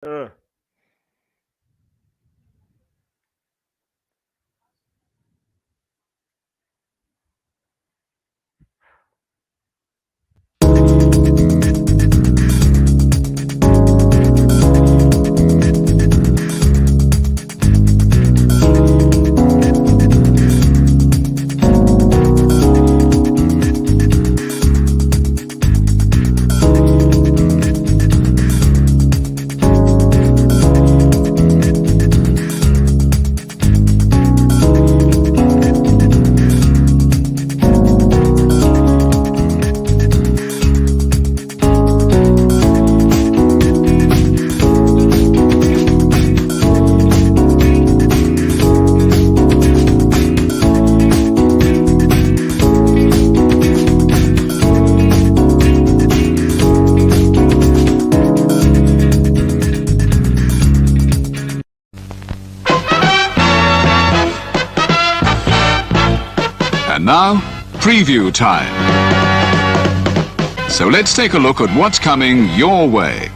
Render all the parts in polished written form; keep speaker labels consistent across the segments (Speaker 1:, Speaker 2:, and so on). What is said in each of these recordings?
Speaker 1: Ugh.
Speaker 2: And now, preview time. So let's take a look at what's coming your way.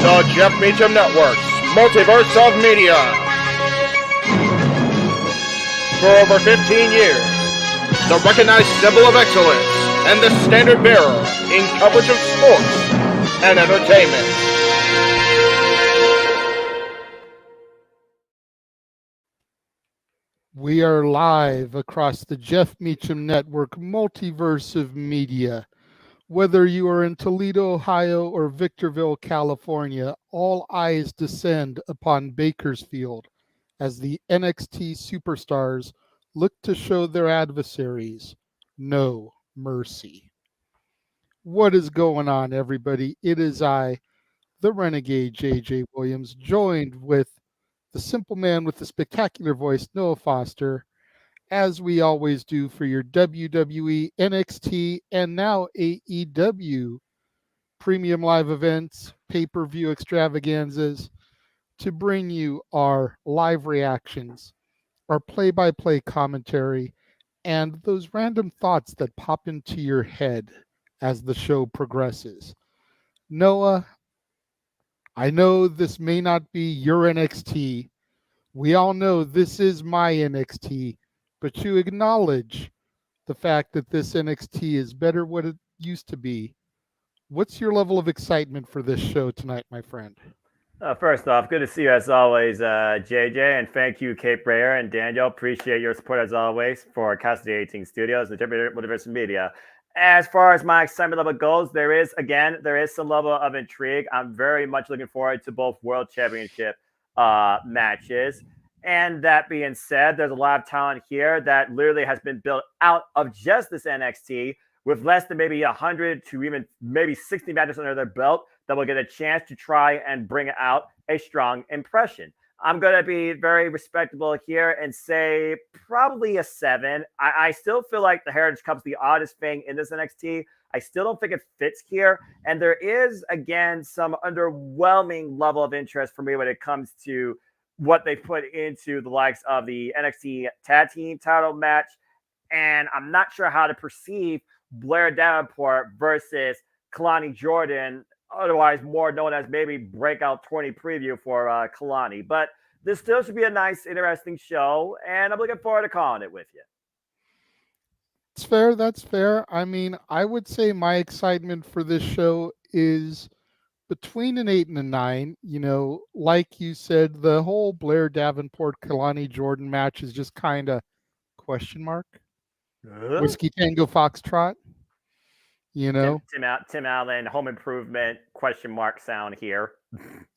Speaker 1: The Jeff Meacham Network's Multiverse of Media. For over 15 years, the recognized symbol of excellence and the standard bearer in coverage of sports and entertainment.
Speaker 3: We are live across the Jeff Meacham Network Multiverse of Media. Whether you are in Toledo, Ohio, or Victorville, California, all eyes descend upon Bakersfield as the NXT superstars look to show their adversaries no mercy. What is going on, everybody? It is I, the Renegade JJ Williams, joined with the simple man with the spectacular voice, Noah Foster, as we always do for your WWE, NXT, and now AEW premium live events, pay per view extravaganzas, to bring you our live reactions, our play by play commentary, and those random thoughts that pop into your head as the show progresses. Noah, I know this may not be your NXT. We all know this is my NXT, but you acknowledge the fact that this NXT is better what it used to be. What's your level of excitement for this show tonight, my friend?
Speaker 4: First off, good to see you as always, JJ, and thank you, Kate Brayer and Daniel. Appreciate your support as always for Custody 18 Studios and Multiverse Media. As far as my excitement level goes, there is some level of intrigue. I'm very much looking forward to both World Championship matches. And that being said, there's a lot of talent here that literally has been built out of just this NXT with less than maybe 100 to even maybe 60 matches under their belt that will get a chance to try and bring out a strong impression. I'm going to be very respectable here and say probably a 7. I still feel like the Heritage Cup's the oddest thing in this NXT. I still don't think it fits here. And there is, again, some underwhelming level of interest for me when it comes to what they put into the likes of the NXT Tag Team title match. And I'm not sure how to perceive Blair Davenport versus Kalani Jordan, otherwise more known as maybe Breakout 20 preview for Kalani. But this still should be a nice, interesting show, and I'm looking forward to calling it with you.
Speaker 3: That's fair. That's fair. I mean, I would say my excitement for this show is between an 8 and a 9. You know, like you said, the whole Blair Davenport Kalani Jordan match is just kind of question mark. Whiskey Tango Foxtrot. You know,
Speaker 4: Tim Allen, Home Improvement question mark sound here.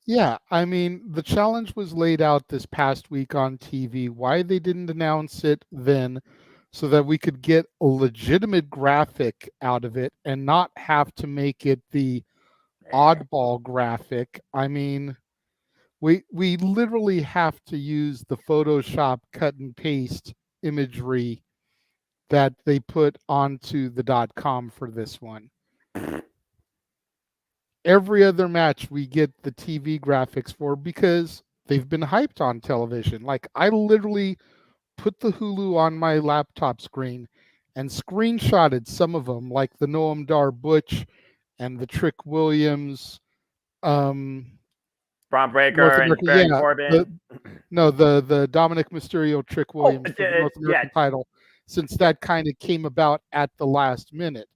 Speaker 3: Yeah, I mean, the challenge was laid out this past week on TV. Why they didn't announce it then so that we could get a legitimate graphic out of it and not have to make it the oddball graphic. I mean, we literally have to use the Photoshop cut and paste imagery that they put onto the .com for this one. Every other match we get the TV graphics for because they've been hyped on television. Like, I literally put the Hulu on my laptop screen and screenshotted some of them, like the Noam Dar Butch and the Trick Williams,
Speaker 4: Braun
Speaker 3: North
Speaker 4: Breaker and
Speaker 3: America.
Speaker 4: Baron
Speaker 3: Yeah,
Speaker 4: Corbin.
Speaker 3: the Dominic Mysterio Trick Williams for the North American title, since that kind of came about at the last minute.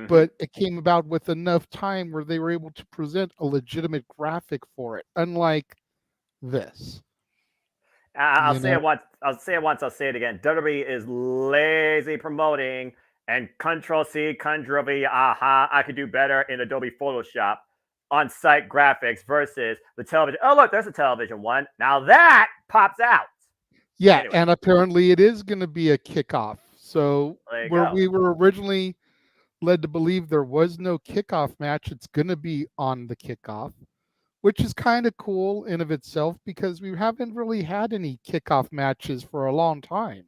Speaker 3: But it came about with enough time where they were able to present a legitimate graphic for it, unlike this.
Speaker 4: I'll say it once. I'll say it again. WWE is lazy promoting and Control-C, Control-V, I could do better in Adobe Photoshop on-site graphics versus the television. Oh, look, there's a television one. Now that pops out.
Speaker 3: Yeah, anyway. And apparently it is going to be a kickoff. So where we were originally led to believe there was no kickoff match, it's going to be on the kickoff, which is kind of cool in of itself because we haven't really had any kickoff matches for a long time.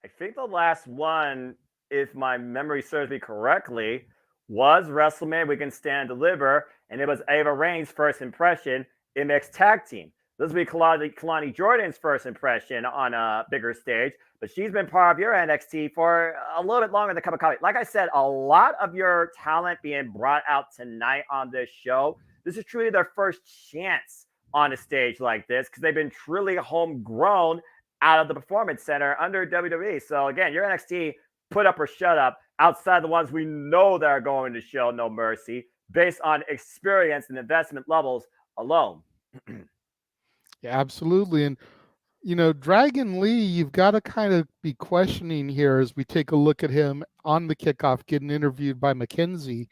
Speaker 4: I think the last one, if my memory serves me correctly, was WrestleMania We Can Stand and Deliver, and it was Ava Rain's first impression in mixed tag team. This will be Kalani Jordan's first impression on a bigger stage, but she's been part of your NXT for a little bit longer than a cup of coffee. Like I said, a lot of your talent being brought out tonight on this show. This is truly their first chance on a stage like this because they've been truly homegrown out of the Performance Center under WWE. So again, your NXT put up or shut up outside the ones we know that are going to show no mercy based on experience and investment levels alone.
Speaker 3: Yeah, absolutely. And, you know, Dragon Lee, you've got to kind of be questioning here as we take a look at him on the kickoff getting interviewed by McKenzie.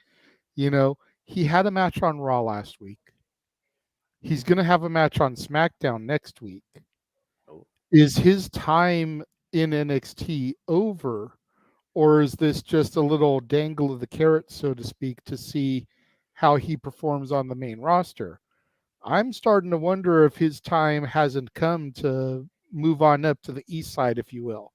Speaker 3: You know, he had a match on Raw last week. He's going to have a match on SmackDown next week. Is his time in NXT over, Or is this just a little dangle of the carrot, so to speak, to see how he performs on the main roster? I'm starting to wonder if his time hasn't come to move on up to the east side, if you will.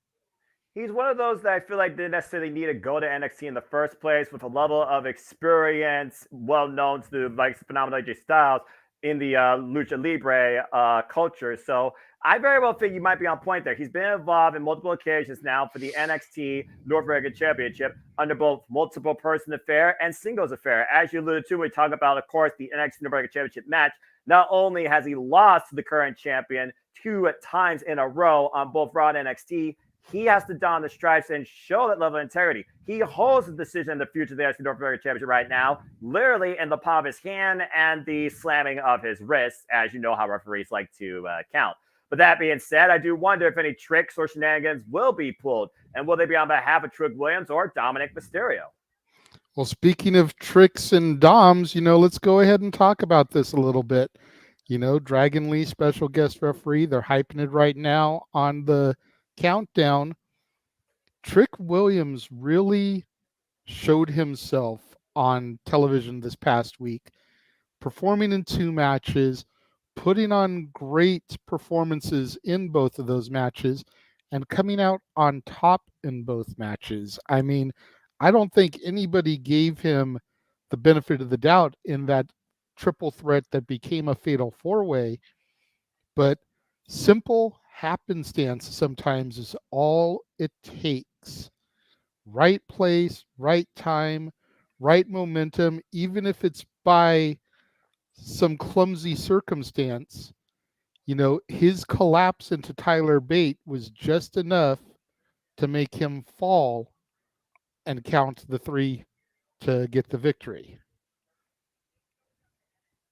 Speaker 4: He's one of those that I feel like didn't necessarily need to go to NXT in the first place with a level of experience well known to like phenomenal AJ Styles in the Lucha Libre culture. So I very well think you might be on point there. He's been involved in multiple occasions now for the NXT North American Championship under both multiple person affair and singles affair. As you alluded to, we talk about, of course, the NXT North American Championship match. Not only has he lost to the current champion 2 times in a row on both Raw and NXT, he has to don the stripes and show that level of integrity. He holds the decision in the future of the NXT North American Championship right now, literally in the palm of his hand and the slamming of his wrists, as you know how referees like to count. But that being said, I do wonder if any tricks or shenanigans will be pulled, and will they be on behalf of Trick Williams or Dominic Mysterio?
Speaker 3: Well, speaking of tricks and DOMs, let's go ahead and talk about this a little bit. Dragon Lee, special guest referee, they're hyping it right now on the countdown. Trick Williams really showed himself on television this past week, performing in 2 matches, putting on great performances in both of those matches, and coming out on top in both matches. I mean, I don't think anybody gave him the benefit of the doubt in that triple threat that became a fatal 4-way, but simple happenstance sometimes is all it takes. Right place, right time, right momentum, even if it's by some clumsy circumstance. His collapse into Tyler Bate was just enough to make him fall and count the 3 to get the victory.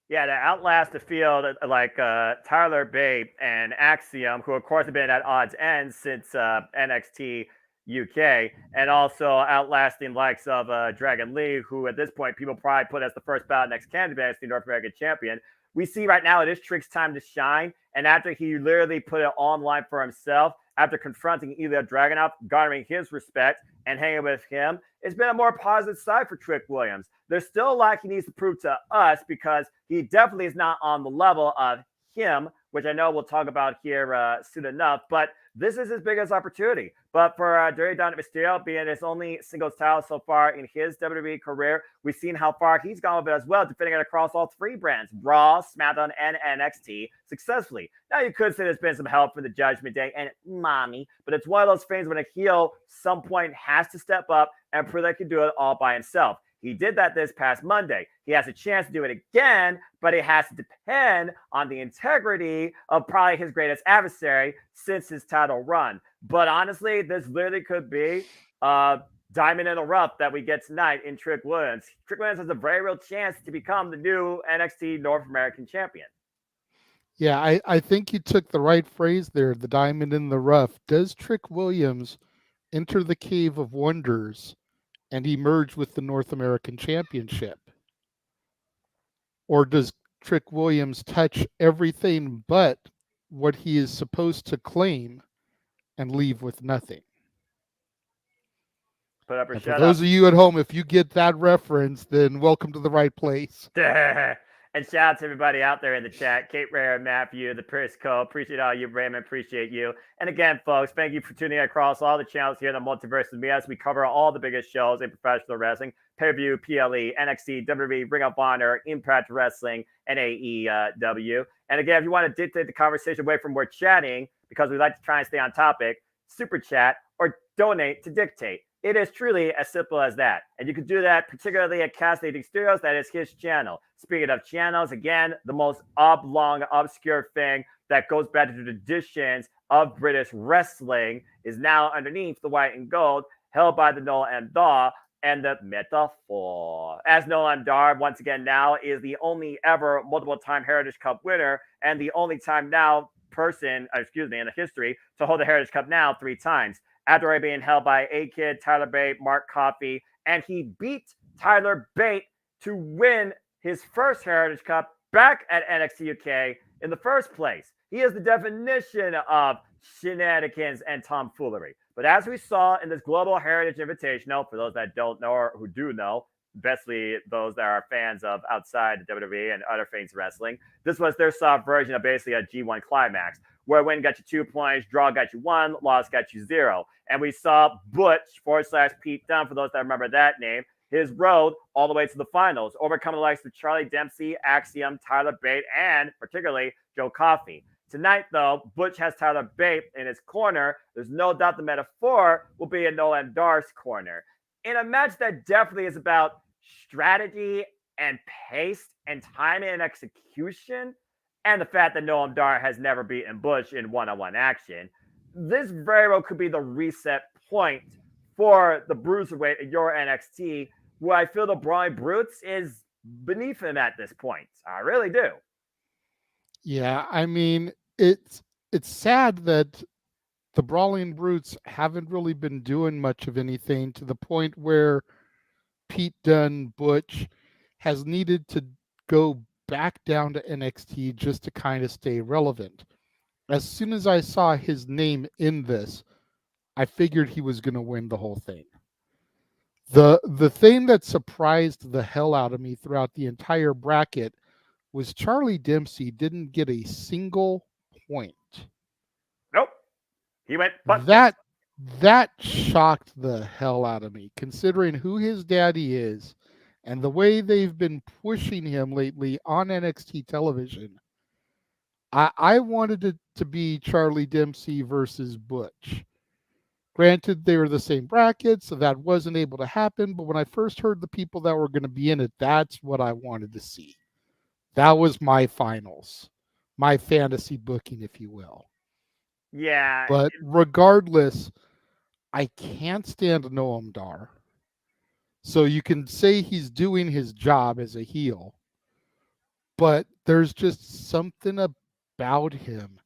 Speaker 4: Yeah, to outlast the field like Tyler Bate and Axiom, who of course have been at odds end since NXT UK, and also outlasting likes of Dragon Lee, who at this point people probably put as the first ballot next candidate as the North American champion. We see right now it is Trick's time to shine, and after he literally put it online for himself, after confronting Ilya Dragunov, garnering his respect and hanging with him, it's been a more positive side for Trick Williams. There's still a lot he needs to prove to us because he definitely is not on the level of him, which I know we'll talk about here soon enough, but this is his biggest opportunity. But for Dirty Dominic Mysterio, being his only singles title so far in his WWE career, we've seen how far he's gone with it as well, defending it across all 3 brands, Raw, SmackDown, and NXT, successfully. Now, you could say there's been some help from the Judgment Day and Mommy, but it's one of those things when a heel some point has to step up and prove they can do it all by himself. He did that this past Monday. He has a chance to do it again, but it has to depend on the integrity of probably his greatest adversary since his title run. But honestly, this literally could be a diamond in the rough that we get tonight in Trick Williams. Trick Williams has a very real chance to become the new NXT North American champion.
Speaker 3: Yeah, I think you took the right phrase there, the diamond in the rough. Does Trick Williams enter the Cave of Wonders and emerge with the North American Championship? Or does Trick Williams touch everything but what he is supposed to claim and leave with nothing?
Speaker 4: Put up or
Speaker 3: and
Speaker 4: shut
Speaker 3: for those
Speaker 4: up.
Speaker 3: of you at home, if you get that reference, then welcome to the right place.
Speaker 4: And shout out to everybody out there in the chat. Kate Rare, Matthew, the Prisco. Appreciate all you, Raymond. Appreciate you. And again, folks, thank you for tuning in across all the channels here in the Multiverse with me as we cover all the biggest shows in professional wrestling. Pay-per-view, PLE, NXT, WWE, Ring of Honor, Impact Wrestling, and AEW. And again, if you want to dictate the conversation away from we're chatting, because we like to try and stay on topic, super chat or donate to dictate. It is truly as simple as that. And you can do that particularly at Cascading Studios. That is his channel. Speaking of channels, again, the most oblong, obscure thing that goes back to the traditions of British wrestling is now underneath the white and gold, held by the Noel M. Daw and the Metaphor. As Noel M. Daw, once again now, is the only ever multiple-time Heritage Cup winner and the only time now person, in the history to hold the Heritage Cup now 3 times. After already being held by A-Kid, Tyler Bate, Mark Coffey, and he beat Tyler Bate to win his first Heritage Cup back at NXT UK in the first place. He is the definition of shenanigans and tomfoolery. But as we saw in this Global Heritage Invitational, for those that don't know or who do know, especially those that are fans of outside the WWE and other things wrestling, this was their soft version of basically a G1 climax, where win got you 2 points, draw got you 1, loss got you 0. And we saw Butch / Pete Dunne, for those that remember that name, his road all the way to the finals, overcoming the likes of Charlie Dempsey, Axiom, Tyler Bate, and particularly Joe Coffey. Tonight, though, Butch has Tyler Bate in his corner. There's no doubt the metaphor will be in Noam Dar's corner. In a match that definitely is about strategy and pace and timing and execution, and the fact that Noam Dar has never beaten Butch in one-on-one action, this very well could be the reset point for the Bruiserweight in your NXT, where I feel the Brawling Brutes is beneath him at this point. I really do.
Speaker 3: Yeah, I mean, it's sad that the Brawling Brutes haven't really been doing much of anything, to the point where Pete Dunne, Butch, has needed to go back down to NXT just to kind of stay relevant. As soon as I saw his name in this, I figured he was going to win the whole thing. The thing that surprised the hell out of me throughout the entire bracket was Charlie Dempsey didn't get a single point.
Speaker 4: Nope. He went butt.
Speaker 3: That shocked the hell out of me, considering who his daddy is and the way they've been pushing him lately on NXT television. I wanted it to be Charlie Dempsey versus Butch. Granted, they were the same bracket, so that wasn't able to happen. But when I first heard the people that were going to be in it, that's what I wanted to see. That was my finals, my fantasy booking, if you will.
Speaker 4: Yeah.
Speaker 3: But regardless, I can't stand Noam Dar. So you can say he's doing his job as a heel, but there's just something about him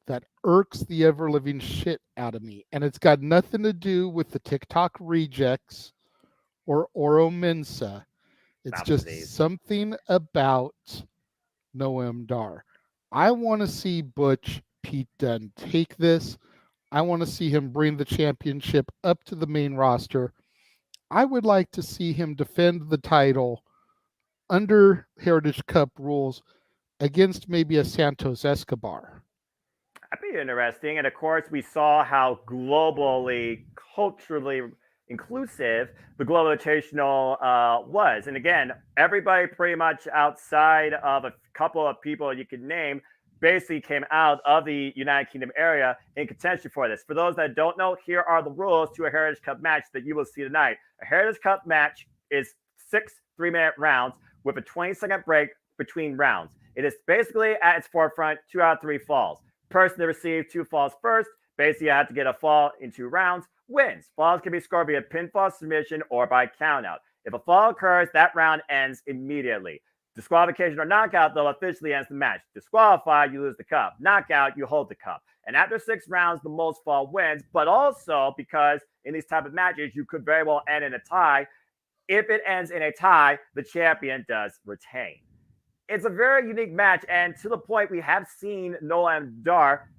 Speaker 3: that irks the ever-living shit out of me. And it's got nothing to do with the TikTok rejects or Oro Mensa. It's just something about Noam Dar. I want to see Butch Pete Dunne take this. I want to see him bring the championship up to the main roster. I would like to see him defend the title under Heritage Cup rules against maybe a Santos Escobar.
Speaker 4: That'd be interesting. And of course, we saw how globally, culturally inclusive the Global Invitational was. And again, everybody pretty much outside of a couple of people you could name basically came out of the United Kingdom area in contention for this. For those that don't know, here are the rules to a Heritage Cup match that you will see tonight. A Heritage Cup match is 6 3-minute rounds with a 20-second break between rounds. It is basically at its forefront 2 out of 3 falls. Person to receive 2 falls first, basically you have to get a fall in 2 rounds, wins. Falls can be scored via pinfall, submission, or by countout. If a fall occurs, that round ends immediately. Disqualification or knockout, though, officially ends the match. Disqualified, you lose the cup. Knockout, you hold the cup. And after 6 rounds, the most fall wins, but also because in these type of matches, you could very well end in a tie. If it ends in a tie, the champion does retain. It's a very unique match, and to the point we have seen Noam Dar,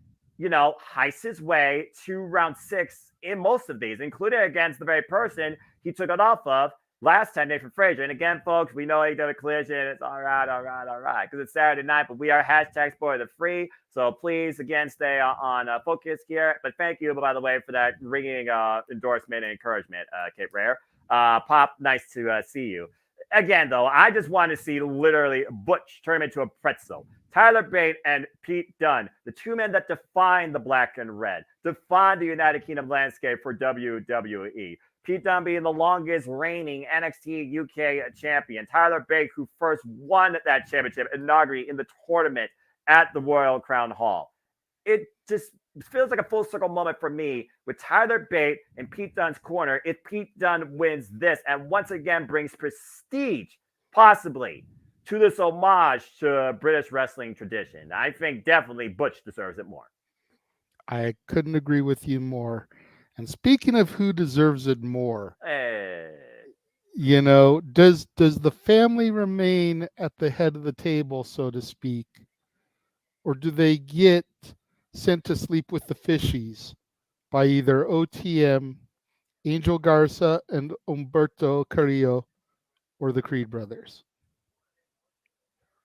Speaker 4: heist his way to round 6 in most of these, including against the very person he took it off of last time, Nathan Frazier. And again, folks, we know AEW Collision. It's all right, because it's Saturday night, but we are hashtag spoiler free. So please, again, stay on focus here. But thank you, by the way, for that ringing endorsement and encouragement, Kate Rare. Pop, nice to see you. Again, though, I just want to see literally Butch turn him into a pretzel. Tyler Bate and Pete Dunne, the 2 men that define the black and red, define the United Kingdom landscape for WWE. Pete Dunne being the longest reigning NXT UK champion. Tyler Bate, who first won that championship, inaugurated in the tournament at the Royal Crown Hall. It just feels like a full circle moment for me with Tyler Bate and Pete Dunne's corner if Pete Dunne wins this and once again brings prestige, possibly, to this homage to British wrestling tradition. I think definitely Butch deserves it more.
Speaker 3: I couldn't agree with you more. And speaking of who deserves it more, does the family remain at the head of the table, so to speak? Or do they get sent to sleep with the fishies by either OTM, Angel Garza, and Humberto Carrillo, or the Creed brothers.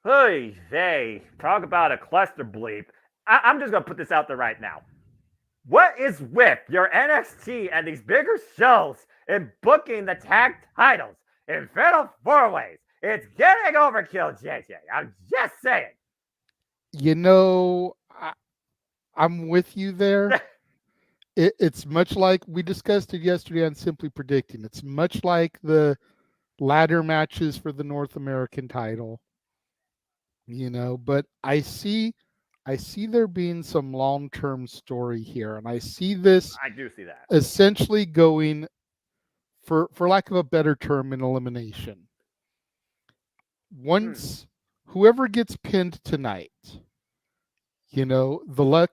Speaker 4: Hey, talk about a cluster bleep. I'm just going to put this out there right now. What is with your NXT and these bigger shows in booking the tag titles in fatal four ways? It's getting overkill, JJ. I'm just saying.
Speaker 3: I'm with you there. It's much like we discussed it yesterday on Simply Predicting. It's much like the ladder matches for the North American title, but I see there being some long-term story here, and I see this
Speaker 4: I do see that.
Speaker 3: essentially going, for lack of a better term, in elimination. Once whoever gets pinned tonight, the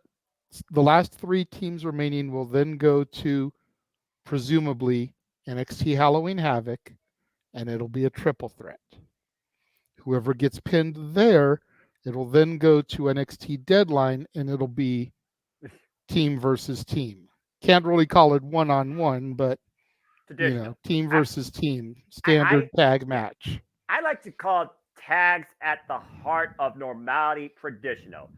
Speaker 3: last three teams remaining will then go to presumably NXT Halloween Havoc, and it'll be a triple threat. Whoever gets pinned there, it'll then go to NXT Deadline, and it'll be team versus team. Can't really call it one-on-one, but team versus team, standard tag match.
Speaker 4: I like to call tags at the heart of normality traditional.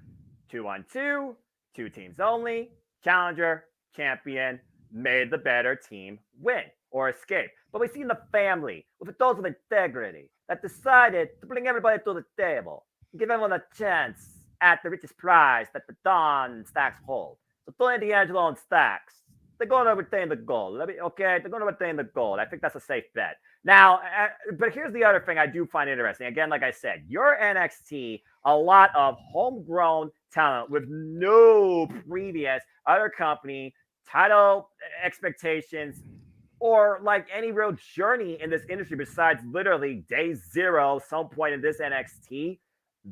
Speaker 4: 2-on-2, 2 teams only, challenger, champion, made the better team win or escape. But we've seen the family with those with integrity that decided to bring everybody to the table, give everyone a chance at the richest prize that the Don Stacks hold. So Tony D'Angelo and Stacks, they're going to retain the gold. They're going to retain the gold. I think that's a safe bet. Now, but here's the other thing I do find interesting. Again, like I said, your NXT, a lot of homegrown talent with no previous other company title expectations or like any real journey in this industry besides literally day zero, some point in this NXT.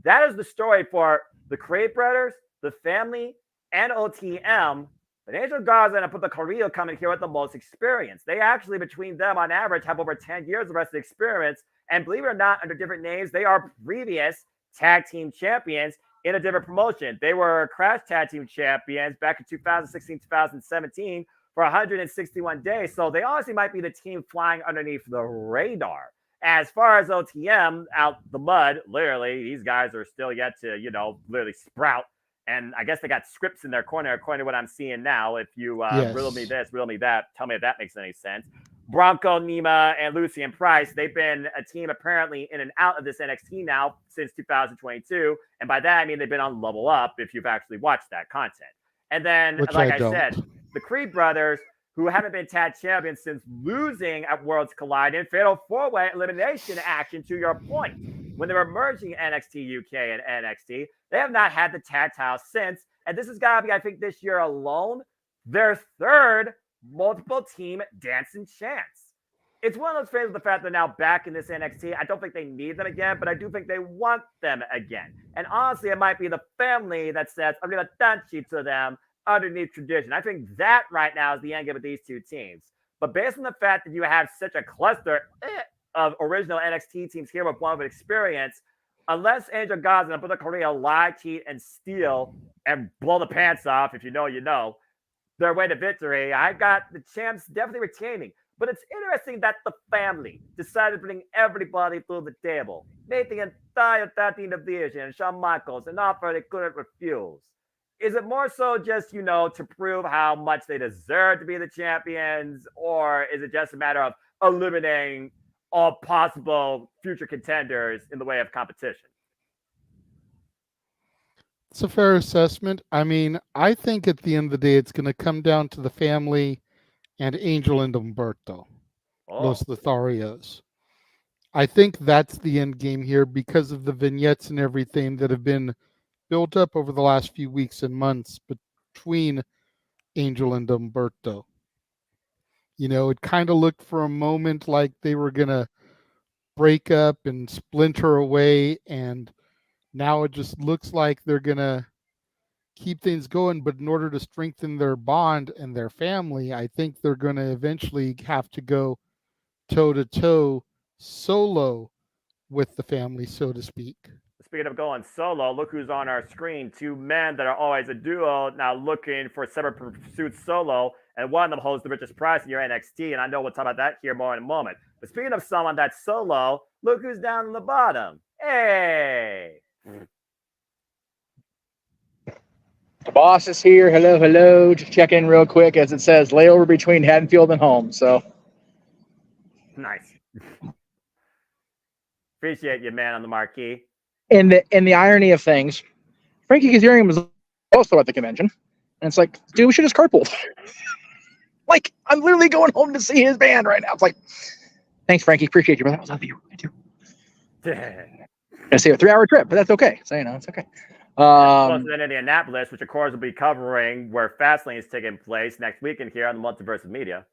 Speaker 4: That is the story for the Creed brothers, the family, and OTM. But Angel Garza and Puerto Carrillo coming here with the most experience. They actually, between them, on average, have over 10 years of wrestling experience. And believe it or not, under different names, they are previous tag team champions in a different promotion. They were Crash Tag Team champions back in 2016, 2017 for 161 days. So they honestly might be the team flying underneath the radar. As far as OTM, out the mud, literally, these guys are still yet to, literally sprout. And I guess they got scripts in their corner, according to what I'm seeing now. If you riddle me this, riddle me that, tell me if that makes any sense. Bronco, Nima, and Lucy and Price, they've been a team apparently in and out of this NXT now since 2022. And by that, I mean they've been on Level Up if you've actually watched that content. And then, like I said, the Creed brothers, who haven't been tag champions since losing at Worlds Collide in Fatal 4-Way elimination action, to your point. When they were merging NXT UK and NXT, they have not had the tag title since. And this has got to be, I think, this year alone, their third multiple team dancing chance. It's one of those things with the fact they're now back in this NXT. I don't think they need them again, but I do think they want them again. And honestly, it might be the family that says, I'm going to dance you to them underneath tradition. I think that right now is the end game of these two teams. But based on the fact that you have such a cluster of original NXT teams here with one with experience, unless Angel Garza and Puerto Carrillo lie, cheat, and steal and blow the pants off, if you know, their way to victory, I got the champs definitely retaining. But it's interesting that the family decided to bring everybody through the table, made the entire 13 division, Shawn Michaels, an offer they couldn't refuse. Is it more so just, to prove how much they deserve to be the champions, or is it just a matter of eliminating all possible future contenders in the way of competition?
Speaker 3: It's a fair assessment. I mean, I think at the end of the day, it's going to come down to the family and Angel and Humberto, Los Lotharios. I think that's the end game here because of the vignettes and everything that have been built up over the last few weeks and months between Angel and Humberto. It kind of looked for a moment like they were going to break up and splinter away, and now it just looks like they're going to keep things going. But in order to strengthen their bond and their family, I think they're going to eventually have to go toe-to-toe solo with the family, so to speak.
Speaker 4: speaking of going solo, look who's on our screen. Two men that are always a duo now looking for separate pursuits solo, and one of them holds the richest prize in your NXT, and I know we'll talk about that here more in a moment. But speaking of someone that's solo, look who's down in the bottom. Hey!
Speaker 5: The boss is here. Hello, hello. Just check in real quick as it says layover between Haddonfield and home. So
Speaker 4: Nice. Appreciate you, man, on the marquee.
Speaker 5: in the irony of things, Frankie Kazarian was also at the convention. And it's like, dude, we should just carpool. Like, I'm literally going home to see his band right now. It's like, thanks, Frankie. Appreciate you, brother. I love you. I do. I say a 3-hour trip, but that's okay. So, it's okay.
Speaker 4: Closer than Indianapolis, which of course will be covering where Fastlane is taking place next weekend here on the Multiverse of Media.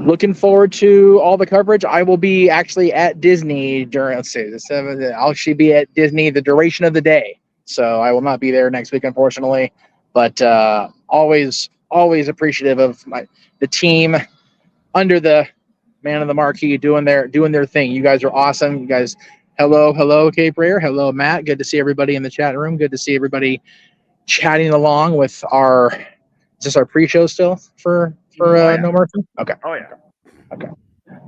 Speaker 5: Looking forward to all the coverage. I will be actually at Disney during, I'll actually be at Disney the duration of the day. So I will not be there next week, unfortunately. But always appreciative of the team under the man of the marquee doing their thing. You guys are awesome. You guys, hello, Cape Rare. Hello, Matt. Good to see everybody in the chat room. Good to see everybody chatting along with our. Is this our pre-show still for No Mercy? Okay.
Speaker 4: Oh yeah.
Speaker 5: Okay.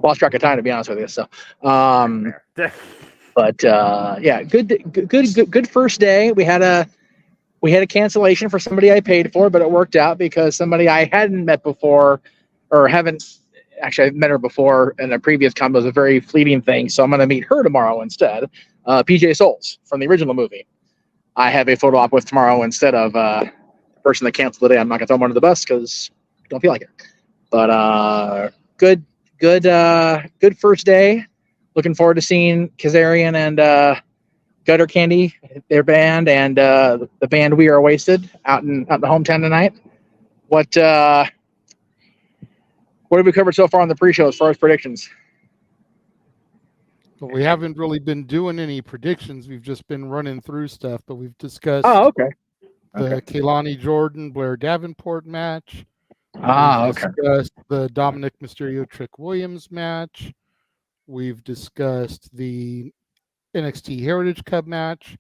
Speaker 5: Lost track of time, to be honest with you. So, but yeah, good first day. We had a cancellation for somebody I paid for, but it worked out because somebody I hadn't met before, or haven't actually I've met her before in a previous con. It was a very fleeting thing, so I'm going to meet her tomorrow instead. PJ Souls from the original movie. I have a photo op with tomorrow instead of the person that canceled today. I'm not going to throw him under the bus because I don't feel like it. But good first day. Looking forward to seeing Kazarian and Gutter Candy, their band, and the band We Are Wasted out in the hometown tonight. What have we covered so far on the pre-show as far as predictions?
Speaker 3: Well, we haven't really been doing any predictions. We've just been running through stuff, but we've discussed
Speaker 5: okay.
Speaker 3: The Kehlani Jordan Blair Davenport match.
Speaker 5: Okay.
Speaker 3: Discussed the Dominic Mysterio Trick Williams match. We've discussed the NXT Heritage Cup match,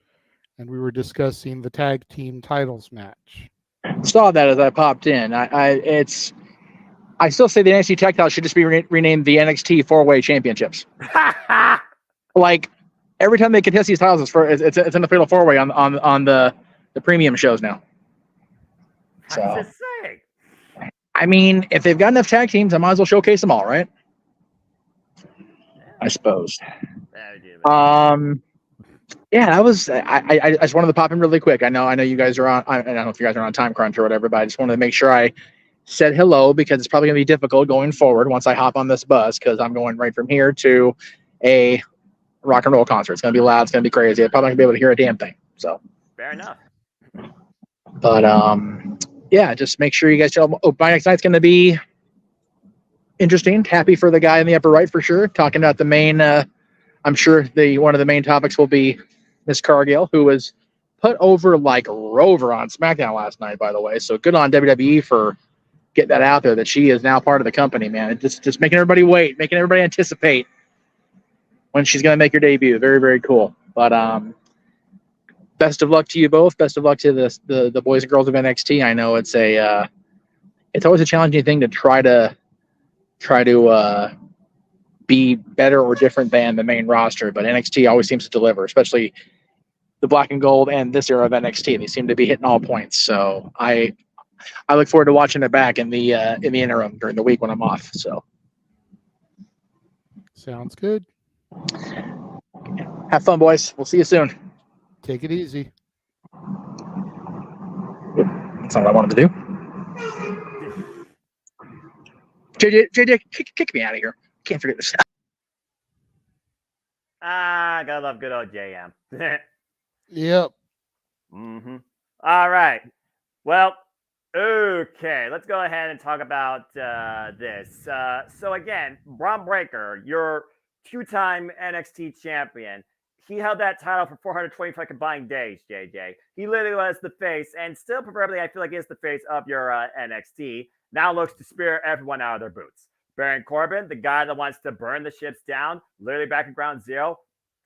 Speaker 3: and we were discussing the tag team titles match.
Speaker 5: Saw that as I popped in. I still say the NXT tag titles should just be renamed the NXT 4-Way Championships. Like every time they contest these titles, it's in the fatal 4-Way on the premium shows now. So
Speaker 4: I'm just saying.
Speaker 5: I mean, if they've got enough tag teams, I might as well showcase them all, right? I suppose. Yeah, that was. I just wanted to pop in really quick. I know you guys are on. I don't know if you guys are on time crunch or whatever, but I just wanted to make sure I said hello because it's probably gonna be difficult going forward once I hop on this bus because I'm going right from here to a rock and roll concert. It's gonna be loud. It's gonna be crazy. I'm probably not gonna be able to hear a damn thing. So.
Speaker 4: Fair enough.
Speaker 5: But yeah, just make sure you guys tell. Oh, my next night's gonna be interesting. Happy for the guy in the upper right for sure. Talking about the main. I'm sure one of the main topics will be Miss Cargill, who was put over like Rover on SmackDown last night, by the way. So good on WWE for getting that out there that she is now part of the company, man. It's just making everybody wait, making everybody anticipate when she's going to make her debut. Very, very cool. But best of luck to you both. Best of luck to the boys and girls of NXT. I know it's always a challenging thing to try to be better or different than the main roster, but NXT always seems to deliver, especially the black and gold and this era of NXT. They seem to be hitting all points. So I look forward to watching it back in the interim during the week when I'm off. So
Speaker 3: sounds good.
Speaker 5: Have fun, boys. We'll see you soon.
Speaker 3: Take it easy.
Speaker 5: That's not what I wanted to do. JJ, kick me out of here. Can't forget this.
Speaker 4: Gotta love good old JM.
Speaker 3: Yep.
Speaker 4: Mm-hmm. All right. Well, okay. Let's go ahead and talk about this. So again, Braun Breaker, your two-time NXT champion. He held that title for 425 combined days, JJ. He literally was the face, and still preferably, I feel like he is the face of your NXT. Now looks to spear everyone out of their boots. Baron Corbin, the guy that wants to burn the ships down, literally back in ground zero,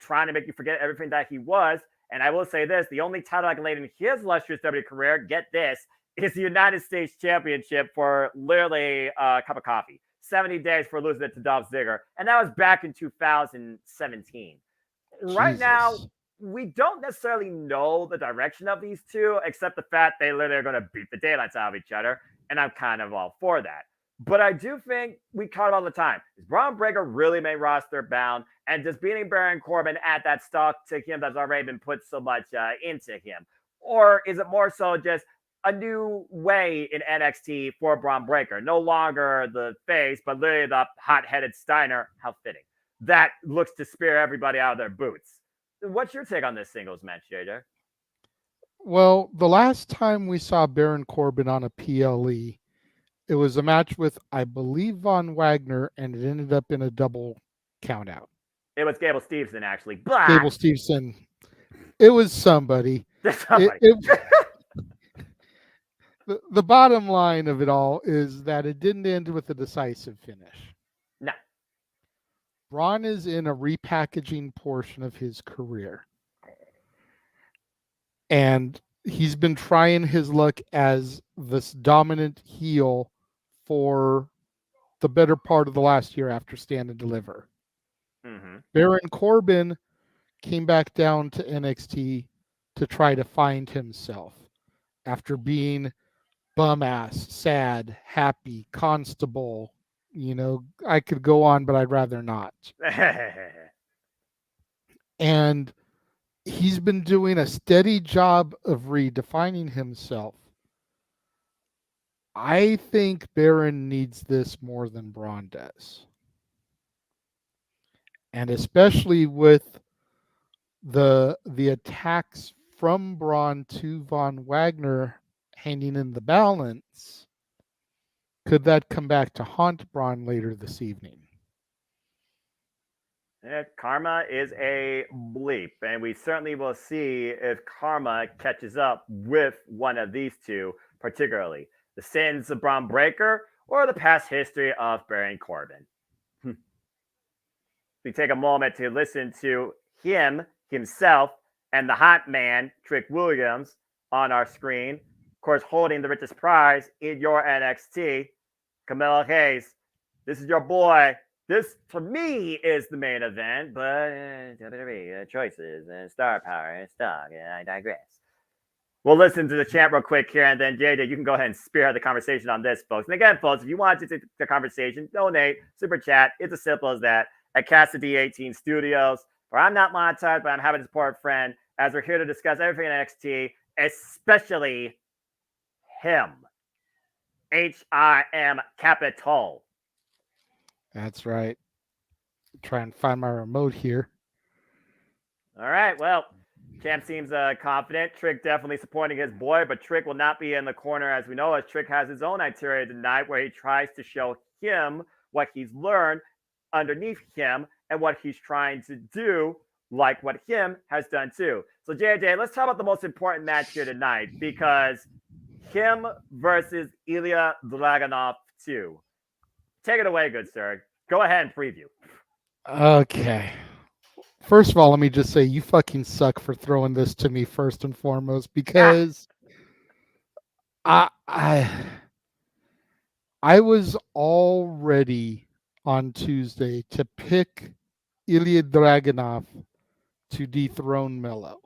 Speaker 4: trying to make you forget everything that he was. And I will say this, the only title accolade in his illustrious WWE career, get this, is the United States Championship for literally a cup of coffee. 70 days for losing it to Dolph Ziggler. And that was back in 2017. Right now,
Speaker 3: Jesus.
Speaker 4: we don't necessarily know the direction of these two, except the fact they literally are going to beat the daylights out of each other. And I'm kind of all for that. But I do think we caught it all the time. Is Braun Breaker really main roster bound? And does beating Baron Corbin add that stock to him that's already been put so much into him? Or is it more so just a new way in NXT for Braun Breaker? No longer the face, but literally the hot-headed Steiner. How fitting. That looks to spear everybody out of their boots. What's your take on this singles match, JJ?
Speaker 3: Well, the last time we saw Baron Corbin on a PLE, it was a match with, I believe, Von Wagner, and it ended up in a double countout.
Speaker 4: It was Gable Steveson, actually. Blah!
Speaker 3: Gable Steveson. It was somebody.
Speaker 4: Somebody.
Speaker 3: The bottom line of it all is that it didn't end with a decisive finish.
Speaker 4: No.
Speaker 3: Braun is in a repackaging portion of his career. And he's been trying his luck as this dominant heel for the better part of the last year after Stand and Deliver.
Speaker 4: Mm-hmm.
Speaker 3: Baron Corbin came back down to NXT to try to find himself after being bum ass, sad, happy, constable. You know, I could go on, but I'd rather not. And he's been doing a steady job of redefining himself. I think Baron needs this more than Braun does. And especially with the attacks from Braun to Von Wagner hanging in the balance, could that come back to haunt Braun later this evening?
Speaker 4: Karma is a bleep, and we certainly will see if Karma catches up with one of these two, particularly the sins of Braun Breaker or the past history of Baron Corbin. We take a moment to listen to himself, and the hot man, Trick Williams, on our screen. Of course, holding the richest prize in your NXT, Camilla Hayes. This is your boy. This, to me, is the main event, but WWE choices and star power and stuff. Yeah, I digress. We'll listen to the champ real quick here, and then JJ, you can go ahead and spearhead the conversation on this, folks. And again, folks, if you want to take the conversation, donate, super chat. It's as simple as that at Cassidy 18 Studios, where I'm not monetized, but I'm happy to support a friend as we're here to discuss everything in NXT, especially him. HIM Capital.
Speaker 3: That's right. Try and find my remote here.
Speaker 4: All right. Well, Champ seems confident. Trick definitely supporting his boy, but Trick will not be in the corner, as we know, as Trick has his own itinerary tonight where he tries to show him what he's learned underneath him and what he's trying to do, like what him has done too. So, JJ, let's talk about the most important match here tonight, because him versus Ilya Dragunov 2. Take it away, good sir. Go ahead and preview.
Speaker 3: Okay. First of all, let me just say you fucking suck for throwing this to me first and foremost, because I was all ready on Tuesday to pick Ilya Dragunov to dethrone Melo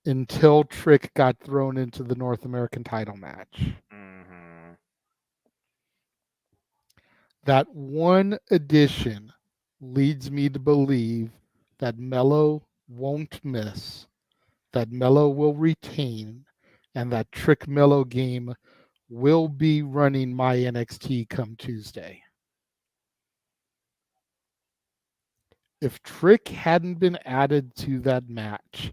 Speaker 3: until Trick got thrown into the North American title match.
Speaker 4: Mm-hmm.
Speaker 3: That one addition leads me to believe that Melo won't miss, that Melo will retain, and that Trick Melo game will be running my NXT come Tuesday. If Trick hadn't been added to that match,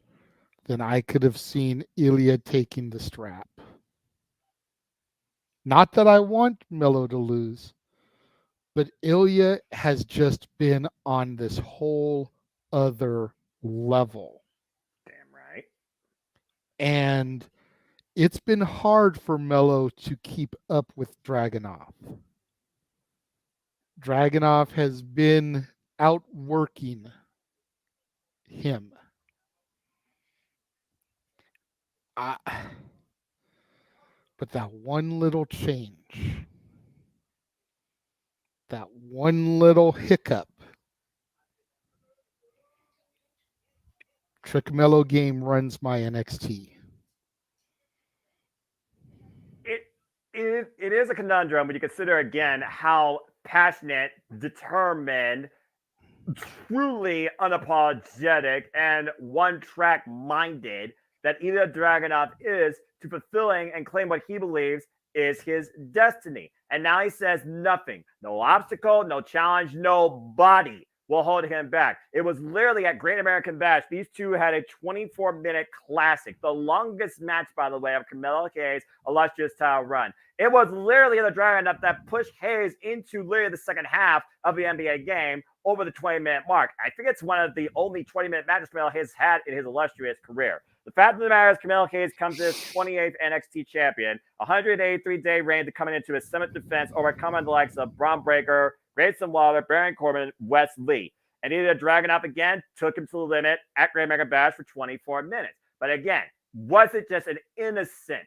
Speaker 3: then I could have seen Ilya taking the strap. Not that I want Melo to lose, but Ilya has just been on this whole other level.
Speaker 4: Damn right.
Speaker 3: And it's been hard for Melo to keep up with Dragunov. Dragunov has been outworking him. But that one little change, that one little hiccup, Trick Mellow Game runs my NXT.
Speaker 4: It is a conundrum when you consider again how passionate, determined, truly unapologetic, and one-track minded that Ilya Dragunov is to fulfilling and claim what he believes is his destiny. And now he says nothing, no obstacle, no challenge, nobody will hold him back. It was literally at Great American Bash. These two had a 24-minute classic, the longest match, by the way, of Carmelo Hayes' illustrious title run. It was literally the Dragunov that pushed Hayes into literally the second half of the NBA game over the 20-minute mark. I think it's one of the only 20-minute matches Carmelo Hayes had in his illustrious career. The fact of the matter is, Carmelo Hayes comes as 28th NXT champion, 183-day reign to coming into his 7th defense, overcoming the likes of Braun Breaker, Grayson Waller, Baron Corbin, Wes Lee. And Ilya Dragunov again took him to the limit at Great American Bash for 24 minutes. But again, was it just an innocent,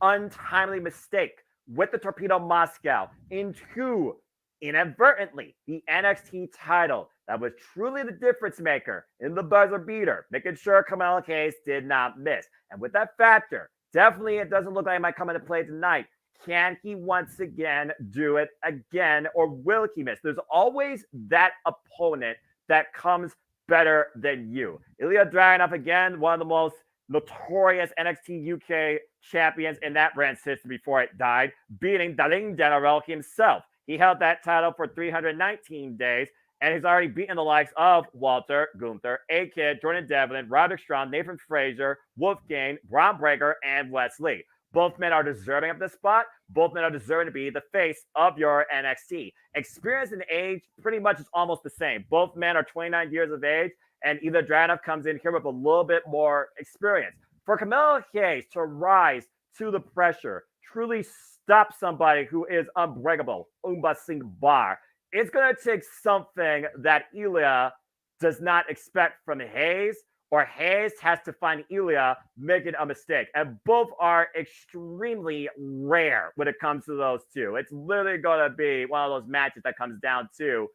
Speaker 4: untimely mistake with the Torpedo Moscow into inadvertently the NXT title that was truly the difference maker in the buzzer beater, making sure Carmelo Hayes did not miss? And with that factor, definitely it doesn't look like it might come into play tonight. Can he once again do it again, or will he miss? There's always that opponent that comes better than you. Ilya Dragunov, again, one of the most notorious NXT UK champions in that brand's history before it died, beating Darling General himself. He held that title for 319 days, and he's already beaten the likes of Walter, Gunther, A-Kid, Jordan Devlin, Roderick Strong, Nathan Frazier, Wolfgang, Braun Breaker, and Wes Lee. Both men are deserving of this spot. Both men are deserving to be the face of your NXT. Experience and age pretty much is almost the same. Both men are 29 years of age, and Ilya Dragunov comes in here with a little bit more experience. For Carmelo Hayes to rise to the pressure, truly stop somebody who is unbreakable, Umba Singh Bar, it's going to take something that Ilya does not expect from Hayes, or Hayes has to find Ilya making a mistake. And both are extremely rare when it comes to those two. It's literally going to be one of those matches that comes down to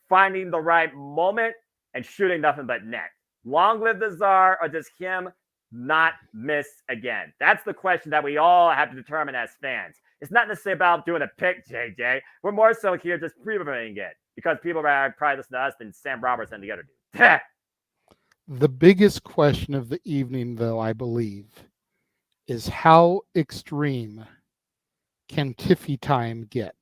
Speaker 4: finding the right moment and shooting nothing but net. Long live the Tsar, or does him not miss again? That's the question that we all have to determine as fans. It's not necessarily about doing a pick, JJ. We're more so here just previewing it because people are probably listening to us than Sam Roberts and the other dude.
Speaker 3: The biggest question of the evening, though, I believe, is how extreme can Tiffy time get?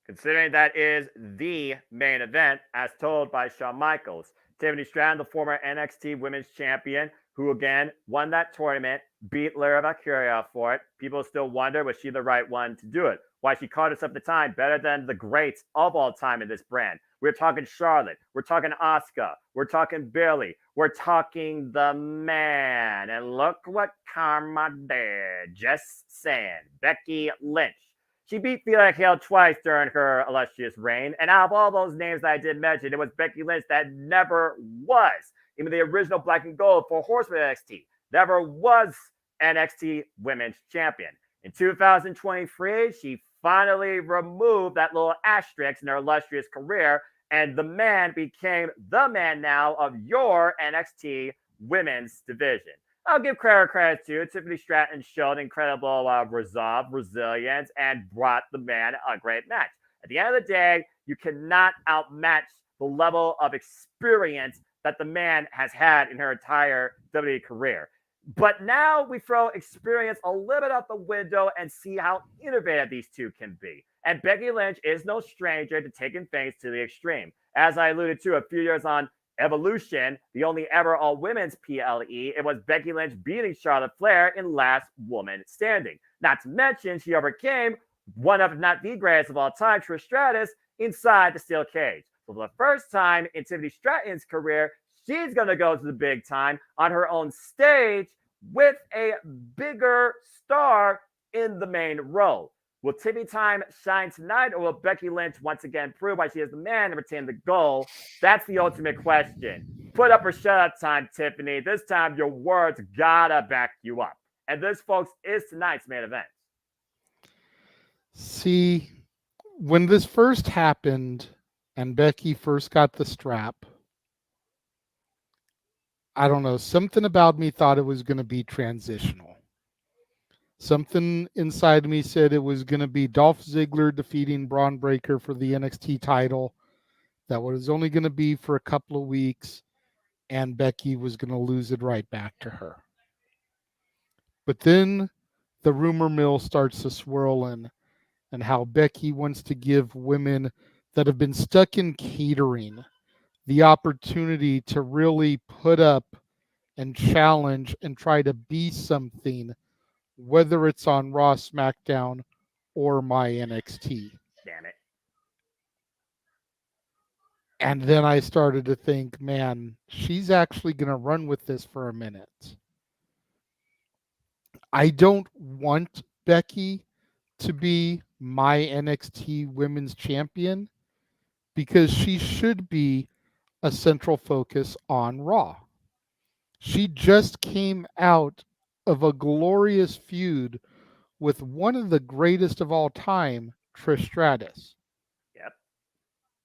Speaker 4: Considering that is the main event, as told by Shawn Michaels. Tiffany Stratton, the former NXT Women's Champion, who again won that tournament, beat Lara Valkyria for it. People still wonder, was she the right one to do it? Why she called herself at the time better than the greats of all time in this brand. We're talking Charlotte. We're talking Asuka. We're talking Bayley. We're talking the man. And look what karma did. Just saying. Becky Lynch. She beat Fela Hale twice during her illustrious reign. And out of all those names that I did mention, it was Becky Lynch that never was. Even the original Black and Gold for Horseman NXT never was NXT Women's Champion. In 2023, she finally removed that little asterisk in her illustrious career, and the man became the man now of your NXT Women's Division. I'll give credit to Tiffany Stratton showed incredible resolve, resilience, and brought the man a great match. At the end of the day, you cannot outmatch the level of experience that the man has had in her entire WWE career. But now we throw experience a little bit out the window and see how innovative these two can be. And Becky Lynch is no stranger to taking things to the extreme. As I alluded to a few years on Evolution, the only ever all-women's PLE, it was Becky Lynch beating Charlotte Flair in Last Woman Standing. Not to mention, she overcame one of, if not the greatest of all time, Trish Stratus, inside the steel cage. So for the first time in Tiffany Stratton's career, she's going to go to the big time on her own stage with a bigger star in the main role. Will Tiffany Time shine tonight, or will Becky Lynch once again prove why she is the man and retain the goal? That's the ultimate question. Put up or shut up time, Tiffany. This time your words gotta back you up. And this, folks, is tonight's main event.
Speaker 3: See, when this first happened and Becky first got the strap, I don't know, something about me thought it was going to be transitional. Something inside me said it was going to be Dolph Ziggler defeating Braun Breaker for the NXT title. That was only going to be for a couple of weeks, and Becky was going to lose it right back to her. But then the rumor mill starts to swirl in, and how Becky wants to give women that have been stuck in catering the opportunity to really put up and challenge and try to be something, whether it's on Raw, SmackDown, or my NXT.
Speaker 4: Damn it.
Speaker 3: And then I started to think, man, she's actually going to run with this for a minute. I don't want Becky to be my NXT Women's Champion because she should be a central focus on Raw. She just came out of a glorious feud with one of the greatest of all time, Trish Stratus.
Speaker 4: Yep.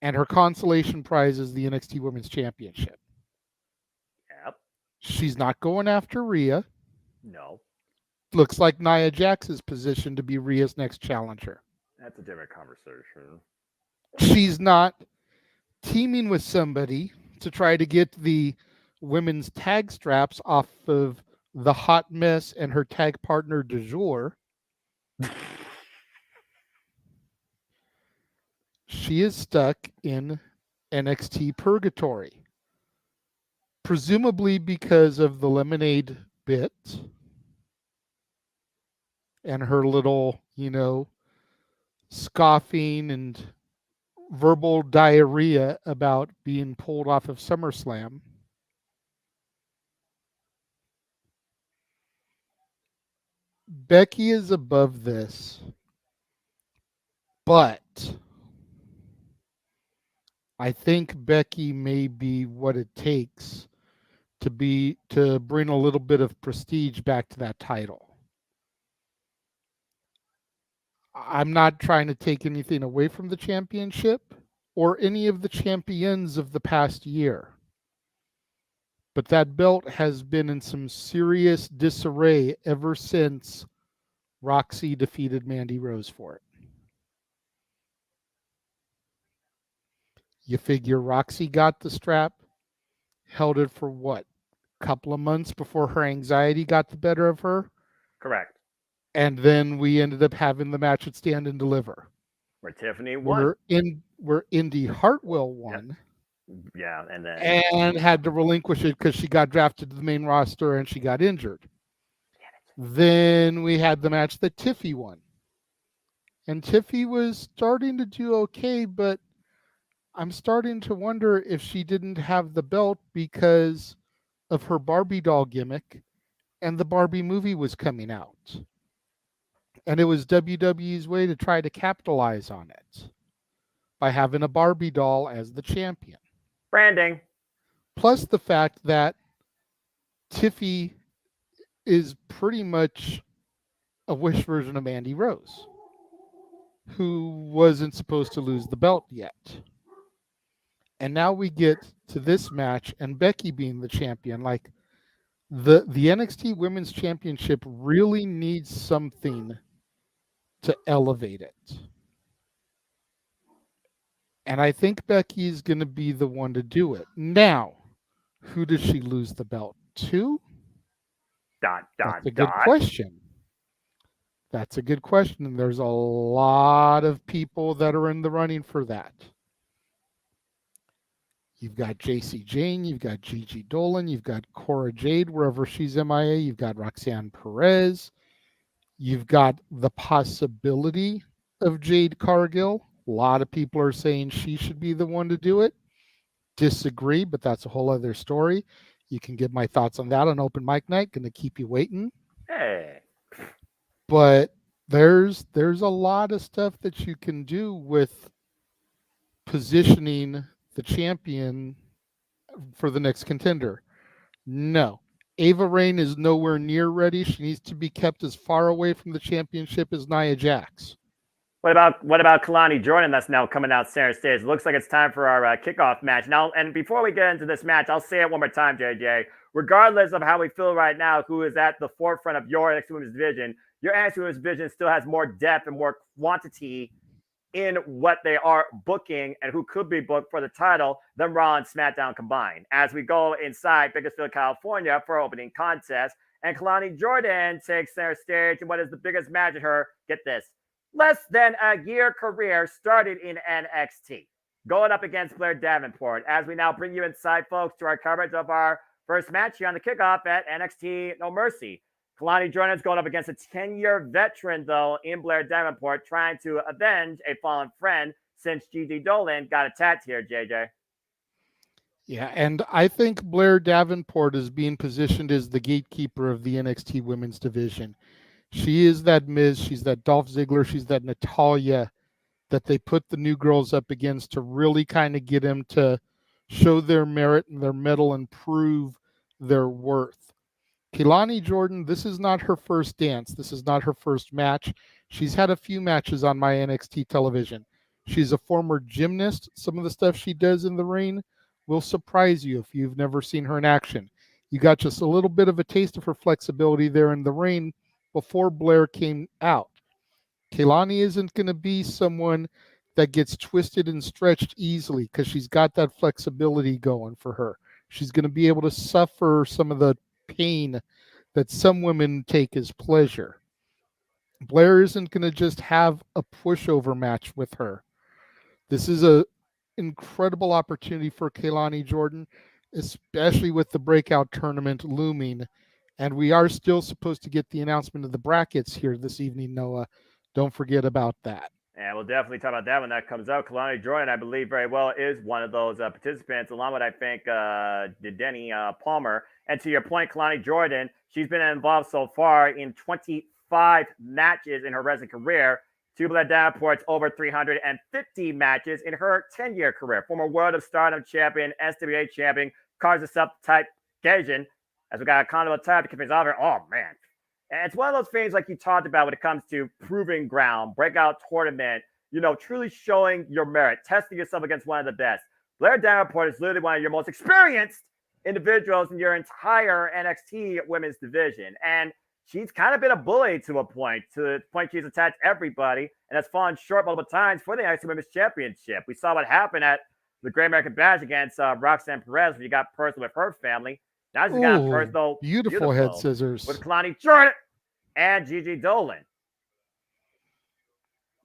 Speaker 3: And her consolation prize is the NXT Women's Championship.
Speaker 4: Yep.
Speaker 3: She's not going after Rhea.
Speaker 4: No.
Speaker 3: Looks like Nia Jax is positioned to be Rhea's next challenger.
Speaker 4: That's a different conversation.
Speaker 3: She's not teaming with somebody to try to get the women's tag straps off of the Hot Mess and her tag partner du jour. She is stuck in NXT purgatory, presumably because of the lemonade bit and her little, scoffing and verbal diarrhea about being pulled off of SummerSlam. Becky is above this, but I think Becky may be what it takes to bring a little bit of prestige back to that title. I'm not trying to take anything away from the championship or any of the champions of the past year. But that belt has been in some serious disarray ever since Roxy defeated Mandy Rose for it. You figure Roxy got the strap, held it for what? A couple of months before her anxiety got the better of her?
Speaker 4: Correct.
Speaker 3: And then we ended up having the match at Stand and Deliver.
Speaker 4: Where Tiffany won.
Speaker 3: Where Indy Hartwell won.
Speaker 4: Yeah, and then
Speaker 3: and had to relinquish it because she got drafted to the main roster and she got injured. Then we had the match that Tiffy won. And Tiffy was starting to do okay, but I'm starting to wonder if she didn't have the belt because of her Barbie doll gimmick and the Barbie movie was coming out. And it was WWE's way to try to capitalize on it by having a Barbie doll as the champion.
Speaker 4: Branding.
Speaker 3: Plus the fact that Tiffy is pretty much a Wish version of Mandy Rose, who wasn't supposed to lose the belt yet. And now we get to this match and Becky being the champion. Like the NXT Women's Championship really needs something to elevate it. And I think Becky is going to be the one to do it. Now, who does she lose the belt to? That's a good question. That's a good question. And there's a lot of people that are in the running for that. You've got JC Jane, you've got Gigi Dolan, you've got Cora Jade, wherever she's MIA, you've got Roxanne Perez, you've got the possibility of Jade Cargill. A lot of people are saying she should be the one to do it. Disagree, but that's a whole other story. You can get my thoughts on that on open mic night. Going to keep you waiting.
Speaker 4: Hey.
Speaker 3: But there's a lot of stuff that you can do with positioning the champion for the next contender. No. Ava Rain is nowhere near ready. She needs to be kept as far away from the championship as Nia Jax.
Speaker 4: What about Kalani Jordan that's now coming out center stage? Looks like it's time for our kickoff match. Now, and before we get into this match, I'll say it one more time, JJ. Regardless of how we feel right now, who is at the forefront of your NXT Women's division, your NXT Women's division still has more depth and more quantity in what they are booking and who could be booked for the title than Raw and SmackDown combined. As we go inside Bakersfield, California for opening contest, and Kalani Jordan takes center stage in what is the biggest match of her, get this, less than a year career started in NXT, going up against Blair Davenport. As we now bring you inside, folks, to our coverage of our first match here on the kickoff at NXT No Mercy. Kalani Jordan's going up against a 10-year veteran, though, in Blair Davenport, trying to avenge a fallen friend since Gigi Dolan got attacked here, JJ.
Speaker 3: Yeah, and I think Blair Davenport is being positioned as the gatekeeper of the NXT women's division. She is that Miz, she's that Dolph Ziggler, she's that Natalya that they put the new girls up against to really kind of get them to show their merit and their mettle and prove their worth. Kalani Jordan, this is not her first dance. This is not her first match. She's had a few matches on my NXT television. She's a former gymnast. Some of the stuff she does in the ring will surprise you if you've never seen her in action. You got just a little bit of a taste of her flexibility there in the ring before Blair came out. Kalani isn't going to be someone that gets twisted and stretched easily because she's got that flexibility going for her. She's going to be able to suffer some of the pain that some women take as pleasure. Blair isn't going to just have a pushover match with her. This is an incredible opportunity for Kalani Jordan, especially with the breakout tournament looming. And we are still supposed to get the announcement of the brackets here this evening, Noah. Don't forget about that.
Speaker 4: And we'll definitely talk about that when that comes out. Kalani Jordan, I believe very well, is one of those participants, along with, I think, Denny Palmer. And to your point, Kalani Jordan, she's been involved so far in 25 matches in her wrestling career. To Blair Davenport's over 350 matches in her 10-year career. Former World of Stardom champion, SWA champion, cards us up type occasion. As we got a kind of a type to keep things over. Oh, man. And it's one of those things like you talked about when it comes to proving ground, breakout tournament, truly showing your merit, testing yourself against one of the best. Blair Davenport is literally one of your most experienced individuals in your entire NXT women's division. And she's kind of been a bully to the point she's attacked everybody and has fallen short multiple times for the NXT Women's Championship. We saw what happened at the Great American Bash against Roxanne Perez when you got personal with her family. Now she's got personal.
Speaker 3: Beautiful head scissors.
Speaker 4: With Kalani Jordan and Gigi Dolan.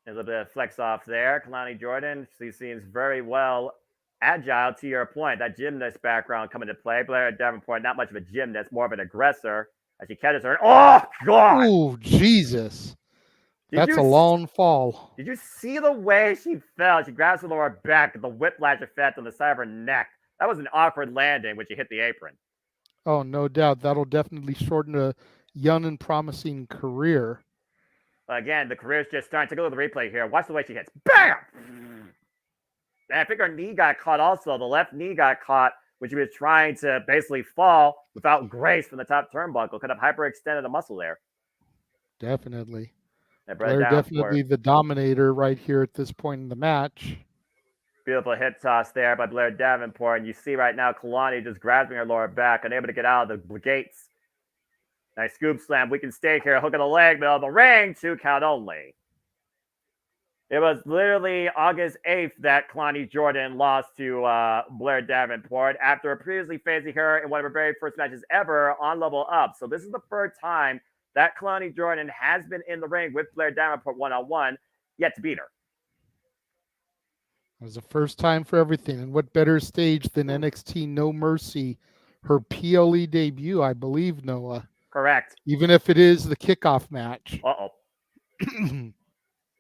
Speaker 4: There's a bit of flex off there. Kalani Jordan, she seems very well agile to your point. That gymnast background coming to play. Blair Davenport, not much of a gymnast, more of an aggressor. As she catches her. Oh, God.
Speaker 3: Oh, Jesus. That's a long fall.
Speaker 4: Did you see the way she fell? She grabs the lower back, the whiplash effect on the side of her neck. That was an awkward landing when she hit the apron.
Speaker 3: Oh, no doubt. That'll definitely shorten a young and promising career.
Speaker 4: Again, the career's just starting. Take a look at the replay here. Watch the way she hits. Bam! And I think her knee got caught also. The left knee got caught when she was trying to basically fall without grace from the top turnbuckle. Could have hyperextended the muscle there.
Speaker 3: Definitely.
Speaker 4: Blair
Speaker 3: definitely the dominator right here at this point in the match.
Speaker 4: Beautiful hip toss there by Blair Davenport. And you see right now Kalani just grabbing her lower back, unable to get out of the gates. Nice scoop slam. We can stay here. Hook of the leg, middle of the ring. 2 count only. It was literally August 8th that Kalani Jordan lost to Blair Davenport after previously facing her in one of her very first matches ever on Level Up. So this is the third time that Kalani Jordan has been in the ring with Blair Davenport one-on-one, yet to beat her.
Speaker 3: It was the first time for everything. And what better stage than NXT No Mercy, her PLE debut, I believe, Noah.
Speaker 4: Correct.
Speaker 3: Even if it is the kickoff match.
Speaker 4: Uh-oh.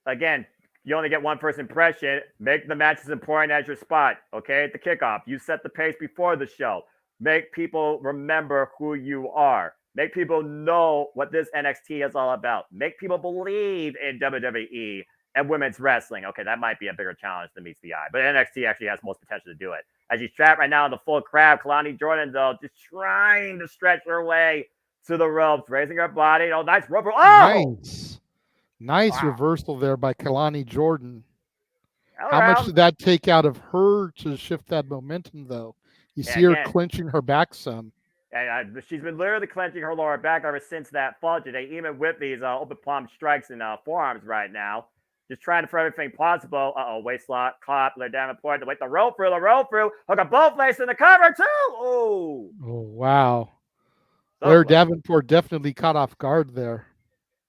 Speaker 4: Again, you only get one first impression. Make the match as important as your spot, okay? At the kickoff, you set the pace before the show. Make people remember who you are. Make people know what this NXT is all about. Make people believe in WWE and women's wrestling. Okay, that might be a bigger challenge than meets the eye, but NXT actually has most potential to do it. as she's trapped right now in the full crab. Kalani Jordan, though, just trying to stretch her way to the ropes, raising her body. Oh, nice rubber. Oh!
Speaker 3: Nice
Speaker 4: Wow.
Speaker 3: reversal there by Kalani Jordan.
Speaker 4: All
Speaker 3: How much
Speaker 4: right.
Speaker 3: did that take out of her to shift that momentum, though? You see her clenching her back some.
Speaker 4: And she's been literally clenching her lower back ever since that fall today, even with these open palm strikes and forearms right now. Just trying to throw everything possible. Waist lock, caught, Blair Davenport, the roll through, hook a both legs in the cover, too. Oh,
Speaker 3: wow. Blair Davenport definitely caught off guard there.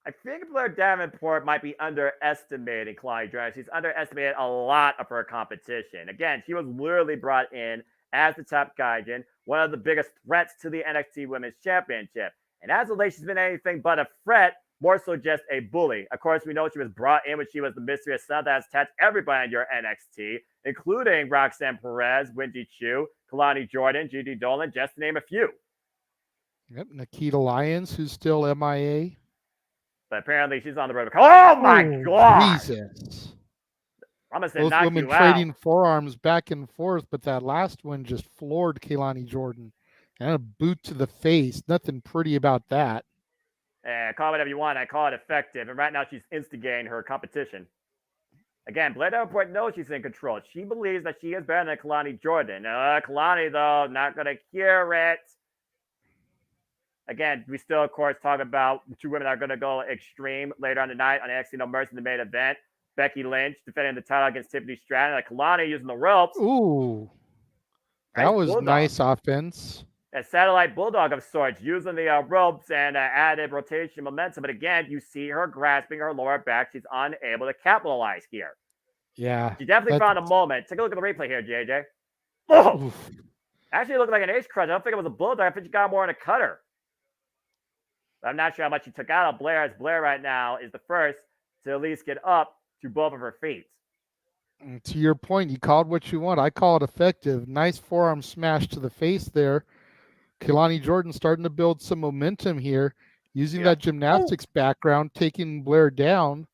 Speaker 4: I think Blair Davenport might be underestimating Kalani Jordan. She's underestimated a lot of her competition. Again, she was literally brought in as the top gaijin, one of the biggest threats to the NXT Women's Championship. And as of late, she's been anything but a threat, more so just a bully. Of course, we know she was brought in when she was the mysterious son that has touched everybody in your NXT, including Roxanne Perez, Wendy Chu, Kalani Jordan, GD Dolan, just to name a few.
Speaker 3: Yep, Nikita Lyons, who's still MIA.
Speaker 4: But apparently she's on the road. Oh, my God!
Speaker 3: Jesus.
Speaker 4: I'm going to say
Speaker 3: Both
Speaker 4: knock
Speaker 3: women
Speaker 4: you out.
Speaker 3: trading forearms back and forth, but that last one just floored Kalani Jordan. And a boot to the face. Nothing pretty about that.
Speaker 4: Call it whatever you want. I call it effective. And right now she's instigating her competition. Again, Blair Davenport knows she's in control. She believes that she is better than Kalani Jordan. Kalani, though, not going to hear it. Again, we still, of course, talk about two women that are going to go extreme later on tonight on NXT No Mercy in the main event. Becky Lynch defending the title against Tiffany Stratton. Kalani using the ropes.
Speaker 3: Ooh. That
Speaker 4: nice
Speaker 3: was
Speaker 4: bulldog.
Speaker 3: Nice offense.
Speaker 4: A satellite bulldog of sorts, using the ropes and added rotation momentum. But again, you see her grasping her lower back. She's unable to capitalize here.
Speaker 3: Yeah.
Speaker 4: She definitely found a moment. Take a look at the replay here, JJ. Oh! Oof. Actually, it looked like an ace crunch. I don't think it was a bulldog. I think she got more in a cutter. But I'm not sure how much she took out of Blair, as Blair right now is the first to at least get up to both of her feet.
Speaker 3: To your point, you called what you want. I call it effective. Nice forearm smash to the face there. Kalani Jordan starting to build some momentum here, using that gymnastics background, taking Blair down.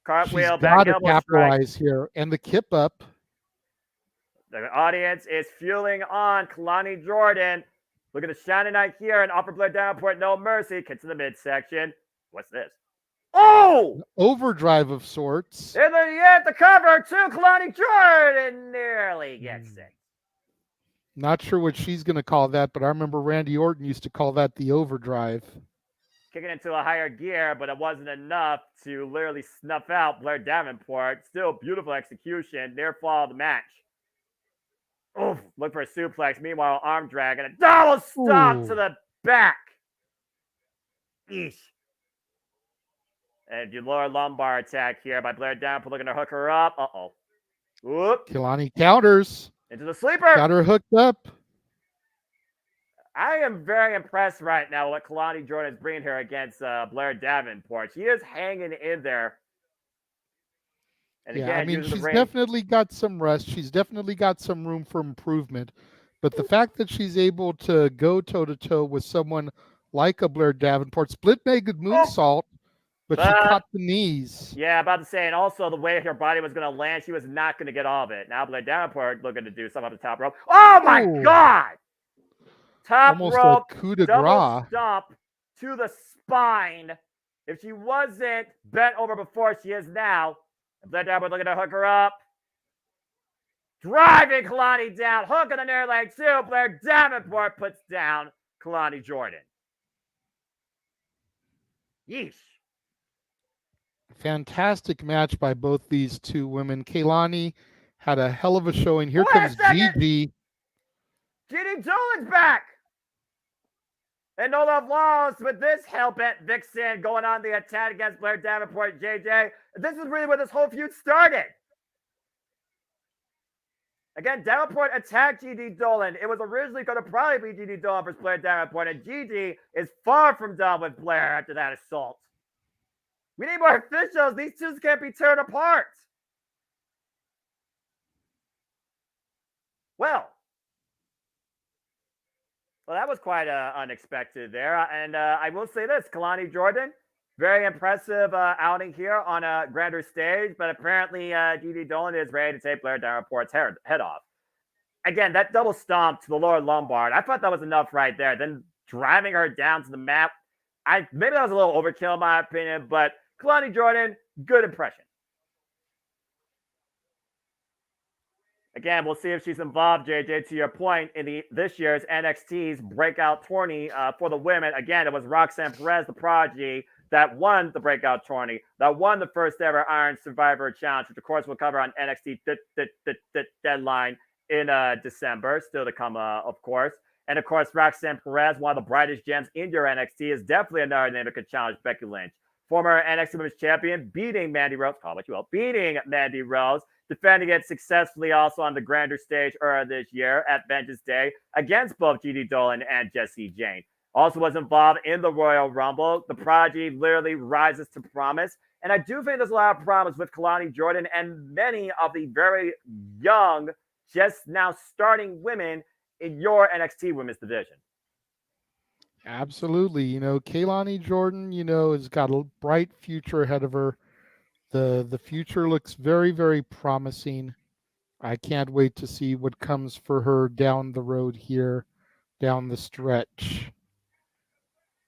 Speaker 4: Cartwheel,
Speaker 3: she's got
Speaker 4: back
Speaker 3: to capitalize here. And the kip up.
Speaker 4: The audience is fueling on Kalani Jordan. Look at the shining knight here and offer Blair Davenport no mercy. Gets to the midsection. What's this? Oh!
Speaker 3: Overdrive of sorts.
Speaker 4: And then yet the cover to Kalani Jordan nearly gets it.
Speaker 3: Not sure what she's going to call that, but I remember Randy Orton used to call that the overdrive.
Speaker 4: Kicking into a higher gear, but it wasn't enough to literally snuff out Blair Davenport. Still beautiful execution. Near fall of the match. Oof, look for a suplex. Meanwhile, arm drag and a double stop to the back. Eesh. And your lower lumbar attack here by Blair Davenport, looking to hook her up. Uh-oh. Whoop.
Speaker 3: Kalani counters.
Speaker 4: Into the sleeper.
Speaker 3: Got her hooked up.
Speaker 4: I am very impressed right now with what Kalani Jordan is bringing here against Blair Davenport. She is hanging in there. And
Speaker 3: yeah,
Speaker 4: again,
Speaker 3: I mean, she's definitely got some rest. She's definitely got some room for improvement. But the fact that she's able to go toe-to-toe with someone like a Blair Davenport, split-legged moonsault, but she caught the knees.
Speaker 4: Yeah, about to say, and also the way her body was going to land, she was not going to get all of it. Now Blair Davenport looking to do something on the top rope. Oh, my God! Top
Speaker 3: almost
Speaker 4: rope,
Speaker 3: a coup de
Speaker 4: double
Speaker 3: grace.
Speaker 4: stomp to the spine. If she wasn't bent over before, she is now. And Blair Davenport looking to hook her up. Driving Kalani down. Hook on the near leg, too. Blair Davenport puts down Kalani Jordan. Yeesh.
Speaker 3: Fantastic match by both these two women. Kalani had a hell of a showing. Here comes Gigi.
Speaker 4: GD Dolan's back. And no love lost with this hellbent Vixen going on the attack against Blair Davenport, JJ. This is really where this whole feud started. Again, Davenport attacked GD Dolan. It was originally going to probably be GD Dolan versus Blair Davenport, and GD is far from done with Blair after that assault. We need more officials. These two can't be torn apart. Well, that was quite unexpected there. And I will say this, Kalani Jordan, very impressive outing here on a grander stage, but apparently GD Dolan is ready to take Blair Davenport's head off. again, that double stomp to the lower lumbar, I thought that was enough right there. Then driving her down to the mat, maybe that was a little overkill in my opinion, but Kalani Jordan, good impression. Again, we'll see if she's involved, JJ, to your point, in this year's NXT's breakout tourney for the women. Again, it was Roxanne Perez, the prodigy, that won the breakout tourney, that won the first ever Iron Survivor Challenge, which of course we'll cover on NXT Deadline in December, still to come, of course. And of course, Roxanne Perez, one of the brightest gems in your NXT, is definitely another name that could challenge Becky Lynch. Former NXT Women's Champion, beating Mandy Rose, call it what you will, beating Mandy Rose, defending it successfully also on the grander stage earlier this year at Vengeance Day against both G.D. Dolan and Jessie Jane. Also was involved in the Royal Rumble. The prodigy literally rises to promise. And I do think there's a lot of promise with Kalani Jordan and many of the very young, just now starting women in your NXT women's division.
Speaker 3: Absolutely. You know, Kalani Jordan, you know, has got a bright future ahead of her. The future looks very, very promising. I can't wait to see what comes for her down the road here, down the stretch.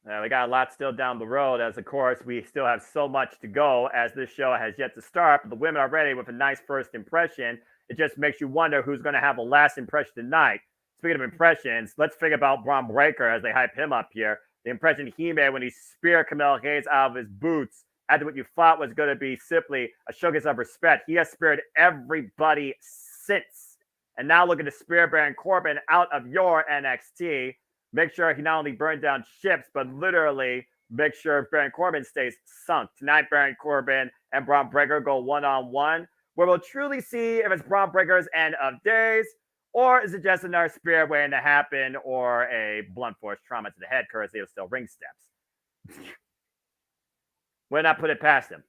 Speaker 4: We got a lot still down the road, as of course we still have so much to go as this show has yet to start. But the women are ready with a nice first impression. It just makes you wonder who's going to have the last impression tonight. Speaking of impressions, let's think about Braun Breaker as they hype him up here. The impression he made when he speared Camille Hayes out of his boots after what you thought was going to be simply a showcase of respect. He has speared everybody since. And now looking to spear Baron Corbin out of your NXT. Make sure he not only burned down ships, but literally make sure Baron Corbin stays sunk. Tonight, Baron Corbin and Braun Breaker go one-on-one, where we'll truly see if it's Braun Breaker's end of days, or is it just another spear waiting to happen, or a blunt force trauma to the head courtesy of still ring steps. Would not put it past him.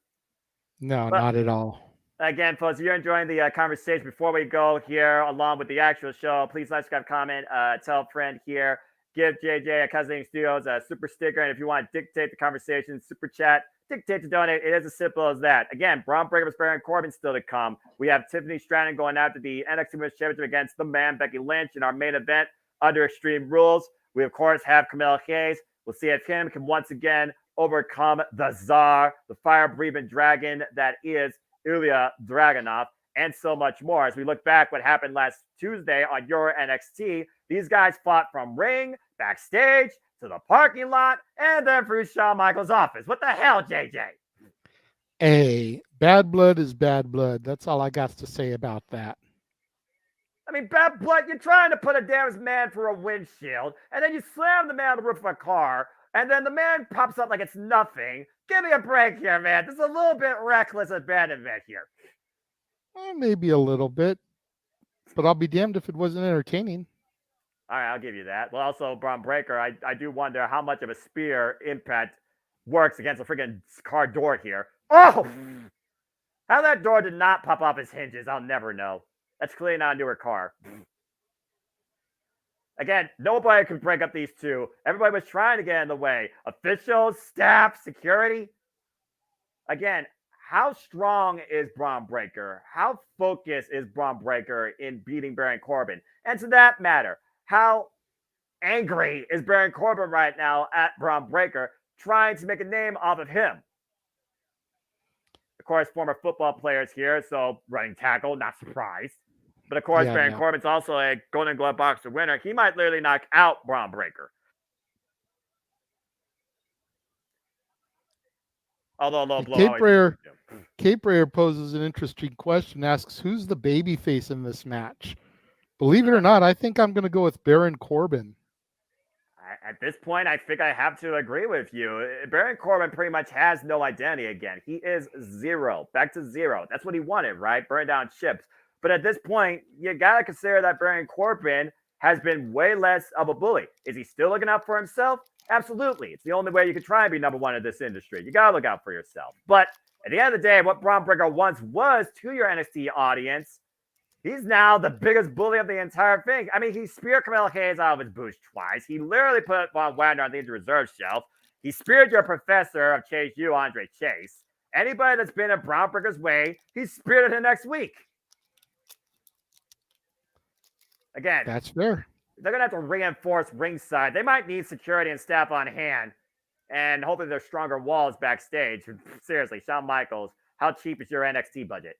Speaker 3: No, not at all.
Speaker 4: Again, folks, if you're enjoying the conversation before we go here, along with the actual show, please like, subscribe, comment, tell a friend here. Give JJ at Casting Studios a super sticker. And if you want to dictate the conversation, super chat, dictate to donate. It is as simple as that. Again, Braun Breaker vs. Baron Corbin still to come. We have Tiffany Stratton going after the NXT Women's Championship against the man, Becky Lynch, in our main event under Extreme Rules. We, of course, have Camille Hayes. We'll see if him can once again overcome the Tsar, the fire-breathing dragon that is Ilya Dragunov, and so much more. As we look back what happened last Tuesday on your NXT, these guys fought from ring, backstage, to the parking lot, and then through Shawn Michaels' office. What the hell, JJ?
Speaker 3: Hey, bad blood is bad blood. That's all I got to say about that.
Speaker 4: I mean, bad blood, you're trying to put a damaged man through a windshield, and then you slam the man on the roof of a car, and then the man pops up like it's nothing. Give me a break here, man. This is a little bit reckless abandonment here.
Speaker 3: Well, maybe a little bit, but I'll be damned if it wasn't entertaining.
Speaker 4: All right, I'll give you that. Well, also, Braun Breaker, I do wonder how much of a spear impact works against a freaking car door here. Oh! How that door did not pop off its hinges, I'll never know. That's clearly not a newer car. Again, nobody could break up these two. Everybody was trying to get in the way. Officials, staff, security. Again, how strong is Braun Breaker? How focused is Braun Breaker in beating Baron Corbin? And to that matter, how angry is Baron Corbin right now at Braun Breaker, trying to make a name off of him? Of course, former football players here, so running tackle, not surprised. But of course, Baron Corbin's also a Golden Glove boxer winner. He might literally knock out Braun Breaker. Although low blow.
Speaker 3: Cape Rayer poses an interesting question, asks, who's the baby face in this match? Believe it or not, I think I'm going to go with Baron Corbin.
Speaker 4: At this point, I think I have to agree with you. Baron Corbin pretty much has no identity again. He is zero, back to zero. That's what he wanted, right? Burn down ships. But at this point, you got to consider that Baron Corbin has been way less of a bully. Is he still looking out for himself? Absolutely. It's the only way you can try and be number one in this industry. You got to look out for yourself. But at the end of the day, what Braun Breaker once was to your NXT audience, he's now the biggest bully of the entire thing. I mean, he speared Camille Hayes out of his boots twice. He literally put Von Wagner on the injured reserve shelf. He speared your professor of Chase U, Andre Chase. Anybody that's been in Braun Breaker's way, he speared him next week. Again,
Speaker 3: That's fair.
Speaker 4: they're going to have to reinforce ringside. They might need security and staff on hand. And hopefully there's stronger walls backstage. Seriously, Shawn Michaels, how cheap is your NXT budget?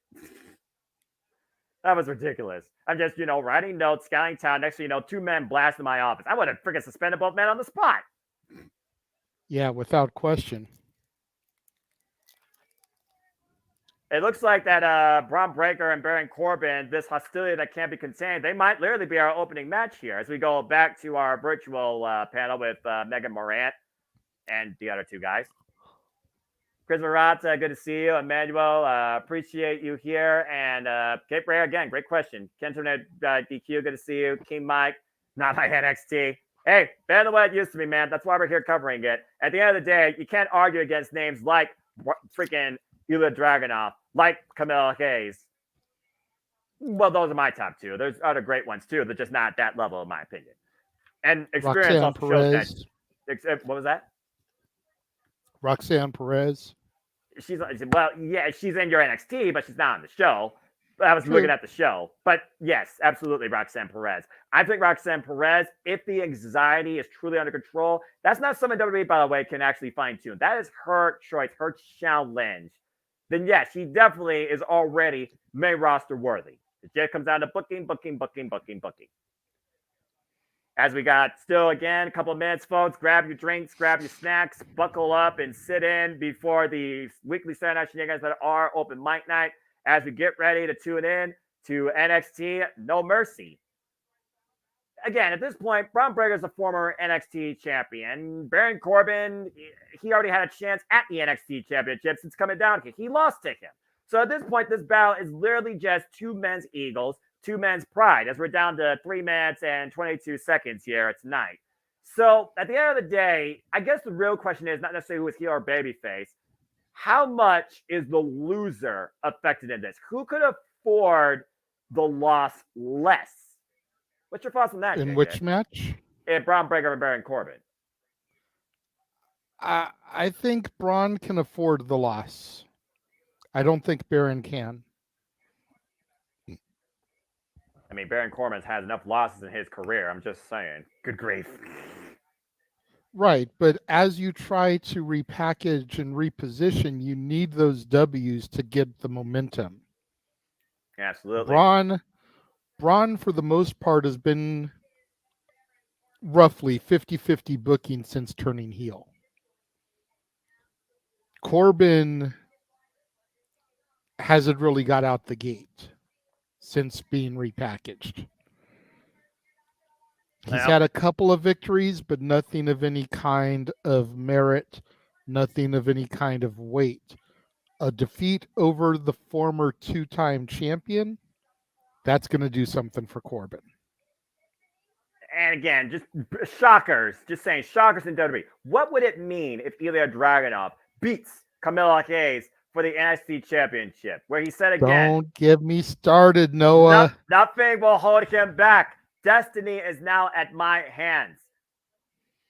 Speaker 4: That was ridiculous. I'm just, writing notes, scouting town. Next thing you know, 2 men blast in my office. I would have freaking suspended both men on the spot.
Speaker 3: Yeah, without question.
Speaker 4: It looks like that Braun Breaker and Baron Corbin, this hostility that can't be contained, they might literally be our opening match here as we go back to our virtual panel with Megan Morant and the other 2 guys. Chris Marat, good to see you. Emmanuel, appreciate you here. And Kate Bray, again, great question. Kenton DQ, good to see you. King Mike, not my NXT. Hey, better than what it used to be, man. That's why we're here covering it. At the end of the day, you can't argue against names like freaking Ilya Dragunov, like Camilla Hayes. Well, those are my top 2. There's other great ones, too. They're just not at that level, in my opinion. And experience also shows that. What was that?
Speaker 3: Roxanne Perez.
Speaker 4: She's in your NXT, but she's not on the show. I was looking at the show. But yes, absolutely, Roxanne Perez. I think Roxanne Perez, if the anxiety is truly under control, that's not something WWE, by the way, can actually fine-tune. That is her choice, her challenge. Then yes, she definitely is already main roster worthy. It just comes down to booking. As we got still, again, a couple of minutes, folks. Grab your drinks, grab your snacks, buckle up, and sit in before the weekly Saturday Night Shenanigans that are open mic night as we get ready to tune in to NXT No Mercy. Again, at this point, Braun Breaker is a former NXT champion. Baron Corbin, he already had a chance at the NXT championship since coming down here. He lost to him. So at this point, this battle is literally just 2 men's egos, 2 men's pride, as we're down to 3 minutes and 22 seconds here tonight. So at the end of the day, I guess the real question is not necessarily who is heel or babyface. How much is the loser affected in this? Who could afford the loss less? What's your thoughts on that?
Speaker 3: In
Speaker 4: JJ?
Speaker 3: which match?
Speaker 4: Braun Breaker and Baron Corbin.
Speaker 3: I think Braun can afford the loss. I don't think Baron can.
Speaker 4: I mean, Baron Corbin's had enough losses in his career. I'm just saying. Good grief.
Speaker 3: Right, but as you try to repackage and reposition, you need those W's to get the momentum.
Speaker 4: Absolutely.
Speaker 3: Braun, for the most part, has been roughly 50-50 booking since turning heel. Corbin hasn't really got out the gate since being repackaged. He's had a couple of victories, but nothing of any kind of merit, nothing of any kind of weight. A defeat over the former 2-time champion, that's going to do something for Corbin.
Speaker 4: And again, just shockers, just saying shockers in WWE. What would it mean if Ilya Dragunov beats Camilla Hayes for the NXT championship? Where he said again,
Speaker 3: don't get me started, Noah.
Speaker 4: Nothing will hold him back. Destiny is now at my hands.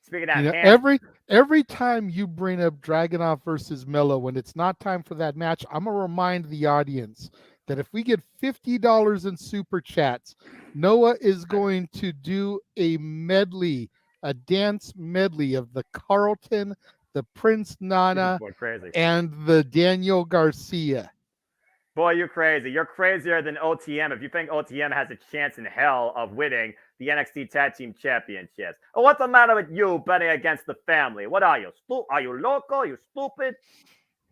Speaker 4: Speaking of that, hands,
Speaker 3: every time you bring up Dragunov versus Melo, when it's not time for that match, I'm going to remind the audience that if we get $50 in super chats, Noah is going to do a medley, a dance medley of the Carlton, the Prince Nana, and the Daniel Garcia.
Speaker 4: Boy, you're crazy. You're crazier than OTM if you think OTM has a chance in hell of winning the NXT Tag Team Championships. Oh, what's the matter with you betting against the family? What are you? Are you loco? Are you stupid?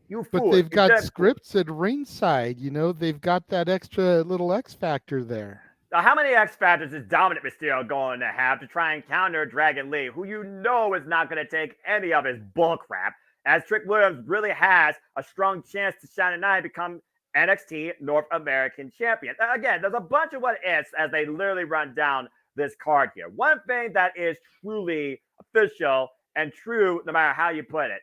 Speaker 4: You fool.
Speaker 3: But they've got scripts at ringside. You know, they've got that extra little X factor there.
Speaker 4: Now, how many X Factors is Dominic Mysterio going to have to try and counter Dragon Lee, who you know is not going to take any of his bull crap, as Trick Williams really has a strong chance to shine an eye and become NXT North American Champion. Again, there's a bunch of what ifs as they literally run down this card here. One thing that is truly official and true, no matter how you put it,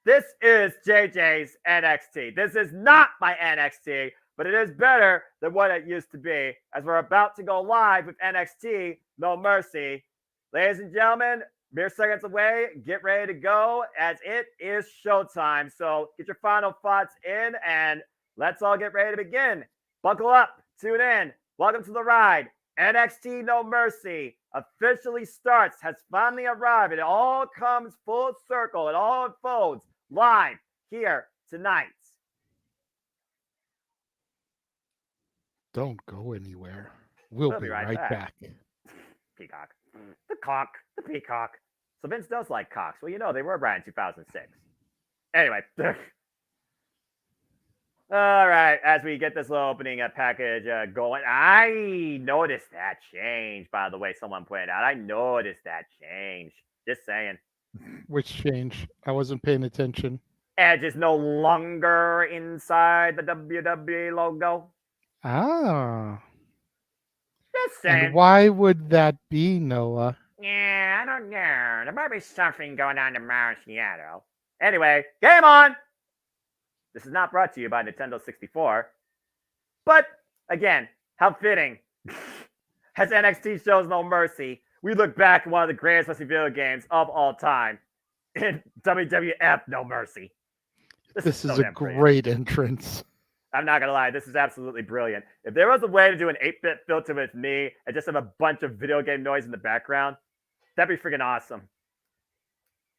Speaker 4: this is JJ's NXT. This is not my NXT, but it is better than what it used to be as we're about to go live with NXT No Mercy. Ladies and gentlemen, mere seconds away. Get ready to go as it is showtime. So get your final thoughts in and let's all get ready to begin. Buckle up. Tune in. Welcome to the ride. NXT No Mercy officially starts, has finally arrived. It all comes full circle. It all unfolds live here tonight.
Speaker 3: Don't go anywhere. We'll be right back.
Speaker 4: Peacock. The peacock. So Vince does like cocks. Well, you know, they were around in 2006. Anyway. All right, as we get this little opening package going, I noticed that change, by the way, someone pointed out. I noticed that change. Just saying.
Speaker 3: Which change? I wasn't paying attention.
Speaker 4: Edge is no longer inside the WWE logo.
Speaker 3: Ah.
Speaker 4: Just saying.
Speaker 3: And why would that be, Noah?
Speaker 4: Yeah, I don't know. There might be something going on tomorrow in Seattle. Anyway, game on! This is not brought to you by Nintendo 64. But, again, how fitting. As NXT shows No Mercy, we look back at one of the greatest wrestling video games of all time in WWF No Mercy.
Speaker 3: This is a great entrance.
Speaker 4: I'm not going to lie, this is absolutely brilliant. If there was a way to do an 8-bit filter with me and just have a bunch of video game noise in the background, that'd be freaking awesome.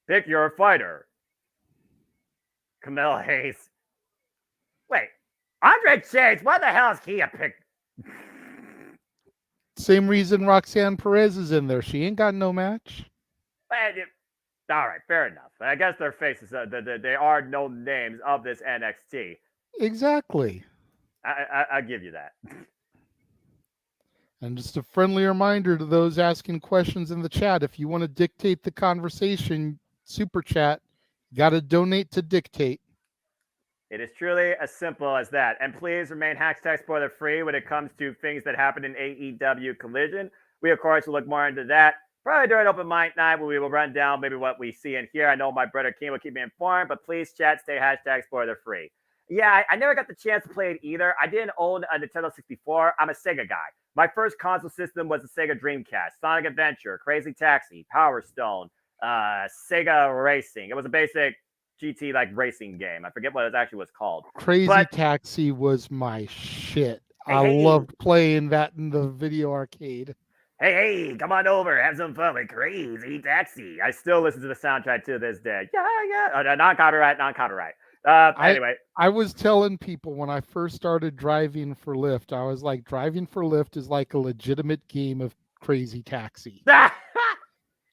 Speaker 4: Pick your fighter. Camille Hayes. Wait, Andre Chase, why the hell is he a pick?
Speaker 3: Same reason Roxanne Perez is in there. She ain't got no match.
Speaker 4: All right, fair enough. I guess their faces, they are known names of this NXT.
Speaker 3: Exactly.
Speaker 4: I give you that.
Speaker 3: And just a friendly reminder to those asking questions in the chat, if you want to dictate the conversation, super chat, got to donate to dictate.
Speaker 4: It is truly as simple as that. And please remain hashtag spoiler free when it comes to things that happen in AEW Collision. We, of course, will look more into that probably during open mic night where we will run down maybe what we see and hear. I know my brother King will keep me informed, but please chat, stay hashtag spoiler free. Yeah, I never got the chance to play it either. I didn't own a Nintendo 64. I'm a Sega guy. My first console system was the Sega Dreamcast, Sonic Adventure, Crazy Taxi, Power Stone, Sega Racing. It was a basic GT like racing game. I forget what it actually was called.
Speaker 3: Crazy Taxi was my shit.
Speaker 4: Hey,
Speaker 3: loved playing that in the video arcade.
Speaker 4: Hey, come on over, have some fun with Crazy Taxi. I still listen to the soundtrack to this day. Yeah. Non-copyright. Anyway.
Speaker 3: I was telling people when I first started driving for Lyft, I was like, driving for Lyft is like a legitimate game of Crazy Taxi.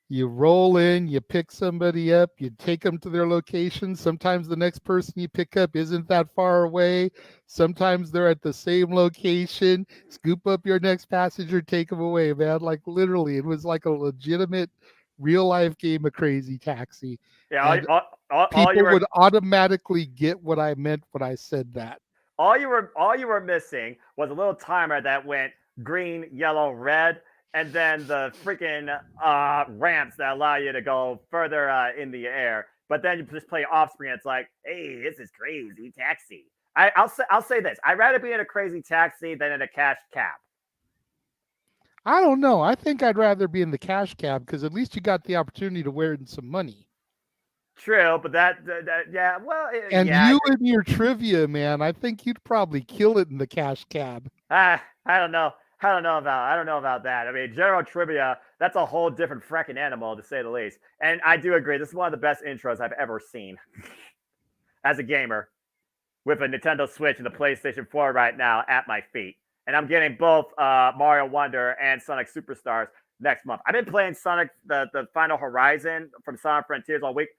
Speaker 3: You roll in, you pick somebody up, you take them to their location. Sometimes the next person you pick up isn't that far away. Sometimes they're at the same location. Scoop up your next passenger, take them away, man. Like literally, it was like a legitimate real life game of Crazy Taxi.
Speaker 4: Yeah,
Speaker 3: people would automatically get what I meant when I said that.
Speaker 4: All you were missing was a little timer that went green, yellow, red. And then the freaking ramps that allow you to go further in the air. But then you just play Offspring. It's like, hey, this is Crazy Taxi. I'll say this. I'd rather be in a Crazy Taxi than in a cash cab.
Speaker 3: I don't know. I think I'd rather be in the cash cab because at least you got the opportunity to wear in some money.
Speaker 4: True, but yeah, well.
Speaker 3: And you and your trivia, man, I think you'd probably kill it in the cash cab.
Speaker 4: I don't know. I don't know about that. I mean, general trivia, that's a whole different frickin' animal, to say the least. And I do agree. This is one of the best intros I've ever seen as a gamer with a Nintendo Switch and the PlayStation 4 right now at my feet. And I'm getting both Mario Wonder and Sonic Superstars next month. I've been playing Sonic, the Final Horizon from Sonic Frontiers all week.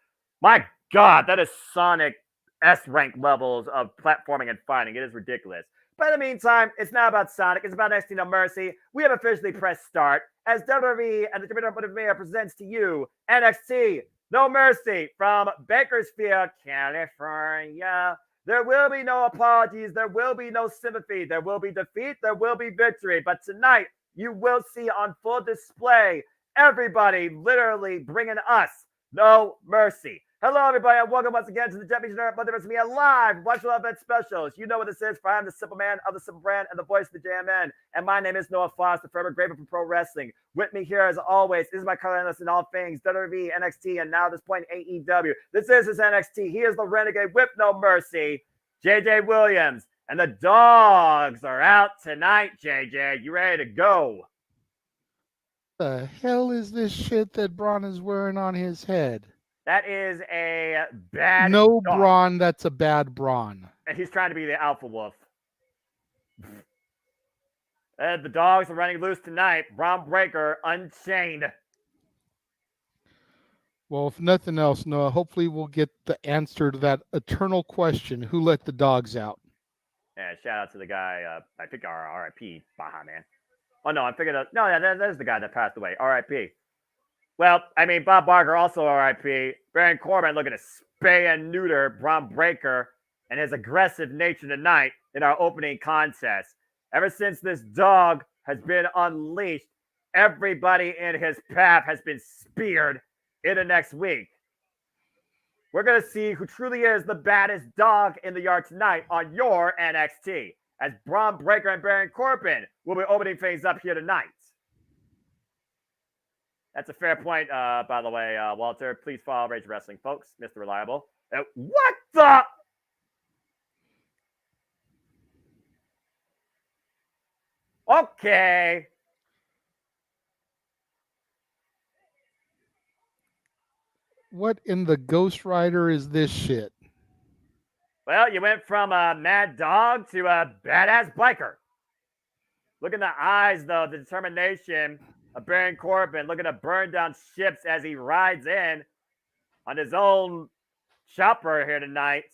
Speaker 4: My God, that is Sonic S-rank levels of platforming and fighting. It is ridiculous. But in the meantime, it's not about Sonic. It's about NXT No Mercy. We have officially pressed start as WWE and the WWE presents to you NXT No Mercy from Bakersfield, California. There will be no apologies. There will be no sympathy. There will be defeat. There will be victory. But tonight, you will see on full display everybody literally bringing us no mercy. Hello, everybody, and welcome once again to the Multiverse Media Live Watch Event Specials. You know what this is, for I am the Simple Man of the Simple Brand and the voice of the JMN. And my name is Noah Foster, forever grateful for pro wrestling. With me here, as always, is my color analyst in all things WWE, NXT, and now at this point, AEW. This is his NXT. He is the Renegade with no mercy, JJ Williams. And the dogs are out tonight, JJ. You ready to go?
Speaker 3: The hell is this shit that Braun is wearing on his head?
Speaker 4: That is a bad
Speaker 3: No,
Speaker 4: dog.
Speaker 3: Braun, that's a bad Braun.
Speaker 4: And he's trying to be the alpha wolf. The dogs are running loose tonight. Braun Breaker unchained.
Speaker 3: Well, if nothing else, Noah, hopefully we'll get the answer to that eternal question: who let the dogs out?
Speaker 4: Yeah, shout out to the guy. I think our RIP Baja Man. Oh no, I'm thinking of there's the guy that passed away. RIP. Well, I mean Bob Barker also RIP. Baron Corbin looking to spay and neuter Braun Breaker and his aggressive nature tonight in our opening contest. Ever since this dog has been unleashed, everybody in his path has been speared into next week. We're going to see who truly is the baddest dog in the yard tonight on your NXT, as Braun Breaker and Baron Corbin will be opening things up here tonight. That's a fair point, by the way, Walter. Please follow Rage Wrestling, folks. Mr. Reliable. What the? Okay.
Speaker 3: What in the Ghost Rider is this shit?
Speaker 4: Well, you went from a mad dog to a badass biker. Look in the eyes, though, the determination of Baron Corbin looking to burn down ships as he rides in on his own chopper here tonight.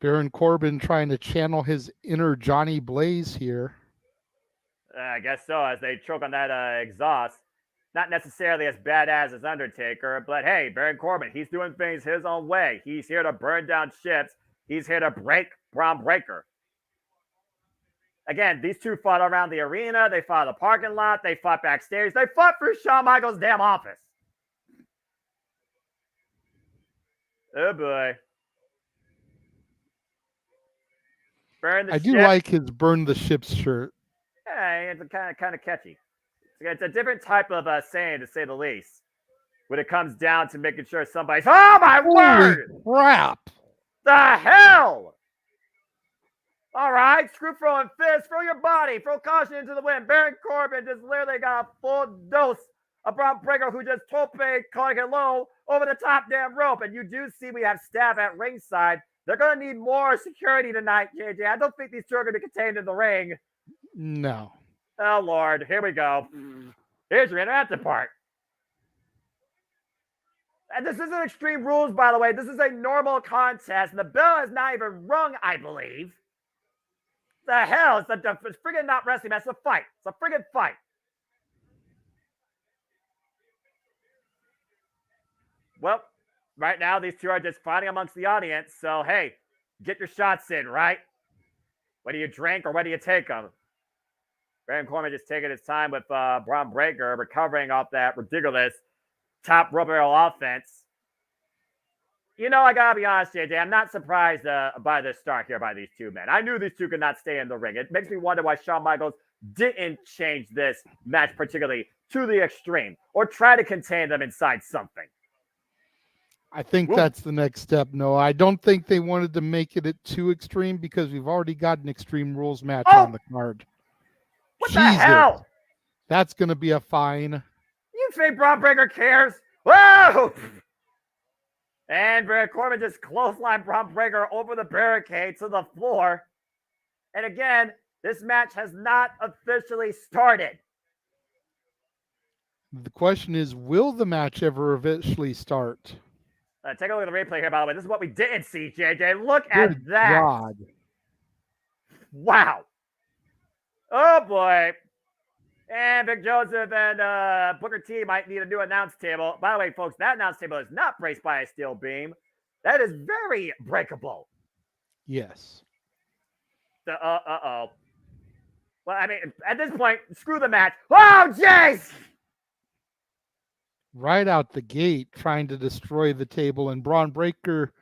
Speaker 3: Baron Corbin trying to channel his inner Johnny Blaze here.
Speaker 4: I guess so, as they choke on that exhaust. Not necessarily as badass as Undertaker, but hey, Baron Corbin, he's doing things his own way. He's here to burn down ships. He's here to break Braun Breaker. Again, these two fought around the arena. They fought in the parking lot. They fought backstage. They fought through Shawn Michaels' damn office. Oh, boy. Burn the
Speaker 3: I
Speaker 4: ship.
Speaker 3: do like his burn the ships shirt.
Speaker 4: Yeah, it's kind of catchy. It's a different type of saying, to say the least, when it comes down to making sure somebody's. Oh my word!
Speaker 3: Crap!
Speaker 4: The hell! All right, screw throwing fists, throw your body, throw caution into the wind. Baron Corbin just literally got a full dose of Braun Breaker, who just tope calling it low over the top damn rope. And you do see we have staff at ringside. They're going to need more security tonight, JJ. I don't think these two are going to be contained in the ring.
Speaker 3: No.
Speaker 4: Oh, Lord. Here we go. Here's your interactive part. And this isn't Extreme Rules, by the way. This is a normal contest. And the bell has not even rung, I believe. The hell? It's friggin' not wrestling match. It's a fight. It's a friggin' fight. Well, right now, these two are just fighting amongst the audience. So, hey, get your shots in, right? Whether you drink or whether you take them. Baron Corbin just taking his time with Braun Breaker, recovering off that ridiculous top rope arrow offense. You know, I gotta be honest, JJ, I'm not surprised by this start here by these two men. I knew these two could not stay in the ring. It makes me wonder why Shawn Michaels didn't change this match particularly to the extreme or try to contain them inside something.
Speaker 3: I think that's the next step. No, I don't think they wanted to make it too extreme because we've already got an Extreme Rules match on the card.
Speaker 4: What the hell?
Speaker 3: That's going to be a fine.
Speaker 4: You think Braun Breaker cares? Whoa! And Baron Corbin just clotheslined Braun Breaker over the barricade to the floor. And again, this match has not officially started.
Speaker 3: The question is, will the match ever eventually start?
Speaker 4: Take a look at the replay here, by the way. This is what we didn't see, JJ. Look at that.
Speaker 3: God.
Speaker 4: Wow. Oh, boy. And Vic Joseph and Booker T might need a new announce table. By the way, folks, that announce table is not braced by a steel beam. That is very breakable.
Speaker 3: Yes.
Speaker 4: Uh-oh. Well, I mean, at this point, screw the match. Oh, jeez!
Speaker 3: Right out the gate, trying to destroy the table, and Braun Breaker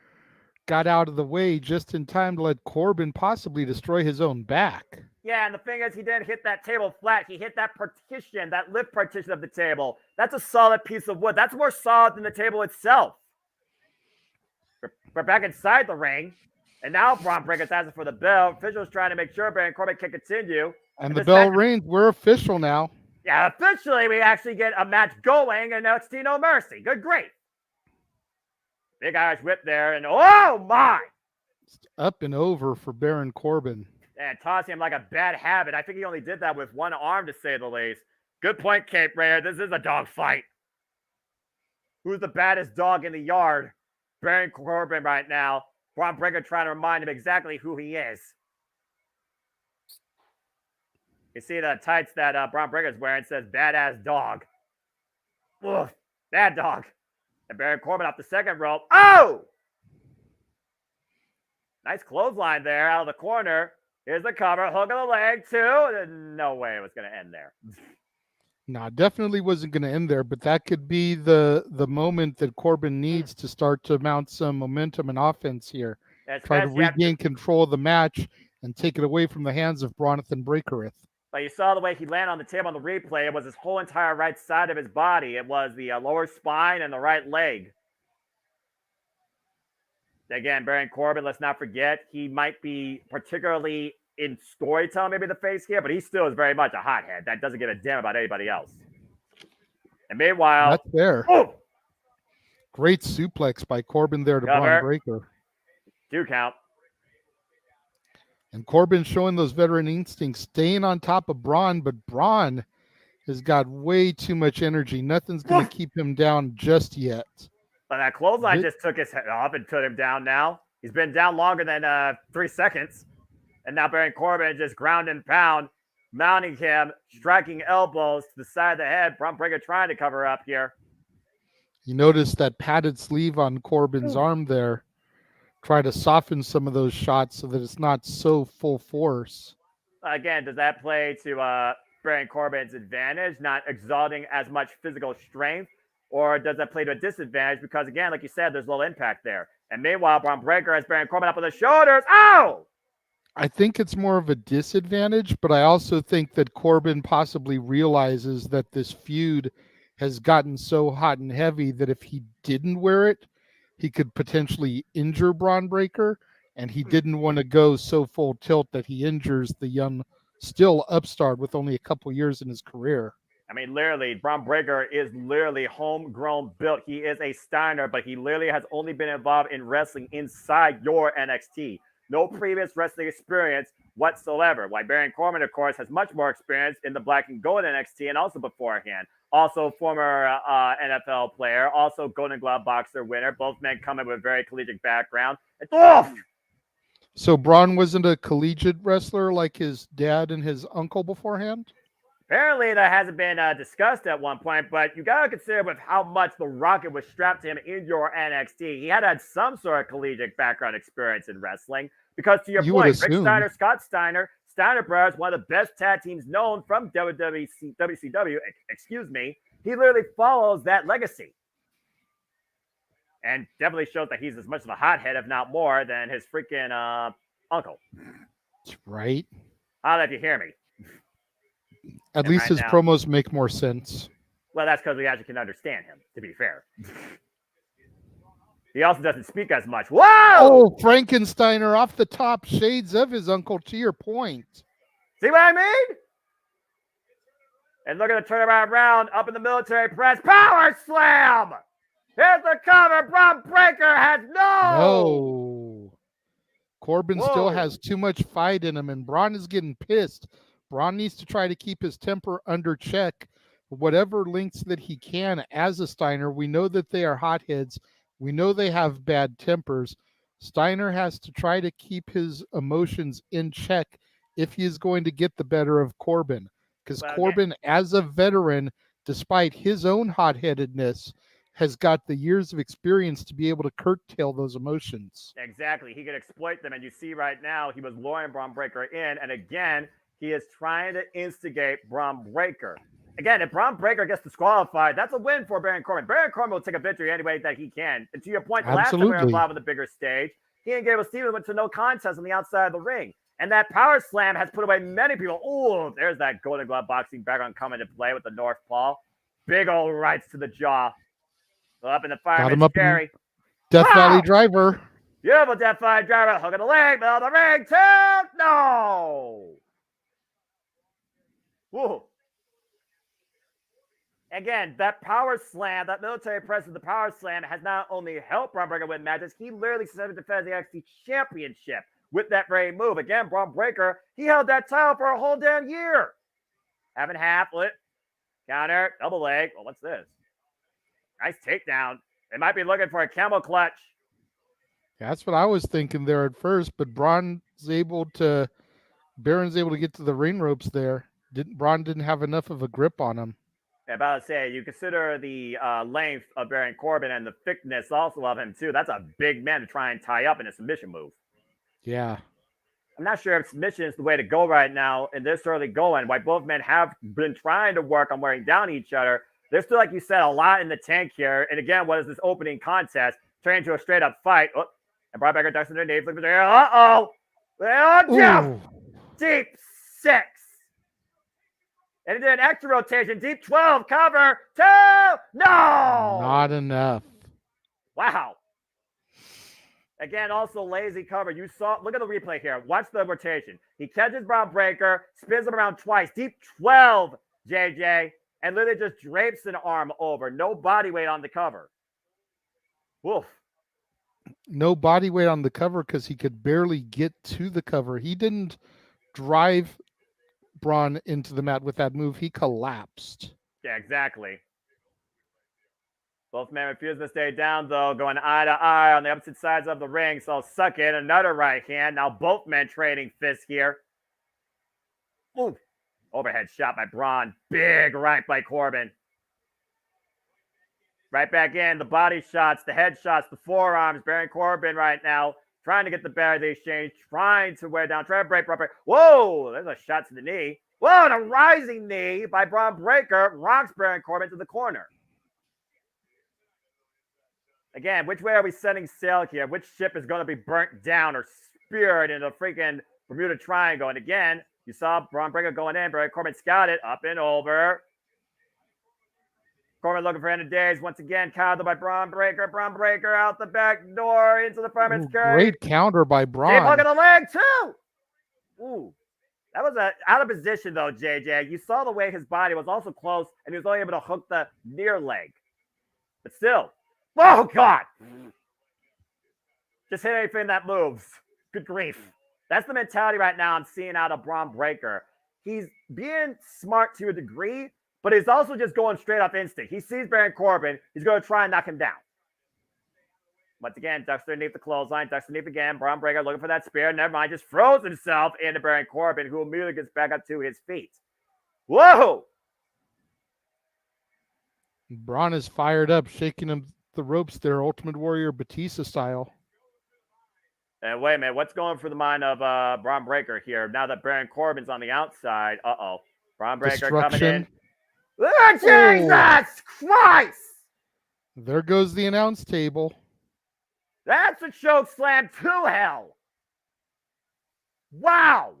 Speaker 3: got out of the way just in time to let Corbin possibly destroy his own back.
Speaker 4: Yeah, and the thing is, he didn't hit that table flat. He hit that partition, that lift partition of the table. That's a solid piece of wood. That's more solid than the table itself. We're back inside the ring, and now Braun Breaker's asking for the bell. Officials trying to make sure Baron Corbin can continue.
Speaker 3: And the bell rings. We're official now.
Speaker 4: Yeah, officially, we actually get a match going in NXT No Mercy. Good grief. Big Irish whip there, and oh my!
Speaker 3: Up and over for Baron Corbin.
Speaker 4: And tossing him like a bad habit. I think he only did that with one arm, to say the least. Good point, Cape Rayer. This is a dog fight. Who's the baddest dog in the yard? Baron Corbin right now. Braun Breaker trying to remind him exactly who he is. You see the tights that Braun Breaker's wearing, says badass dog. Ugh, bad dog. And Baron Corbin off the second rope. Oh! Nice clothesline there out of the corner. Here's the cover, hook of the leg too. No way it was going to end there.
Speaker 3: No, definitely wasn't going to end there, but that could be the moment that Corbin needs to start to mount some momentum and offense here. Try to regain control of the match and take it away from the hands of Bronathan Breakerith.
Speaker 4: But you saw the way he landed on the table on the replay. It was his whole entire right side of his body. It was the lower spine and the right leg. Again, Baron Corbin, let's not forget, he might be particularly in storytelling, maybe the face here, but he still is very much a hothead that doesn't give a damn about anybody else. And meanwhile,
Speaker 3: that's there.
Speaker 4: Oh!
Speaker 3: Great suplex by Corbin there to Braun Breaker.
Speaker 4: 2 count.
Speaker 3: And Corbin showing those veteran instincts, staying on top of Braun, but Braun has got way too much energy. Nothing's going to keep him down just yet.
Speaker 4: But that clothesline just took his head off and took him down now. He's been down longer than 3 seconds. And now Baron Corbin just ground and pound, mounting him, striking elbows to the side of the head. Braun Breaker trying to cover up here.
Speaker 3: You notice that padded sleeve on Corbin's arm there. Try to soften some of those shots so that it's not so full force.
Speaker 4: Again, does that play to Baron Corbin's advantage, not exalting as much physical strength? Or does that play to a disadvantage? Because, again, like you said, there's little impact there. And meanwhile, Braun Breaker has Baron Corbin up on the shoulders. Oh!
Speaker 3: I think it's more of a disadvantage, but I also think that Corbin possibly realizes that this feud has gotten so hot and heavy that if he didn't wear it, he could potentially injure Braun Breaker, and he didn't want to go so full tilt that he injures the young, still upstart with only a couple years in his career.
Speaker 4: I mean, literally, Braun Breaker is literally homegrown built. He is a Steiner, but he literally has only been involved in wrestling inside your NXT. No previous wrestling experience whatsoever. While Baron Corbin, of course, has much more experience in the black and gold NXT and also beforehand. Also former NFL player, also Golden Glove boxer winner. Both men coming with very collegiate background.
Speaker 3: So Braun wasn't a collegiate wrestler like his dad and his uncle beforehand?
Speaker 4: Apparently that hasn't been discussed at one point, but you got to consider with how much the Rocket was strapped to him in your NXT. He had some sort of collegiate background experience in wrestling because, to your point, Rick Steiner, Scott Steiner, Steiner Brothers, one of the best tag teams known from WCW, excuse me. He literally follows that legacy. And definitely shows that he's as much of a hothead, if not more, than his freaking uncle.
Speaker 3: That's right.
Speaker 4: I'll let you hear me.
Speaker 3: At least his promos make more sense.
Speaker 4: Well, that's because we actually can understand him, to be fair. He also doesn't speak as much. Whoa!
Speaker 3: Oh, Frankensteiner off the top, shades of his uncle, to your point.
Speaker 4: See what I mean? And look at the turnaround round up in the military press. Power slam! Here's the cover. Braun Breaker has
Speaker 3: no. Corbin still has too much fight in him, and Braun is getting pissed. Braun needs to try to keep his temper under check, whatever lengths that he can as a Steiner. We know that they are hotheads. We know they have bad tempers. Steiner has to try to keep his emotions in check if he is going to get the better of Corbin. Because Corbin, as a veteran, despite his own hot-headedness, has got the years of experience to be able to curtail those emotions.
Speaker 4: Exactly. He can exploit them. And you see right now, he was luring Braun Breaker in. And again, he is trying to instigate Braun Breaker. Again, if Braun Breaker gets disqualified, that's a win for Baron Corbin. Baron Corbin will take a victory any way that he can. And to your point, the last time we were involved on the bigger stage, he and Gable Stevens went to no contest on the outside of the ring. And that power slam has put away many people. Oh, there's that Golden Glove boxing background coming to play with the Northpaw. Big old rights to the jaw. Up in the fireman's carry.
Speaker 3: Death Valley Driver.
Speaker 4: Beautiful Death Valley Driver. Hook of the leg, middle of the ring. Two. No. Whoa. Again, that power slam, that military press of the power slam has not only helped Braun Breaker win matches, he literally set up to defend the NXT Championship with that very move. Again, Braun Breaker, he held that title for a whole damn year. Having half lit, counter, double leg. Well, what's this? Nice takedown. They might be looking for a camel clutch.
Speaker 3: That's what I was thinking there at first, but Baron's able to get to the ring ropes there. Braun didn't have enough of a grip on him.
Speaker 4: Yeah, about to say, you consider the length of Baron Corbin and the thickness also of him too. That's a big man to try and tie up in a submission move.
Speaker 3: Yeah.
Speaker 4: I'm not sure if submission is the way to go right now in this early going. While both men have been trying to work on wearing down each other, there's still, like you said, a lot in the tank here. And again, what is this opening contest turning into a straight up fight? Oh, and Braun Breaker ducks underneath. Look at there. Uh-oh. Oh, Jeff. Deep 6. And he did an extra rotation. Deep 12. Cover. 2. No.
Speaker 3: Not enough.
Speaker 4: Wow. Again, also lazy cover. You saw, look at the replay here. Watch the rotation. He catches Braun Breaker, spins him around twice. Deep 12, JJ, and literally just drapes an arm over. No body weight on the cover. Woof.
Speaker 3: No body weight on the cover because he could barely get to the cover. He didn't drive Braun into the mat with that move. He collapsed.
Speaker 4: Yeah, exactly. Both men refuse to stay down, though, going eye to eye on the opposite sides of the ring. So suck in another right hand. Now both men trading fists here. Ooh. Overhead shot by Braun. Big right by Corbin. Right back in. The body shots, the head shots, the forearms. Baron Corbin right now trying to get the bear of the exchange, trying to wear down, trying to break Braun Breaker. Whoa, there's a shot to the knee. Whoa, and a rising knee by Braun Breaker rocks Baron Corbin to the corner. Again, which way are we setting sail here? Which ship is going to be burnt down or speared in the freaking Bermuda Triangle? And again, you saw Braun Breaker going in. Baron Corbin scouted up and over. Corbin looking for end of days. Once again, countered by Braun Breaker. Braun Breaker out the back door into the fireman's carry.
Speaker 3: Great counter by Braun.
Speaker 4: Deep hook of the leg, too. Ooh. That was out of position, though, JJ. You saw the way his body was also close, and he was only able to hook the near leg. But still. Oh, God. Just hit anything that moves. Good grief. That's the mentality right now I'm seeing out of Braun Breaker. He's being smart to a degree, but he's also just going straight off instinct. He sees Baron Corbin. He's going to try and knock him down. Once again, ducks underneath the clothesline, ducks underneath again. Braun Breaker looking for that spear. Never mind, just throws himself into Baron Corbin, who immediately gets back up to his feet. Whoa!
Speaker 3: Braun is fired up, shaking him the ropes there, Ultimate Warrior Batista style.
Speaker 4: And wait a minute, what's going through the mind of Braun Breaker here now that Baron Corbin's on the outside? Uh-oh. Braun Breaker coming in. Oh, Jesus Christ!
Speaker 3: There goes the announce table.
Speaker 4: That's a choke slam to hell. Wow.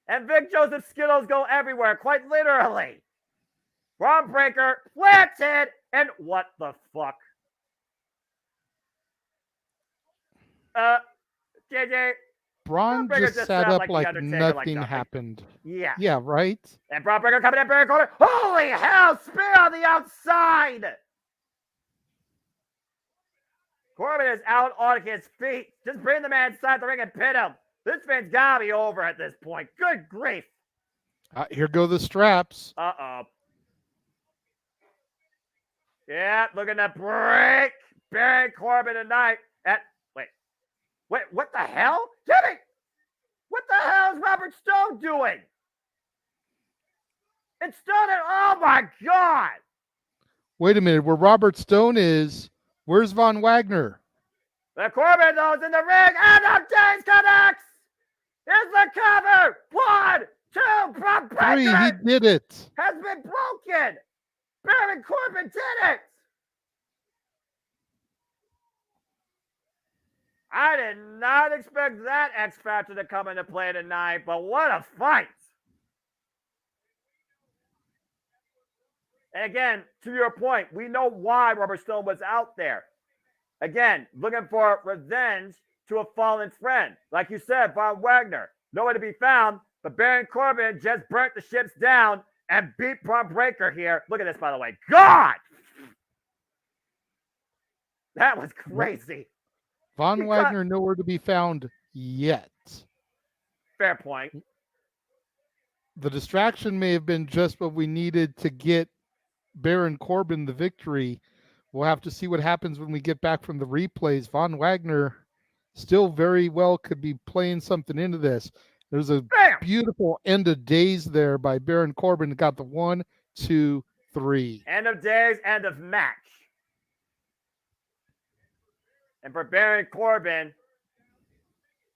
Speaker 4: And Vic Joseph Skittles go everywhere, quite literally. Braun Breaker planted, and what the fuck? JJ.
Speaker 3: Braun just sat up like nothing happened.
Speaker 4: Yeah.
Speaker 3: Yeah, right?
Speaker 4: And Braun Breaker coming in, Baron Corbin. Holy hell, spear on the outside. Corbin is out on his feet. Just bring the man inside the ring and pin him. This man's got to be over at this point. Good grief.
Speaker 3: Here go the straps.
Speaker 4: Uh-oh. Yeah, looking to break Baron Corbin tonight. Wait, what the hell? Jimmy! What the hell is Robert Stone doing? It's Stone and, oh my God!
Speaker 3: Wait a minute, where Robert Stone is, where's Von Wagner?
Speaker 4: The Corbin, though, is in the ring, and the Days connects! Here's the cover! 1, 2, Braun Breaker!
Speaker 3: 3, he did it!
Speaker 4: Has been broken! Baron Corbin did it! I did not expect that X Factor to come into play tonight, but what a fight! And again, to your point, we know why Robert Stone was out there. Again, looking for revenge to a fallen friend. Like you said, Von Wagner, nowhere to be found, but Baron Corbin just burnt the ships down, and beat Braun Breaker here. Look at this, by the way. God! That was crazy.
Speaker 3: Von Wagner nowhere to be found yet.
Speaker 4: Fair point.
Speaker 3: The distraction may have been just what we needed to get Baron Corbin the victory. We'll have to see what happens when we get back from the replays. Von Wagner still very well could be playing something into this. There's a beautiful end of days there by Baron Corbin. Got the 1, 2, 3.
Speaker 4: End of days, end of match. And for Baron Corbin,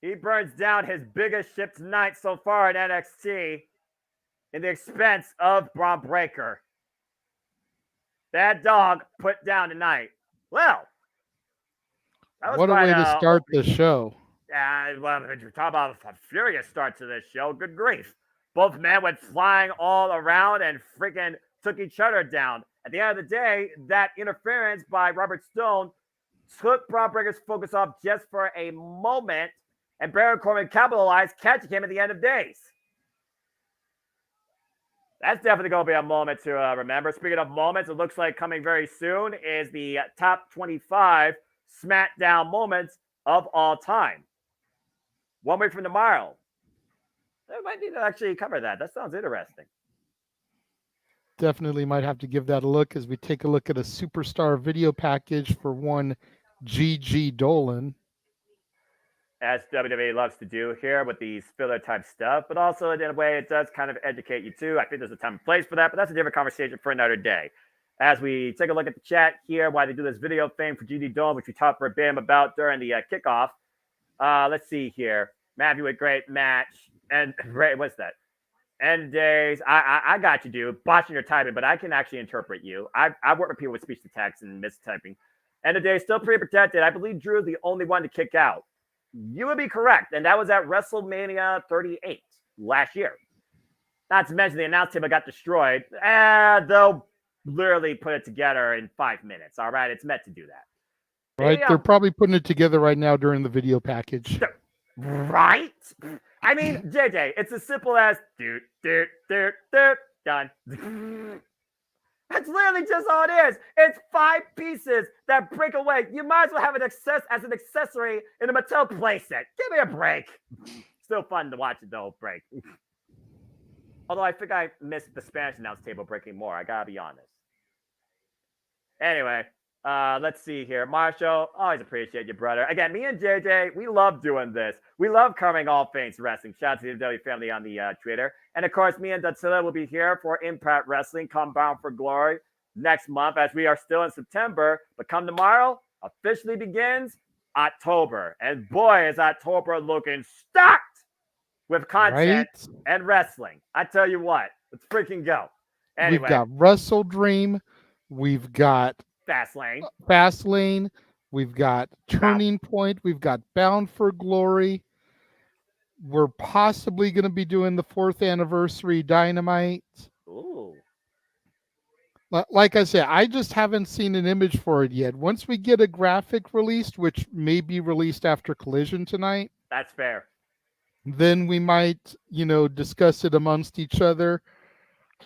Speaker 4: he burns down his biggest ship tonight so far in NXT in the expense of Braun Breaker. That dog put down tonight. Well,
Speaker 3: what a way to start the show.
Speaker 4: Well, you're talking about a furious start to this show. Good grief. Both men went flying all around and freaking took each other down. At the end of the day, that interference by Robert Stone took Braun Breaker's focus off just for a moment, and Baron Corbin capitalized, catching him at the end of days. That's definitely going to be a moment to remember. Speaking of moments, it looks like coming very soon is the top 25 SmackDown moments of all time. 1 week from tomorrow. I might need to actually cover that. That sounds interesting.
Speaker 3: Definitely might have to give that a look as we take a look at a superstar video package for one G.G. Dolan.
Speaker 4: As WWE loves to do here with these filler type stuff, but also in a way it does kind of educate you too. I think there's a time and place for that, but that's a different conversation for another day. As we take a look at the chat here, why they do this video thing for GD Dolan, which we talked for a bit about during the kickoff. Let's see here. Matthew, with great match. And what's that? End days. I got you, dude. Botching your typing, but I can actually interpret you. I work with people with speech to text and mistyping. End of days, still pretty protected. I believe Drew is the only one to kick out. You would be correct. And that was at WrestleMania 38 last year. Not to mention the announce table got destroyed. They'll literally put it together in 5 minutes. All right. It's meant to do that.
Speaker 3: Right. They're probably putting it together right now during the video package.
Speaker 4: Right? I mean, JJ, it's as simple as done. That's literally just all it is. It's 5 pieces that break away. You might as well have it as an accessory in a Mattel playset. Give me a break. Still fun to watch it though, break. Although I think I missed the Spanish announce table breaking more. I gotta be honest. Anyway, let's see here. Marshall, always appreciate you, brother. Again, me and JJ, we love doing this. We love covering all things wrestling. Shout out to the W family on the Twitter. And of course, me and Datsila will be here for Impact Wrestling, Come Bound for Glory next month as we are still in September. But come tomorrow, officially begins October. And boy, is October looking stacked with content and wrestling. I tell you what, let's freaking go. Anyway,
Speaker 3: we've got Wrestle Dream. We've got Fastlane. We've got Turning Point. We've got Bound for Glory. We're possibly going to be doing the 4th anniversary Dynamite.
Speaker 4: Ooh.
Speaker 3: Like I said, I just haven't seen an image for it yet. Once we get a graphic released, which may be released after Collision tonight.
Speaker 4: That's fair.
Speaker 3: Then we might, discuss it amongst each other.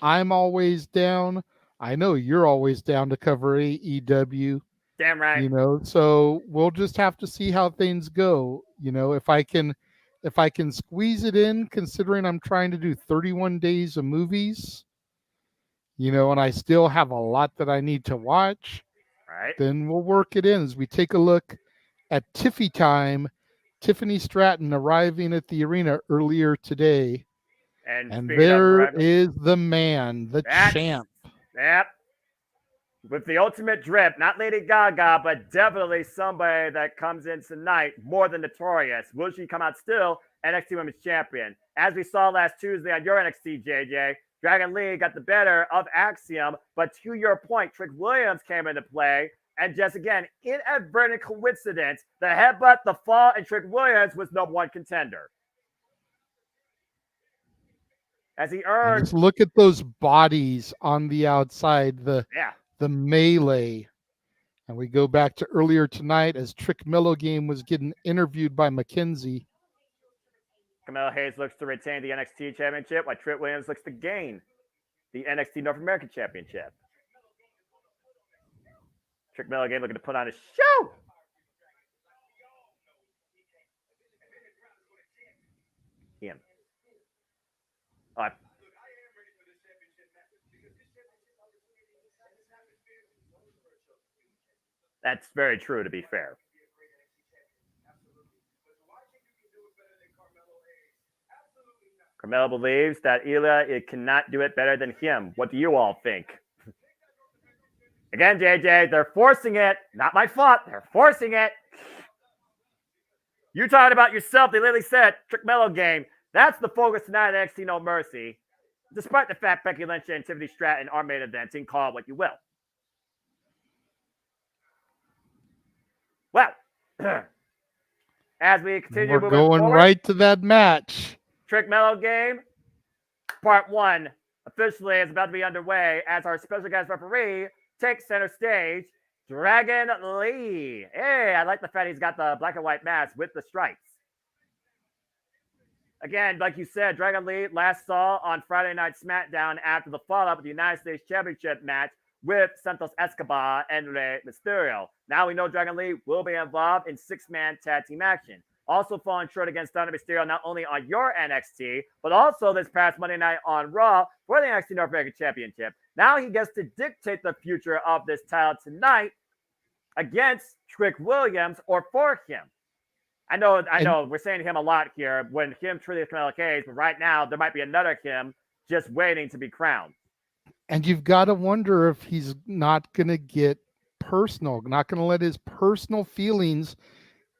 Speaker 3: I'm always down. I know you're always down to cover AEW.
Speaker 4: Damn right.
Speaker 3: So we'll just have to see how things go. If I can squeeze it in, considering I'm trying to do 31 days of movies, and I still have a lot that I need to watch,
Speaker 4: right?
Speaker 3: Then we'll work it in as we take a look at Tiffy time. Tiffany Stratton arriving at the arena earlier today. And there is the man, the champ.
Speaker 4: Yep. With the ultimate drip, not Lady Gaga, but definitely somebody that comes in tonight more than notorious. Will she come out still NXT Women's Champion? As we saw last Tuesday on your NXT, JJ, Dragon Lee got the better of Axiom, but to your point, Trick Williams came into play, and just again, inadvertent coincidence, the headbutt, the fall, and Trick Williams was #1 contender. As he earned.
Speaker 3: Just look at those bodies on the outside, the melee. And we go back to earlier tonight as Trick Game was getting interviewed by McKenzie.
Speaker 4: Camilla Hayes looks to retain the NXT Championship while Trick Williams looks to gain the NXT North American Championship. Trick Miller Game looking to put on a show. Him. That's very true, to be fair. Carmelo believes that Ilya cannot do it better than him. What do you all think? Again, JJ, they're forcing it. Not my fault. They're forcing it. You talking about yourself. They literally said, Trick Mello Game. That's the focus tonight at NXT No Mercy. Despite the fact Becky Lynch and Tiffany Stratton are main eventing, call it what you will. Well, as we continue
Speaker 3: We're
Speaker 4: moving
Speaker 3: going
Speaker 4: forward,
Speaker 3: right to that match.
Speaker 4: Trick Mello Game, Part 1, officially is about to be underway as our special guest referee takes center stage, Dragon Lee. Hey, I like the fact he's got the black and white mask with the stripes. Again, like you said, Dragon Lee last saw on Friday Night SmackDown after the fallout with the United States Championship match with Santos Escobar and Rey Mysterio. Now we know Dragon Lee will be involved in six-man tag team action. Also falling short against Dominic Mysterio, not only on your NXT, but also this past Monday night on Raw for the NXT North American Championship. Now he gets to dictate the future of this title tonight against Trick Williams or for him. I know, we're saying him a lot here when him truly is Camilla Cage, but right now there might be another him just waiting to be crowned.
Speaker 3: And you've got to wonder if he's not going to get personal, not going to let his personal feelings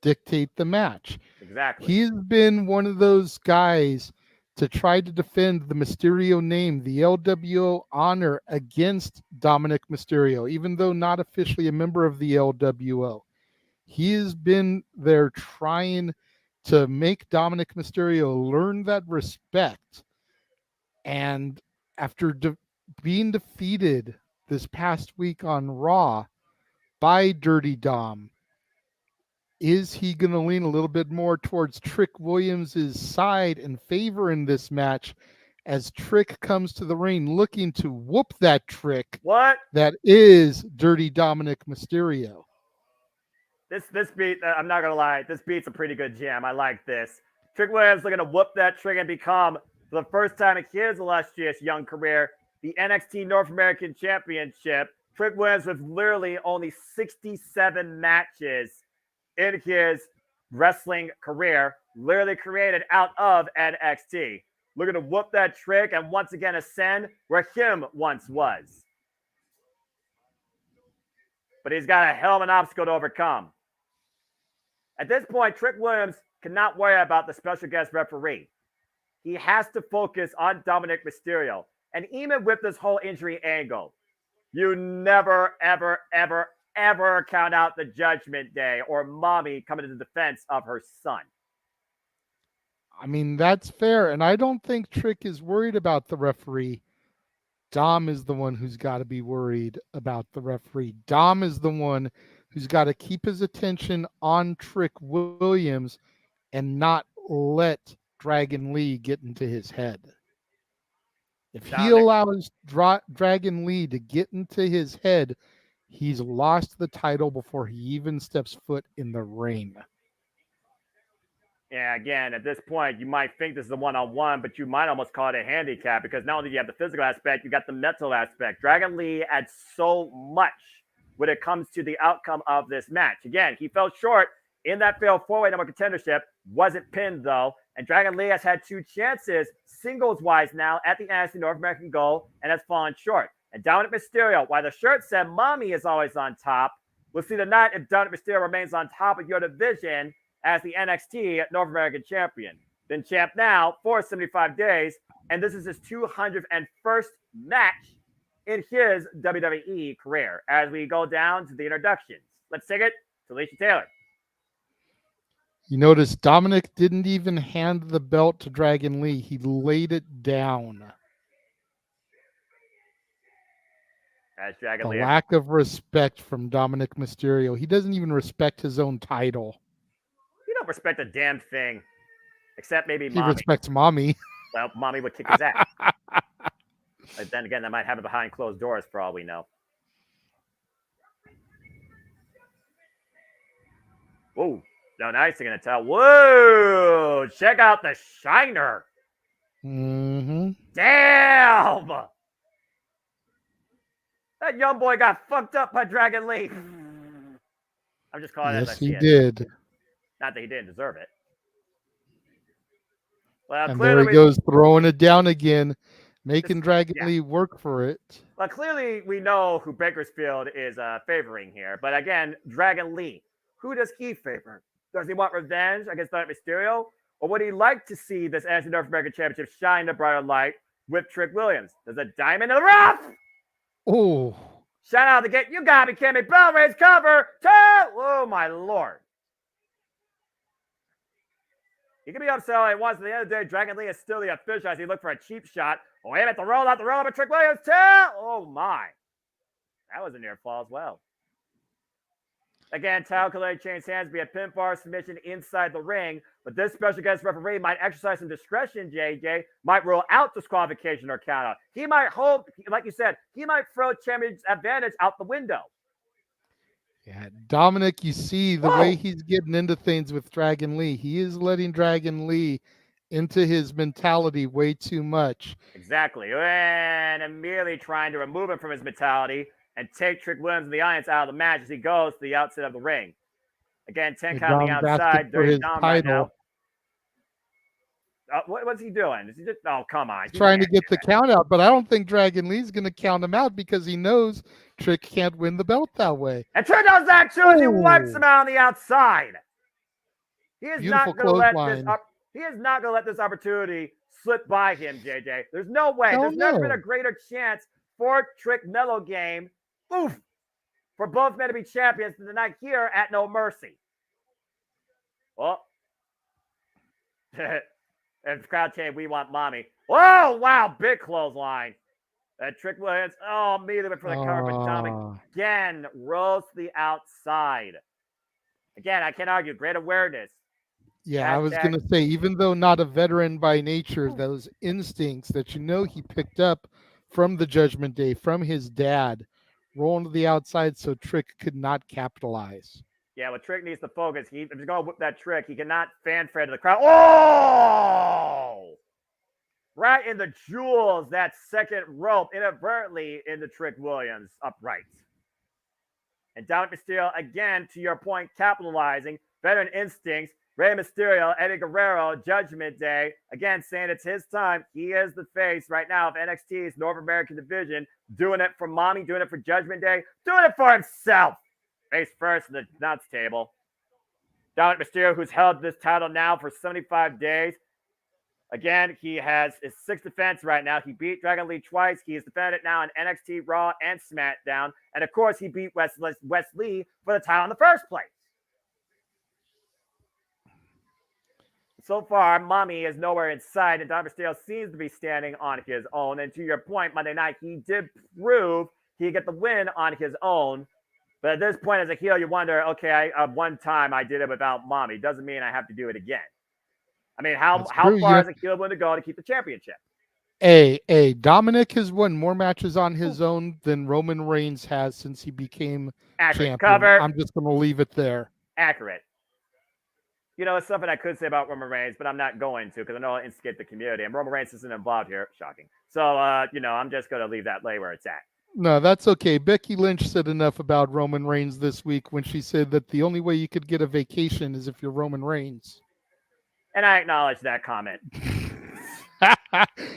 Speaker 3: dictate the match.
Speaker 4: Exactly.
Speaker 3: He's been one of those guys to try to defend the Mysterio name, the LWO honor against Dominic Mysterio, even though not officially a member of the LWO. He has been there trying to make Dominic Mysterio learn that respect. And after being defeated this past week on Raw by Dirty Dom, is he going to lean a little bit more towards Trick Williams' side and favor in this match as Trick comes to the ring looking to whoop that Trick that is Dirty Dominic Mysterio?
Speaker 4: This beat, I'm not going to lie, this beat's a pretty good jam. I like this. Trick Williams looking to whoop that Trick and become, for the first time in his illustrious young career, the NXT North American Championship. Trick Williams with literally only 67 matches in his wrestling career, literally created out of NXT. Looking to whoop that Trick and once again ascend where him once was. But he's got a hell of an obstacle to overcome. At this point, Trick Williams cannot worry about the special guest referee. He has to focus on Dominic Mysterio. And even with this whole injury angle, you never, ever, ever, ever count out the Judgment Day or mommy coming to the defense of her son.
Speaker 3: I mean, that's fair. And I don't think Trick is worried about the referee. Dom is the one who's got to be worried about the referee. Dom is the one who's got to keep his attention on Trick Williams and not let Dragon Lee get into his head. If he allows Dragon Lee to get into his head, he's lost the title before he even steps foot in the ring.
Speaker 4: Yeah, again, at this point, you might think this is a one-on-one, but you might almost call it a handicap because not only do you have the physical aspect, you got the mental aspect. Dragon Lee adds so much when it comes to the outcome of this match. Again, he fell short in that failed four-way number contendership, wasn't pinned though, and Dragon Lee has had two chances singles-wise now at the NXT North American goal and has fallen short. And Dominic Mysterio, while the shirt said mommy is always on top, we'll see tonight if Dominic Mysterio remains on top of your division as the NXT North American champion. Been champ now for 75 days, and this is his 201st match in his WWE career. As we go down to the introductions, let's take it to Alicia Taylor.
Speaker 3: You notice Dominic didn't even hand the belt to Dragon Lee. He laid it down.
Speaker 4: As Dragon
Speaker 3: The
Speaker 4: Lee.
Speaker 3: lack of respect from Dominic Mysterio. He doesn't even respect his own title.
Speaker 4: You don't respect a damn thing. Except maybe
Speaker 3: He
Speaker 4: mommy.
Speaker 3: respects mommy.
Speaker 4: Well, mommy would kick his ass. But then again, that might happen behind closed doors for all we know. Whoa. No, nice. They're going to tell. Whoa. Check out the shiner.
Speaker 3: Mm-hmm.
Speaker 4: Damn. That young boy got fucked up by Dragon Lee. I'm just calling it as I
Speaker 3: Yes,
Speaker 4: see
Speaker 3: he
Speaker 4: it.
Speaker 3: did.
Speaker 4: Not that he didn't deserve it. Well,
Speaker 3: And there he goes, throwing it down again, making Dragon
Speaker 4: yeah.
Speaker 3: Lee work for it.
Speaker 4: Well, clearly we know who Bakersfield is favoring here. But again, Dragon Lee, who does he favor? Does he want revenge against Dominic Mysterio? Or would he like to see this NXT North American Championship shine a brighter light with Trick Williams? There's a diamond in the rough!
Speaker 3: Oh.
Speaker 4: Shout out the gate. You got me, Kimmy. Bell raise cover. Oh, my Lord. He can be upset all he wants. At the end of the day, Dragon Lee is still the official as he looked for a cheap shot. Oh, wait a minute. The roll out of Trick Williams. Oh, my. That was a near fall as well. Again, Tao Kalei changes hands via pinfall submission inside the ring. But this special guest referee might exercise some discretion, JJ. Might rule out disqualification or countout. He might hold, like you said, he might throw champion's advantage out the window.
Speaker 3: Yeah, Dominic, you see the way he's getting into things with Dragon Lee. He is letting Dragon Lee into his mentality way too much.
Speaker 4: Exactly. And immediately trying to remove him from his mentality and take Trick Williams and the audience out of the match as he goes to the outside of the ring. Again, 10 count on the outside.
Speaker 3: For his
Speaker 4: Dom
Speaker 3: title.
Speaker 4: Right now. What's he doing? Is he just? Oh, come on.
Speaker 3: He's trying to get the count out, but I don't think Dragon Lee's going to count him out because he knows Trick can't win the belt that way.
Speaker 4: And Trick knows that too as he wipes him out on the outside. He is not going to let this up. He is not going to let this opportunity slip by him, JJ. There's no way. There's never been a greater chance for Trick Mellow Game. Oof. For both men to be champions tonight here at No Mercy. Well. And crowd chant, we want mommy. Whoa, wow, big clothesline. Trick Williams, immediately went for the cover, but Dominic again rose to the outside. Again, I can't argue, great awareness.
Speaker 3: Yeah, I was going to say, even though not a veteran by nature, those instincts that he picked up from the Judgment Day, from his dad, rolling to the outside so Trick could not capitalize.
Speaker 4: Yeah, well, Trick needs to focus. If he's going to whip that Trick, he cannot fanfare to the crowd. Oh! Right in the jewels, that second rope, inadvertently into Trick Williams upright. And Dominic Mysterio, again, to your point, capitalizing. Veteran instincts. Rey Mysterio, Eddie Guerrero, Judgment Day. Again, saying it's his time. He is the face right now of NXT's North American division. Doing it for mommy, doing it for Judgment Day, doing it for himself. Face first in the nuts table. Dominic Mysterio, who's held this title now for 75 days. Again, he has his 6th defense right now. He beat Dragon Lee twice. He has defended it now in NXT, Raw, and SmackDown. And of course, he beat Wes Lee for the title in the first place. So far, mommy is nowhere in sight, and Dominic Mysterio seems to be standing on his own. And to your point, Monday night, he did prove he get the win on his own. But at this point, as a heel, you wonder, okay, one time I did it without mommy. Doesn't mean I have to do it again. I mean, how far is a heel willing to go to keep the championship?
Speaker 3: Dominic has won more matches on his own than Roman Reigns has since he became champion.
Speaker 4: Cover.
Speaker 3: I'm just going to leave it there.
Speaker 4: Accurate. It's something I could say about Roman Reigns, but I'm not going to because I know I'll instigate the community. And Roman Reigns isn't involved here. Shocking. So, I'm just going to leave that lay where it's at.
Speaker 3: No, that's okay. Becky Lynch said enough about Roman Reigns this week when she said that the only way you could get a vacation is if you're Roman Reigns.
Speaker 4: And I acknowledge that comment.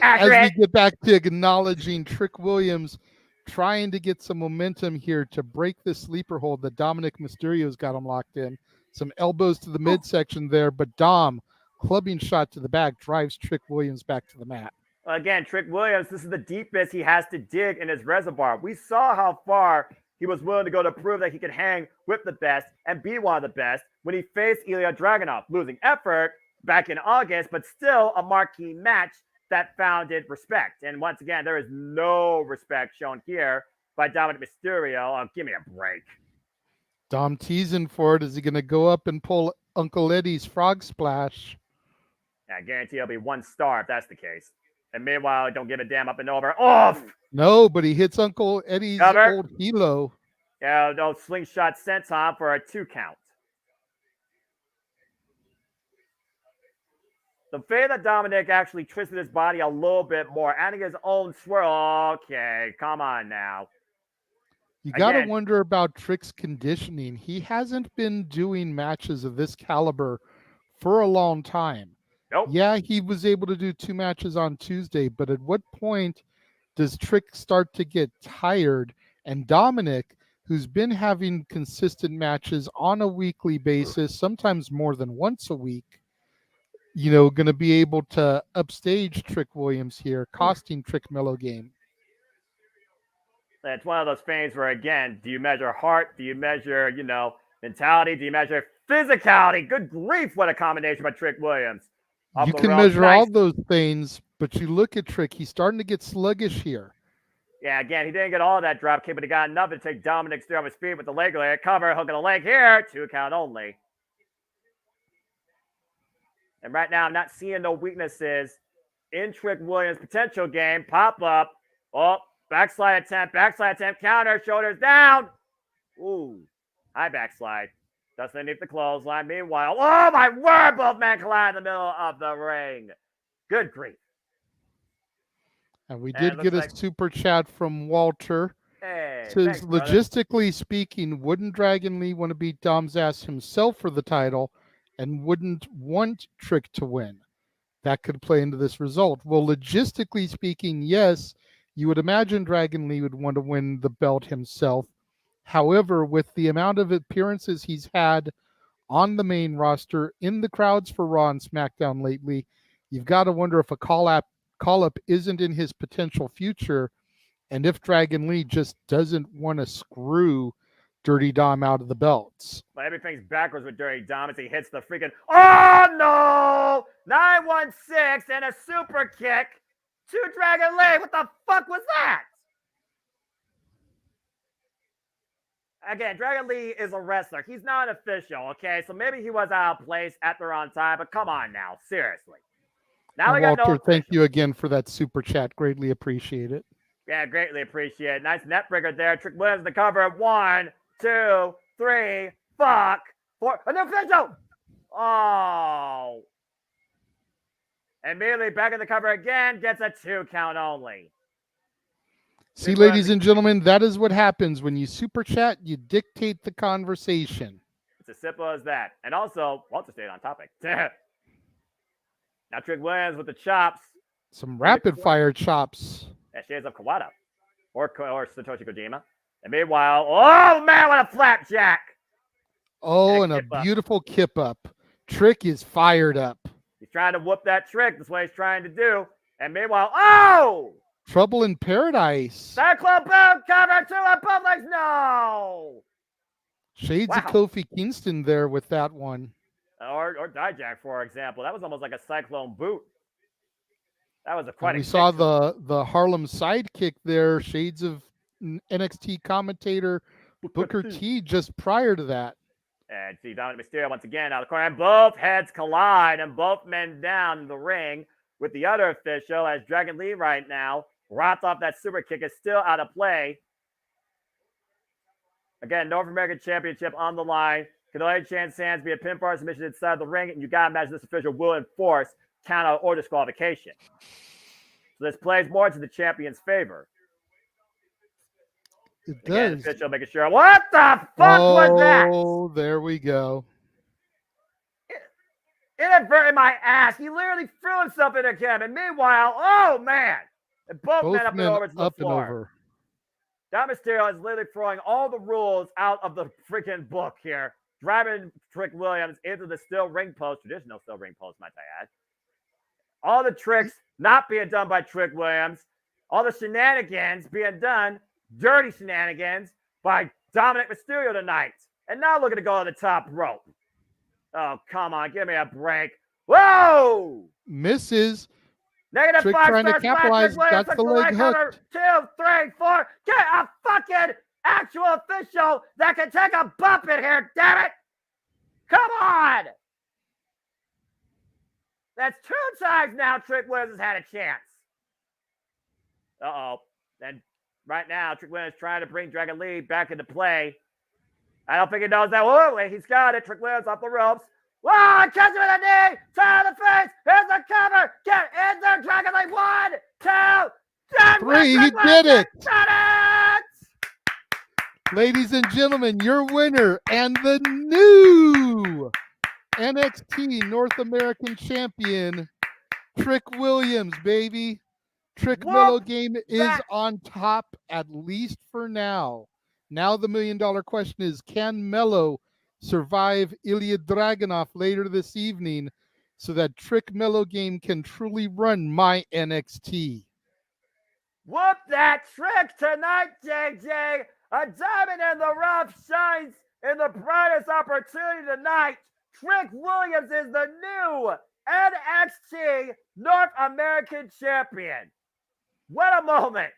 Speaker 3: As we get back to acknowledging Trick Williams trying to get some momentum here to break the sleeper hold that Dominic Mysterio's got him locked in. Some elbows to the midsection there, but Dom, clubbing shot to the back, drives Trick Williams back to the mat.
Speaker 4: Again, Trick Williams, this is the deepest he has to dig in his reservoir. We saw how far he was willing to go to prove that he could hang with the best and be one of the best when he faced Ilya Dragunov, losing effort back in August, but still a marquee match that founded respect. And once again, there is no respect shown here by Dominic Mysterio. Oh, give me a break.
Speaker 3: Dom teasing for it. Is he going to go up and pull Uncle Eddie's frog splash?
Speaker 4: I guarantee it'll be 1 star if that's the case. And meanwhile, don't give a damn up and over. Off!
Speaker 3: No, but he hits Uncle Eddie's
Speaker 4: Cover.
Speaker 3: old helo.
Speaker 4: Yeah, no slingshot senton for a 2 count. The fact that Dominic actually twisted his body a little bit more, adding his own swirl. Okay, come on now.
Speaker 3: You got to
Speaker 4: Again.
Speaker 3: wonder about Trick's conditioning. He hasn't been doing matches of this caliber for a long time.
Speaker 4: Nope.
Speaker 3: Yeah, he was able to do 2 matches on Tuesday, but at what point does Trick start to get tired? And Dominic, who's been having consistent matches on a weekly basis, sometimes more than once a week, going to be able to upstage Trick Williams here, costing Trick Mellow game.
Speaker 4: It's one of those things where, again, do you measure heart? Do you measure, mentality? Do you measure physicality? Good grief, what a combination by Trick Williams.
Speaker 3: You can measure all those things, but you look at Trick, he's starting to get sluggish here.
Speaker 4: Yeah, again, he didn't get all that drop kick, but he got enough to take Dominic steer off his feet with the leg layer. Cover, hook of the leg here. 2 count only. And right now, I'm not seeing no weaknesses in Trick Williams' potential game. Pop up. Oh, backslide attempt, counter, shoulders down. Ooh, high backslide. Doesn't underneath the clothesline. Meanwhile, oh my word, both men collide in the middle of the ring. Good grief.
Speaker 3: And we did get a super chat from Walter.
Speaker 4: Hey,
Speaker 3: says,
Speaker 4: thanks,
Speaker 3: logistically speaking, wouldn't Dragon Lee want to beat Dom's ass himself for the title and wouldn't want Trick to win? That could play into this result. Well, logistically speaking, yes, you would imagine Dragon Lee would want to win the belt himself. However, with the amount of appearances he's had on the main roster, in the crowds for Raw and SmackDown lately, you've got to wonder if a call-up isn't in his potential future, and if Dragon Lee just doesn't want to screw Dirty Dom out of the belts.
Speaker 4: But everything's backwards with Dirty Dom as he hits the freaking, oh no! 916 and a super kick to Dragon Lee. What the fuck was that? Again, Dragon Lee is a wrestler. He's not an official, okay? So maybe he was out of place at the wrong time, but come on now, seriously. Now
Speaker 3: and Walter, thank you again for that super chat. Greatly appreciate it.
Speaker 4: Yeah, greatly appreciate it. Nice net breaker there. Trick Williams the cover. 1, 2, 3, fuck, 4. A new official! Oh. And immediately back in the cover again. Gets a 2 count only.
Speaker 3: See, ladies and gentlemen, that is what happens when you super chat. You dictate the conversation.
Speaker 4: It's as simple as that. And also, Walter stayed on topic. Now Trick Williams with the chops.
Speaker 3: Some rapid fire chops.
Speaker 4: That shades of Kawada. Or Satoshi Kojima. And meanwhile, oh man, what a flapjack.
Speaker 3: Oh, and a beautiful kip up. Trick is fired up.
Speaker 4: He's trying to whoop that Trick. That's what he's trying to do. And meanwhile, oh!
Speaker 3: Trouble in Paradise.
Speaker 4: Cyclone boom cover to a both legs. No!
Speaker 3: Shades of Kofi Kingston there with that one.
Speaker 4: Or Dijak, for example. That was almost like a cyclone boot. That was quite a
Speaker 3: we saw the Harlem sidekick there. Shades of NXT commentator Booker T just prior to that.
Speaker 4: And see Dominic Mysterio once again out of the corner. And both heads collide and both men down in the ring with the other official as Dragon Lee right now rots off that super kick is still out of play. Again, North American Championship on the line. Can only chance hands be a pinfall submission inside the ring, and you gotta imagine this official will enforce count out or disqualification. So this plays more to the champion's favor.
Speaker 3: It does.
Speaker 4: Official making sure. What the fuck was that?
Speaker 3: Oh, there we go.
Speaker 4: Inadvertent my ass. He literally threw himself in a cab. And meanwhile, oh man. And both men up and over to the floor. Dom Mysterio is literally throwing all the rules out of the freaking book here. Driving Trick Williams into the steel ring post. Traditional steel ring post, might I add. All the tricks not being done by Trick Williams. All the shenanigans being done, dirty shenanigans, by Dominic Mysterio tonight. And now looking to go to the top rope. Oh, come on. Give me a break. Whoa!
Speaker 3: Misses.
Speaker 4: Negative
Speaker 3: Trick
Speaker 4: 5
Speaker 3: trying to
Speaker 4: stars.
Speaker 3: capitalize. Got the leg hooked.
Speaker 4: 2, 3, 4. Get a fucking actual official that can take a bump in here, damn it! Come on! That's 2 times now Trick Williams has had a chance. Uh-oh. And right now, Trick Williams trying to bring Dragon Lee back into play. I don't think he knows that. Whoa, wait, he's got it. Trick Williams off the ropes. Whoa, catch him with a knee. Tie the face. Here's the cover. Get in there, Dragon Lee. 1, 2,
Speaker 3: 3. He did it.
Speaker 4: Did it.
Speaker 3: Ladies and gentlemen, your winner and the new NXT North American Champion, Trick Williams, baby. Trick Mello game is on top, at least for now. Now the $1 million question is, can Mello survive Ilya Dragunov later this evening so that Trick Mello game can truly run my NXT?
Speaker 4: Whoop that trick tonight, JJ. A diamond in the rough shines in the brightest opportunity tonight. Trick Williams is the new NXT North American Champion. What a moment.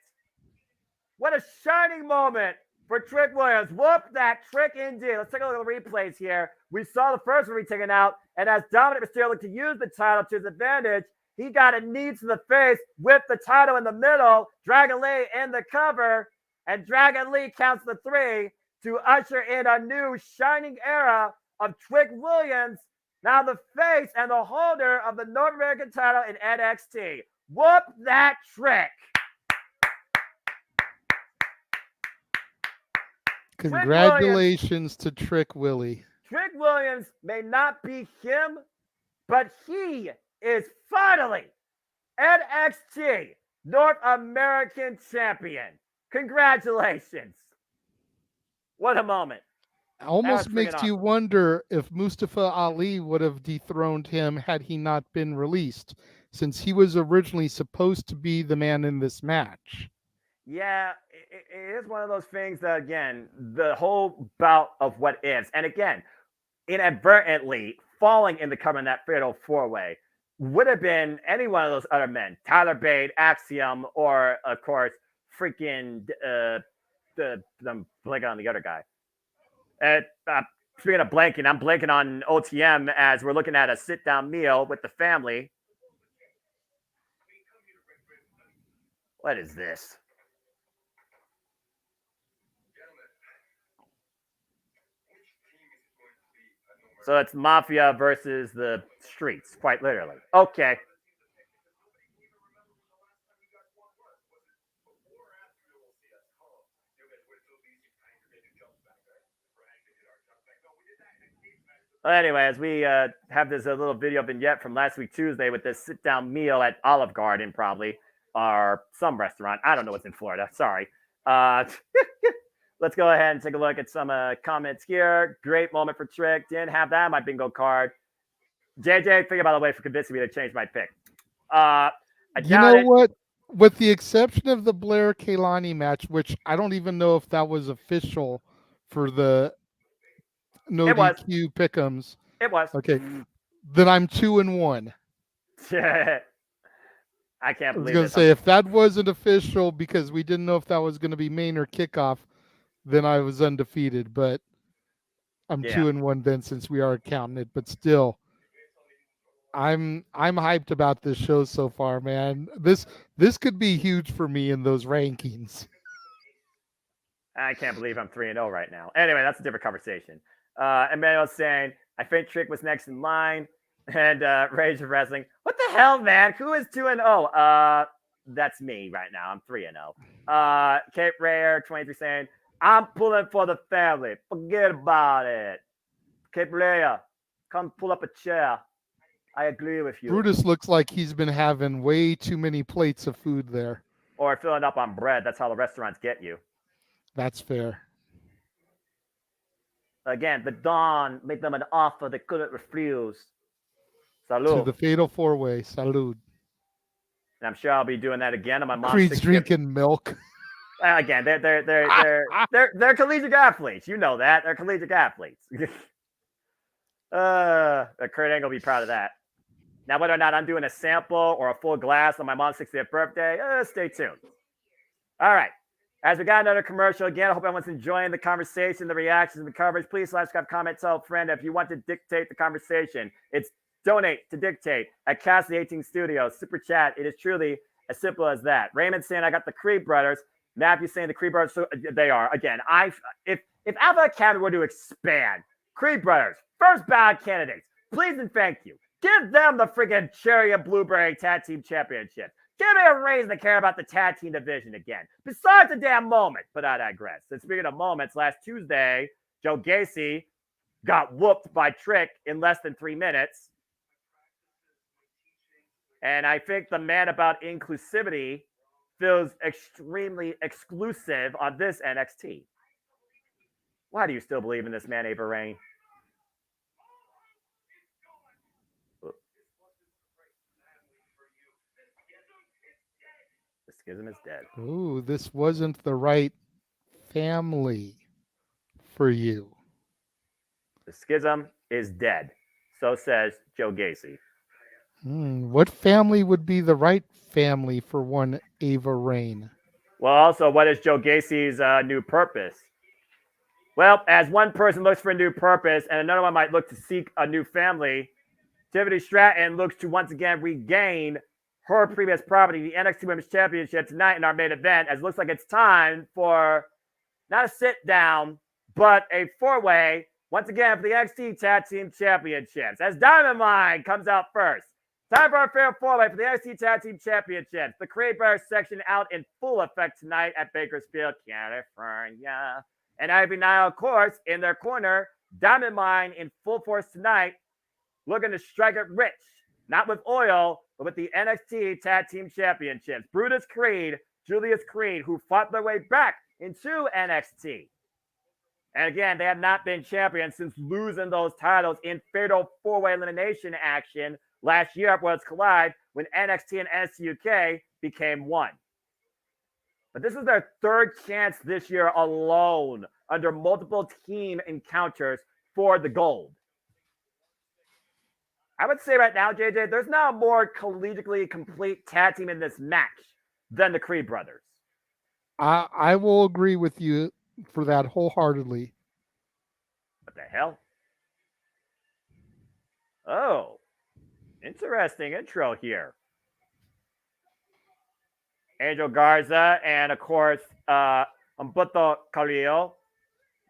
Speaker 4: What a shining moment for Trick Williams. Whoop that trick indeed. Let's take a look at the replays here. We saw the first one taken out, and as Dominic Mysterio looked to use the title to his advantage, he got a knee to the face with the title in the middle. Dragon Lee in the cover, and Dragon Lee counts the 3 to usher in a new shining era of Trick Williams, now the face and the holder of the North American title in NXT. Whoop that trick.
Speaker 3: Congratulations to Trick Willie.
Speaker 4: Trick Williams may not be him, but he is finally NXT North American Champion. Congratulations. What a moment.
Speaker 3: Almost makes you wonder if Mustafa Ali would have dethroned him had he not been released, since he was originally supposed to be the man in this match.
Speaker 4: Yeah, it is one of those things that, again, the whole bout of what ifs, and again, inadvertently falling in the cover in that fatal 4-way would have been any one of those other men, Tyler Bate, Axiom, or, of course, freaking, I'm blanking on the other guy. Speaking of blanking, I'm blanking on OTM as we're looking at a sit-down meal with the family. What is this? So it's Mafia versus the streets, quite literally. Okay. Well, anyway, as we have this little video vignette from last week Tuesday with this sit-down meal at Olive Garden, probably, or some restaurant. I don't know what's in Florida. Sorry. Let's go ahead and take a look at some comments here. Great moment for Trick. Didn't have that on my bingo card. JJ, think about a way for convincing me to change my pick.
Speaker 3: You know what? With the exception of the Blair Kaylani match, which I don't even know if that was official for the no DQ pick'ems.
Speaker 4: It was.
Speaker 3: Okay. Then I'm 2-1.
Speaker 4: I can't believe it.
Speaker 3: I was going to say, if that wasn't official because we didn't know if that was going to be main or kickoff, then I was undefeated. But I'm 2-1 then, since we are counting it. But still, I'm hyped about this show so far, man. This could be huge for me in those rankings.
Speaker 4: I can't believe I'm 3-0 right now. Anyway, that's a different conversation. Emmanuel's saying, I think Trick was next in line. And Rage of Wrestling, what the hell, man? Who is 2-0? That's me right now. I'm 3-0. Cape Rare 23 saying, I'm pulling for the family. Forget about it. Cape Rare, come pull up a chair. I agree with you.
Speaker 3: Brutus looks like he's been having way too many plates of food there.
Speaker 4: Or filling up on bread. That's how the restaurants get you.
Speaker 3: That's fair.
Speaker 4: Again, the Dawn made them an offer they couldn't refuse. Salud.
Speaker 3: To the fatal 4-way. Salud.
Speaker 4: And I'm sure I'll be doing that again on my mom's.
Speaker 3: Creed's drinking milk.
Speaker 4: Again, they're collegiate athletes. You know that. They're collegiate athletes. Kurt Angle will be proud of that. Now, whether or not I'm doing a sample or a full glass on my mom's 60th birthday, stay tuned. All right. As we got another commercial, again, I hope everyone's enjoying the conversation, the reactions, and the coverage. Please subscribe, comment, tell a friend. If you want to dictate the conversation, it's donate to dictate at Cassidy 18 Studios. Super chat. It is truly As simple as that. Raymond saying I got the Creed brothers. Matthew saying the Creed brothers. So they are. Again, if Alpha Academy were to expand, Creed brothers, first ballot candidates, please and thank you. Give them the freaking cherry and blueberry tag team championship. Give me a reason to care about the tag team division again. Besides the damn moment, but I digress. And speaking of moments, last Tuesday, Joe Gacy got whooped by Trick in less than 3 minutes. And I think the man about inclusivity feels extremely exclusive on this NXT. Why do you still believe in this man, Ava Rain? The schism is dead.
Speaker 3: Ooh, this wasn't the right family for you.
Speaker 4: The schism is dead. So says Joe Gacy.
Speaker 3: What family would be the right family for one Ava Rain?
Speaker 4: Well, also, what is Joe Gacy's new purpose? Well, as one person looks for a new purpose and another one might look to seek a new family, Tiffany Stratton looks to once again regain her previous property, the NXT Women's Championship, tonight in our main event, as it looks like it's time for not a sit-down, but a four-way, once again, for the NXT Tag Team Championships. As Diamond Mine comes out first. Time for our fair four-way for the NXT Tag Team Championships. The Creed Brothers section out in full effect tonight at Bakersfield, California. And Ivy Nile, of course, in their corner. Diamond Mine in full force tonight, looking to strike it rich. Not with oil, but with the NXT Tag Team Championships. Brutus Creed, Julius Creed, who fought their way back into NXT. And again, they have not been champions since losing those titles in fatal four-way elimination action last year at Worlds Collide when NXT and NXT UK became one. But this is their third chance this year alone under multiple team encounters for the gold. I would say right now, JJ, there's now a more collegially complete tag team in this match than the Creed brothers.
Speaker 3: I will agree with you for that wholeheartedly.
Speaker 4: What the hell? Oh, interesting intro here. Angel Garza and, of course, Humberto Carrillo.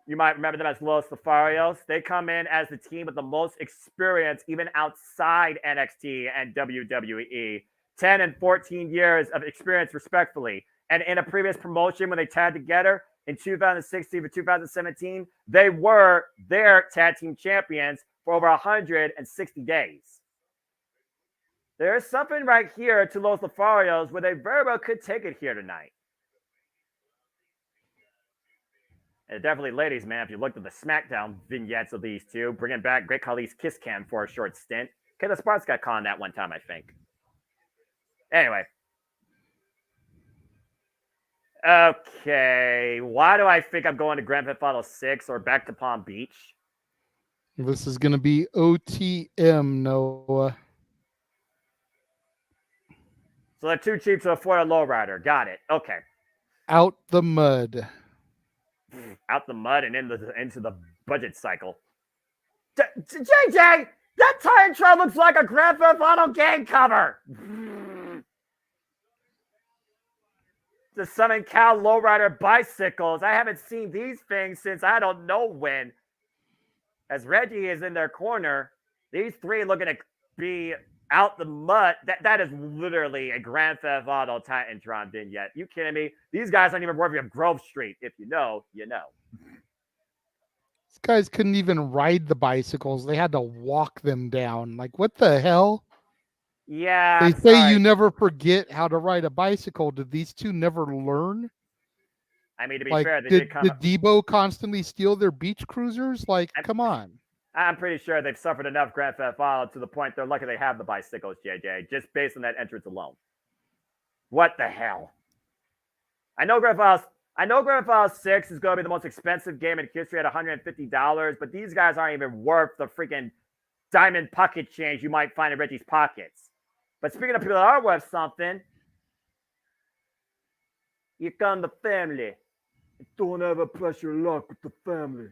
Speaker 4: You might remember them as Los Lotharios. They come in as the team with the most experience, even outside NXT and WWE. 10 and 14 years of experience, respectfully. And in a previous promotion, when they tagged together in 2016 to 2017, they were their tag team champions for over 160 days. There is something right here to Los Lotharios where they very well could take it here tonight. And definitely, ladies, man, if you looked at the SmackDown vignettes of these two, bringing back Great Khali's Kiss Cam for a short stint. Kayla Sparks got caught on that one time, I think. Anyway. Okay. Why do I think I'm going to Grand Theft Auto 6 or back to Palm Beach?
Speaker 3: This is going to be OTM, Noah.
Speaker 4: So they're too cheap to afford a lowrider. Got it. Okay.
Speaker 3: Out the mud.
Speaker 4: Out the mud and into the budget cycle. JJ, that tie intro looks like a Grand Theft Auto game cover. The Southern Cal lowrider bicycles. I haven't seen these things since I don't know when. As Reggie is in their corner, these three looking to be out the mud. That is literally a Grand Theft Auto Titantron vignette. You kidding me? These guys aren't even worthy of Grove Street. If you know, you know.
Speaker 3: These guys couldn't even ride the bicycles. They had to walk them down. Like, what the hell?
Speaker 4: Yeah.
Speaker 3: They say you never forget how to ride a bicycle. Did these two never learn?
Speaker 4: I mean, to be
Speaker 3: like,
Speaker 4: fair,
Speaker 3: did Debo constantly steal their beach cruisers? Like, come on.
Speaker 4: I'm pretty sure they've suffered enough Grand Theft Auto to the point they're lucky they have the bicycles, JJ, just based on that entrance alone. What the hell? I know Grand Theft Auto 6 is going to be the most expensive game in history at $150, but these guys aren't even worth the freaking diamond pocket change you might find in Reggie's pockets. But speaking of people that are worth something, here come the family. Don't ever press your luck with the family.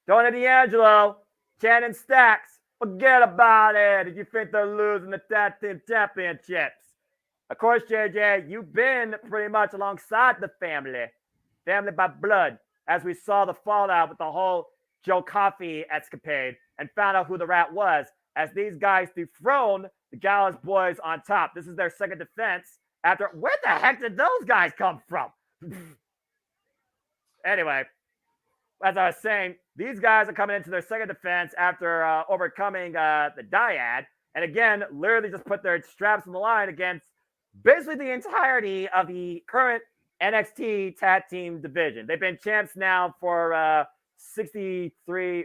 Speaker 4: Tony D'Angelo, Shannon Stacks, forget about it. Did you think they're losing the tag team championships? Of course, JJ, you've been pretty much alongside the family by blood, as we saw the fallout with the whole Joe Coffey escapade and found out who the rat was, as these guys dethroned the Gallows Boys on top. This is their second defense after. Where the heck did those guys come from? Anyway, as I was saying, these guys are coming into their second defense after overcoming the Dyad. And again, literally just put their straps on the line against basically the entirety of the current NXT tag team division. They've been champs now for 63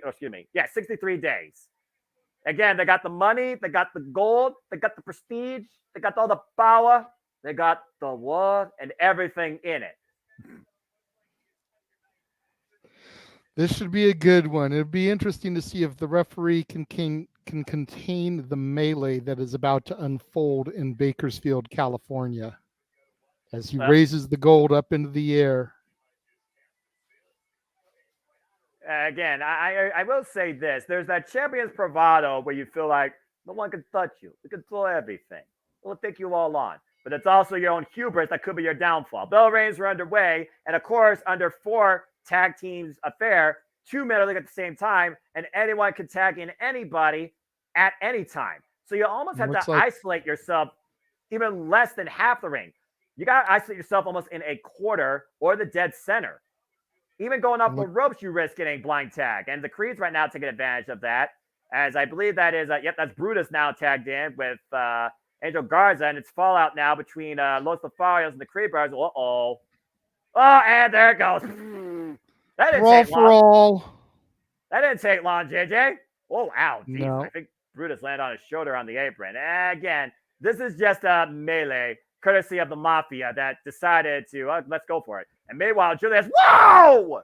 Speaker 4: days. Again, they got the money, they got the gold, they got the prestige, they got all the power, they got the war and everything in it.
Speaker 3: This should be a good one. It'd be interesting to see if the referee can contain the melee that is about to unfold in Bakersfield, California, as he raises the gold up into the air.
Speaker 4: Again, I will say this. There's that champion's bravado where you feel like no one can touch you. You can throw everything. It will take you all on. But it's also your own hubris that could be your downfall. Bell reigns are underway. And of course, under 4 tag teams affair, 2 men are league at the same time, and anyone can tag in anybody at any time. So you almost have to isolate yourself even less than half the ring. You got to isolate yourself almost in a quarter or the dead center. Even going off the ropes, you risk getting blind tag. And the Creeds right now taking advantage of that, as I believe that is, that's Brutus now tagged in with Angel Garza, and it's fallout now between Los Lotharios and the Creed Brothers. Uh-oh. Oh, and there it goes. That didn't take long. That didn't take long, JJ. Oh, ow. Geez. No. I think Brutus landed on his shoulder on the apron. And again, this is just a melee, courtesy of the Mafia, that decided to, let's go for it. And meanwhile, Julius, whoa!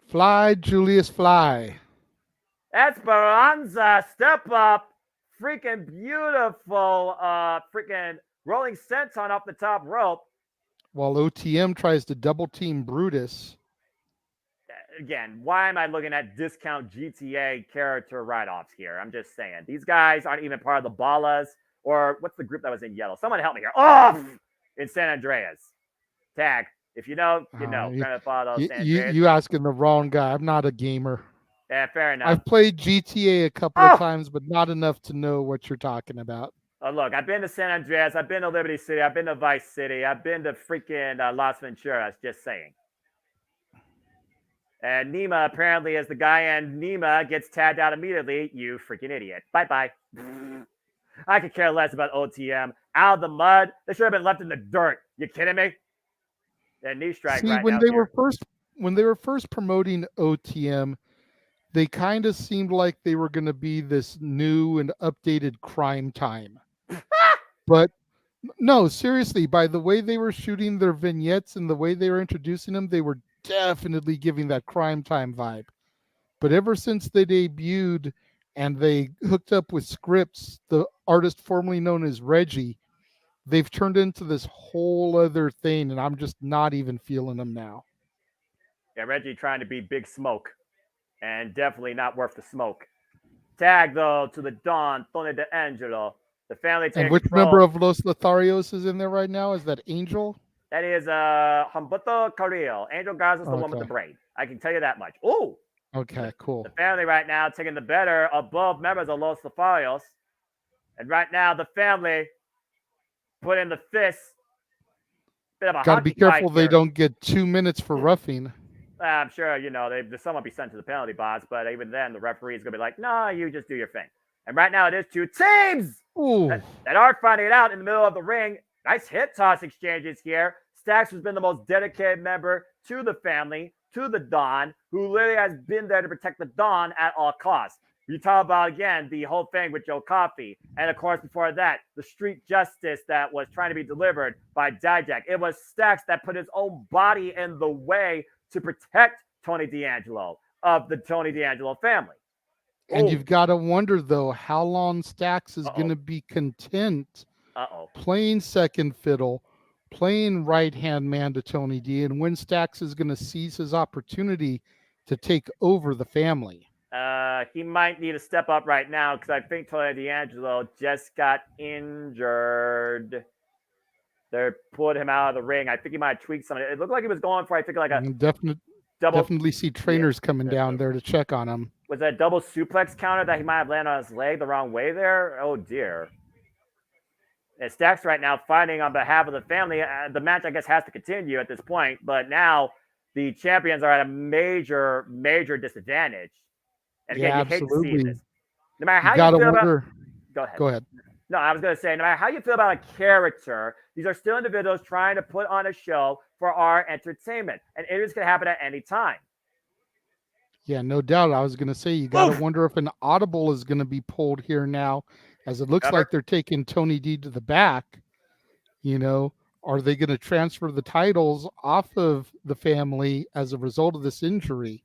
Speaker 3: Fly, Julius, fly.
Speaker 4: Esperanza, step up. Freaking beautiful, freaking rolling senton off the top rope.
Speaker 3: While OTM tries to double team Brutus.
Speaker 4: Again, why am I looking at discount GTA character write-offs here? I'm just saying. These guys aren't even part of the Ballas, or what's the group that was in yellow? Someone help me here. Oh! In San Andreas. Tag. If you know, you know. Kind of follow San Andreas.
Speaker 3: You asking the wrong guy. I'm not a gamer.
Speaker 4: Yeah, fair enough.
Speaker 3: I've played GTA a couple of times, but not enough to know what you're talking about.
Speaker 4: Oh, look, I've been to San Andreas. I've been to Liberty City. I've been to Vice City. I've been to freaking Las Venturas. Just saying. And Nima apparently is the guy, and Nima gets tagged out immediately. You freaking idiot. Bye-bye. I could care less about OTM. Out of the mud. They should have been left in the dirt. You kidding me? And knee strike right
Speaker 3: when
Speaker 4: now.
Speaker 3: When they were first promoting OTM, they kind of seemed like they were going to be this new and updated Crime Time. But no, seriously, by the way they were shooting their vignettes and the way they were introducing them, they were definitely giving that Crime Time vibe. But ever since they debuted and they hooked up with Scripps, the artist formerly known as Reggie, they've turned into this whole other thing, and I'm just not even feeling them now.
Speaker 4: Yeah, Reggie trying to be Big Smoke, and definitely not worth the smoke. Tag, though, to the Don, Tony D'Angelo. The family taking
Speaker 3: And which
Speaker 4: control.
Speaker 3: member of Los Lotharios is in there right now? Is that Angel?
Speaker 4: That is Humberto Carrillo. Angel Garza's the one with the braid. I can tell you that much. Oh!
Speaker 3: Okay, cool.
Speaker 4: The family right now taking the better of both members of Los Lotharios. And right now, the family put in the fist. Bit of a
Speaker 3: Got to be careful they don't get 2 minutes for roughing.
Speaker 4: I'm sure, someone will be sent to the penalty box, but even then, the referee is going to be like, no, you just do your thing. And right now, it is 2 teams that are finding it out in the middle of the ring. Nice hit toss exchanges here. Stacks has been the most dedicated member to the family, to the Don, who literally has been there to protect the Don at all costs. You talk about, again, the whole thing with Joe Coffey. And, of course, before that, the street justice that was trying to be delivered by Dijak. It was Stacks that put his own body in the way to protect Tony D'Angelo of the Tony D'Angelo family.
Speaker 3: And you've got to wonder, though, how long Stacks is going to be content playing second fiddle, playing right-hand man to Tony D, and when Stacks is going to seize his opportunity to take over the family.
Speaker 4: He might need to step up right now because I think Tony D'Angelo just got injured. They're pulling him out of the ring. I think he might tweak something. It looked like he was going for, I think, like a
Speaker 3: Definitely see trainers coming down there to check on him.
Speaker 4: Was that a double suplex counter that he might have landed on his leg the wrong way there? Oh, dear. And Stacks right now fighting on behalf of the family. The match, I guess, has to continue at this point. But now the champions are at a major, major disadvantage. And again, you hate to see this. No matter how you feel about...
Speaker 3: Go ahead.
Speaker 4: No, I was going to say, no matter how you feel about a character, these are still individuals trying to put on a show for our entertainment. And it is going to happen at any time.
Speaker 3: Yeah, no doubt. I was going to say, you got to wonder if an audible is going to be pulled here now, as it looks like they're taking Tony D to the back. You know, are they going to transfer the titles off of the family as a result of this injury?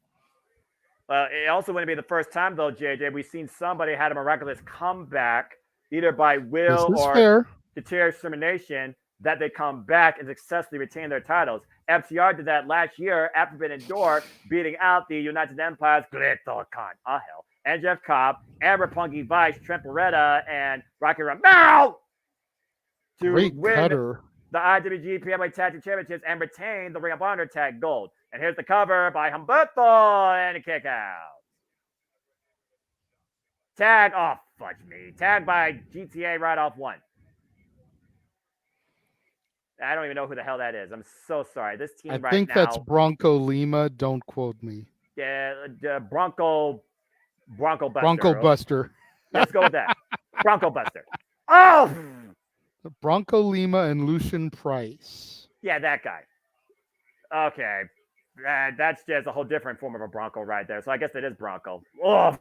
Speaker 4: Well, it also wouldn't be the first time, though, JJ. We've seen somebody had a miraculous comeback, either by will or determination, that they come back and successfully retain their titles. FTR did that last year at Forbidden Door, beating out the United Empire's Greto Khan, hell, and Jeff Cobb, and Roppongi Vice, Trent Beretta, and Rocky Romero to win the IWGP Heavyweight Tag Team Championships and retain the Ring of Honor Tag Gold. And here's the cover by Humberto and a kick out. Tag, oh, fudge me. Tag by GTA right off one. I don't even know who the hell that is. I'm so sorry. This team right now.
Speaker 3: I think that's Bronco Lima. Don't quote me.
Speaker 4: Yeah, Bronco Buster.
Speaker 3: Bronco Buster.
Speaker 4: Let's go with that. Bronco Buster. Oh!
Speaker 3: Bronco Lima and Lucian Price.
Speaker 4: Yeah, that guy. Okay. That's just a whole different form of a Bronco right there. So I guess it is Bronco. Oh!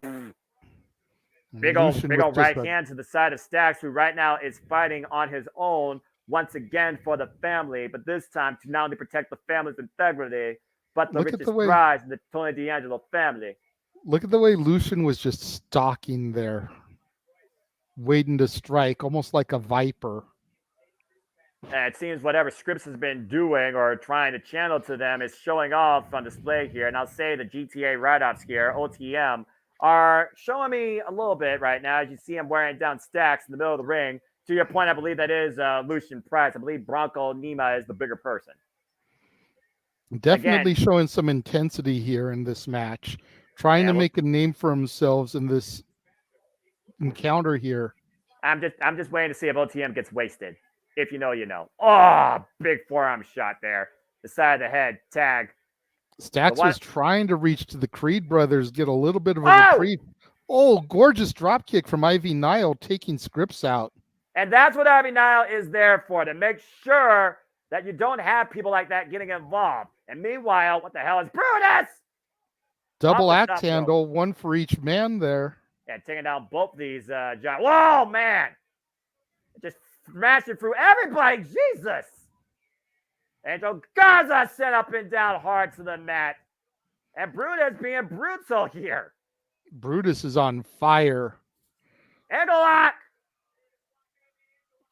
Speaker 4: Big old right hand to the side of Stacks, who right now is fighting on his own once again for the family, but this time to not only protect the family's integrity, but the richest prize in the Tony D'Angelo family.
Speaker 3: Look at the way Lucian was just stalking there, waiting to strike, almost like a viper.
Speaker 4: And it seems whatever Scripps has been doing or trying to channel to them is showing off on display here. And I'll say the GTA write-offs here, OTM, are showing me a little bit right now as you see him wearing down Stacks in the middle of the ring. To your point, I believe that is Lucian Price. I believe Bronco Nima is the bigger person.
Speaker 3: Definitely showing some intensity here in this match. Trying to make a name for themselves in this encounter here.
Speaker 4: I'm just waiting to see if OTM gets wasted. If you know, you know. Oh, big forearm shot there. The side of the head. Tag.
Speaker 3: Stacks was trying to reach to the Creed brothers, get a little bit of a reprieve. Oh, gorgeous drop kick from Ivy Nile, taking Scripps out.
Speaker 4: And that's what Ivy Nile is there for, to make sure that you don't have people like that getting involved. And meanwhile, what the hell is Brutus?
Speaker 3: Double axe handle, one for each man there.
Speaker 4: Yeah, taking down both these giants. Whoa, man! Just smashing through everybody. Jesus! Angel Garza sent up and down hard to the mat. And Brutus being brutal here.
Speaker 3: Brutus is on fire.
Speaker 4: Angle lock!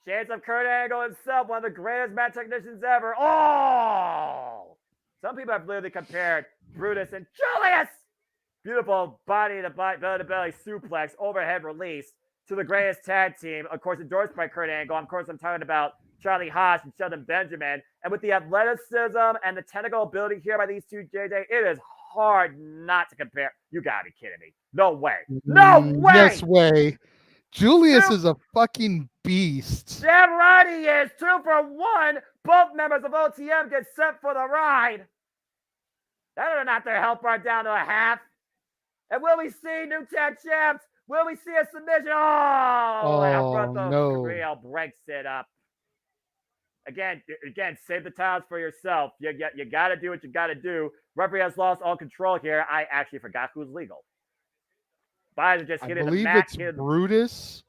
Speaker 4: Shades of Kurt Angle himself, one of the greatest mat technicians ever. Oh! Some people have literally compared Brutus and Julius. Beautiful body to belly suplex, overhead release to the greatest tag team. Of course, endorsed by Kurt Angle. Of course, I'm talking about Charlie Haas and Sheldon Benjamin. And with the athleticism and the technical ability here by these two, JJ, it is hard not to compare. You gotta be kidding me. No way. No way.
Speaker 3: Yes way. Julius is a fucking beast.
Speaker 4: Damn right he is. 2 for 1. Both members of OTM get sent for the ride. That are not their help right down to a half. And will we see new tag champs? Will we see a submission? Oh no. Real breaks it up. Again, save the titles for yourself. You got to do what you got to do. Referee has lost all control here. I actually forgot who's legal. I
Speaker 3: believe it's Brutus,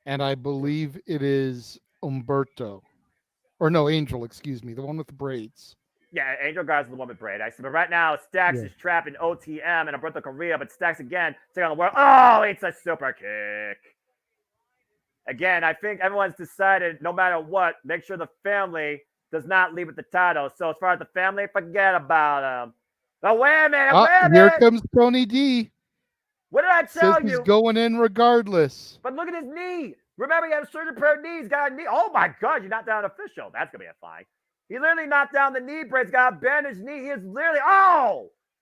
Speaker 3: and I believe it is Umberto. Or no, Angel, excuse me, the one with the braids.
Speaker 4: Yeah, Angel Garza is the one with braid. I see, but right now, Stacks is trapped in OTM and Umberto Correa, but Stacks again, taking on the world. Oh, it's a super kick. Again, I think everyone's decided, no matter what, make sure the family does not leave with the title. So as far as the family, forget about them. But wait a minute,
Speaker 3: here comes Tony D.
Speaker 4: What did I tell you?
Speaker 3: He's going in regardless.
Speaker 4: But look at his knee. Remember, he had a surgery pair of knees, got a knee. Oh my God, you knocked down an official. That's going to be a fine. He literally knocked down the knee brace, got a bandaged knee. He is literally,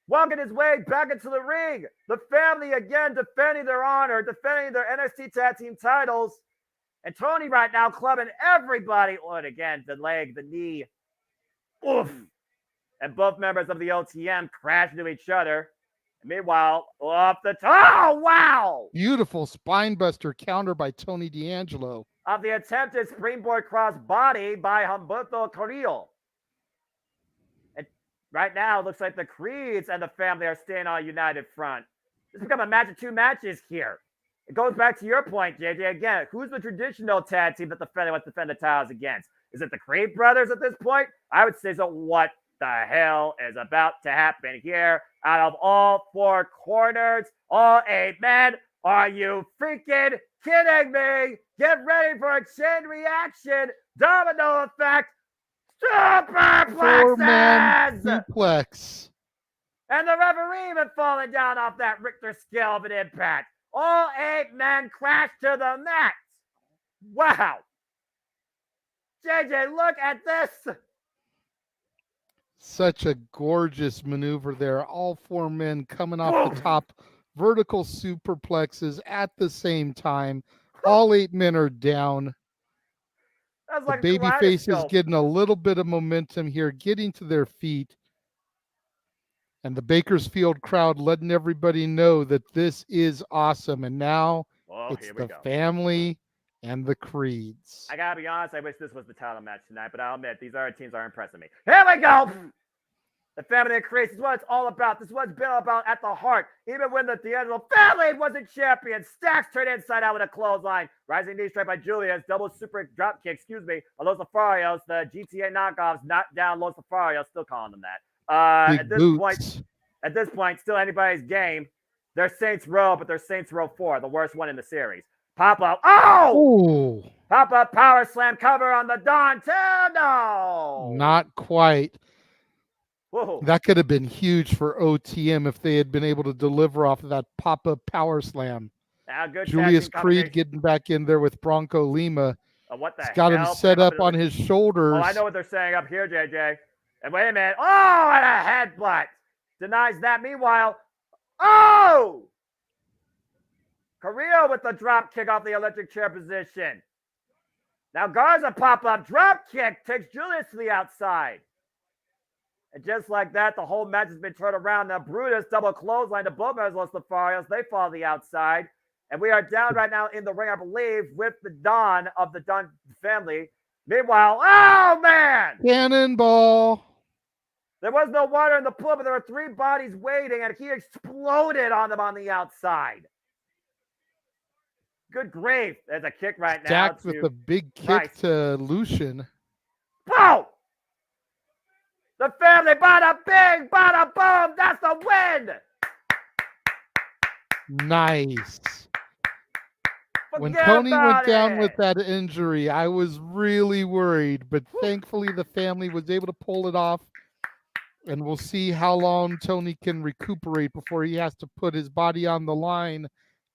Speaker 4: walking his way back into the ring. The family again defending their honor, defending their NXT Tag Team titles. And Tony right now clubbing everybody. And again, the leg, the knee. Oof. And both members of the OTM crash into each other. And meanwhile, off the top. Oh, wow.
Speaker 3: Beautiful spine buster counter by Tony D'Angelo.
Speaker 4: Of the attempted springboard cross body by Humberto Carrillo. And right now, it looks like the Creeds and the family are staying on a united front. This has become a match of two matches here. It goes back to your point, JJ. Again, who's the traditional tag team that the family wants to defend the titles against? Is it the Creed brothers at this point? I would say so. What the hell is about to happen here? Out of all four corners, all 8 men, are you freaking kidding me? Get ready for a chain reaction, domino effect,
Speaker 3: Four-man
Speaker 4: superplexes!
Speaker 3: suplex.
Speaker 4: And the referee even falling down off that Richter scale of an impact. All 8 men crash to the mat. Wow. JJ, look at this.
Speaker 3: Such a gorgeous maneuver there. All 4 men coming off the top, vertical superplexes at the same time. All 8 men are down.
Speaker 4: That's
Speaker 3: The
Speaker 4: like
Speaker 3: baby face is
Speaker 4: kaleidoscope.
Speaker 3: getting a little bit of momentum here, getting to their feet. And the Bakersfield crowd letting everybody know that this is awesome. And now it's
Speaker 4: Here we
Speaker 3: the
Speaker 4: go.
Speaker 3: family and the Creeds.
Speaker 4: I gotta be honest, I wish this was the title match tonight, but I'll admit these other teams are impressing me. Here we go! The family and Creeds, this is what it's all about. This is what it's been about at the heart. Even when the D'Angelo family wasn't champion, Stacks turned inside out with a clothesline. Rising knee strike by Julius, double super drop kick, by Los Lofarios. The GTA knockoffs knocked down Los Lofarios, still calling them that.
Speaker 3: Big
Speaker 4: At this point, still anybody's game. They're Saints Row, but they're Saints Row 4, the worst one in the series. Pop-up.
Speaker 3: Oh!
Speaker 4: Pop-up power slam cover on the Don. No!
Speaker 3: Not quite.
Speaker 4: Whoa.
Speaker 3: That could have been huge for OTM if they had been able to deliver off of that pop-up power slam.
Speaker 4: Good
Speaker 3: Julius Creed getting back in there with Bronco Lima.
Speaker 4: What the
Speaker 3: He's got him set up on his shoulders.
Speaker 4: Oh, I know what they're saying up here, JJ. And wait a minute. Oh, and a headbutt. Denies that. Meanwhile, Carrillo with the drop kick off the electric chair position. Now Garza pop-up drop kick takes Julius to the outside. And just like that, the whole match has been turned around. Now Brutus double clothesline to both members of Los Lofarios. They fall to the outside. And we are down right now in the ring, I believe, with the Don of the Don family. Meanwhile, oh man!
Speaker 3: Cannonball.
Speaker 4: There was no water in the pool, but there were 3 bodies waiting, and he exploded on them on the outside. Good grief. There's a kick right now.
Speaker 3: Stacked with a big kick to Lucian.
Speaker 4: Boom! The family, bada bing, bada boom. That's the win.
Speaker 3: Nice. When
Speaker 4: Forget
Speaker 3: Tony went
Speaker 4: about
Speaker 3: down
Speaker 4: it.
Speaker 3: with that injury, I was really worried, but thankfully the family was able to pull it off. And we'll see how long Tony can recuperate before he has to put his body on the line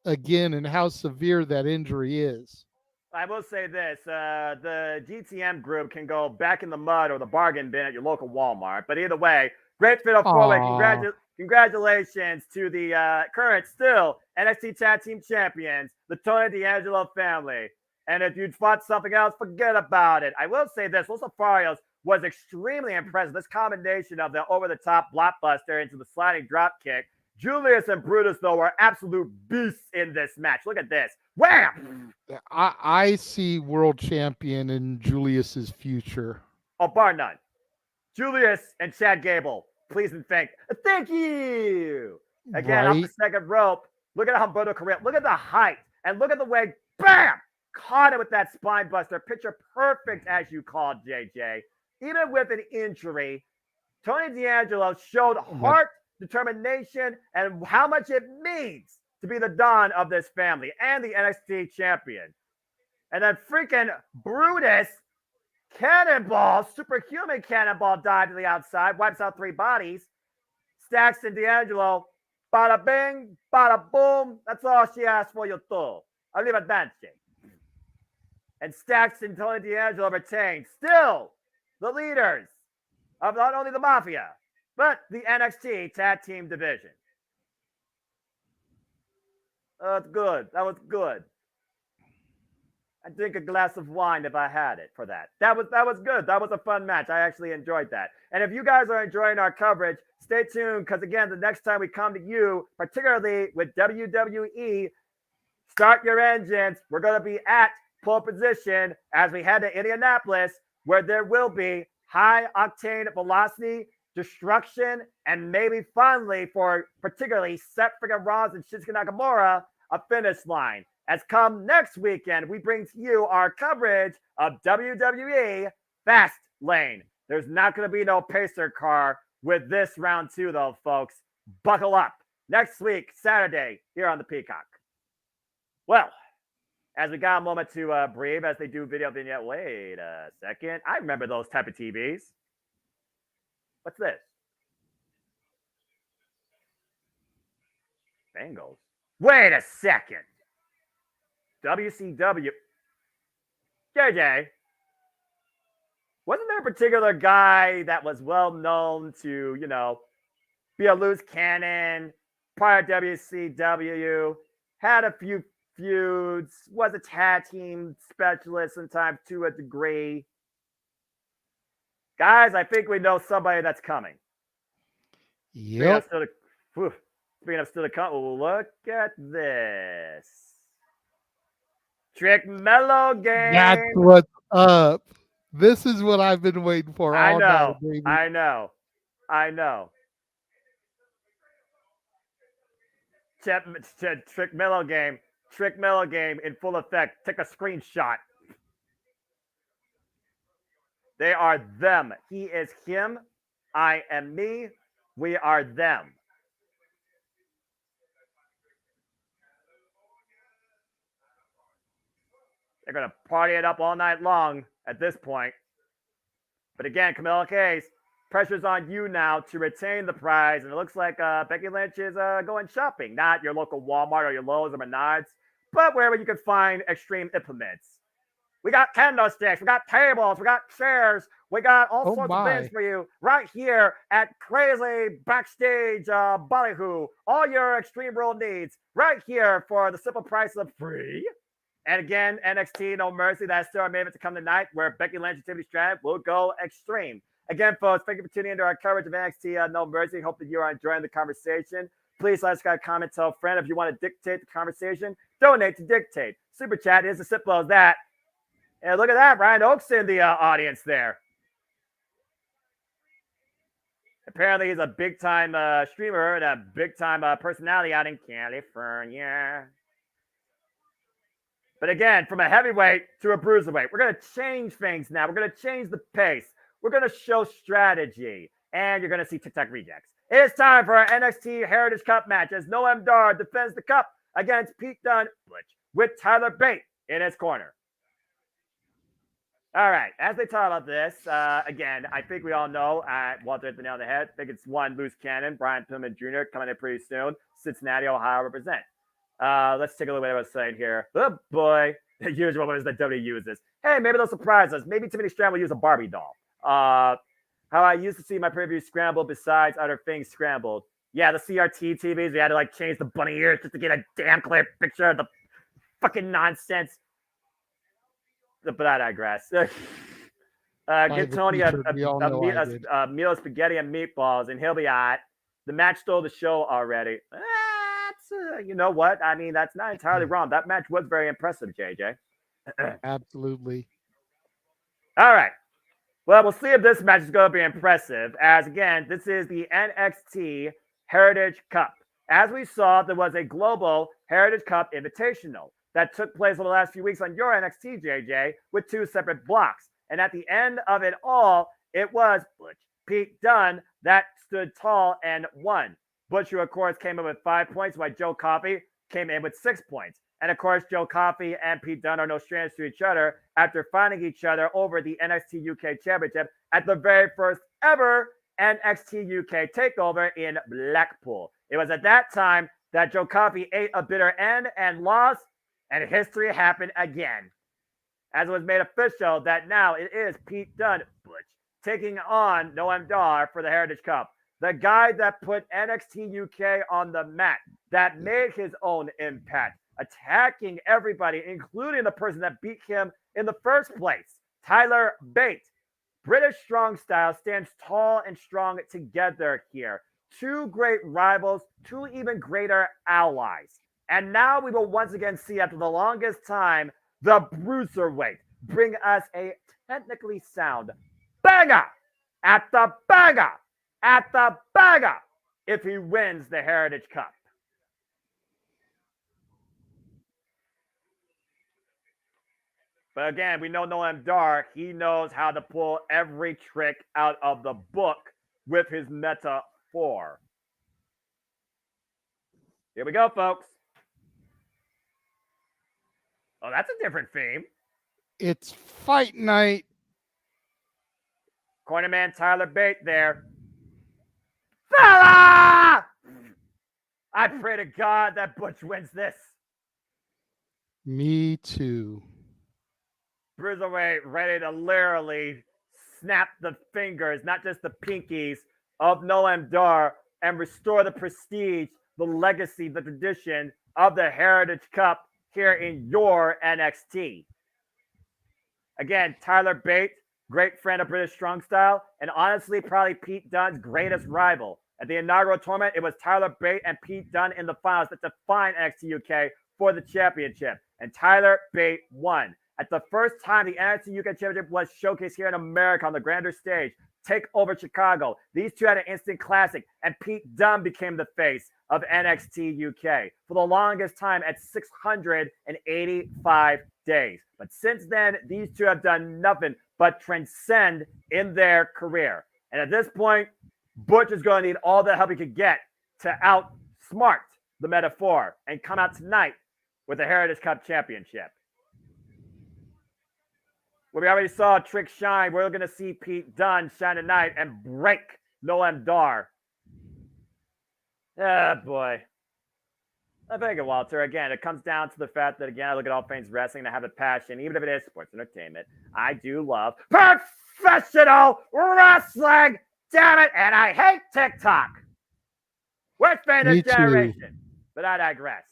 Speaker 3: again and how severe that injury is.
Speaker 4: I will say this, the GTM group can go back in the mud or the bargain bin at your local Walmart. But either way, great fatal four-way. Congratulations to the current still NXT Tag Team Champions, the Tony D'Angelo family. And if you'd fought something else, forget about it. I will say this, Los Lofarios was extremely impressive. This combination of the over-the-top blockbuster into the sliding drop kick. Julius and Brutus, though, were absolute beasts in this match. Look at this. Wham!
Speaker 3: I see world champion in Julius's future.
Speaker 4: Oh, bar none. Julius and Chad Gable, please and thank you. Again, off the second rope. Look at Humberto Carrillo. Look at the height. And look at the way, bam! Caught it with that spine buster. Picture perfect, as you called, JJ. Even with an injury, Tony D'Angelo showed heart, determination, and how much it means to be the Don of this family and the NXT champion. And then freaking Brutus, cannonball, superhuman cannonball dive to the outside, wipes out 3 bodies. Stacks and D'Angelo, bada bing, bada boom. That's all she asked for you to. Arrivederci. and Stacks and Tony D'Angelo retain still the leaders of not only the Mafia, but the NXT Tag Team Division. That's good. That was good. I'd drink a glass of wine if I had it for that. That was good. That was a fun match. I actually enjoyed that. And if you guys are enjoying our coverage, stay tuned because, again, the next time we come to you, particularly with WWE, start your engines. We're going to be at pole position as we head to Indianapolis, where there will be high-octane velocity, destruction, and maybe finally for particularly Seth freaking Rollins and Shinsuke Nakamura, a finish line. As come next weekend, we bring to you our coverage of WWE Fastlane. There's not going to be no pacer car with this round 2, though, folks. Buckle up. Next week, Saturday, here on the Peacock. Well, as we got a moment to breathe as they do video vignette. Wait a second. I remember those type of TVs. What's this? Bengals. Wait a second. WCW. JJ. Wasn't there a particular guy that was well known to, be a loose cannon, part of WCW, had a few feuds, was a tag team specialist sometimes to a degree? Guys, I think we know somebody that's coming.
Speaker 3: Yep.
Speaker 4: Speaking of still to come, look at this. Trick Mellow game.
Speaker 3: That's what's up. This is what I've been waiting for all night, baby.
Speaker 4: I know. Trick Mellow game. Trick Mellow game in full effect. Take a screenshot. They are them. He is him. I am me. We are them. They're going to party it up all night long at this point. But again, Camilla Case, pressure's on you now to retain the prize. And it looks like Becky Lynch is going shopping. Not your local Walmart or your Lowe's or Menards, but wherever you can find extreme implements. We got candlesticks, we got tables, we got chairs, we got all sorts of things for you right here at Crazy Backstage Ballyhoo. All your Extreme World needs right here for the simple price of free. And again, NXT No Mercy, that's still our main event to come tonight, where Becky Lynch and Tiffany Stratton will go extreme. Again, folks, thank you for tuning into our coverage of NXT No Mercy. Hope that you are enjoying the conversation. Please let us got a comment, tell a friend. If you want to dictate the conversation, donate to dictate. Super chat is as simple as that. And look at that, Ryan Oakes in the audience there. Apparently, he's a big-time streamer and a big-time personality out in California. But again, from a heavyweight to a bruiserweight, we're going to change things now. We're going to change the pace. We're going to show strategy. And you're going to see TikTok rejects. It is time for our NXT Heritage Cup match as Noam Dar defends the cup against Pete Dunne with Tyler Bate in his corner. All right, as they talk about this, again, I think we all know, Walter hit the nail on the head. I think it's one loose cannon, Brian Pillman Jr. coming in pretty soon. Cincinnati, Ohio represent. Let's take a look at what I was saying here. Oh, boy. The usual ones that WWE uses. Hey, maybe they'll surprise us. Maybe Tiffany Stratton will use a Barbie doll. How I used to see my preview scrambled besides other things scrambled. Yeah, the CRT TVs, we had to, change the bunny ears just to get a damn clear picture of the fucking nonsense. But I digress. Get Tony a meal of spaghetti and meatballs, and he'll be all right. The match stole the show already. You know what? I mean, that's not entirely wrong. That match was very impressive, JJ.
Speaker 3: Absolutely.
Speaker 4: All right. Well, we'll see if this match is going to be impressive. As, again, this is the NXT Heritage Cup. As we saw, there was a global Heritage Cup Invitational that took place over the last few weeks on your NXT, JJ, with 2 separate blocks. And at the end of it all, it was Pete Dunne that stood tall and won. Butcher, of course, came in with 5 points, while Joe Coffey came in with 6 points. And, of course, Joe Coffey and Pete Dunne are no strangers to each other after finding each other over the NXT UK Championship at the very first ever NXT UK takeover in Blackpool. It was at that time that Joe Coffey ate a bitter end and lost, and history happened again. as it was made official that now it is Pete Dunne, Butch, taking on Noam Dar for the Heritage Cup. The guy that put NXT UK on the map, that made his own impact, attacking everybody, including the person that beat him in the first place, Tyler Bate. British Strong Style stands tall and strong together here. Two great rivals, two even greater allies. And now we will once again see, after the longest time, the Bruiserweight bring us a technically sound banger at the banger at the banger if he wins the Heritage Cup. But again, we know Noam Dar. He knows how to pull every trick out of the book with his metaphor. Here we go, folks. Oh, that's a different theme.
Speaker 3: It's fight night.
Speaker 4: Cornerman Tyler Bate there. Fella! I pray to God that Butch wins this.
Speaker 3: Me too.
Speaker 4: Bruiserweight ready to literally snap the fingers, not just the pinkies, of Noam Dar and restore the prestige, the legacy, the tradition of the Heritage Cup here in your NXT. Again, Tyler Bate, great friend of British Strong Style, and honestly, probably Pete Dunne's greatest rival. At the inaugural tournament, it was Tyler Bate and Pete Dunne in the finals that defined NXT UK for the championship. And Tyler Bate won. At the first time the NXT UK Championship was showcased here in America on the grander stage, take over Chicago. These two had an instant classic, and Pete Dunne became the face of NXT UK for the longest time at 685 days. But since then, these two have done nothing but transcend in their career. And at this point, Butch is going to need all the help he could get to outsmart the metaphor and come out tonight with the Heritage Cup Championship. Well, we already saw Trick shine. We're going to see Pete Dunne shine tonight and break Noam Dar. Oh, boy. I think, Walter, again, it comes down to the fact that, again, I look at all things wrestling and I have a passion, even if it is sports entertainment. I do love professional wrestling. Damn it. And I hate TikTok. Worst fan of this generation. But I digress.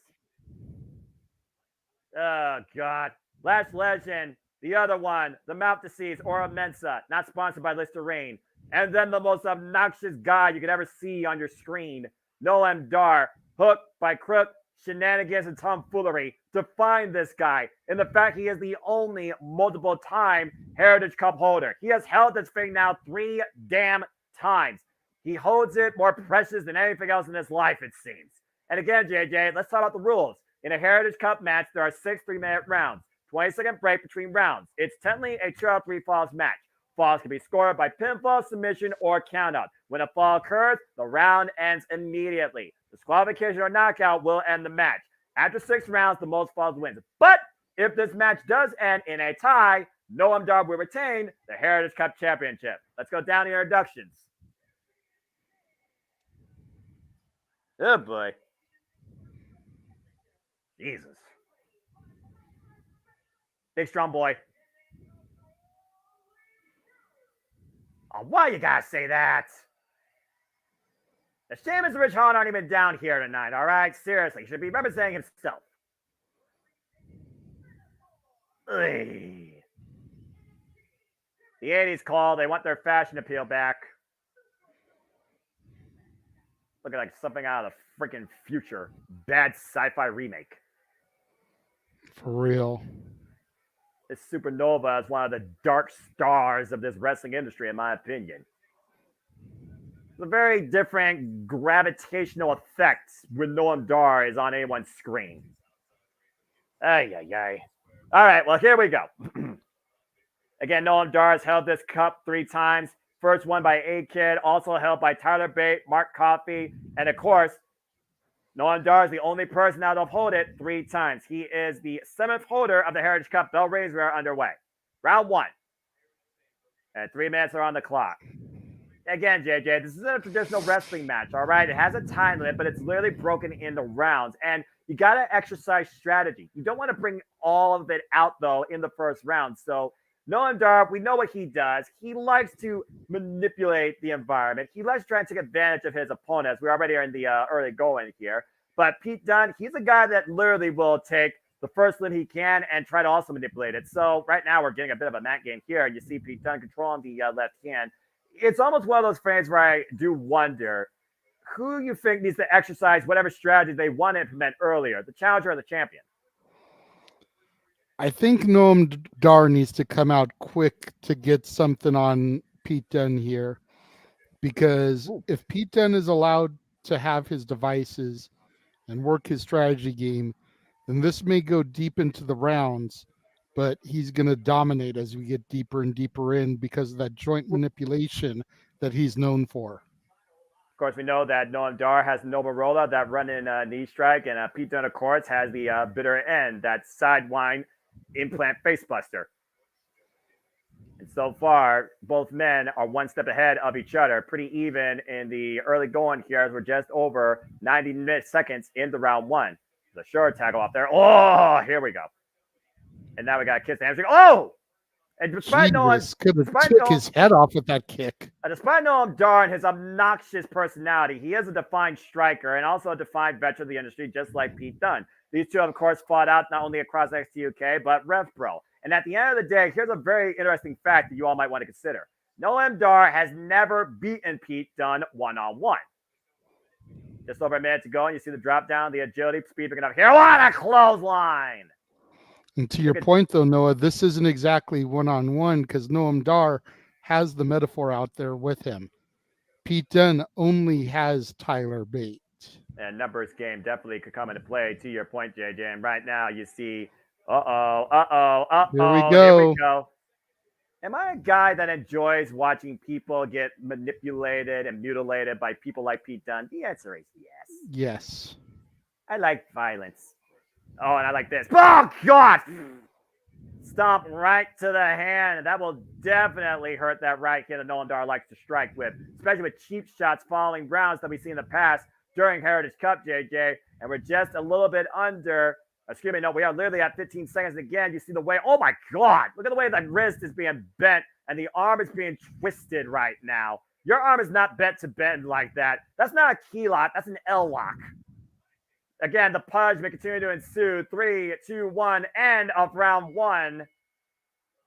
Speaker 4: Oh, God. Last Legend. The other one, the Mouth Disease, Aura Mensa, not sponsored by Listerine. And then the most obnoxious guy you could ever see on your screen, Noam Dar, hook by crook, shenanigans, and tomfoolery to find this guy. And the fact he is the only multiple-time Heritage Cup holder. He has held this thing now 3 damn times. He holds it more precious than anything else in his life, it seems. And again, JJ, let's talk about the rules. In a Heritage Cup match, there are 6 3-minute rounds. 20-second break between rounds. It's technically a 2-out-of-3 falls match. Falls can be scored by pinfall, submission, or countout. When a fall occurs, the round ends immediately. Disqualification or knockout will end the match. After 6 rounds, the most falls wins. But if this match does end in a tie, Noam Dar will retain the Heritage Cup Championship. Let's go down the introductions. Oh, boy. Jesus. Big strong boy. Oh, why you gotta say that? The shame is Rich Holland aren't even down here tonight, all right? Seriously, he should be representing himself. Ugh. The 80s call. They want their fashion appeal back. Looking like something out of the freaking future. Bad sci-fi remake.
Speaker 3: For real.
Speaker 4: This Supernova is one of the dark stars of this wrestling industry, in my opinion. It's a very different gravitational effect when Noam Dar is on anyone's screen. Ay, ay, ay. All right, well, here we go. Again, Noam Dar has held this cup 3 times. First won by A-Kid, also held by Tyler Bate, Mark Coffey, and of course, Noam Dar is the only person out to hold it 3 times. He is the 7th holder of the Heritage Cup. Bell raises are underway. Round 1. And 3 minutes are on the clock. Again, JJ, this isn't a traditional wrestling match, all right? It has a time limit, but it's literally broken into rounds. And you got to exercise strategy. You don't want to bring all of it out, though, in the first round. So, Noam Dar, we know what he does. He likes to manipulate the environment. He likes to try and take advantage of his opponents. We already are in the early going here. But Pete Dunne, he's a guy that literally will take the first limb he can and try to also manipulate it. So right now we're getting a bit of a mat game here. You see Pete Dunne controlling the left hand. It's almost one of those frames where I do wonder who you think needs to exercise whatever strategy they want to implement earlier, the challenger or the champion.
Speaker 3: I think Noam Dar needs to come out quick to get something on Pete Dunne here, because if Pete Dunne is allowed to have his devices and work his strategy game, then this may go deep into the rounds, but he's going to dominate as we get deeper and deeper in because of that joint manipulation that he's known for.
Speaker 4: Of course, we know that Noam Dar has the Nova Rolla, that run-in knee strike, and Pete Dunne, of course, has the bitter end, that sidewind implant facebuster. And so far, both men are one step ahead of each other, pretty even in the early going here as we're just over 90 seconds into round one. The shoulder tackle off there. Oh, here we go. And now we got a kiss the hamstring. Oh! And despite
Speaker 3: could have took his head off with that kick.
Speaker 4: Despite Noam Dar and his obnoxious personality, he is a defined striker and also a defined veteran of the industry, just like Pete Dunne. These two, of course, fought out not only across NXT UK, but RevPro. And at the end of the day, here's a very interesting fact that you all might want to consider. Noam Dar has never beaten Pete Dunne one-on-one. Just over a minute to go, and you see the drop down, the agility, speed picking up here. What a clothesline!
Speaker 3: And to your point, though, Noah, this isn't exactly one-on-one because Noam Dar has the metaphor out there with him. Pete Dunne only has Tyler Bate.
Speaker 4: And numbers game definitely could come into play, to your point, JJ. And right now you see,
Speaker 3: Here we go.
Speaker 4: Am I a guy that enjoys watching people get manipulated and mutilated by people like Pete Dunne? The answer is yes.
Speaker 3: Yes.
Speaker 4: I like violence. Oh, and I like this. Oh, God! Stomp right to the hand. And that will definitely hurt that right hand that Noam Dar likes to strike with, especially with cheap shots following rounds that we've seen in the past during Heritage Cup, JJ. And we're just a little bit under. Excuse me, no, we are literally at 15 seconds. Again, you see the way. Oh, my God. Look at the way the wrist is being bent and the arm is being twisted right now. Your arm is not bent to bend like that. That's not a key lock. That's an L lock. Again, the pudge may continue to ensue. 3, 2, 1, end of round one.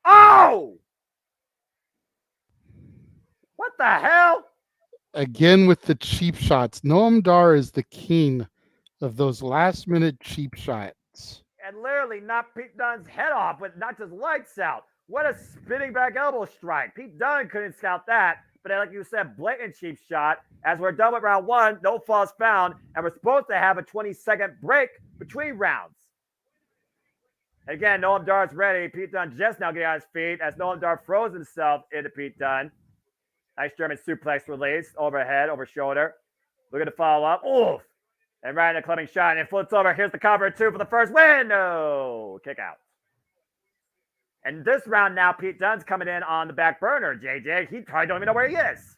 Speaker 4: Oh! What the hell?
Speaker 3: Again with the cheap shots. Noam Dar is the king of those last-minute cheap shots.
Speaker 4: And literally knocked Pete Dunne's head off with not just lights out. What a spinning back elbow strike. Pete Dunne couldn't scout that. But like you said, blatant cheap shot. As we're done with round one, no falls found. And we're supposed to have a 20-second break between rounds. Again, Noam Dar's ready. Pete Dunne just now getting on his feet as Noam Dar throws himself into Pete Dunne. Nice German suplex release. Overhead, over shoulder. Looking to follow up. Oof. And right in a clubbing shot. And flips over. Here's the cover 2 for the first win. No. Kick out. And this round now, Pete Dunne's coming in on the back burner, JJ. He probably don't even know where he is.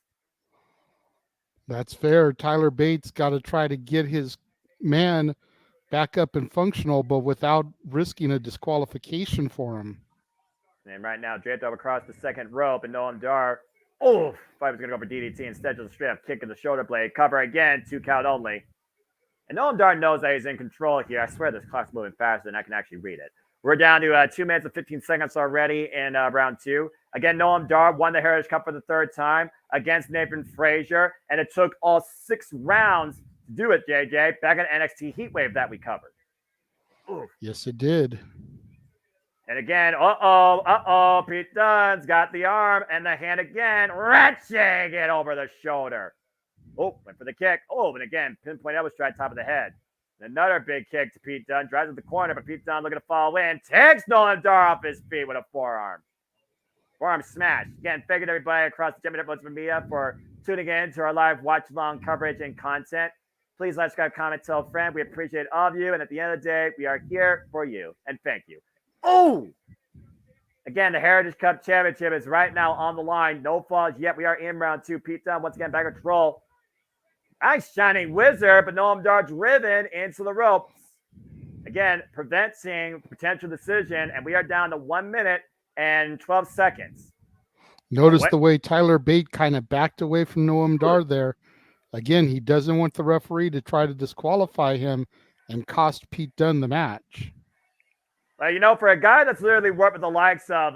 Speaker 3: That's fair. Tyler Bates got to try to get his man back up and functional, but without risking a disqualification for him.
Speaker 4: And right now, draped over across the second rope, and Noam Dar, oh, fight was going to go for DDT instead of the strip, kick in the shoulder blade, cover again, 2 count only. And Noam Dar knows that he's in control here. I swear this clock's moving faster than I can actually read it. We're down to 2 minutes and 15 seconds already in round 2. Again, Noam Dar won the Heritage Cup for the 3rd time against Nathan Frazier, and it took all 6 rounds to do it, JJ, back in NXT Heatwave that we covered. Oof.
Speaker 3: Yes, it did.
Speaker 4: And again, Pete Dunne's got the arm and the hand again, wrenching it over the shoulder. Oh, went for the kick. Oh, and again, pinpoint elbow strike, top of the head. Another big kick to Pete Dunne. Drives to the corner, but Pete Dunne looking to fall in. Takes Noam Dar off his feet with a forearm. Forearm smash. Again, thank you to everybody across the Multiverse media for tuning in to our live watch-along coverage and content. Please like, subscribe, comment, tell a friend. We appreciate all of you. And at the end of the day, we are here for you. And thank you. Oh! Again, the Heritage Cup Championship is right now on the line. No falls yet. We are in round 2. Pete Dunne once again back in control. Nice Shining Wizard, but Noam Dar driven into the ropes. Again, preventing potential decision, and we are down to 1 minute and 12 seconds.
Speaker 3: Notice the way Tyler Bate kind of backed away from Noam Dar there. Again, he doesn't want the referee to try to disqualify him and cost Pete Dunne the match.
Speaker 4: For a guy that's literally worked with the likes of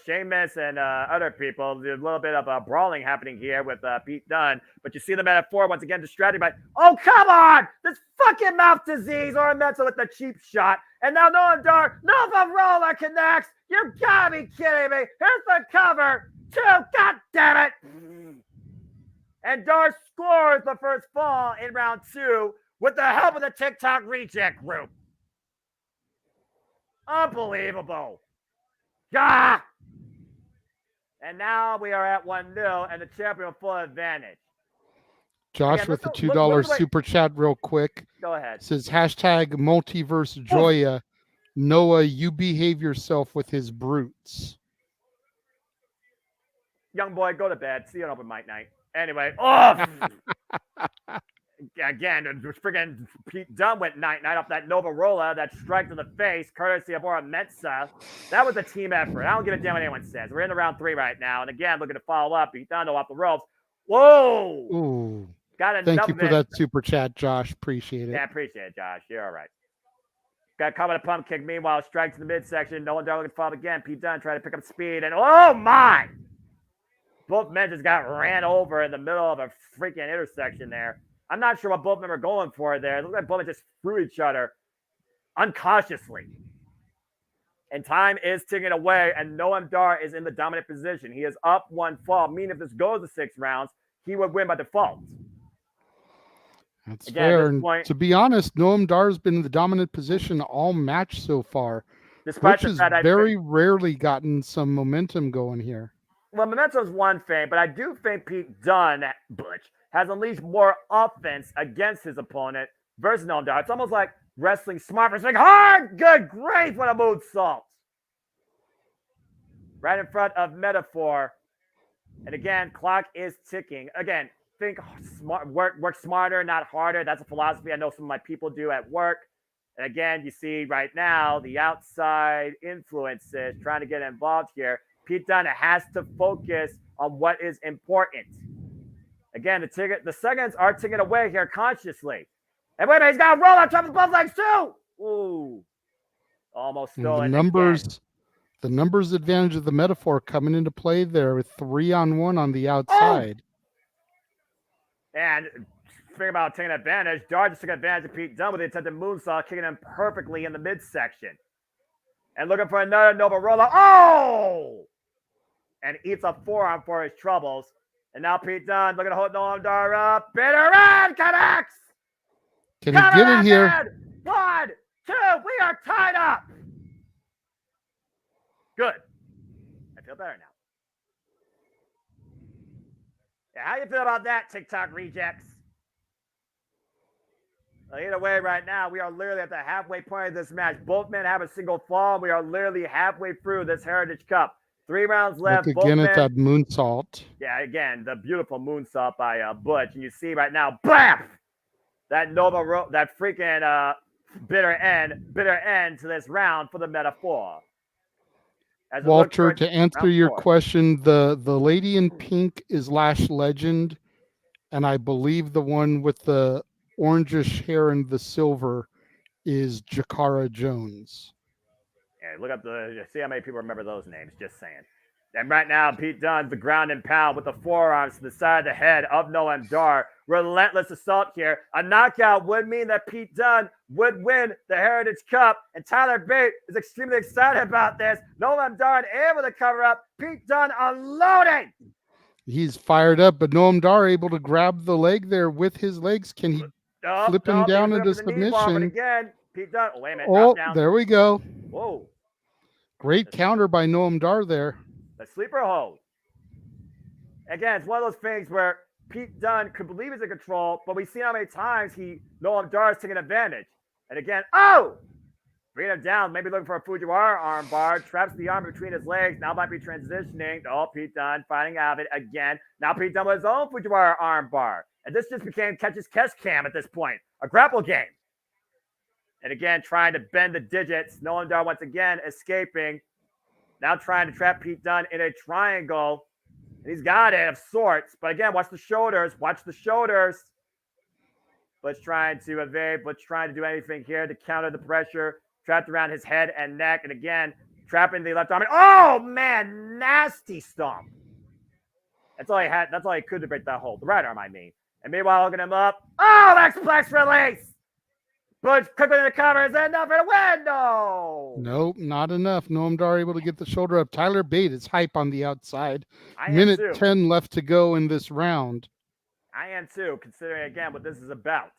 Speaker 4: Sheamus and other people, there's a little bit of brawling happening here with Pete Dunne. But you see them at 4 once again distracted by, oh, come on! This fucking mouth disease or mental with the cheap shot. And now Noam Dar, Nova Roller connects. You gotta be kidding me. Here's the cover. 2, god damn it. And Dar scores the first fall in round 2 with the help of the TikTok reject group. Unbelievable. Ah! And now we are at 1-0 and the champion with full advantage.
Speaker 3: Josh
Speaker 4: Again,
Speaker 3: with the $2 super chat real quick.
Speaker 4: Go ahead.
Speaker 3: Says hashtag Multiverse Joya. Noah, you behave yourself with his brutes.
Speaker 4: Young boy, go to bed. See you on open mic night. Anyway, oh! Again, friggin' Pete Dunne went night-night off that Nova Rolla, that strike to the face, courtesy of Ora Mensa. That was a team effort. I don't give a damn what anyone says. We're in the round 3 right now. And again, looking to follow up. Pete Dunne off the ropes. Whoa!
Speaker 3: Ooh.
Speaker 4: Got enough.
Speaker 3: Thank you for that super chat, Josh. Appreciate it.
Speaker 4: Yeah, appreciate it, Josh. You're all right. Got caught with a pump kick. Meanwhile, strike to the midsection. Nolan Dar looking to follow again. Pete Dunne trying to pick up speed. And oh, my! Both men just got ran over in the middle of a freaking intersection there. I'm not sure what both of them are going for there. It looks like both of them just threw each other unconsciously. And time is ticking away, and Noam Dar is in the dominant position. He is up 1 fall, meaning if this goes to 6 rounds, he would win by default.
Speaker 3: That's fair. And to be honest, Noam Dar has been in the dominant position all match so far, which has very rarely gotten some momentum going here.
Speaker 4: Well, momentum is one thing, but I do think Pete Dunne, Butch, has unleashed more offense against his opponent versus Noam Dar. It's almost like wrestling smart versus hard. Good grief, what a moonsault. Right in front of Metaphor. And again, clock is ticking. Again, think smart, work smarter, not harder. That's a philosophy I know some of my people do at work. And again, you see right now the outside influences trying to get involved here. Pete Dunne has to focus on what is important. Again, the seconds are ticking away here consciously. And wait a minute, he's got a roll on top of both legs too. Ooh. Almost stolen.
Speaker 3: The numbers advantage of the Metaphor coming into play there with 3-on-1 on the outside.
Speaker 4: Oh! And think about taking advantage. Dar just took advantage of Pete Dunne with the attempted moonsault, kicking him perfectly in the midsection. And looking for another Nova Rolla. Oh! And eats a forearm for his troubles. And now Pete Dunne looking to hold Noam Dar up. Bitter End connects!
Speaker 3: Can he get it here?
Speaker 4: 1, 2, we are tied up. Good. I feel better now. Yeah, how you feel about that, TikTok rejects? Well, either way, right now, we are literally at the halfway point of this match. Both men have a single fall. We are literally halfway through this Heritage Cup. 3 rounds left.
Speaker 3: Look again at that moonsault.
Speaker 4: Yeah, again, the beautiful moonsault by Butch. And you see right now, BAM! That that freaking bitter end to this round for the Metaphor.
Speaker 3: Walter, to answer your question, the lady in pink is Lash Legend, and I believe the one with the orangish hair and the silver is Jakara Jones.
Speaker 4: Yeah, look up see how many people remember those names, just saying. And right now, Pete Dunne, the ground and pound with the forearms to the side of the head of Noam Dar. Relentless assault here. A knockout would mean that Pete Dunne would win the Heritage Cup. And Tyler Bate is extremely excited about this. Noam Dar able to cover up. Pete Dunne unloading.
Speaker 3: He's fired up, but Noam Dar able to grab the leg there with his legs. Can he flip him down into submission?
Speaker 4: Again, Pete Dunne. Oh, wait a minute.
Speaker 3: Oh, there we go.
Speaker 4: Whoa.
Speaker 3: Great counter by Noam Dar there.
Speaker 4: The sleeper hold. Again, it's one of those things where Pete Dunne could believe he's in control, but we see how many times Noam Dar is taking advantage. And again, oh! Bringing him down, maybe looking for a Fujiwara armbar. Traps the arm between his legs. Now might be transitioning. Oh, Pete Dunne finding out of it again. Now Pete Dunne with his own Fujiwara armbar. And this just became catch cam at this point. A grapple game. And again, trying to bend the digits. Noam Dar once again escaping. Now trying to trap Pete Dunne in a triangle. And he's got it of sorts. But again, watch the shoulders. Watch the shoulders. Butch trying to evade. Butch trying to do anything here to counter the pressure. Trapped around his head and neck. And again, trapping the left arm. Oh, man. Nasty stomp. That's all he had. That's all he could to break that hold. The right arm, I mean. And meanwhile, hooking him up. Oh, that's Plex release. Butch quickly in the cover. Is that enough for the win? No.
Speaker 3: Nope, not enough. Noam Dar able to get the shoulder up. Tyler Bate is hype on the outside.
Speaker 4: I am
Speaker 3: Minute
Speaker 4: too.
Speaker 3: 10 left to go in this round.
Speaker 4: I am too, considering again what this is about.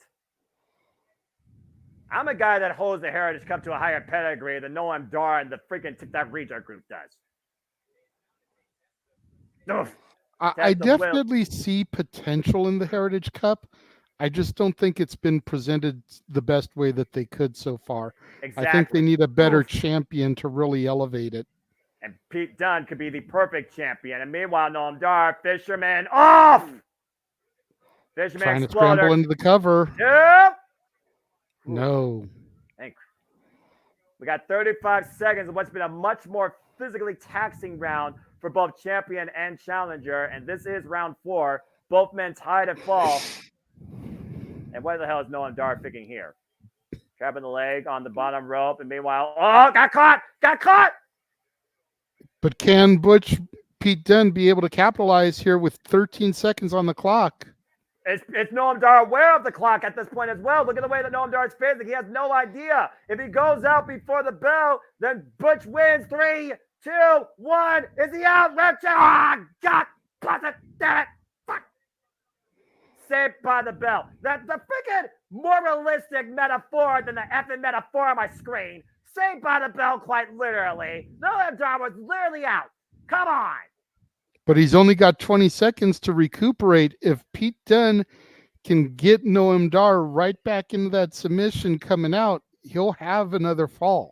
Speaker 4: I'm a guy that holds the Heritage Cup to a higher pedigree than Noam Dar and the freaking TikTok Reject group does. Ugh.
Speaker 3: I definitely see potential in the Heritage Cup. I just don't think it's been presented the best way that they could so far.
Speaker 4: Exactly.
Speaker 3: I think they need a better champion to really elevate it.
Speaker 4: And Pete Dunne could be the perfect champion. And meanwhile, Noam Dar, Fisherman off! Fisherman
Speaker 3: Trying
Speaker 4: Exploder.
Speaker 3: to scramble into the cover.
Speaker 4: Yep.
Speaker 3: No.
Speaker 4: We got 35 seconds of what's been a much more physically taxing round for both champion and challenger. And this is round 4. Both men tied at fall. And what the hell is Noam Dar picking here? Trapping the leg on the bottom rope. And meanwhile, oh, got caught! Got caught!
Speaker 3: But can Pete Dunne be able to capitalize here with 13 seconds on the clock?
Speaker 4: It's Noam Dar aware of the clock at this point as well. Look at the way that Noam Dar is facing. He has no idea. If he goes out before the bell, then Butch wins. 3, 2, 1. Is he out? Ref check. Oh, God. Buzz it. Damn it. Fuck. Saved by the bell. That's the freaking more realistic metaphor than the effing metaphor on my screen. Saved by the bell, quite literally. Noam Dar was literally out. Come on.
Speaker 3: But he's only got 20 seconds to recuperate. If Pete Dunne can get Noam Dar right back into that submission coming out, he'll have another fall.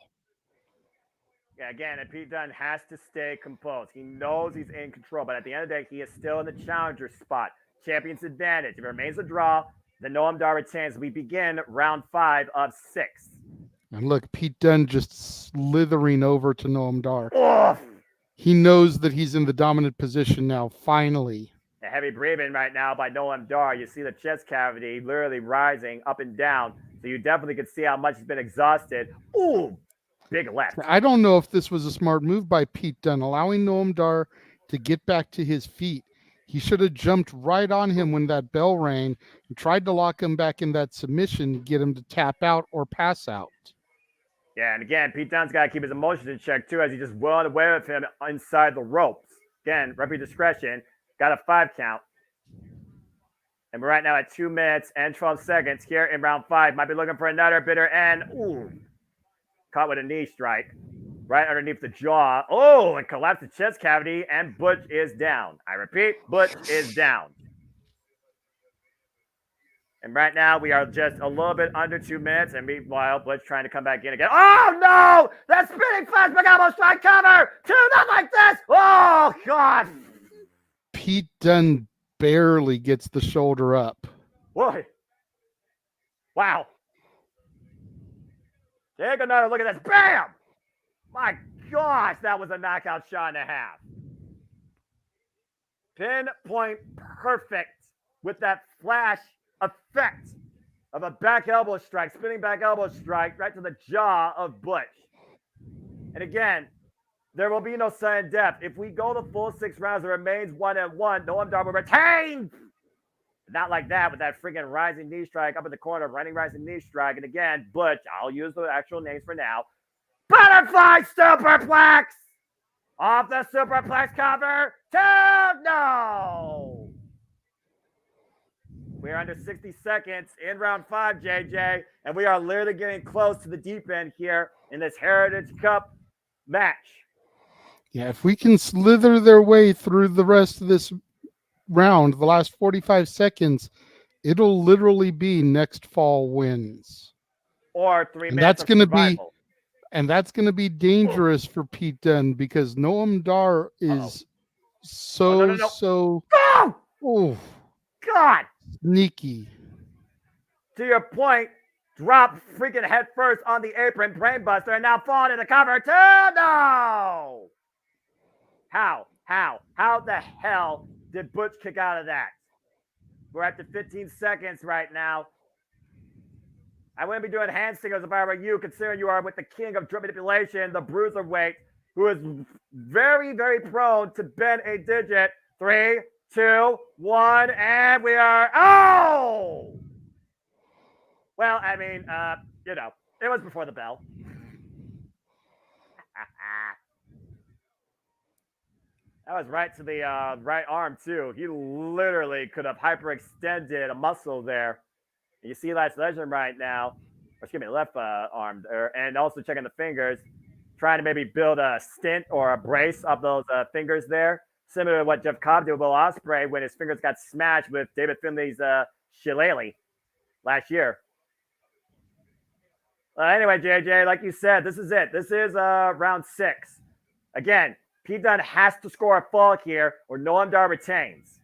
Speaker 4: Yeah, again, and Pete Dunne has to stay composed. He knows he's in control, but at the end of the day, he is still in the challenger spot. Champion's advantage. If it remains a draw, then Noam Dar retains. We begin round 5 of 6.
Speaker 3: And look, Pete Dunne just slithering over to Noam Dar.
Speaker 4: Oof.
Speaker 3: He knows that he's in the dominant position now, finally.
Speaker 4: A heavy breathing right now by Noam Dar. You see the chest cavity literally rising up and down. So you definitely can see how much he's been exhausted. Ooh, big left.
Speaker 3: I don't know if this was a smart move by Pete Dunne, allowing Noam Dar to get back to his feet. He should have jumped right on him when that bell rang and tried to lock him back in that submission, get him to tap out or pass out.
Speaker 4: Yeah, and again, Pete Dunne's got to keep his emotions in check, too, as he just wound away with him inside the ropes. Again, referee discretion. Got a 5 count. And we're right now at 2 minutes and 12 seconds here in round 5. Might be looking for another bitter end. Ooh. Caught with a knee strike. Right underneath the jaw. Oh, and collapsed the chest cavity, and Butch is down. I repeat, Butch is down. And right now, we are just a little bit under 2 minutes. And meanwhile, Butch trying to come back in again. Oh, no! That spinning flashback elbow strike cover! 2, not like this! Oh, God!
Speaker 3: Pete Dunne barely gets the shoulder up.
Speaker 4: Boy. Wow. Take another look at this. Bam! My gosh, that was a knockout shot and a half. Pinpoint perfect with that flash effect of a back elbow strike, spinning back elbow strike right to the jaw of Butch. And again, there will be no sudden death. If we go the full 6 rounds, it remains 1-1. Noam Dar will retain. Not like that with that freaking rising knee strike up in the corner, running rising knee strike. And again, Butch, I'll use the actual names for now. Butterfly superplex! Off the superplex cover. 2, no! We're under 60 seconds in round 5, JJ, and we are literally getting close to the deep end here in this Heritage Cup match.
Speaker 3: Yeah, if we can slither their way through the rest of this round, the last 45 seconds, it'll literally be next fall wins.
Speaker 4: Or 3 minutes
Speaker 3: that's
Speaker 4: of
Speaker 3: going to
Speaker 4: survival.
Speaker 3: And that's going to be dangerous for Pete Dunne because Noam Dar is so
Speaker 4: Oh, God!
Speaker 3: sneaky.
Speaker 4: To your point, drop freaking head first on the apron, brainbuster, and now falling in the cover too. No! How the hell did Butch kick out of that? We're at the 15 seconds right now. I wouldn't be doing hand signals if I were you, considering you are with the king of drip manipulation, the bruiserweight, who is very, very prone to bend a digit. 3, 2, 1, and we are. Oh! Well, I mean, it was before the bell. That was right to the right arm, too. He literally could have hyperextended a muscle there. You see Last Legend right now, or excuse me, left arm there, and also checking the fingers, trying to maybe build a stint or a brace of those fingers there, similar to what Jeff Cobb did with Will Ospreay when his fingers got smashed with David Finlay's shillelagh last year. Anyway, JJ, like you said, this is it. This is round 6. Again, Pete Dunne has to score a fall here, or Noam Dar retains.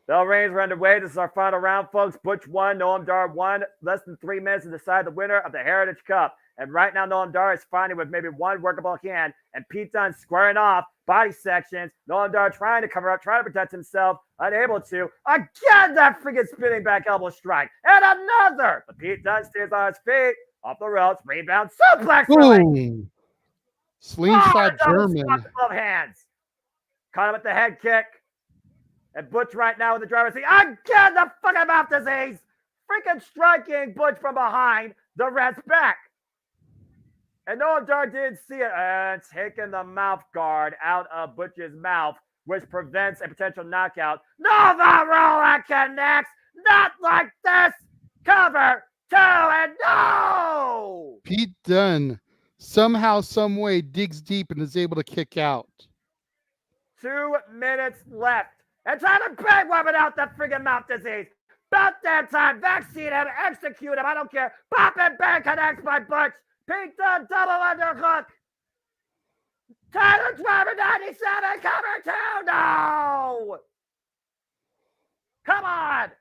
Speaker 4: Bell rings are underway. This is our final round, folks. Butch won, Noam Dar won. Less than 3 minutes to decide the winner of the Heritage Cup. And right now, Noam Dar is fighting with maybe one workable hand, and Pete Dunne squaring off body sections. Noam Dar trying to cover up, trying to protect himself, unable to. Again, that freaking spinning back elbow strike. And another. But Pete Dunne stays on his feet, off the ropes, rebound, suplex.
Speaker 3: Boom. Slingshot German.
Speaker 4: Both hands. Caught him with the head kick. And Butch right now with the driver's seat. Again, the fucking mouth disease. Freaking striking Butch from behind the ref's back. And Noam Dar did see it. And taking the mouth guard out of Butch's mouth, which prevents a potential knockout. Nova Roller connects. Not like this. Cover 2 and no.
Speaker 3: Pete Dunne somehow, some way digs deep and is able to kick out.
Speaker 4: 2 minutes left. And trying to bang weapon out that friggin' mouth disease. About that time, vaccine him, execute him, I don't care. Pop and bang connects by Butch. Pete Dunne, double underhook. Tyler Driver 97, cover 2, no! Come on!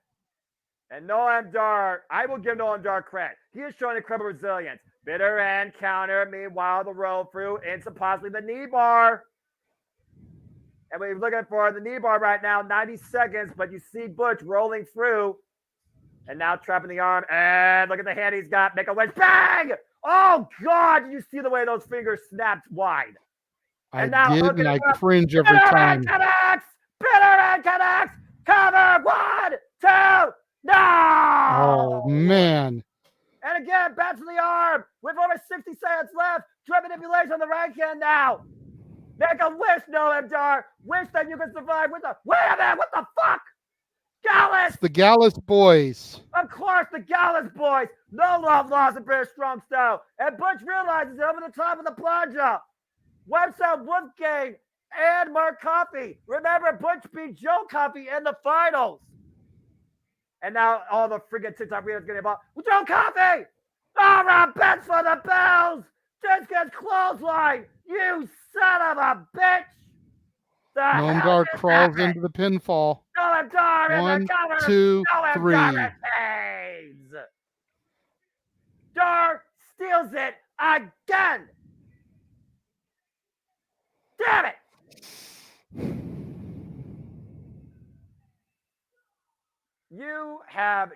Speaker 4: And Noam Dar, I will give Noam Dar credit. He is showing incredible resilience. Bitter end counter, meanwhile the roll through into possibly the knee bar. And we're looking for the knee bar right now, 90 seconds, but you see Butch rolling through. And now trapping the arm. And look at the hand he's got. Make a wedge. Bang! Oh, God. Did you see the way those fingers snapped wide?
Speaker 3: I did, and I cringe every time.
Speaker 4: Connects! Bitter end connects! Cover! 1, 2, no!
Speaker 3: Oh, man.
Speaker 4: And again, back to the arm. With over 60 seconds left. Drip manipulation on the right hand now. Make a wish, Noam Dar. Wish that you can survive with the. Wait a minute, what the fuck? Gallus!
Speaker 3: It's the Gallus boys.
Speaker 4: Of course, the Gallus boys. No love lost in British strong style. And Butch realizes it over the top of the plunge. Wipes out Wolfgang and Mark Coffey. Remember, Butch beat Joe Coffey in the finals. And now all the friggin' TikTok readers getting involved. Joe Coffey! All right, bets for the bells. Just gets clothesline. You son of a bitch!
Speaker 3: Noam Dar crawls into the pinfall.
Speaker 4: Noam Dar in the cover.
Speaker 3: 1, 2, 3.
Speaker 4: Dar retains. Dar steals it again. Damn it! You have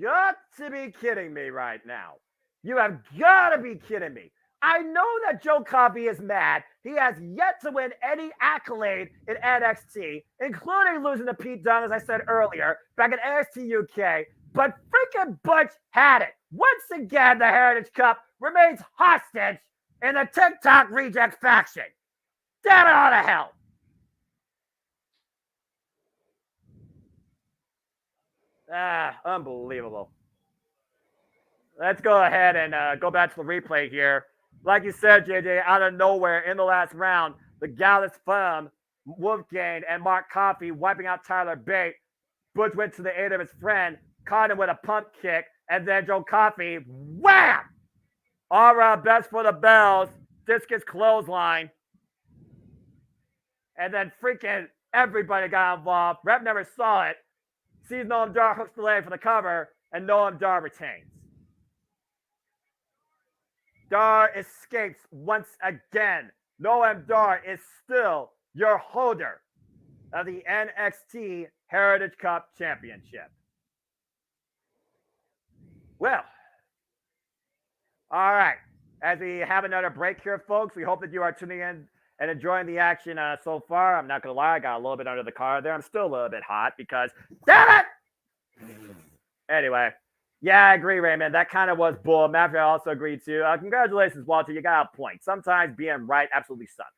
Speaker 4: got to be kidding me right now. You have got to be kidding me. I know that Joe Coffey is mad. He has yet to win any accolade in NXT, including losing to Pete Dunne, as I said earlier, back in NXT UK. But freaking Butch had it. Once again, the Heritage Cup remains hostage in the TikTok reject faction. Damn it all to hell. Unbelievable. Let's go ahead and go back to the replay here. Like you said, JJ, out of nowhere in the last round, the Gallus Fum, Wolfgang, and Mark Coffey wiping out Tyler Bate. Butch went to the aid of his friend, caught him with a pump kick, and then Joe Coffey, wham! Aura best for the bells. Discus clothesline. And then freaking everybody got involved. Rep never saw it. Sees Noam Dar hooks the leg for the cover, and Noam Dar retains. Dar escapes once again. Noam Dar is still your holder of the NXT Heritage Cup Championship. Well, all right. As we have another break here, folks, we hope that you are tuning in and enjoying the action so far. I'm not going to lie, I got a little bit under the car there. I'm still a little bit hot because, damn it! Anyway, yeah, I agree, Raymond. That kind of was bull. Matthew also agreed too. Congratulations, Walter. You got a point. Sometimes being right absolutely sucks.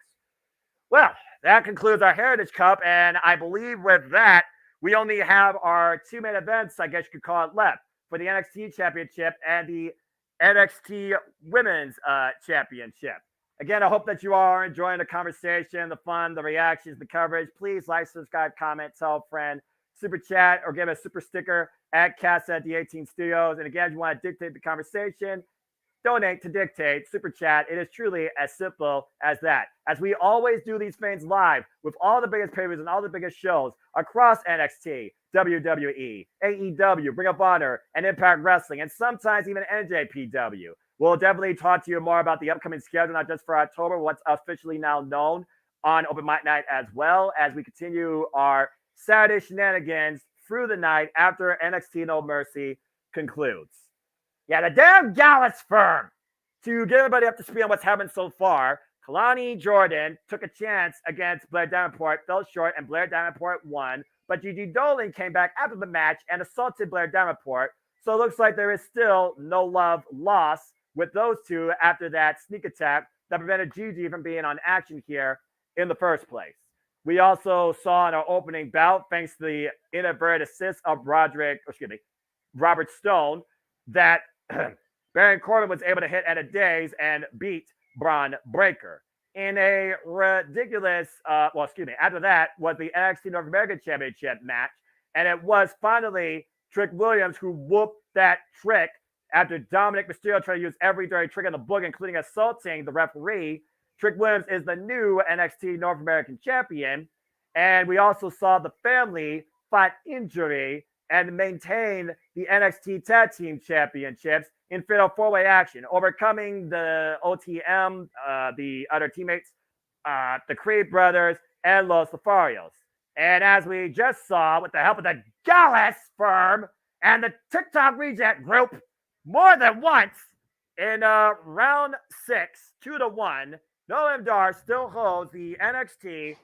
Speaker 4: Well, that concludes our Heritage Cup, and I believe with that, we only have our two main events, I guess you could call it, left for the NXT Championship and the NXT Women's Championship. Again, I hope that you all are enjoying the conversation, the fun, the reactions, the coverage. Please like, subscribe, comment, tell a friend, super chat, or give a super sticker at Cast at the 18 Studios. And again, if you want to dictate the conversation, donate to dictate, super chat. It is truly as simple as that. As we always do these things live with all the biggest pay-per-views and all the biggest shows across NXT, WWE, AEW, Ring of Honor, and Impact Wrestling, and sometimes even NJPW. We'll definitely talk to you more about the upcoming schedule, not just for October, what's officially now known on Open Mic Night, as well as we continue our Saturday shenanigans through the night after NXT No Mercy concludes. Yeah, the damn Gallus firm. To get everybody up to speed on what's happened so far, Kalani Jordan took a chance against Blair Davenport, fell short, and Blair Davenport won. But Gigi Dolan came back after the match and assaulted Blair Davenport. So it looks like there is still no love lost with those two after that sneak attack that prevented Gigi from being on action here in the first place. We also saw in our opening bout, thanks to the inadvertent assist of Robert Stone, that Baron Corbin was able to hit at a daze and beat Braun Breaker. In a ridiculous, after that was the NXT North American Championship match, and it was finally Trick Williams who whooped that Trick after Dominic Mysterio tried to use every dirty trick in the book, including assaulting the referee. Trick Williams is the new NXT North American Champion, and we also saw the family fight injury and maintain the NXT Tag Team Championships in fatal four-way action, overcoming the OTM, the other teammates, the Creed brothers, and Los Lotharios. And as we just saw, with the help of the Gallus firm and the TikTok Reject Group, more than once, in round 6, 2-1, Noam Dar still holds the NXT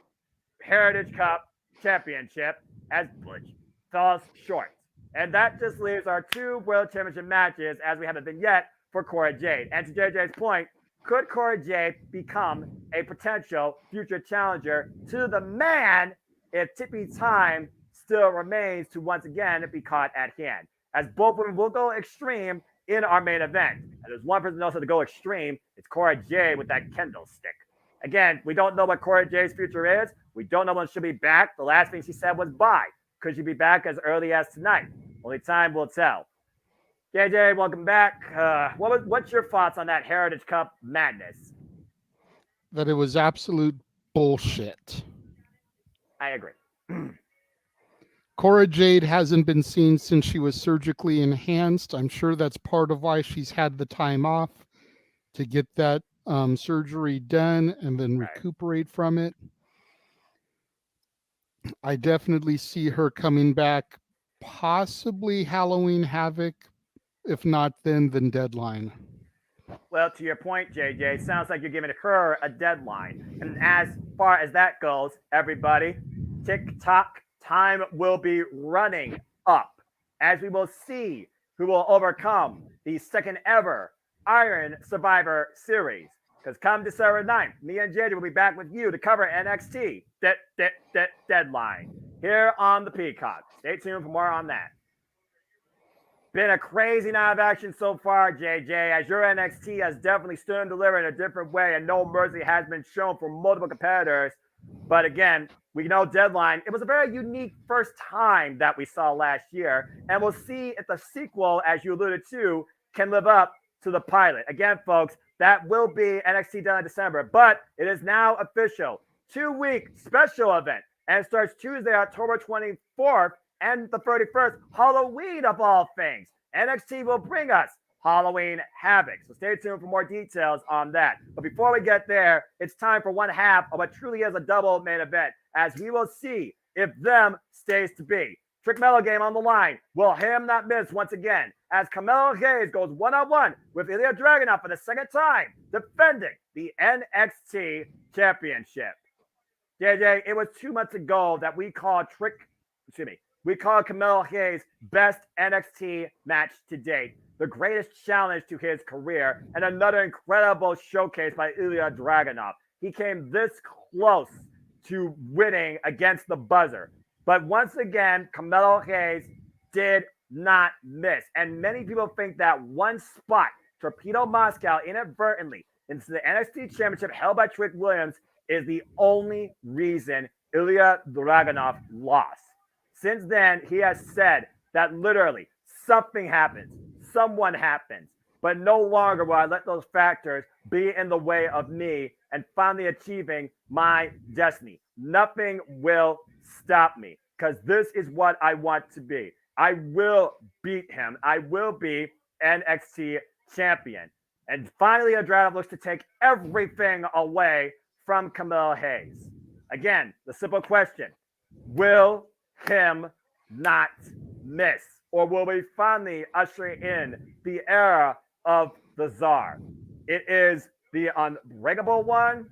Speaker 4: Heritage Cup Championship as Butch falls short. And that just leaves our two World Championship matches as we have a vignette for Cora Jade. And to JJ's point, could Cora Jade become a potential future challenger to the man if Tippy time still remains to once again be caught at hand? As both women will go extreme in our main event. And there's one person also to go extreme. It's Cora Jade with that Kendall stick. Again, we don't know what Cora Jade's future is. We don't know when she'll be back. The last thing she said was bye. Could she be back as early as tonight? Only time will tell. JJ, welcome back. What's your thoughts on that Heritage Cup madness?
Speaker 3: That it was absolute bullshit.
Speaker 4: I agree.
Speaker 3: Cora Jade hasn't been seen since she was surgically enhanced. I'm sure that's part of why she's had the time off to get that surgery done and then recuperate from it. I definitely see her coming back, possibly Halloween Havoc, if not then Deadline.
Speaker 4: Well, to your point, JJ, it sounds like you're giving her a deadline. And as far as that goes, everybody, tick-tock, time will be running up as we will see who will overcome the second ever Iron Survivor Series. Because come December 9th, me and JJ will be back with you to cover NXT Deadline here on the Peacock. Stay tuned for more on that. Been a crazy night of action so far, JJ, as your NXT has definitely stood and delivered in a different way, and no mercy has been shown for multiple competitors. But again, we know Deadline, it was a very unique first time that we saw last year, and we'll see if the sequel, as you alluded to, can live up to the pilot. Again, folks, that will be NXT done in December, but it is now official. 2-week special event, and it starts Tuesday, October 24th and the 31st, Halloween of all things. NXT will bring us Halloween Havoc. So stay tuned for more details on that. But before we get there, it's time for one half of what truly is a double main event, as we will see if them stays to be. Trick Mello game on the line. Will him not miss once again, as Carmelo Hayes goes one-on-one with Ilya Dragunov for the second time, defending the NXT Championship. JJ, it was 2 months ago that we called Carmelo Hayes' best NXT match to date, the greatest challenge to his career, and another incredible showcase by Ilya Dragunov. He came this close to winning against the buzzer. But once again, Carmelo Hayes did not miss. And many people think that one spot, Torpedo Moscow inadvertently into the NXT Championship held by Trick Williams, is the only reason Ilya Dragunov lost. Since then, he has said that literally something happens, someone happens, but no longer will I let those factors be in the way of me and finally achieving my destiny. Nothing will stop me, because this is what I want to be. I will beat him. I will be NXT champion. And finally, Andrade looks to take everything away from Carmelo Hayes. Again, the simple question, will him not miss? Or will we finally usher in the era of the Czar? It is the unbreakable one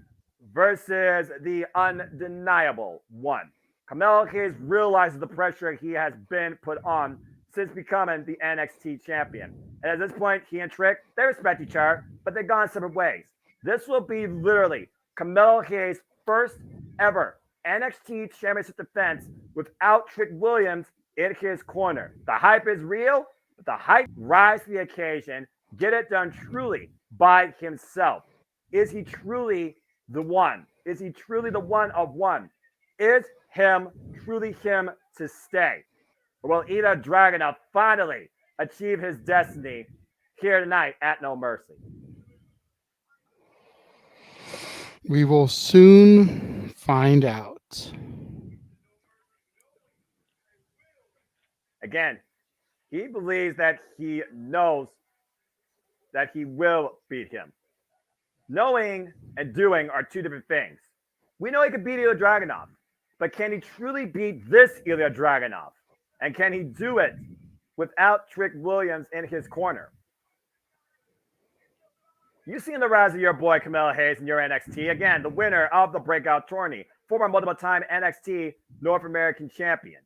Speaker 4: versus the undeniable one. Carmelo Hayes realizes the pressure he has been put on since becoming the NXT champion. And at this point, he and Trick, they respect each other, but they've gone separate ways. This will be literally Carmelo Hayes' first ever NXT championship defense without Trick Williams in his corner. The hype is real, but the hype rise to the occasion, get it done truly by himself. Is he truly the one? Is he truly the one of one? Is him truly him to stay? Or will Ilya Dragunov finally achieve his destiny here tonight at No Mercy?
Speaker 3: We will soon find out.
Speaker 4: Again, he believes that he knows that he will beat him. Knowing and doing are two different things. We know he could beat Ilya Dragunov, but can he truly beat this Ilya Dragunov? And can he do it without Trick Williams in his corner? You've seen the rise of your boy Carmelo Hayes in your NXT. Again, the winner of the breakout tourney, former multiple-time NXT North American champion.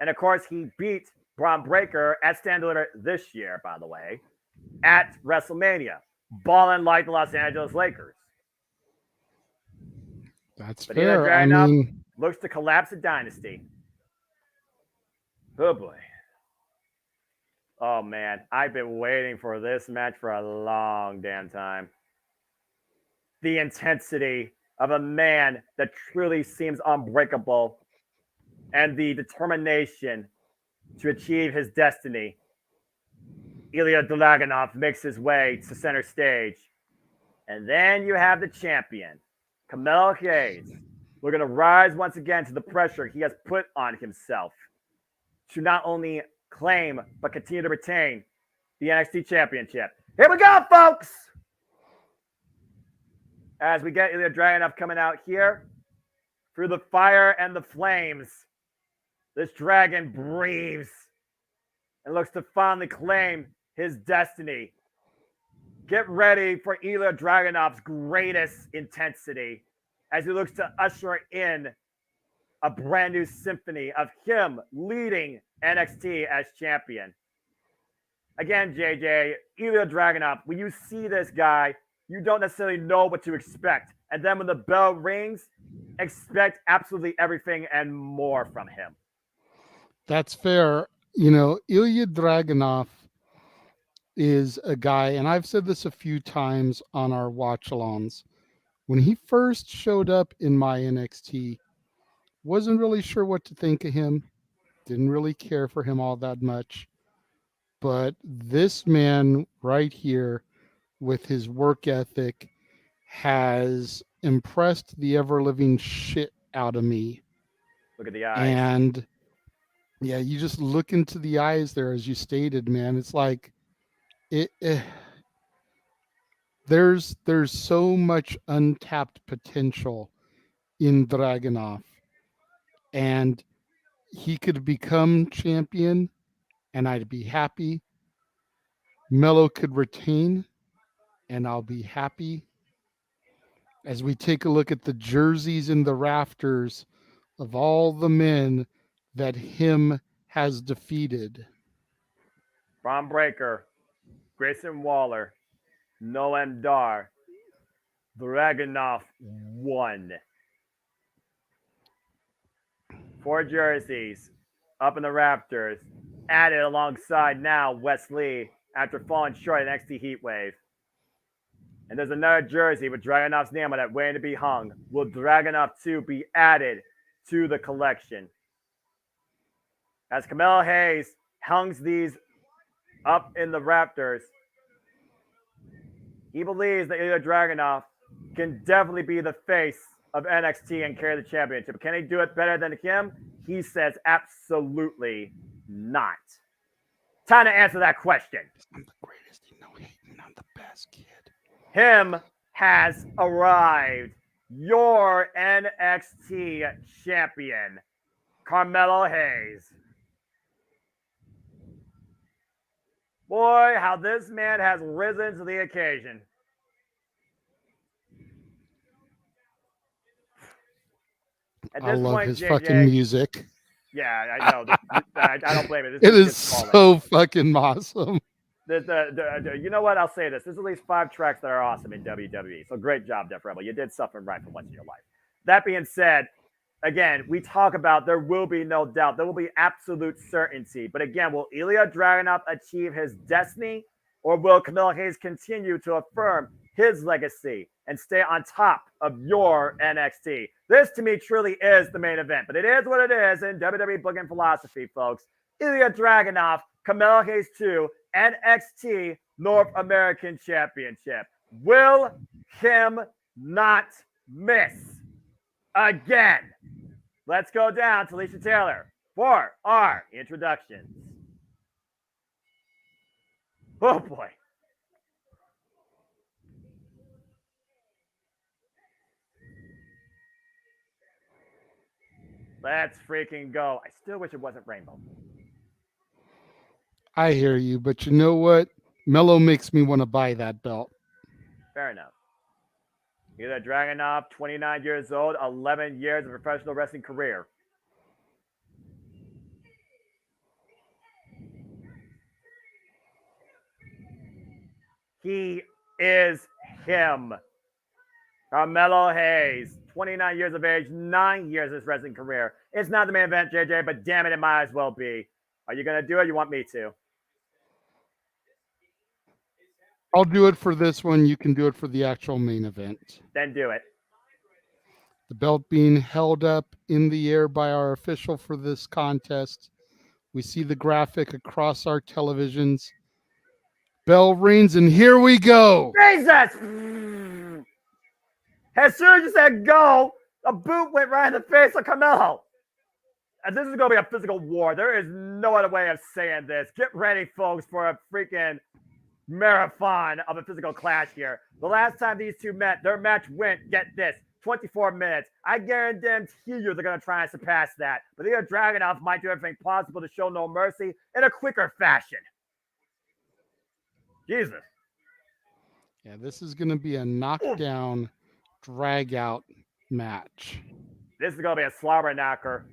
Speaker 4: And of course, he beat Braun Breaker at Stand Deliver this year, by the way, at WrestleMania, balling like the Los Angeles Lakers.
Speaker 3: That's
Speaker 4: But
Speaker 3: fair. I
Speaker 4: Dragunov
Speaker 3: mean,
Speaker 4: looks to collapse the dynasty. Oh boy. Oh man, I've been waiting for this match for a long damn time. The intensity of a man that truly seems unbreakable and the determination to achieve his destiny. Ilya Dragunov makes his way to center stage. And then you have the champion, Carmelo Hayes. We're going to rise once again to the pressure he has put on himself to not only claim, but continue to retain the NXT Championship. Here we go, folks! As we get Ilya Dragunov coming out here, through the fire and the flames, this dragon breathes and looks to finally claim his destiny. Get ready for Ilya Dragunov's greatest intensity as he looks to usher in a brand new symphony of him leading NXT as champion. Again, JJ, Ilya Dragunov, when you see this guy, you don't necessarily know what to expect. And then when the bell rings, expect absolutely everything and more from him.
Speaker 3: that's fair. You know, Ilya Dragunov is a guy, and I've said this a few times on our watch-alongs. When he first showed up in my NXT, wasn't really sure what to think of him. Didn't really care for him all that much. but this man right here with his work ethic has impressed the ever living shit out of me.
Speaker 4: Look at the eyes.
Speaker 3: And yeah, you just look into the eyes there, as you stated, man. It's like there's so much untapped potential in Dragunov, and he could become champion, and I'd be happy. Mello could retain, and I'll be happy. As we take a look at the jerseys in the rafters of all the men that him has defeated.
Speaker 4: Braun Breaker, Grayson Waller, Noam Dar, Dragunov 1. 4 jerseys up in the rafters, added alongside now Wesley after falling short in NXT Heatwave. And there's another jersey with Dragunov's name on it waiting to be hung. Will Dragunov 2 be added to the collection? As Camille Hayes hangs these up in the rafters, he believes that Ilya Dragunov can definitely be the face of NXT and carry the championship. Can he do it better than him? He says absolutely not. Time to answer that question.
Speaker 3: I'm the greatest, you know, hating, I'm the best kid.
Speaker 4: Him has arrived. Your NXT champion, Carmelo Hayes. Boy, how this man has risen to the occasion. At
Speaker 3: I
Speaker 4: this
Speaker 3: love
Speaker 4: point,
Speaker 3: his
Speaker 4: JJ,
Speaker 3: fucking music.
Speaker 4: Yeah, I know. I don't blame it.
Speaker 3: It is so fucking awesome.
Speaker 4: You know what? I'll say this. There's at least 5 tracks that are awesome in WWE. So great job, Def Rebel. You did something right for once in your life. That being said, again, we talk about there will be no doubt. There will be absolute certainty. But again, will Ilya Dragunov achieve his destiny, or will Camille Hayes continue to affirm his legacy and stay on top of your NXT? This, to me, truly is the main event. But it is what it is in WWE booking philosophy, folks. Ilya Dragunov, Camille Hayes 2, NXT North American Championship. Will him not miss again? Let's go down to Alicia Taylor for our introductions. Oh boy. Let's freaking go. I still wish it wasn't rainbow.
Speaker 3: I hear you, but you know what? Mello makes me want to buy that belt.
Speaker 4: Fair enough. Ilya Dragunov, 29 years old, 11 years of professional wrestling career. He is him. Carmelo Hayes, 29 years of age, 9 years of his wrestling career. It's not the main event, JJ, but damn it, it might as well be. Are you going to do it? You want me to?
Speaker 3: I'll do it for this one. You can do it for the actual main event.
Speaker 4: Then do it.
Speaker 3: The belt being held up in the air by our official for this contest. We see the graphic across our televisions. Bell rings, and here we go.
Speaker 4: Jesus! As soon as you said go, a boot went right in the face of Carmelo. And this is going to be a physical war. There is no other way of saying this. Get ready, folks, for a freaking marathon of a physical clash here. The last time these two met, their match went, get this, 24 minutes. I guarantee you they're going to try and surpass that. But Ilya Dragunov might do everything possible to show no mercy in a quicker fashion. Jesus.
Speaker 3: Yeah, this is going to be a knockdown, drag-out match.
Speaker 4: This is going to be a slobber knocker.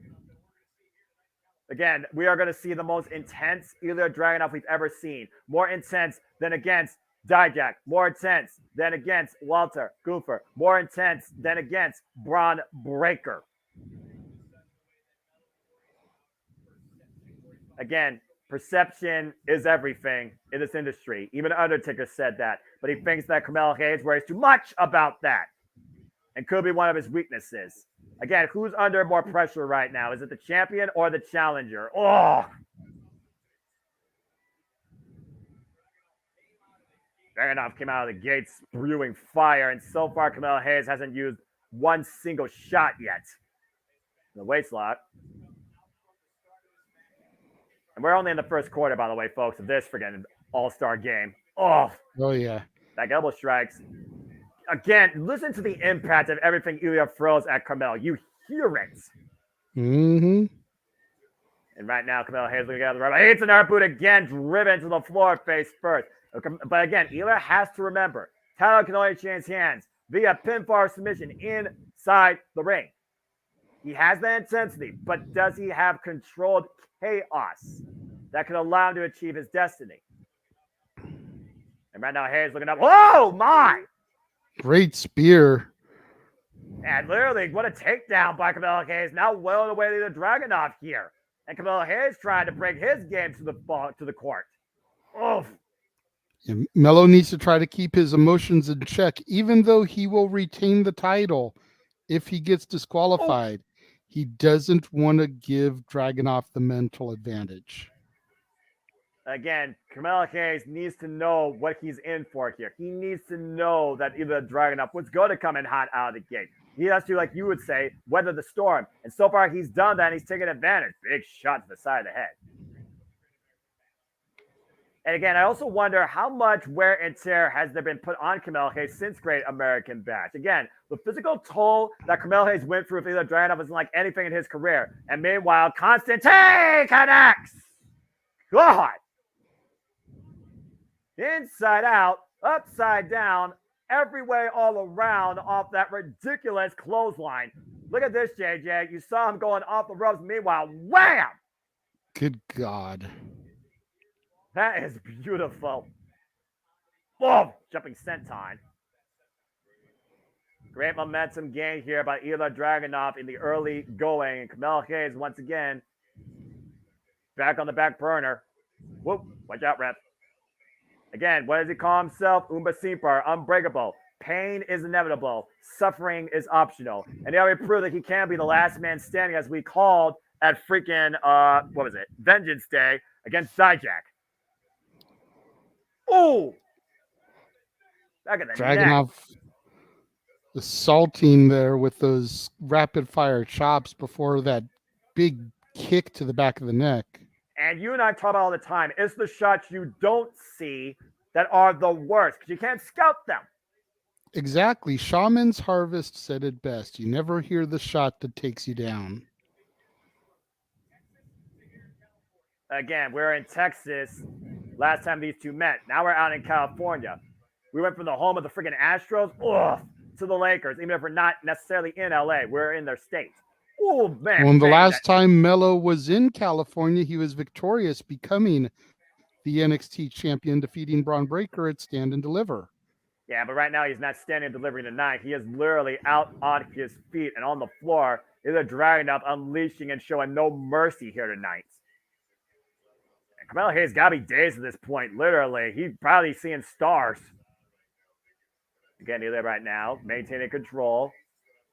Speaker 4: Again, we are going to see the most intense Ilya Dragunov we've ever seen. More intense than against Dijak. More intense than against Walter Goofer. More intense than against Braun Breaker. Again, perception is everything in this industry. Even Undertaker said that. But he thinks that Carmelo Hayes worries too much about that. And could be one of his weaknesses. Again, who's under more pressure right now? Is it the champion or the challenger? Oh! Dragunov came out of the gates spewing fire, and so far Carmelo Hayes hasn't used one single shot yet. In the weight slot. And we're only in the first quarter, by the way, folks, of this friggin' all-star game. Oh
Speaker 3: yeah.
Speaker 4: That elbow strikes. Again, listen to the impact of everything Ilya throws at Carmelo. You hear it.
Speaker 3: Mm-hmm.
Speaker 4: And right now, Carmelo Hayes looking at the right. Hits an arm boot again, driven to the floor face first. But again, Ilya has to remember, title can only change hands via pinfall submission inside the ring. He has the intensity, but does he have controlled chaos that can allow him to achieve his destiny? And right now, Hayes looking up. Oh, my!
Speaker 3: Great spear.
Speaker 4: And literally, what a takedown by Carmelo Hayes. Now well away to the Dragunov here. And Carmelo Hayes trying to bring his game to the court. Oh.
Speaker 3: And Melo needs to try to keep his emotions in check, even though he will retain the title if he gets disqualified. Oh. He doesn't want to give Dragunov the mental advantage.
Speaker 4: Again, Carmelo Hayes needs to know what he's in for here. He needs to know that either Dragunov was going to come in hot out of the gate. He has to, like you would say, weather the storm. And so far, he's done that, and he's taken advantage. Big shot to the side of the head. And again, I also wonder how much wear and tear has there been put on Carmelo Hayes since Great American Bash. Again, the physical toll that Carmelo Hayes went through with Ilya Dragunov isn't like anything in his career. And meanwhile, Constantine connects. God. Inside out, upside down, every way all around off that ridiculous clothesline. Look at this, JJ. You saw him going off the ropes. Meanwhile, wham!
Speaker 3: Good God.
Speaker 4: That is beautiful. Boom! Jumping senton. Great momentum gain here by Ilya Dragunov in the early going. And Carmelo Hayes, once again, back on the back burner. Whoop! Watch out, ref. Again, what does he call himself? Umba Simpar, unbreakable. Pain is inevitable. Suffering is optional. And he already proved that he can be the last man standing, as we called at freaking, what was it? Vengeance Day against Dijak. Oh! Look at the
Speaker 3: Dragunov assaulting there with those rapid fire chops before that big kick to the back of the neck.
Speaker 4: And you and I talk about all the time. It's the shots you don't see that are the worst because you can't scout them.
Speaker 3: Exactly. Shaman's Harvest said it best. You never hear the shot that takes you down.
Speaker 4: Again, we're in Texas. Last time these two met. Now we're out in California. We went from the home of the freaking Astros to the Lakers, even if we're not necessarily in LA. We're in their state. Oh, man.
Speaker 3: Well, the last time Melo was in California, he was victorious, becoming the NXT champion, defeating Braun Breaker at Stand and Deliver.
Speaker 4: Yeah, but right now he's not standing and delivering tonight. He is literally out on his feet and on the floor. He's dragging up, unleashing, and showing no mercy here tonight. And Carmelo Hayes got to be dazed at this point, literally. He's probably seeing stars. Again, he's there right now, maintaining control.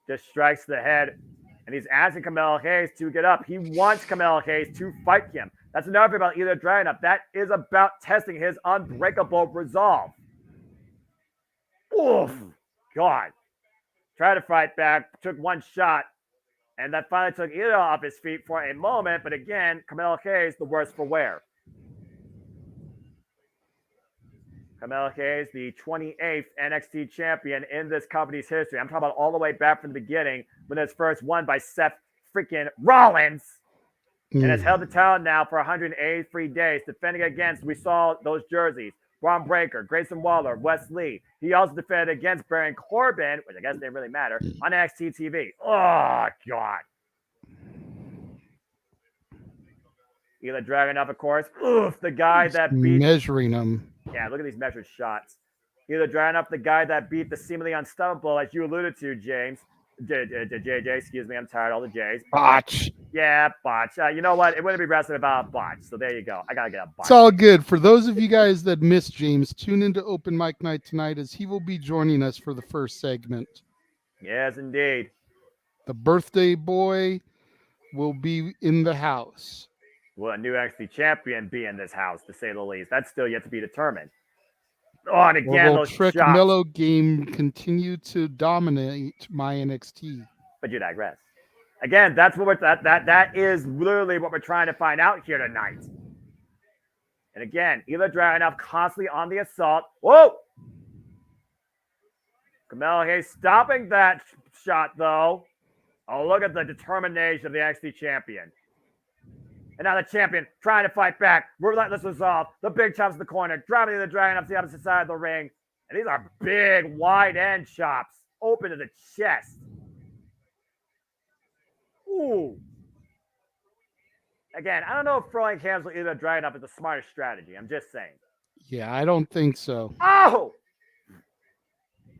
Speaker 4: Just strikes the head. And he's asking Carmelo Hayes to get up. He wants Carmelo Hayes to fight him. That's another thing about Ilya Dragunov. That is about testing his unbreakable resolve. Oof. God. Tried to fight back. Took one shot. And that finally took Ilya off his feet for a moment. But again, Carmelo Hayes, the worse for wear. Carmelo Hayes, the 28th NXT champion in this company's history. I'm talking about all the way back from the beginning when it was first won by Seth freaking Rollins. And has held the title now for 183 days, defending against, we saw those jerseys, Braun Breaker, Grayson Waller, Wes Lee. He also defended against Baron Corbin, which I guess didn't really matter, on NXT TV. Oh, God. Ilya Dragunov, of course. Oof, the guy that beat...
Speaker 3: measuring him.
Speaker 4: Yeah, look at these measured shots. Ilya Dragunov, the guy that beat the seemingly unstoppable, as you alluded to, James. JJ, excuse me, I'm tired, all the J's.
Speaker 3: Botch.
Speaker 4: Yeah, botch. You know what? It wouldn't be wrestling about a botch. So there you go. I got to get a botch.
Speaker 3: It's all good. For those of you guys that missed James, tune into Open Mic Night tonight as he will be joining us for the first segment.
Speaker 4: Yes, indeed.
Speaker 3: The birthday boy will be in the house.
Speaker 4: Will a new NXT champion be in this house, to say the least? That's still yet to be determined. Oh, and again,
Speaker 3: Or will
Speaker 4: those
Speaker 3: Trick
Speaker 4: shots.
Speaker 3: Mello game continue to dominate my NXT?
Speaker 4: But you digress. Again, that's what that is literally what we're trying to find out here tonight. And again, Ilya Dragunov constantly on the assault. Whoa! Carmelo Hayes stopping that shot, though. Oh, look at the determination of the NXT champion. And now the champion trying to fight back. Relentless resolve. The big chops in the corner. Driving the Dragunov to the opposite side of the ring. And these are big, wide end chops. Open to the chest. Ooh. Again, I don't know if throwing hands with Ilya Dragunov is the smartest strategy. I'm just saying.
Speaker 3: Yeah, I don't think so.
Speaker 4: Oh!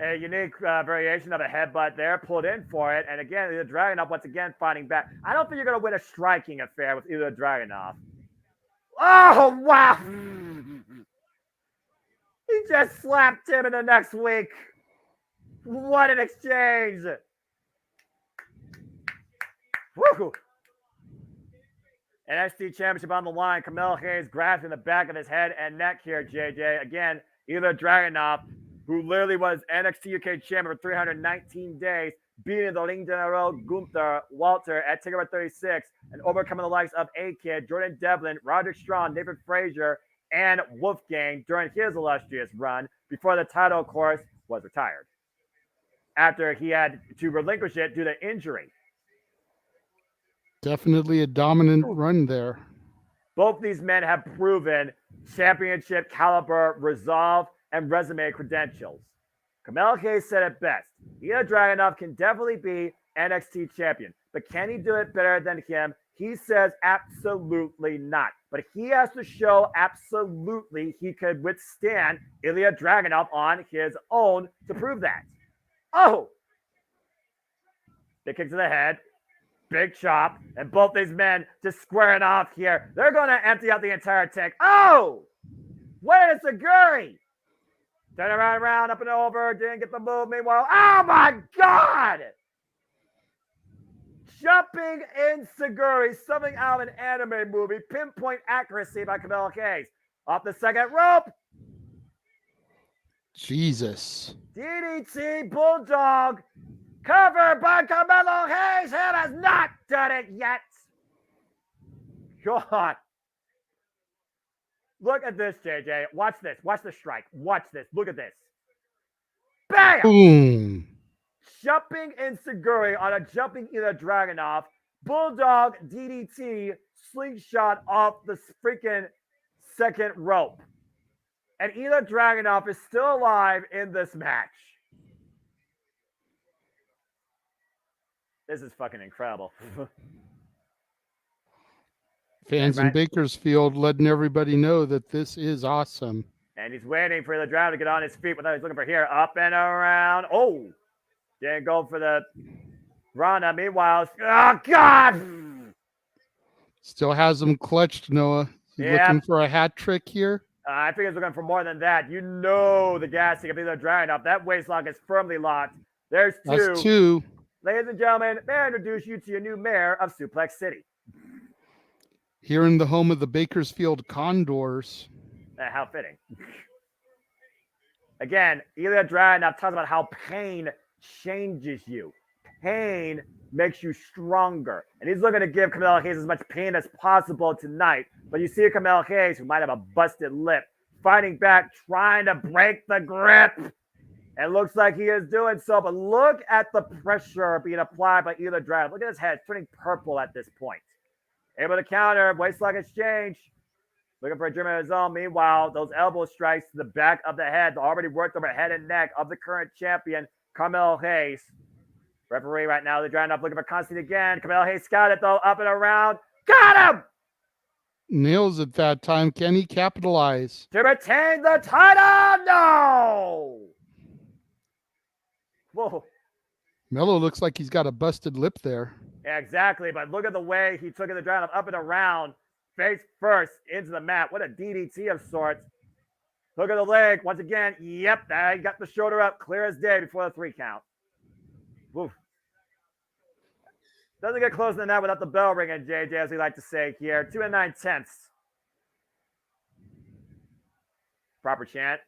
Speaker 4: A unique variation of a headbutt there, pulled in for it. And again, Ilya Dragunov once again fighting back. I don't think you're going to win a striking affair with Ilya Dragunov. Oh, wow! He just slapped him in the next week. What an exchange! Woo! NXT Championship on the line. Carmelo Hayes grasping the back of his head and neck here, JJ. Again, Ilya Dragunov, who literally was NXT UK champion for 319 days, beating the Ring General Gunther Walter at TakeOver 36 and overcoming the likes of A-Kid, Jordan Devlin, Roderick Strong, David Frazier, and Wolfgang during his illustrious run before the title, of course, was retired after he had to relinquish it due to injury.
Speaker 3: Definitely a dominant run there.
Speaker 4: Both these men have proven championship caliber resolve and resume credentials. Carmelo Hayes said it best. Ilya Dragunov can definitely be NXT champion, but can he do it better than him? He says absolutely not. But he has to show absolutely he could withstand Ilya Dragunov on his own to prove that. Oh! Big kick to the head. Big chop. And both these men just squaring off here. They're going to empty out the entire tank. Oh! What is Seguri? Turn around, up and over. Didn't get the move. Meanwhile, oh my God! Jumping in Seguri, something out of an anime movie. Pinpoint accuracy by Carmelo Hayes. Off the second rope.
Speaker 3: Jesus.
Speaker 4: DDT Bulldog. Covered by Carmelo Hayes. He has not done it yet. God. Look at this, JJ. Watch this. Watch the strike. Watch this. Look at this. Bam!
Speaker 3: Boom.
Speaker 4: Jumping in Seguri on a jumping Ilya Dragunov. Bulldog DDT slingshot off the freaking second rope. And Ilya Dragunov is still alive in this match. This is fucking incredible.
Speaker 3: Fans in Bakersfield letting everybody know that this is awesome.
Speaker 4: And he's waiting for the Dragunov to get on his feet. What he's looking for here. Up and around. Oh! Didn't go for the Rana. Meanwhile, oh, God!
Speaker 3: Still has him clutched, Noah. Looking for a hat trick here?
Speaker 4: I think he's looking for more than that. You know the gassing of either Dragunov. That waist lock is firmly locked. There's two.
Speaker 3: That's two.
Speaker 4: Ladies and gentlemen, may I introduce you to your new mayor of Suplex City.
Speaker 3: Here in the home of the Bakersfield Condors.
Speaker 4: How fitting. Again, Ilya Dragunov talks about how pain changes you. Pain makes you stronger. And he's looking to give Carmelo Hayes as much pain as possible tonight. But you see Carmelo Hayes, who might have a busted lip, fighting back, trying to break the grip. And looks like he is doing so. But look at the pressure being applied by Ilya Dragunov. Look at his head turning purple at this point. Able to counter, waistlock exchange. Looking for a German of his own. Meanwhile, those elbow strikes to the back of the head already worked over head and neck of the current champion, Carmelo Hayes. Referee right now, they're drying up, looking for Constantine again. Carmelo Hayes scouted though, up and around. Got him!
Speaker 3: Nails at that time. Can he capitalize?
Speaker 4: To retain the title? No! Whoa.
Speaker 3: Mello looks like he's got a busted lip there.
Speaker 4: Yeah, exactly, but look at the way he took it the drive up and around, face first into the mat. What a DDT of sorts. Look at the leg. Once again, yep, he got the shoulder up clear as day before the 3 count. Woof. Doesn't get closer than that without the bell ringing, JJ, as we like to say here. 2 9/10. Proper chant.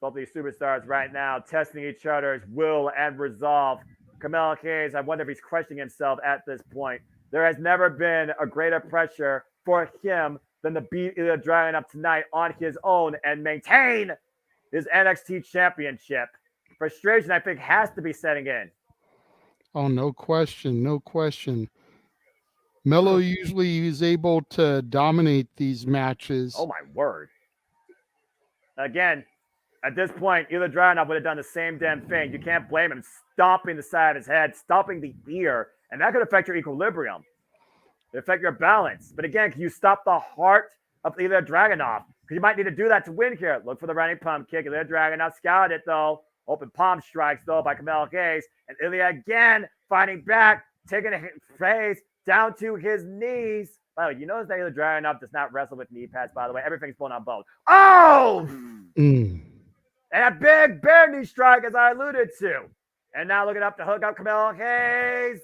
Speaker 4: Both these superstars right now testing each other's will and resolve. Carmelo Hayes, I wonder if he's questioning himself at this point. There has never been a greater pressure for him than to beat Ilya Dragunov tonight on his own and maintain his NXT championship. Frustration, I think, has to be setting in.
Speaker 3: Oh, no question. No question. Melo usually is able to dominate these matches.
Speaker 4: Oh, my word. Again, at this point, Ilya Dragunov would have done the same damn thing. You can't blame him. Stomping the side of his head, stomping the ear, and that could affect your equilibrium. It affect your balance. But again, can you stop the heart of Ilya Dragunov? Because you might need to do that to win here. Look for the running pump kick. Ilya Dragunov scouted it, though. Open palm strikes, though, by Carmelo Hayes. And Ilya again fighting back, taking a phase down to his knees. By the way, you notice that Ilya Dragunov does not wrestle with knee pads, by the way. Everything's blown on both. Oh! And a big bear knee strike, as I alluded to. And now looking up to hook up Carmelo Hayes.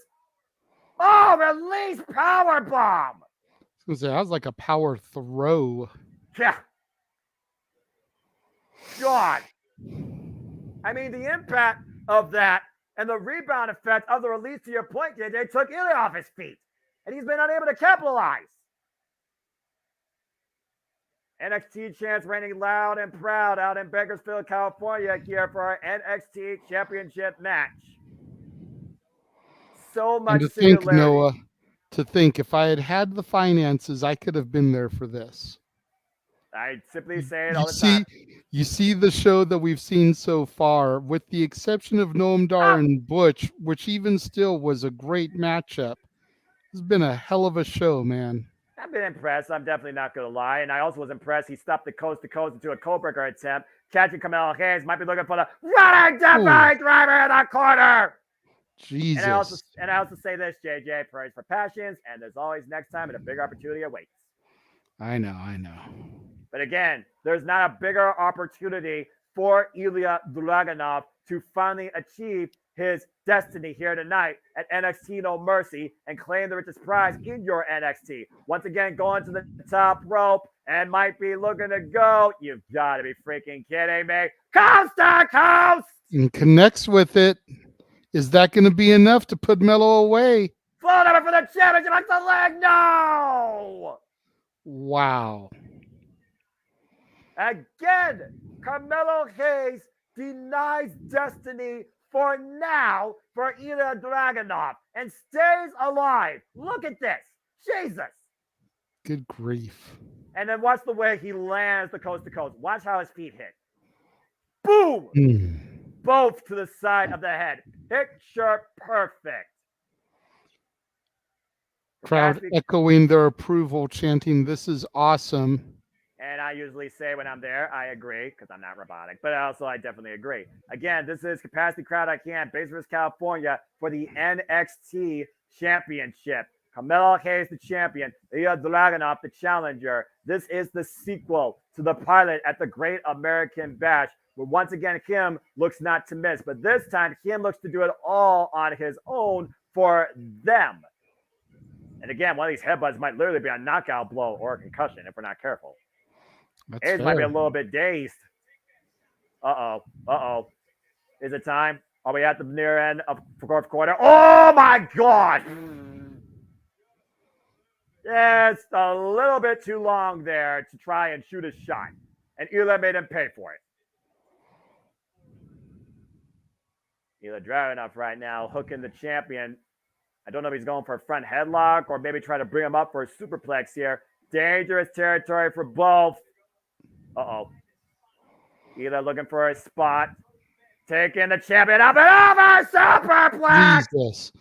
Speaker 4: Oh, release power bomb.
Speaker 3: I was gonna say, that was like a power throw.
Speaker 4: Yeah. God. I mean, the impact of that and the rebound effect of the release, to your point, JJ, took Ilya off his feet. And he's been unable to capitalize. NXT chants reigning loud and proud out in Bakersfield, California here for our NXT championship match. So much
Speaker 3: And to think,
Speaker 4: similarity.
Speaker 3: Noah, to think if I had had the finances, I could have been there for this.
Speaker 4: I simply say it all the time.
Speaker 3: You see the show that we've seen so far, with the exception of Noam Dar and Butch, which even still was a great matchup. It's been a hell of a show, man.
Speaker 4: I've been impressed. I'm definitely not going to lie. And I also was impressed. He stopped the coast-to-coast into a codebreaker attempt. Catching Carmelo Hayes. Might be looking for the running divine driver in the corner.
Speaker 3: Jesus.
Speaker 4: And I also say this, JJ, praise for passions. And there's always next time and a big opportunity awaits.
Speaker 3: I know.
Speaker 4: But again, there's not a bigger opportunity for Ilya Dragunov to finally achieve his destiny here tonight at NXT No Mercy and claim the richest prize in your NXT. Once again, going to the top rope and might be looking to go. You've got to be freaking kidding me. Coast to coast!
Speaker 3: And connects with it. Is that going to be enough to put Melo away?
Speaker 4: Float over for the championship like the leg. No!
Speaker 3: Wow.
Speaker 4: Again, Carmelo Hayes denies destiny for now for Ilya Dragunov and stays alive. Look at this. Jesus.
Speaker 3: Good grief.
Speaker 4: And then watch the way he lands the coast to coast. Watch how his feet hit. Boom! Both to the side of the head. Picture perfect.
Speaker 3: Crowd echoing their approval, chanting, "This is awesome."
Speaker 4: And I usually say when I'm there, I agree, because I'm not robotic. But also, I definitely agree. Again, this is Capacity Crowd I Can, Bakersfield, California, for the NXT Championship. Carmelo Hayes, the champion. Ilya Dragunov, the challenger. This is the sequel to the pilot at the Great American Bash, where once again, Kim looks not to miss. But this time, Kim looks to do it all on his own for them. And again, one of these headbutts might literally be a knockout blow or a concussion if we're not careful. Hayes might be a little bit dazed. Uh-oh. Is it time? Are we at the near end of fourth quarter? Oh, my God! It's a little bit too long there to try and shoot a shot. And Ilya made him pay for it. Ilya Dragunov right now hooking the champion. I don't know if he's going for a front headlock or maybe try to bring him up for a superplex here. Dangerous territory for both. Uh-oh. Ilya looking for a spot. Taking the champion up and over. Superplex!
Speaker 3: Jesus.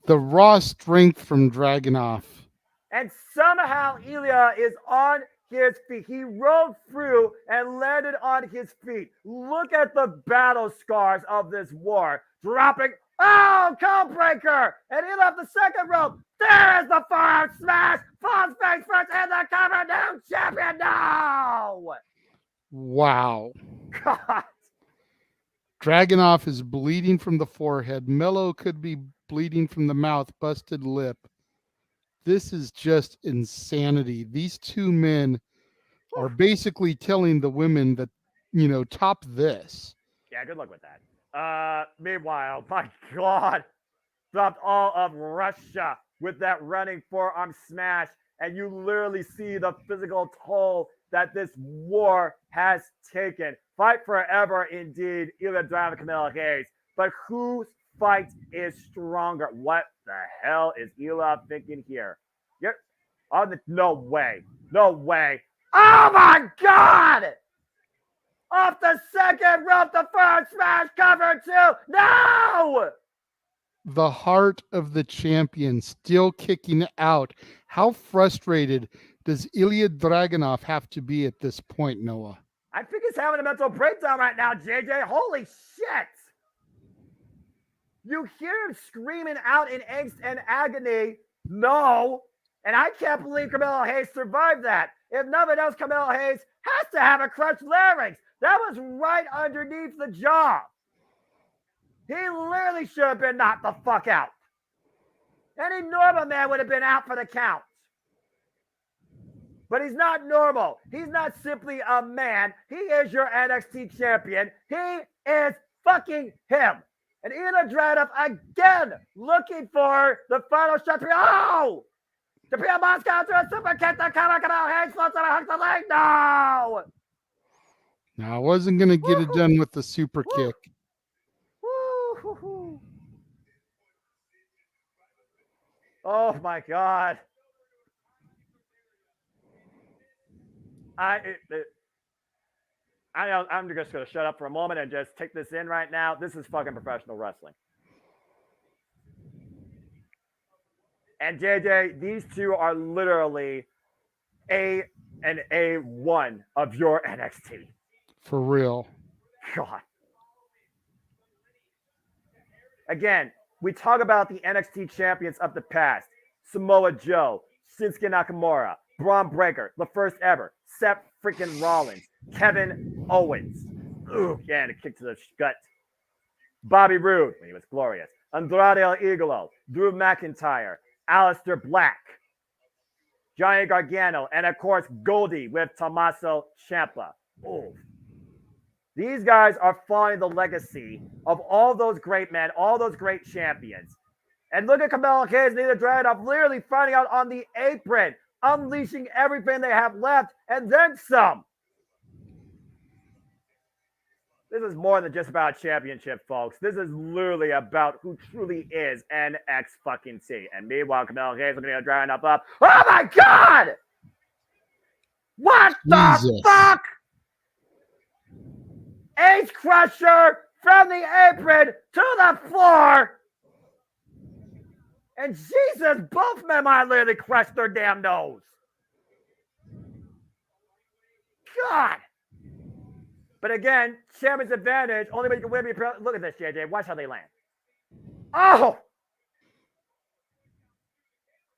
Speaker 3: The raw strength from Dragunov.
Speaker 4: And somehow Ilya is on his feet. He rolled through and landed on his feet. Look at the battle scars of this war. Dropping. Oh, codebreaker! And Ilya off the second rope. There is the forearm smash. Falls face first and the cover. New champion. No!
Speaker 3: Wow.
Speaker 4: God.
Speaker 3: Dragunov is bleeding from the forehead. Melo could be bleeding from the mouth, busted lip. This is just insanity. These two men are basically telling the women that top this.
Speaker 4: Yeah, good luck with that. Meanwhile, my God, dropped all of Russia with that running forearm smash, and you literally see the physical toll that this war has taken. Fight forever, indeed, Ilya Dragunov and Camille Hayes. But whose fight is stronger? What the hell is Ilya thinking here? No way. No way. Oh my God! Off the second rope, the first smash, cover two. No!
Speaker 3: The heart of the champion still kicking out. How frustrated does Ilya Dragunov have to be at this point, Noah?
Speaker 4: I think he's having a mental breakdown right now, JJ. Holy shit! You hear him screaming out in angst and agony, no! And I can't believe Camille Hayes survived that. If nothing else, Camille Hayes has to have a crushed larynx. That was right underneath the jaw. He literally should have been knocked the fuck out. Any normal man would have been out for the count. But he's not normal. He's not simply a man. He is your NXT champion. He is fucking him. And Ilya Dragunov again looking for the final shot. Oh! To Pia Moscow to a super kick to cover Camille Hayes. Floats on a hook the leg. No!
Speaker 3: No, I wasn't going to get it done with the super kick.
Speaker 4: Oh my God. I'm just going to shut up for a moment and just take this in right now. This is fucking professional wrestling. And JJ, these two are literally A1 of your NXT.
Speaker 3: For real.
Speaker 4: God. Again, we talk about the NXT champions of the past. Samoa Joe, Shinsuke Nakamura, Braun Breaker, the first ever, Seth freaking Rollins, Kevin Owens. Ooh, yeah, and a kick to the gut. Bobby Roode, when he was glorious. Andrade El Idolo, Drew McIntyre, Aleister Black, Johnny Gargano, and of course, Goldie with Tommaso Ciampa. Ooh. These guys are following the legacy of all those great men, all those great champions. And look at Camille Hayes and Ilya Dragunov literally finding out on the apron, unleashing everything they have left, and then some. This is more than just about championship, folks. This is literally about who truly is NXT. And meanwhile, Camille Hayes looking at Dragunov up. Oh my God! What the fuck? Ace Crusher from the apron to the floor. And Jesus, both men might literally crush their damn nose. God. But again, champion's advantage. Only way you can win. Look at this, JJ. Watch how they land. Oh!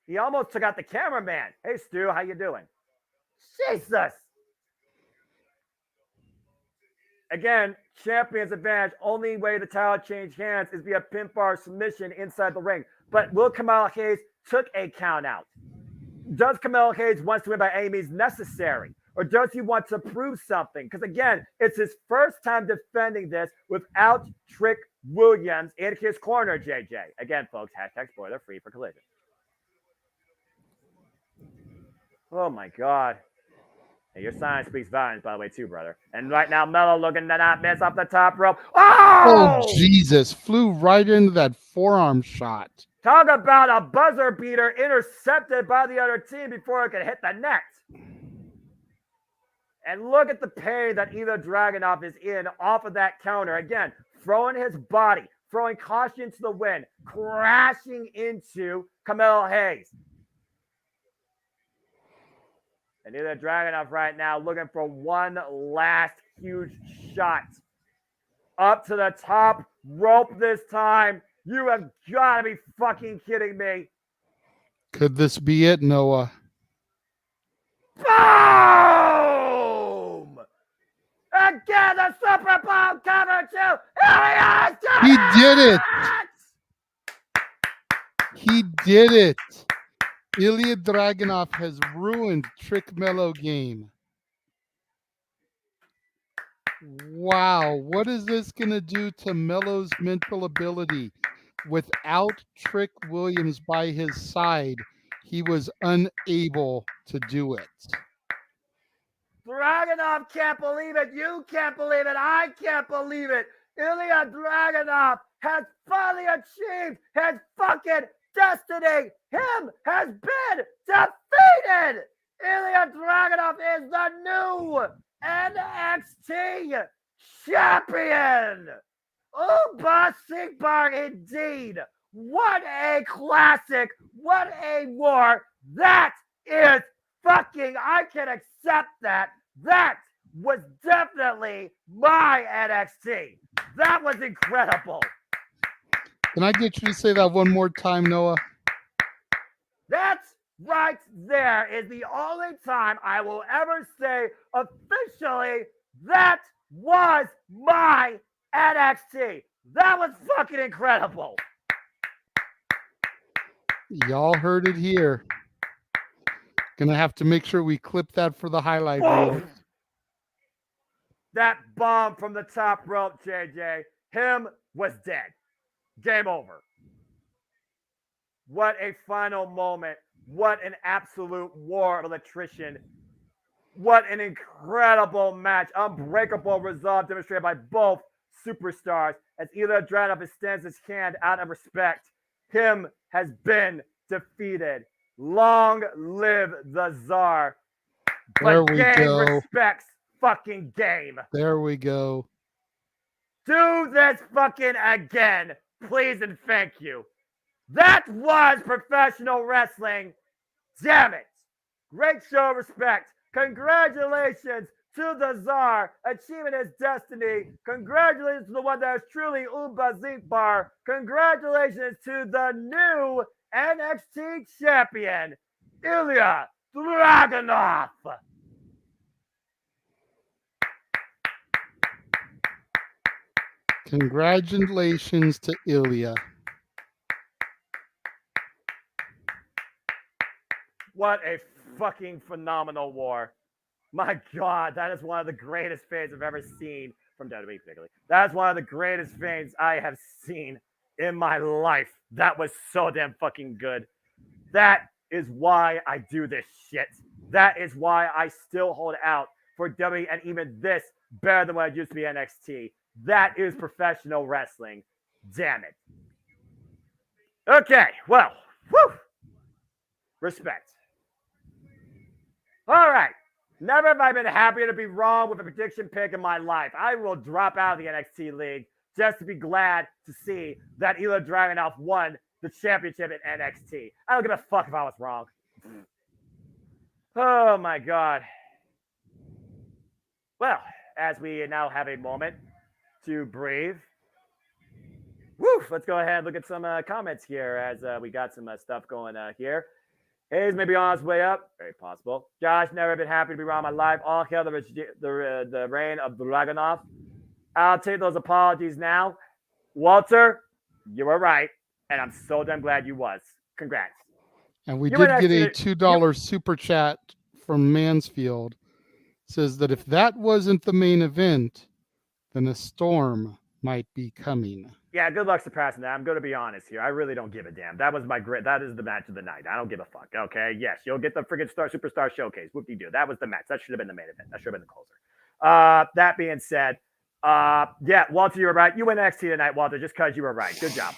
Speaker 4: He almost took out the cameraman. Hey, Stu, how you doing? Jesus. Again, champion's advantage. Only way the title changed hands is via pinfall submission inside the ring. But will Camille Hayes took a count out? Does Camille Hayes want to win by any means necessary? Or does he want to prove something? Because again, it's his first time defending this without Trick Williams in his corner, JJ. Again, folks, hashtag spoiler free for Collision. Oh my God. Hey, your sign speaks volumes, by the way, too, brother. And right now, Mello looking to not miss off the top rope. Oh!
Speaker 3: Oh, Jesus. Flew right into that forearm shot.
Speaker 4: Talk about a buzzer beater intercepted by the other team before it could hit the net. And look at the pain that Ilya Dragunov is in off of that counter. Again, throwing his body, throwing caution to the wind, crashing into Camille Hayes. And Ilya Dragunov right now looking for one last huge shot. Up to the top rope this time. You have got to be fucking kidding me.
Speaker 3: Could this be it, Noah?
Speaker 4: Boom! Again, the Super Bowl cover two.
Speaker 3: He did it. He did it. Ilya Dragunov has ruined Trick Mello game. Wow, what is this going to do to Melo's mental ability? Without Trick Williams by his side, he was unable to do it.
Speaker 4: Dragunov can't believe it. You can't believe it. I can't believe it. Ilya Dragunov has finally achieved his fucking destiny. Him has been defeated. Ilya Dragunov is the new NXT champion. Uba Sigbar indeed. What a classic. What a war. That is fucking, I can accept that. That was definitely my NXT. That was incredible.
Speaker 3: Can I get you to say that one more time, Noah?
Speaker 4: That right there is the only time I will ever say officially that was my NXT. That was fucking incredible.
Speaker 3: Y'all heard it here. Gonna have to make sure we clip that for the highlight reel.
Speaker 4: That bomb from the top rope, JJ. Him was dead. Game over. What a final moment. What an absolute war of electrician. What an incredible match. Unbreakable resolve demonstrated by both superstars as Ilya Dragunov extends his hand out of respect. Him has been defeated. Long live the Tsar.
Speaker 3: There
Speaker 4: But
Speaker 3: we
Speaker 4: game
Speaker 3: go.
Speaker 4: respects fucking game.
Speaker 3: There we go.
Speaker 4: Do this fucking again, please and thank you. That was professional wrestling. Damn it. Great show of respect. Congratulations to the Tsar achieving his destiny. Congratulations to the one that is truly Uba Zinkbar. Congratulations to the new NXT champion, Ilya Dragunov.
Speaker 3: Congratulations to Ilya.
Speaker 4: What a fucking phenomenal war. My God, that is one of the greatest fans I've ever seen from WWE particularly. That is one of the greatest fans I have seen in my life. That was so damn fucking good. That is why I do this shit. That is why I still hold out for WWE and even this better than what it used to be NXT. That is professional wrestling. Damn it. Okay, well, whew. Respect. All right. Never have I been happier to be wrong with a prediction pick in my life. I will drop out of the NXT league just to be glad to see that Ilya Dragunov won the championship at NXT. I don't give a fuck if I was wrong. Oh my God. Well, as we now have a moment to breathe. Woo! Let's go ahead and look at some comments here as we got some stuff going here. Hayes may be on his way up. Very possible. Josh, never been happy to be around my life. All hail the reign of Dragunov. I'll take those apologies now. Walter, you were right. And I'm so damn glad you was. Congrats.
Speaker 3: And we did get a $2 super chat from Mansfield. Says that if that wasn't the main event, then a storm might be coming.
Speaker 4: Yeah, good luck surpassing that. I'm going to be honest here. I really don't give a damn. That was my grit. That is the match of the night. I don't give a fuck. Okay, yes, you'll get the freaking superstar showcase. Whoop-de-doo. That was the match. That should have been the main event. That should have been the closer. That being said, yeah, Walter, you were right. You went NXT tonight, Walter, just because you were right. Good job.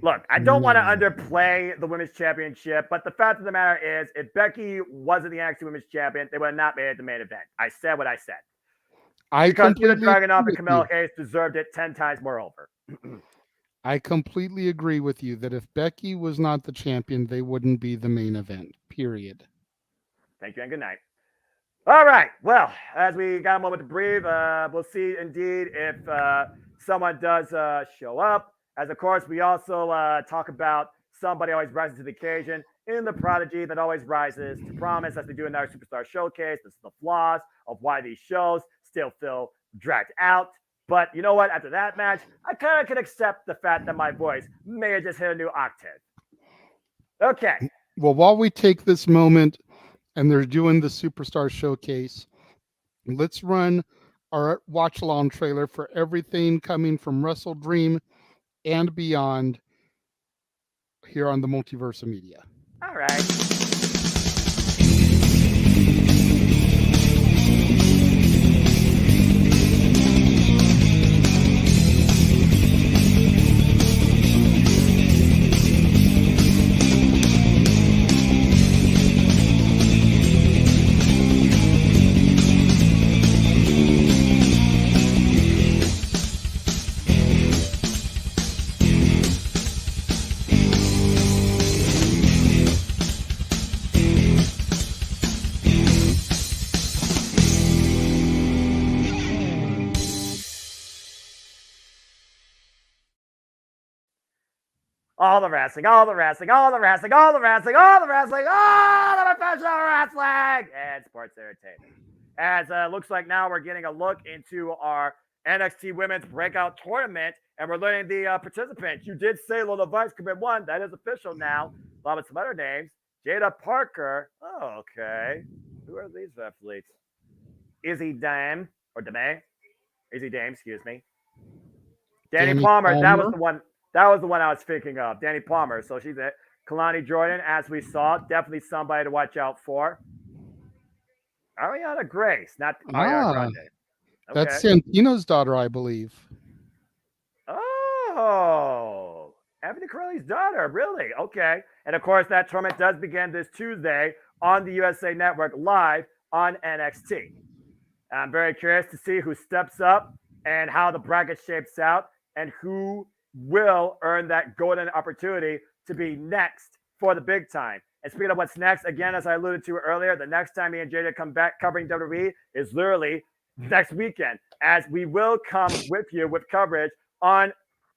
Speaker 4: Look, I don't want to underplay the women's championship, but the fact of the matter is, if Becky wasn't the NXT women's champion, they would have not made it the main event. I said what I said. Because Ilya Dragunov and Camille Hayes deserved it 10 times moreover.
Speaker 3: I completely agree with you that if Becky was not the champion, they wouldn't be the main event, period.
Speaker 4: Thank you and good night. All right. Well, as we got a moment to breathe, we'll see indeed if someone does show up. As, of course, we also talk about somebody always rises to the occasion in the prodigy that always rises to promise as they do another superstar showcase. This is the flaws of why these shows still feel dragged out. But you know what? After that match, I kind of can accept the fact that my voice may have just hit a new octave. Okay.
Speaker 3: Well, while we take this moment and they're doing the superstar showcase, let's run our watch along trailer for everything coming from Wrestle Dream and beyond here on the Multiverse of Media.
Speaker 4: All right. All the wrestling, all the wrestling, all the wrestling, all the wrestling, all the wrestling, all the professional wrestling, and sports entertainment. As looks like now we're getting a look into our NXT Women's Breakout Tournament, and we're learning the participants. You did say Lola Vice could be one. That is official now, along with some other names. Jada Parker. Oh, okay. Who are these athletes? Izzy Dame, or Dame. Izzy Dame, excuse me. Danny Palmer. That was the one. That was the one I was thinking of, Danny Palmer. So she's at Kalani Jordan, as we saw. Definitely somebody to watch out for. Ariana Grace, not Ariana Grande. Okay.
Speaker 3: That's Santino's daughter, I believe.
Speaker 4: Oh, Anthony Curley's daughter, really? Okay. And of course, that tournament does begin this Tuesday on the USA Network live on NXT. I'm very curious to see who steps up and how the bracket shapes out and who will earn that golden opportunity to be next for the big time. And speaking of what's next, again, as I alluded to earlier, the next time me and Jada come back covering WWE is literally next weekend, as we will come with you with coverage on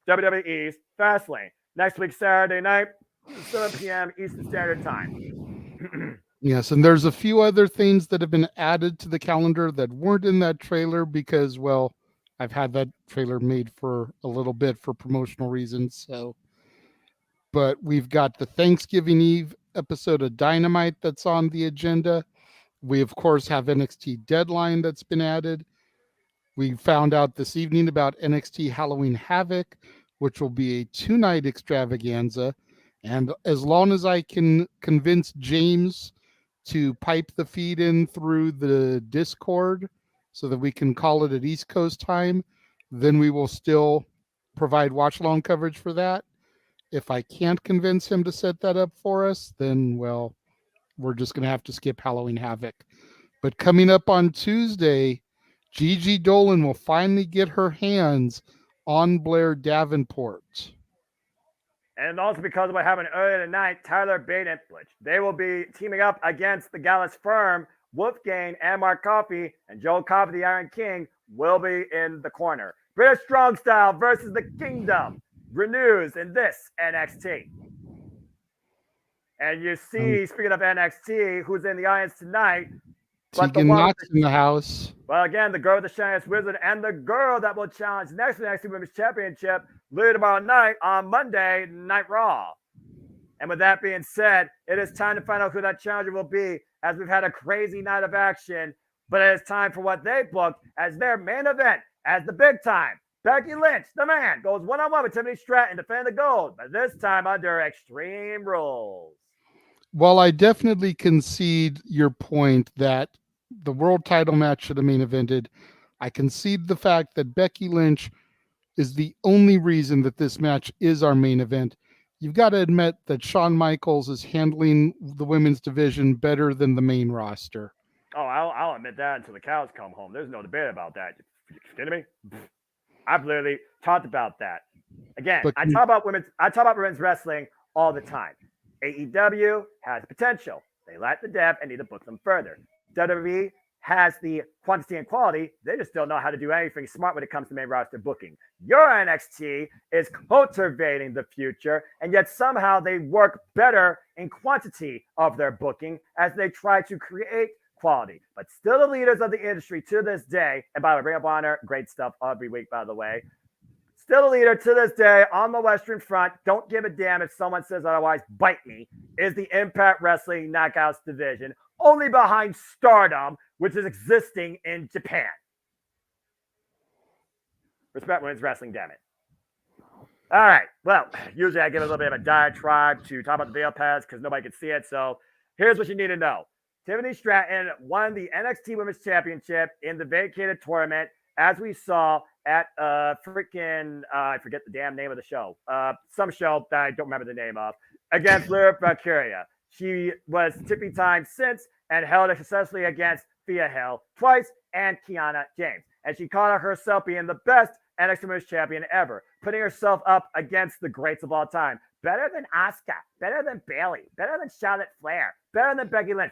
Speaker 4: WWE's Fastlane. Next week, Saturday night, 7 p.m. Eastern Standard Time.
Speaker 3: Yes, and there's a few other things that have been added to the calendar that weren't in that trailer because, well, I've had that trailer made for a little bit for promotional reasons. So, but we've got the Thanksgiving Eve episode of Dynamite that's on the agenda. We, of course, have NXT Deadline that's been added. We found out this evening about NXT Halloween Havoc, which will be a 2-night extravaganza. And as long as I can convince James to pipe the feed in through the Discord so that we can call it at East Coast time, then we will still provide watch-along coverage for that. If I can't convince him to set that up for us, then, well, we're just going to have to skip Halloween Havoc. But coming up on Tuesday, Gigi Dolan will finally get her hands on Blair Davenport.
Speaker 4: And also because of what happened earlier tonight, Tyler Bate and Butch, they will be teaming up against the Gallus Firm. Wolfgang and Mark Coffey and Joe Coffey, the Iron King, will be in the corner. British Strong Style versus the Kingdom renews in this NXT. And you see, speaking of NXT, who's in the audience tonight?
Speaker 3: Tegan Knox in the house.
Speaker 4: Well, again, the girl with the shiniest wizard and the girl that will challenge next to NXT Women's Championship later tomorrow night on Monday Night Raw. And with that being said, it is time to find out who that challenger will be, as we've had a crazy night of action. But it is time for what they booked as their main event, as the big time. Becky Lynch, the man, goes one-on-one with Tiffany Stratton to defend the gold, but this time under Extreme Rules.
Speaker 3: Well, I definitely concede your point that the world title match should have main evented. I concede the fact that Becky Lynch is the only reason that this match is our main event. You've got to admit that Shawn Michaels is handling the women's division better than the main roster.
Speaker 4: Oh, I'll admit that until the cows come home. There's no debate about that. You kidding me? I've literally talked about that. Again, I talk about women's wrestling all the time. AEW has potential. They lack the depth and need to book them further. WWE has the quantity and quality. They just don't know how to do anything smart when it comes to main roster booking. Your NXT is cultivating the future, and yet somehow they work better in quantity of their booking as they try to create quality. But still the leaders of the industry to this day, and by the way, Ring of Honor, great stuff every week, by the way. Still a leader to this day on the Western Front. Don't give a damn if someone says otherwise. Bite me. Is the Impact Wrestling Knockouts division, only behind Stardom, which is existing in Japan. Respect women's wrestling, damn it. All right. Well, usually I give a little bit of a diatribe to talk about the veil pads because nobody can see it. So here's what you need to know. Tiffany Stratton won the NXT Women's Championship in the vacated tournament, as we saw at I forget the damn name of the show. Some show that I don't remember the name of, against Lyra Valkyria. She was Tippy Time since and held it successfully against Thea Hill twice and Kiana James. And she called herself being the best NXT Women's Champion ever, putting herself up against the greats of all time. Better than Asuka, better than Bayley, better than Charlotte Flair, better than Becky Lynch.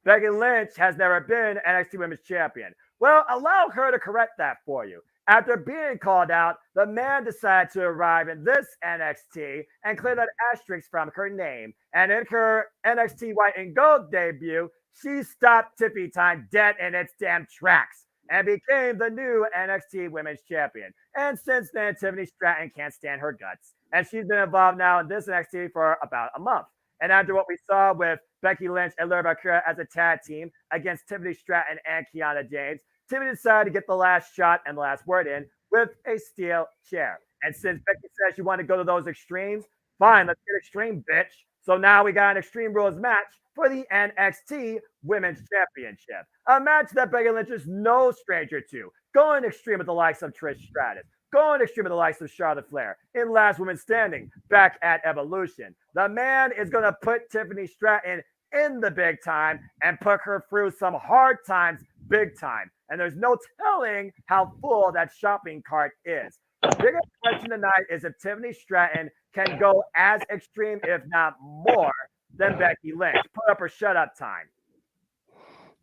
Speaker 4: Becky Lynch has never been NXT Women's Champion. Well, allow her to correct that for you. After being called out, the man decided to arrive in this NXT and clear that asterisk from her name. And in her NXT White and Gold debut, she stopped Tippy Time dead in its damn tracks and became the new NXT Women's Champion. And since then, Tiffany Stratton can't stand her guts. And she's been involved now in this NXT for about a month. And after what we saw with Becky Lynch and Lyra Valkyria as a tag team against Tiffany Stratton and Kiana James, Tiffany decided to get the last shot and the last word in with a steel chair. And since Becky said she wanted to go to those extremes, fine, let's get extreme, bitch. So now we got an Extreme Rules match for the NXT Women's Championship. A match that Becky Lynch is no stranger to. Going extreme with the likes of Trish Stratus. Going extreme with the likes of Charlotte Flair. In Last Woman Standing, back at Evolution. The man is going to put Tiffany Stratton in the big time and put her through some hard times big time. And there's no telling how full that shopping cart is. The biggest question tonight is if Tiffany Stratton can go as extreme, if not more, than Becky Lynch. Put up or shut up time.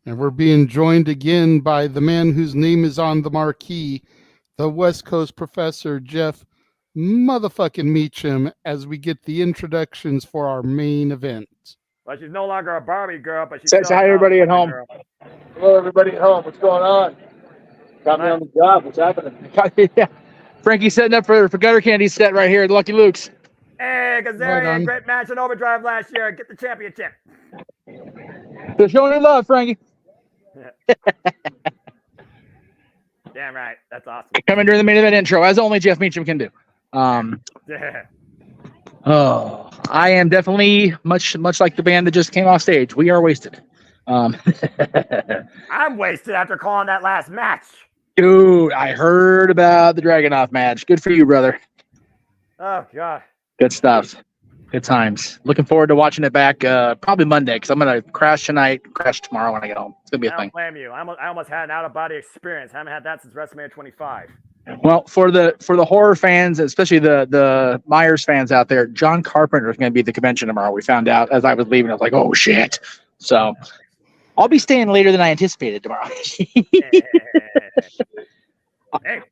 Speaker 3: And we're being joined again by the man whose name is on the marquee, the West Coast professor, Jeff motherfucking Meacham, as we get the introductions for our main event.
Speaker 4: Well, she's no longer a Barbie girl, but she's
Speaker 5: Say hi, everybody at home.
Speaker 4: Girl.
Speaker 6: Hello, everybody at home. What's going on? Got me on the job. What's happening?
Speaker 5: Yeah. Frankie setting up for Gutter Candy set right here at Lucky Luke's.
Speaker 4: Hey, Kazarian, great match in Overdrive last year. Get the championship.
Speaker 5: They're showing you love, Frankie.
Speaker 4: Damn right. That's awesome.
Speaker 5: Coming during the main event intro, as only Jeff Meacham can do. Oh, I am definitely much like the band that just came off stage. We are wasted.
Speaker 4: I'm wasted after calling that last match.
Speaker 5: Dude, I heard about the Dragunov match. Good for you, brother.
Speaker 4: Oh, God.
Speaker 5: Good stuff. Good times. Looking forward to watching it back probably Monday because I'm going to crash tonight, crash tomorrow when I get home. It's going to be a thing.
Speaker 4: I don't blame you. I almost had an out-of-body experience. I haven't had that since WrestleMania 25.
Speaker 5: Well, for the horror fans, especially the Myers fans out there, John Carpenter is going to be at the convention tomorrow. We found out as I was leaving. I was like, oh, shit. So I'll be staying later than I anticipated tomorrow.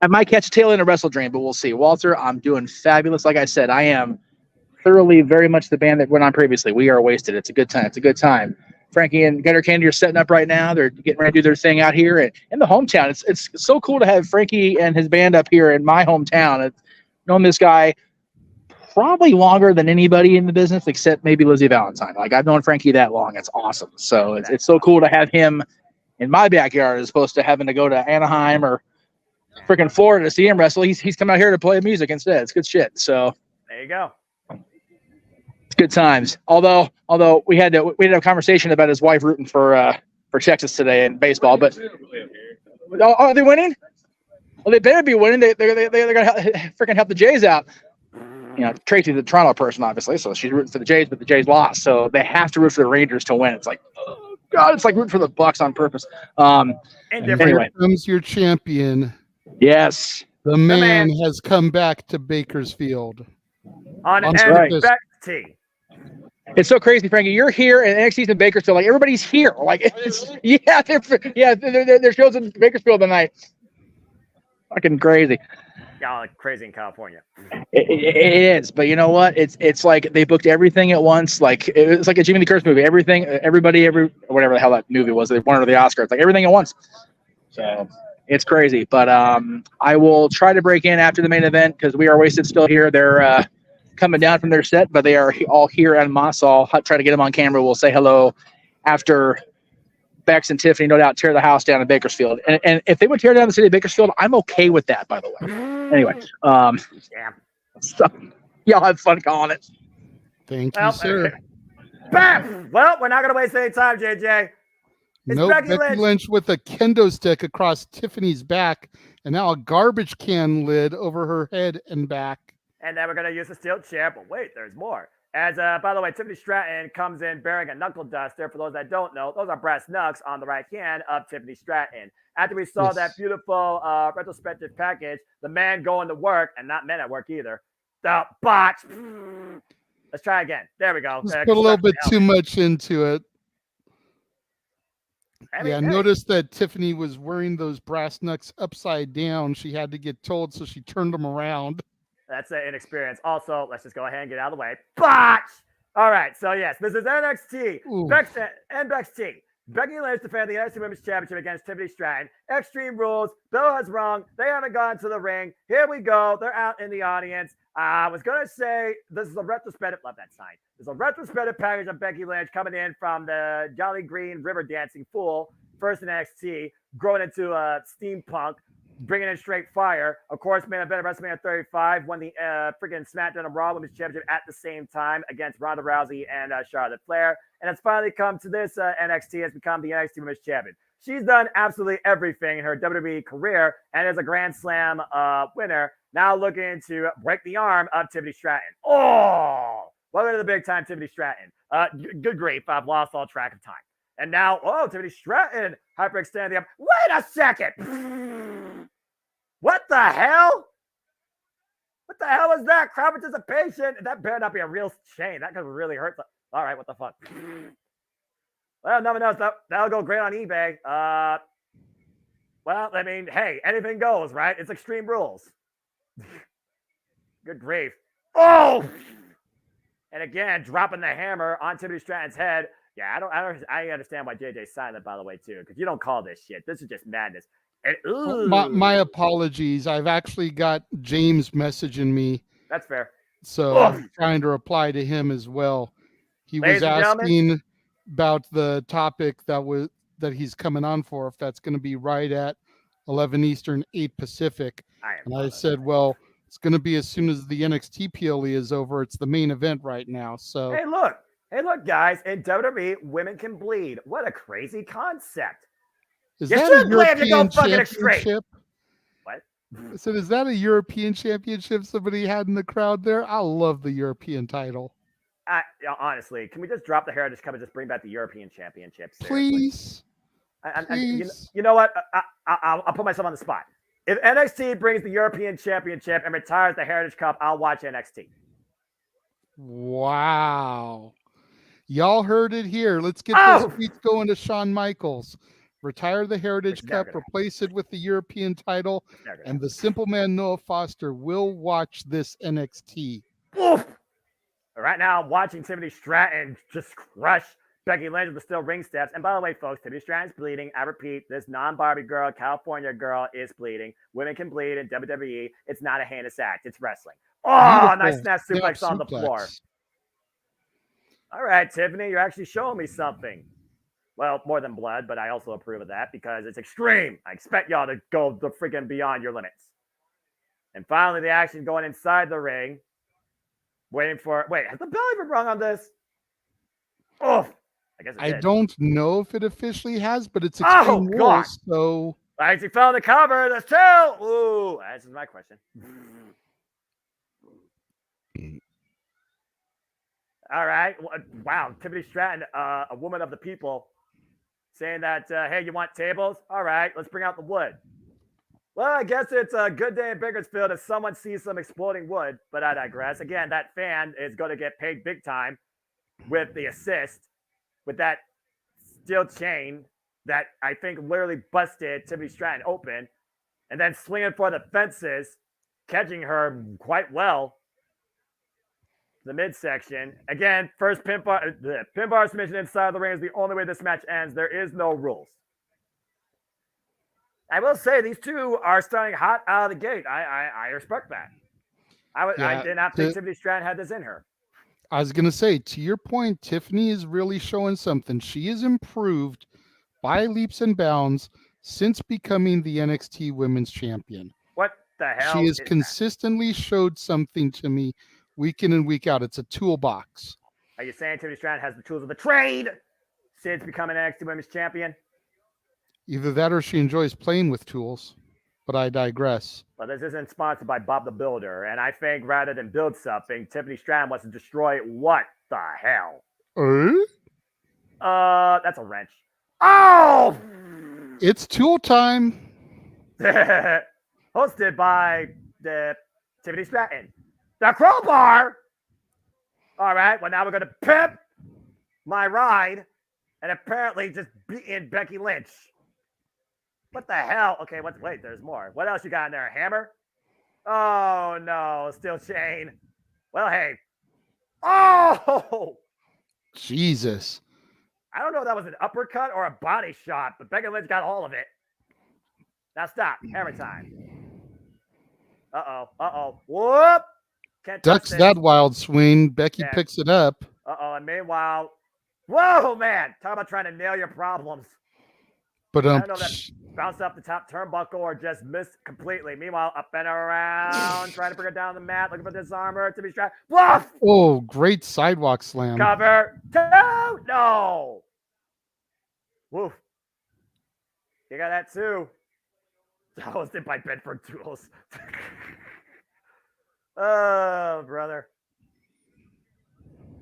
Speaker 5: I might catch a tail in a Wrestle Dream, but we'll see. Walter, I'm doing fabulous. Like I said, I am thoroughly very much the band that went on previously. We are wasted. It's a good time. It's a good time. Frankie and Gutter Candy are setting up right now. They're getting ready to do their thing out here in the hometown. It's so cool to have Frankie and his band up here in my hometown. I've known this guy probably longer than anybody in the business except maybe Lizzie Valentine. Like, I've known Frankie that long. It's awesome. So it's so cool to have him in my backyard as opposed to having to go to Anaheim or freaking Florida to see him wrestle. He's come out here to play music instead. It's good shit. So
Speaker 4: there you go.
Speaker 5: It's good times. Although we had a conversation about his wife rooting for Texas today in baseball. But are they winning? Well, they better be winning. They're gonna freaking help the Jays out. You know, Tracy's a Toronto person, obviously, so she's rooting for the Jays, but the Jays lost, so they have to root for the Rangers to win. It's like, oh God, it's like rooting for the Bucks on purpose. Anyway,
Speaker 3: here comes your champion.
Speaker 5: Yes,
Speaker 3: the man has come back to Bakersfield
Speaker 4: on
Speaker 3: purpose.
Speaker 4: NXT.
Speaker 5: It's so crazy, Frankie. You're here, and NXT's in Bakersfield. Like, everybody's here. Like, their shows in Bakersfield tonight. Fucking crazy.
Speaker 4: Y'all are crazy in California.
Speaker 5: It is, but you know what? It's like they booked everything at once. Like, it's like a Jimmy Lee Curtis movie. Everything, everybody, whatever the hell that movie was. They won the Oscar. It's like everything at once. So it's crazy. But I will try to break in after the main event because we are wasted still here. They're coming down from their set, but they are all here en masse. I'll try to get them on camera. We'll say hello after Bex and Tiffany, no doubt, tear the house down in Bakersfield. And if they would tear down the city of Bakersfield, I'm okay with that, by the way. Anyway, so y'all have fun calling it.
Speaker 3: Thank you, sir.
Speaker 4: Bam! Well, we're not going to waste any time, JJ. It's
Speaker 3: Nope,
Speaker 4: Becky
Speaker 3: Becky
Speaker 4: Lynch.
Speaker 3: Lynch with a kendo stick across Tiffany's back, and now a garbage can lid over her head and back.
Speaker 4: And then we're going to use the steel chair, but wait, there's more. As, by the way, Tiffany Stratton comes in bearing a knuckle duster. For those that don't know, those are brass knucks on the right hand of Tiffany Stratton. After we saw that beautiful retrospective package, the man going to work, and not men at work either, the botch. Let's try again. There we go.
Speaker 3: Just put a little bit too much into it. Notice that Tiffany was wearing those brass knucks upside down. She had to get told, so she turned them around.
Speaker 4: That's an inexperience. Also, let's just go ahead and get out of the way. Botch! All right, so yes, this is NXT. NXT. Becky Lynch defending the NXT Women's Championship against Tiffany Stratton. Extreme Rules. Bill has rung. They haven't gone to the ring. Here we go. They're out in the audience. I was going to say this is a retrospective. Love that sign. There's a retrospective package of Becky Lynch coming in from the Jolly Green River Dancing Fool, first in NXT, growing into a steampunk, bringing in straight fire. Of course, main event of WrestleMania 35, won the freaking SmackDown and Raw Women's Championship at the same time against Ronda Rousey and Charlotte Flair. And it's finally come to this. NXT has become the NXT Women's Champion. She's done absolutely everything in her WWE career and is a Grand Slam winner. Now looking to break the arm of Tiffany Stratton. Oh, welcome to the big time, Tiffany Stratton. Good grief, I've lost all track of time. And now, Tiffany Stratton hyperextending the arm. Wait a second. What the hell? What the hell is that? Crowd participation? That better not be a real chain. That could really hurt. All right, what the fuck? Well, no one knows. That'll go great on eBay. Well, I mean, hey, anything goes, right? It's Extreme Rules. Good grief. Oh! And again, dropping the hammer on Tiffany Stratton's head. Yeah, I understand why JJ's silent, by the way, too, because you don't call this shit. This is just madness. And,
Speaker 3: my apologies. I've actually got James messaging me.
Speaker 4: That's fair.
Speaker 3: So I'm trying to reply to him as well. He was asking about the topic that he's coming on for, if that's going to be right at 11 Eastern, 8 Pacific. And I said, well, it's going to be as soon as the NXT PLE is over. It's the main event right now. So
Speaker 4: Hey, look, guys, in WWE, women can bleed. What a crazy concept.
Speaker 3: Is that a European championship?
Speaker 4: What?
Speaker 3: I said, is that a European championship somebody had in the crowd there? I love the European title.
Speaker 4: Honestly, can we just drop the Heritage Cup and just bring back the European Championship?
Speaker 3: Please.
Speaker 4: You know what? I'll put myself on the spot. If NXT brings the European Championship and retires the Heritage Cup, I'll watch NXT.
Speaker 3: Wow. Y'all heard it here. Let's get this tweet going to Shawn Michaels. Retire the Heritage Cup, replace it with the European title, and the Simple Man Noah Foster will watch this NXT.
Speaker 4: Oof. Right now, I'm watching Tiffany Stratton just crush Becky Lynch with the steel ring steps. And by the way, folks, Tiffany Stratton's bleeding. I repeat, this non-Barbie girl, California girl is bleeding. Women can bleed in WWE. It's not a heinous act. It's wrestling. Oh, nice snap suplex on the floor. All right, Tiffany, you're actually showing me something. Well, more than blood, but I also approve of that because it's extreme. I expect y'all to go the freaking beyond your limits. And finally, the action going inside the ring. Has the bell even rung on this? Oh, I guess
Speaker 3: I don't know if it officially has, but it's Extreme Rules, so.
Speaker 4: I actually fell in the cover. That's two. Ooh, this is my question. All right. Wow. Tiffany Stratton, a woman of the people, saying that, hey, you want tables? All right, let's bring out the wood. Well, I guess it's a good day in Bakersfield if someone sees some exploding wood, but I digress. Again, that fan is going to get paid big time with the assist, with that steel chain that I think literally busted Tiffany Stratton open, and then swinging for the fences, catching her quite well. The midsection. Again, first pinbar submission inside the ring is the only way this match ends. There is no rules. I will say these two are starting hot out of the gate. I respect that. I did not think Tiffany Stratton had this in her.
Speaker 3: I was going to say, to your point, Tiffany is really showing something. She has improved by leaps and bounds since becoming the NXT Women's Champion.
Speaker 4: What the hell?
Speaker 3: She has consistently showed something to me week in and week out. It's a toolbox.
Speaker 4: Are you saying Tiffany Stratton has the tools of the trade since becoming NXT Women's Champion?
Speaker 3: Either that or she enjoys playing with tools. But I digress.
Speaker 4: Well, this isn't sponsored by Bob the Builder, and I think rather than build something, Tiffany Stratton wants to destroy it. What the hell? That's a wrench. Oh!
Speaker 3: It's tool time.
Speaker 4: Hosted by the Tiffany Stratton. The crowbar! All right, well, now we're going to pimp my ride and apparently just beating Becky Lynch. What the hell? Okay, wait, there's more. What else you got in there? A hammer? Oh, no, still chain. Well, hey. Oh!
Speaker 3: Jesus.
Speaker 4: I don't know if that was an uppercut or a body shot, but Becky Lynch got all of it. Now stop. Hammer time. Uh-oh. Whoop! Can't
Speaker 3: Ducks that wild swing. Becky
Speaker 4: Yeah.
Speaker 3: picks it up.
Speaker 4: Uh-oh, and meanwhile, whoa, man. Talk about trying to nail your problems.
Speaker 3: But
Speaker 4: I don't know if that bounced off the top turnbuckle or just missed completely. Meanwhile, up and around, trying to bring her down the mat, looking for this armor to be strapped. Bluff!
Speaker 3: Oh, great sidewalk slam.
Speaker 4: Cover. Two. No. Woof. You got that too. Hosted by Bedford Tools. Oh, brother.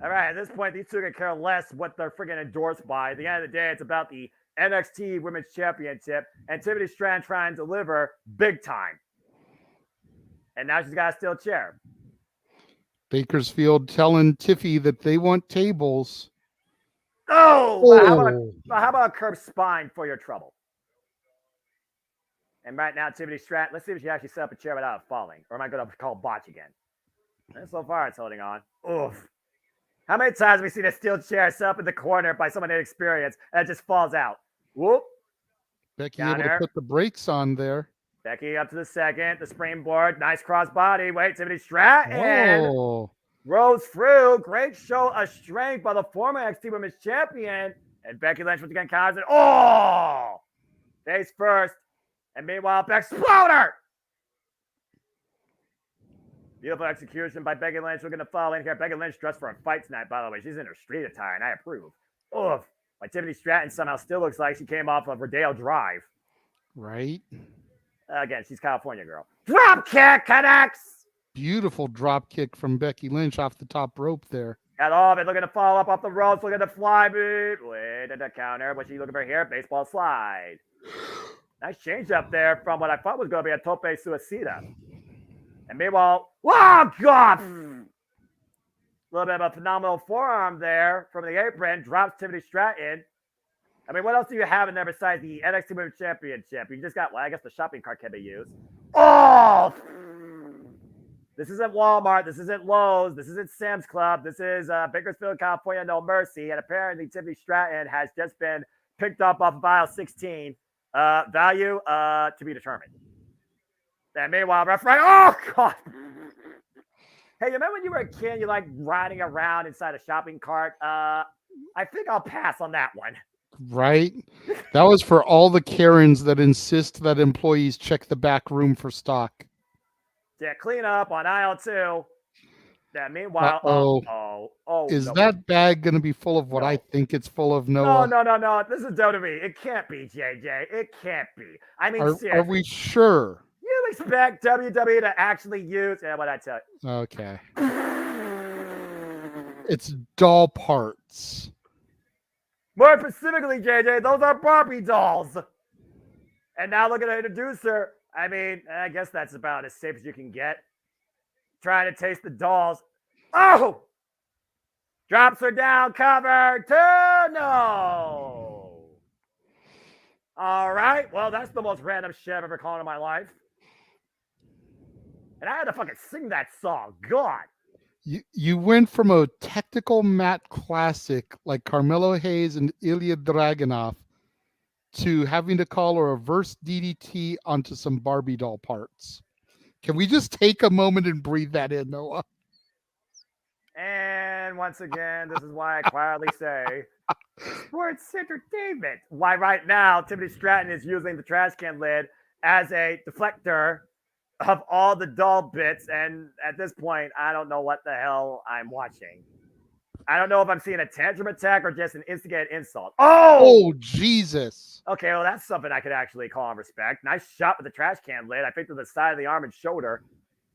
Speaker 4: All right, at this point, these two can care less what they're freaking endorsed by. At the end of the day, it's about the NXT Women's Championship, and Tiffany Stratton trying to deliver big time. And now she's got a steel chair.
Speaker 3: Bakersfield telling Tiffy that they want tables.
Speaker 4: Oh! How about a curved spine for your trouble? And right now, Tiffany Stratton, let's see if she actually set up a chair without it falling. Or am I going to call botch again? And so far, it's holding on. Oof. How many times have we seen a steel chair set up in the corner by someone inexperienced and it just falls out? Whoop.
Speaker 3: Becky
Speaker 4: Down
Speaker 3: able
Speaker 4: there.
Speaker 3: to put the brakes on there.
Speaker 4: Becky up to the second. The springboard. Nice cross body. Wait, Tiffany Stratton.
Speaker 3: Oh,
Speaker 4: Rose through. Great show of strength by the former NXT Women's Champion. And Becky Lynch once again counters it. Oh! Face first. And meanwhile, Exploder! Beautiful execution by Becky Lynch. We're going to follow in here. Becky Lynch dressed for a fight tonight, by the way. She's in her street attire, and I approve. Oof. But Tiffany Stratton somehow still looks like she came off of Rodeo Drive.
Speaker 3: right.
Speaker 4: Again, she's California girl. Drop kick connects!
Speaker 3: Beautiful drop kick from Becky Lynch off the top rope there.
Speaker 4: Got all of it. Looking to follow up off the ropes. Looking to fly beat. Wait at the counter. What's she looking for here? Baseball slide. Nice change up there from what I thought was going to be a tope suicida. And meanwhile, oh, God! A little bit of a phenomenal forearm there from the apron. Drops Tiffany Stratton. I mean, what else do you have in there besides the NXT Women's Championship? You just got, well, I guess the shopping cart can be used. Oh! This isn't Walmart. This isn't Lowe's. This isn't Sam's Club. This is Bakersfield, California, No Mercy. And apparently, Tiffany Stratton has just been picked up off of aisle 16. Value to be determined. And meanwhile, referee, oh, God. Hey, you remember when you were a kid, you like riding around inside a shopping cart? I think I'll pass on that one.
Speaker 3: Right. That was for all the Karens that insist that employees check the back room for stock.
Speaker 4: Yeah, clean up on aisle 2. Yeah, meanwhile,
Speaker 3: Is
Speaker 4: no.
Speaker 3: that bag going to be full of what I think it's full of, Noah?
Speaker 4: No. This is WWE. It can't be, JJ. It can't be. I mean, seriously.
Speaker 3: Are we sure?
Speaker 4: You expect WWE to actually use... Yeah, what I tell you.
Speaker 3: Okay. It's doll parts.
Speaker 4: More specifically, JJ, those are Barbie dolls. And now look at the introducer. I mean, I guess that's about as safe as you can get. Trying to taste the dolls. Oh! Drops her down, cover, 2, no! All right, well, that's the most random shit I've ever called in my life. And I had to fucking sing that song. God.
Speaker 3: You went from a technical mat classic like Carmelo Hayes and Ilya Dragunov to having to call a reverse DDT onto some Barbie doll parts. Can we just take a moment and breathe that in, Noah?
Speaker 4: And once again, this is why I quietly say sports entertainment. Why right now, Timothy Stratton is using the trash can lid as a deflector of all the dull bits. And at this point, I don't know what the hell I'm watching. I don't know if I'm seeing a tantrum attack or just an instigated insult.
Speaker 3: Oh, Jesus.
Speaker 4: Okay, well, that's something I could actually call and respect. Nice shot with the trash can lid. I think to the side of the arm and shoulder,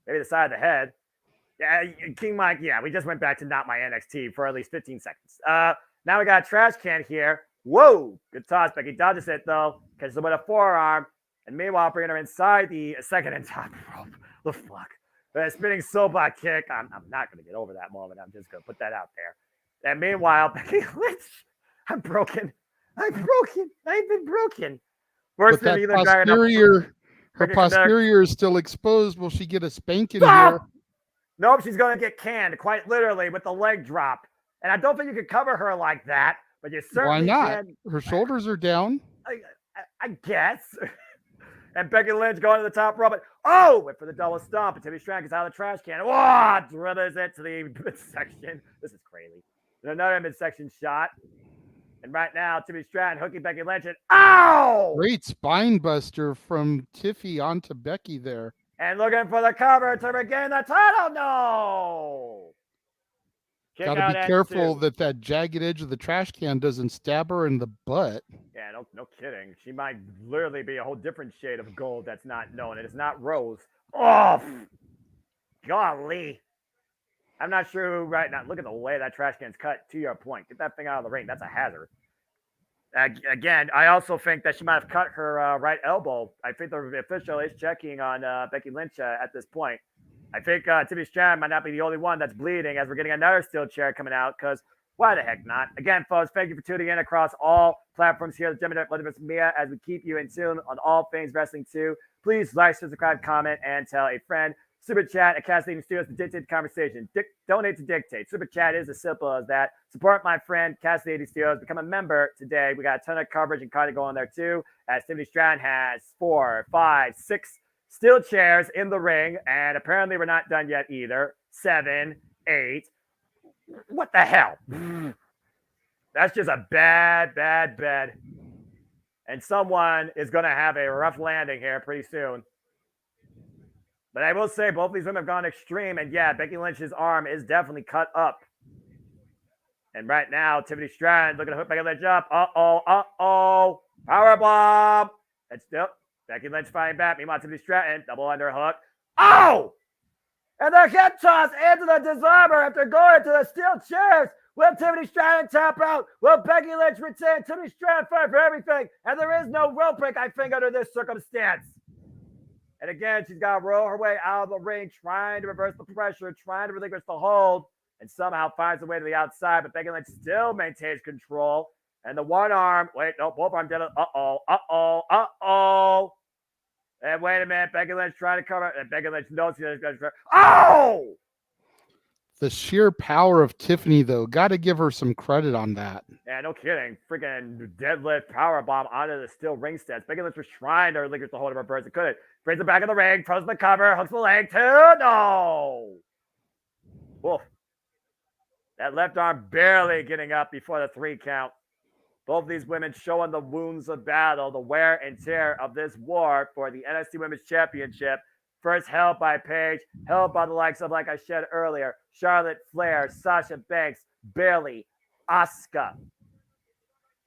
Speaker 4: maybe the side of the head. Yeah, King Mike, yeah, we just went back to not my NXT for at least 15 seconds. Now we got a trash can here. Whoa, good toss. Becky dodges it, though, catches her with a forearm. And meanwhile, bringing her inside the second and top rope. The fuck. The spinning soapbox kick. I'm not going to get over that moment. I'm just going to put that out there. And meanwhile, Becky Lynch. I'm broken. I've been broken. Worse
Speaker 3: But
Speaker 4: than
Speaker 3: that
Speaker 4: either
Speaker 3: posterior, her
Speaker 4: Freaking
Speaker 3: posterior is still exposed. Will she get a spanking here?
Speaker 4: Nope, she's going to get canned, quite literally, with the leg drop. And I don't think you could cover her like that, but you certainly
Speaker 3: Why not?
Speaker 4: can.
Speaker 3: Her shoulders are down.
Speaker 4: I guess. And Becky Lynch going to the top rope. Oh, went for the double stomp. And Timmy Stratton gets out of the trash can. Oh, dribbles it to the midsection. This is crazy. And another midsection shot. And right now, Timmy Stratton hooking Becky Lynch. And ow!
Speaker 3: Great spine buster from Tiffy onto Becky there.
Speaker 4: And looking for the cover to regain the title. No!
Speaker 3: Got to be careful that jagged edge of the trash can doesn't stab her in the butt.
Speaker 4: Yeah, no kidding. She might literally be a whole different shade of gold that's not known. It is not rose. Oh, golly. I'm not sure who right now. Look at the way that trash can's cut, to your point. Get that thing out of the ring. That's a hazard. Again, I also think that she might have cut her right elbow. I think the official is checking on Becky Lynch at this point. I think Timmy Stratton might not be the only one that's bleeding as we're getting another steel chair coming out because why the heck not? Again, folks, thank you for tuning in across all platforms here at the Multiverse Media as we keep you in tune on all things wrestling too. Please like, subscribe, comment, and tell a friend. Super Chat at Castle Studios to dictate the conversation. Donate to dictate. Super Chat is as simple as that. Support my friend Castle Studios. Become a member today. We got a ton of coverage and content going there too. As Timothy Stratton has 4, 5, 6 steel chairs in the ring, and apparently we're not done yet either. 7, 8. What the hell? That's just a bad bed. And someone is going to have a rough landing here pretty soon. But I will say both these women have gone extreme. And yeah, Becky Lynch's arm is definitely cut up. And right now, Timothy Stratton looking to hook Becky Lynch up. Uh-oh. Powerbomb. And still, Becky Lynch fighting back. Meanwhile, Timothy Stratton, double underhook. Oh! And the hip toss into the disarmer after going to the steel chairs. Will Timothy Stratton tap out? Will Becky Lynch retain? Timothy Stratton fight for everything. And there is no rope break, I think, under this circumstance. And again, she's got to roll her way out of the ring, trying to reverse the pressure, trying to relinquish the hold, and somehow finds a way to the outside. But Becky Lynch still maintains control. And the one arm, both arms did it. Uh-oh. And wait a minute, Becky Lynch trying to cover, and Becky Lynch knows she's going to. Oh!
Speaker 3: The sheer power of Tiffany, though, got to give her some credit on that.
Speaker 4: Yeah, no kidding. Freaking deadlift powerbomb onto the steel ring steps. Becky Lynch was trying to relinquish the hold of her person. Couldn't. Brings it back in the ring, throws the cover, hooks the leg too. No! Woof. That left arm barely getting up before the 3 count. Both these women showing the wounds of battle, the wear and tear of this war for the NXT Women's Championship. First held by Paige, held by the likes of, like I said earlier, Charlotte Flair, Sasha Banks, Bayley, Asuka.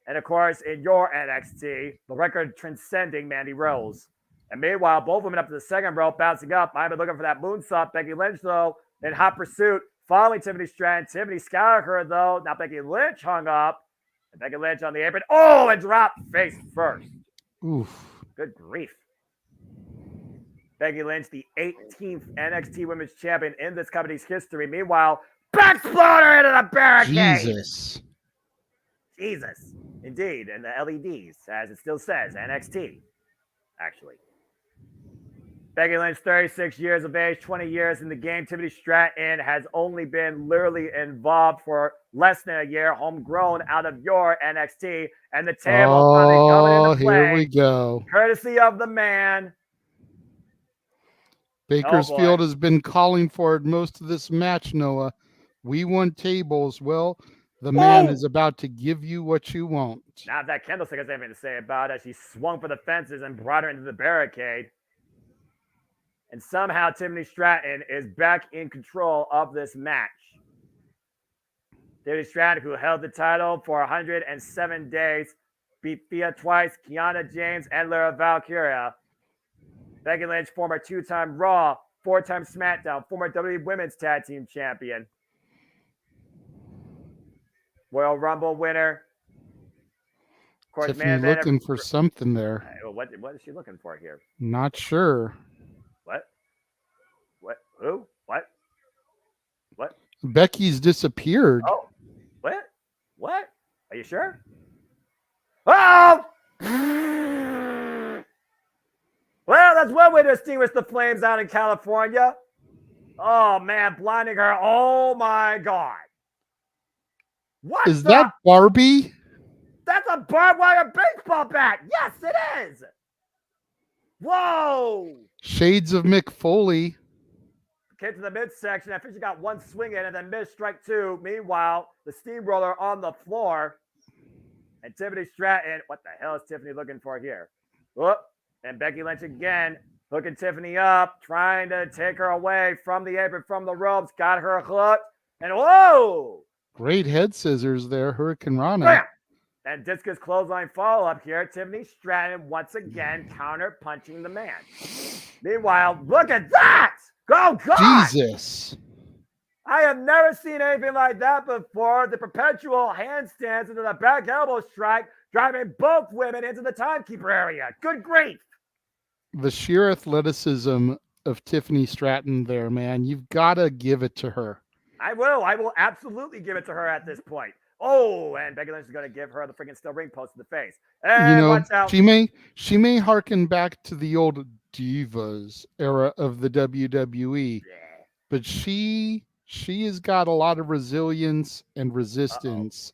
Speaker 4: And of course, in your NXT, the record transcending Mandy Rose. And meanwhile, both women up to the second rope, bouncing up. I've been looking for that moonsault. Becky Lynch, though, in hot pursuit, following Tiffany Stratton. Tiffany scouted her, though. Now Becky Lynch hung up. And Becky Lynch on the apron. Oh, and dropped face first.
Speaker 3: Oof.
Speaker 4: Good grief. Becky Lynch, the 18th NXT Women's Champion in this company's history. Meanwhile, backsploder into the barricade. Jesus. Indeed. And the LEDs, as it still says, NXT, actually. Becky Lynch, 36 years of age, 20 years in the game. Tiffany Stratton has only been literally involved for less than a year, homegrown out of your NXT. And the table finally coming into play.
Speaker 3: Here we go.
Speaker 4: Courtesy of the man.
Speaker 3: Bakersfield has been calling for it most of this match, Noah. We want tables. Well, the man
Speaker 4: Whoa!
Speaker 3: is about to give you what you want.
Speaker 4: Now that Candlestick has anything to say about it, she swung for the fences and brought her into the barricade. And somehow Tiffany Stratton is back in control of this match. Tiffany Stratton, who held the title for 107 days, beat Thea twice, Kiana James, and Lara Valkyria. Becky Lynch, former 2-time Raw, 4-time SmackDown, former WWE Women's Tag Team Champion. Royal Rumble winner. Of course,
Speaker 3: Tiffany looking for something there.
Speaker 4: What is she looking for here?
Speaker 3: Not sure.
Speaker 4: What? Who? What?
Speaker 3: Becky's disappeared.
Speaker 4: Oh, what? Are you sure? Oh! Well, that's one way to extinguish the flames out in California. Oh, man, blinding her. Oh, my God. What
Speaker 3: Is that Barbie?
Speaker 4: That's a barbed wire baseball bat. Yes, it is. Whoa.
Speaker 3: Shades of Mick Foley.
Speaker 4: Came to the midsection. I think she got one swing in and then missed strike 2. Meanwhile, the steamroller on the floor. And Tiffany Stratton. What the hell is Tiffany looking for here? Whoop. And Becky Lynch again, hooking Tiffany up, trying to take her away from the apron, from the ropes. Got her hooked. And whoa!
Speaker 3: Great head scissors there, Hurricane Rana.
Speaker 4: Bam! And discus clothesline follow-up here. Tiffany Stratton once again counter-punching the man. Meanwhile, look at that! Oh, God!
Speaker 3: Jesus.
Speaker 4: I have never seen anything like that before. The perpetual handstands into the back elbow strike, driving both women into the timekeeper area. Good grief!
Speaker 3: The sheer athleticism of Tiffany Stratton there, man. You've got to give it to her.
Speaker 4: I will absolutely give it to her at this point. Oh, and Becky Lynch is going to give her the freaking steel ring post to the face. And watch out.
Speaker 3: She may harken back to the old Divas era of the WWE, but she has got a lot of resilience and resistance.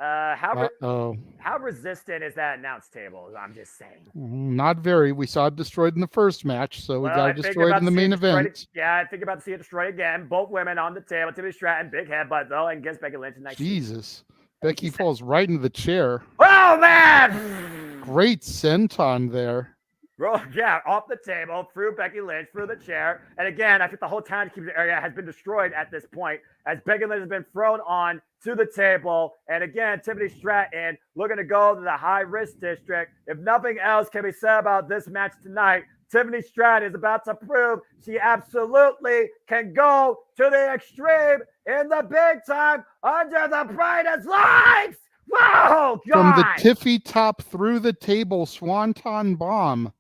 Speaker 4: How resistant is that announce table? I'm just saying.
Speaker 3: Not very. We saw it destroyed in the first match, so we got it destroyed in the main event.
Speaker 4: I think about to see it destroyed again. Both women on the table. Tiffany Stratton, big headbutt though, and gets Becky Lynch.
Speaker 3: Jesus. Becky falls right into the chair.
Speaker 4: Oh, man!
Speaker 3: Great senton there.
Speaker 4: Off the table, through Becky Lynch, through the chair. And again, I think the whole timekeeper area has been destroyed at this point as Becky Lynch has been thrown on to the table. And again, Tiffany Stratton looking to go to the high-risk district. If nothing else can be said about this match tonight, Tiffany Stratton is about to prove she absolutely can go to the extreme in the big time under the brightest lights. Whoa, God!
Speaker 3: From the tiffy top through the table, swanton bomb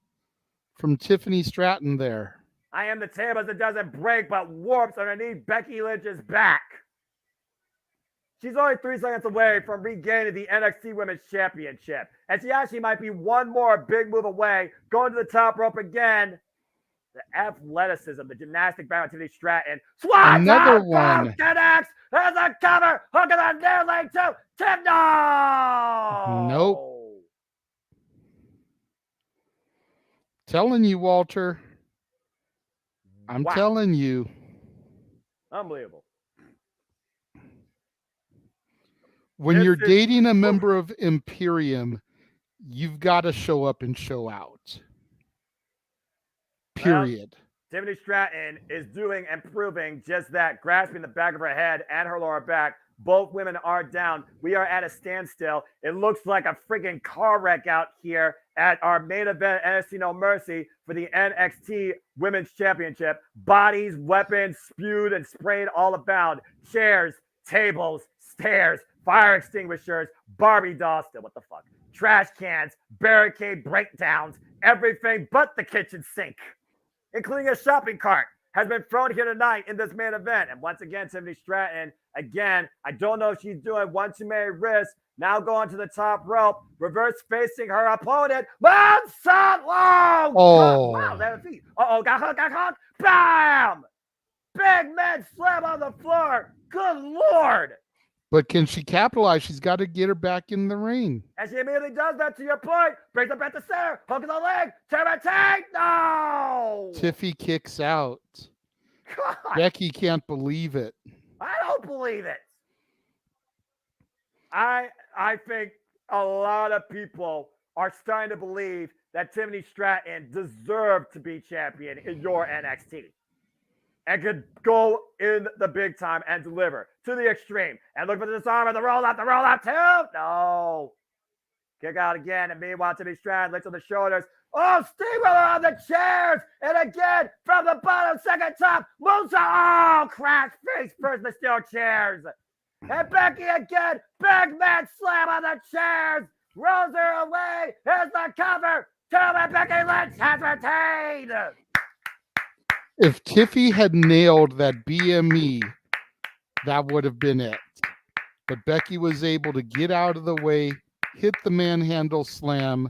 Speaker 3: from Tiffany Stratton there.
Speaker 4: I am the table that doesn't break but warps underneath Becky Lynch's back. She's only 3 seconds away from regaining the NXT Women's Championship. And she actually might be one more big move away, going to the top rope again. The athleticism, the gymnastic back Tiffany Stratton.
Speaker 3: Another one.
Speaker 4: Connects. There's a cover. Hook of the near leg too. Tip. No.
Speaker 3: Nope. Telling you, Walter. I'm telling you.
Speaker 4: Unbelievable.
Speaker 3: When you're dating a member of Imperium, you've got to show up and show out. Period.
Speaker 4: Well, Tiffany Stratton is doing and proving just that, grasping the back of her head and her lower back. Both women are down. We are at a standstill. It looks like a freaking car wreck out here at our main event, NXT No Mercy, for the NXT Women's Championship. Bodies, weapons, spewed and sprayed all about. Chairs, tables, stairs, fire extinguishers, Barbie dolls, what the fuck? Trash cans, barricade breakdowns, everything but the kitchen sink, including a shopping cart, has been thrown here tonight in this main event. And once again, Tiffany Stratton, again, I don't know if she's doing one too many risks. Now going to the top rope, reverse facing her opponent. Moonsault! Oh! Wow, that feet. Got hooked. Bam! Big man slam on the floor. Good Lord.
Speaker 3: But can she capitalize? She's got to get her back in the ring.
Speaker 4: And she immediately does that, to your point. Brings her back to center. Hook in the leg. Turn tag. No!
Speaker 3: Tiffy kicks out.
Speaker 4: God,
Speaker 3: Becky can't believe it.
Speaker 4: I don't believe it. I think a lot of people are starting to believe that Tiffany Stratton deserved to be champion in your NXT and could go in the big time and deliver to the extreme. And look for the disarm, the roll out too. No. Kick out again, and meanwhile, Tiffany Stratton lifts on the shoulders. Oh, steamroller on the chairs! And again, from the bottom, second top, Musa. Oh, crash face first, the steel chairs. And Becky again, big man slam on the chairs. Rolls her away. Here's the cover. And Becky Lynch has retained.
Speaker 3: If Tiffy had nailed that BME, that would have been it. But Becky was able to get out of the way, hit the manhandle slam,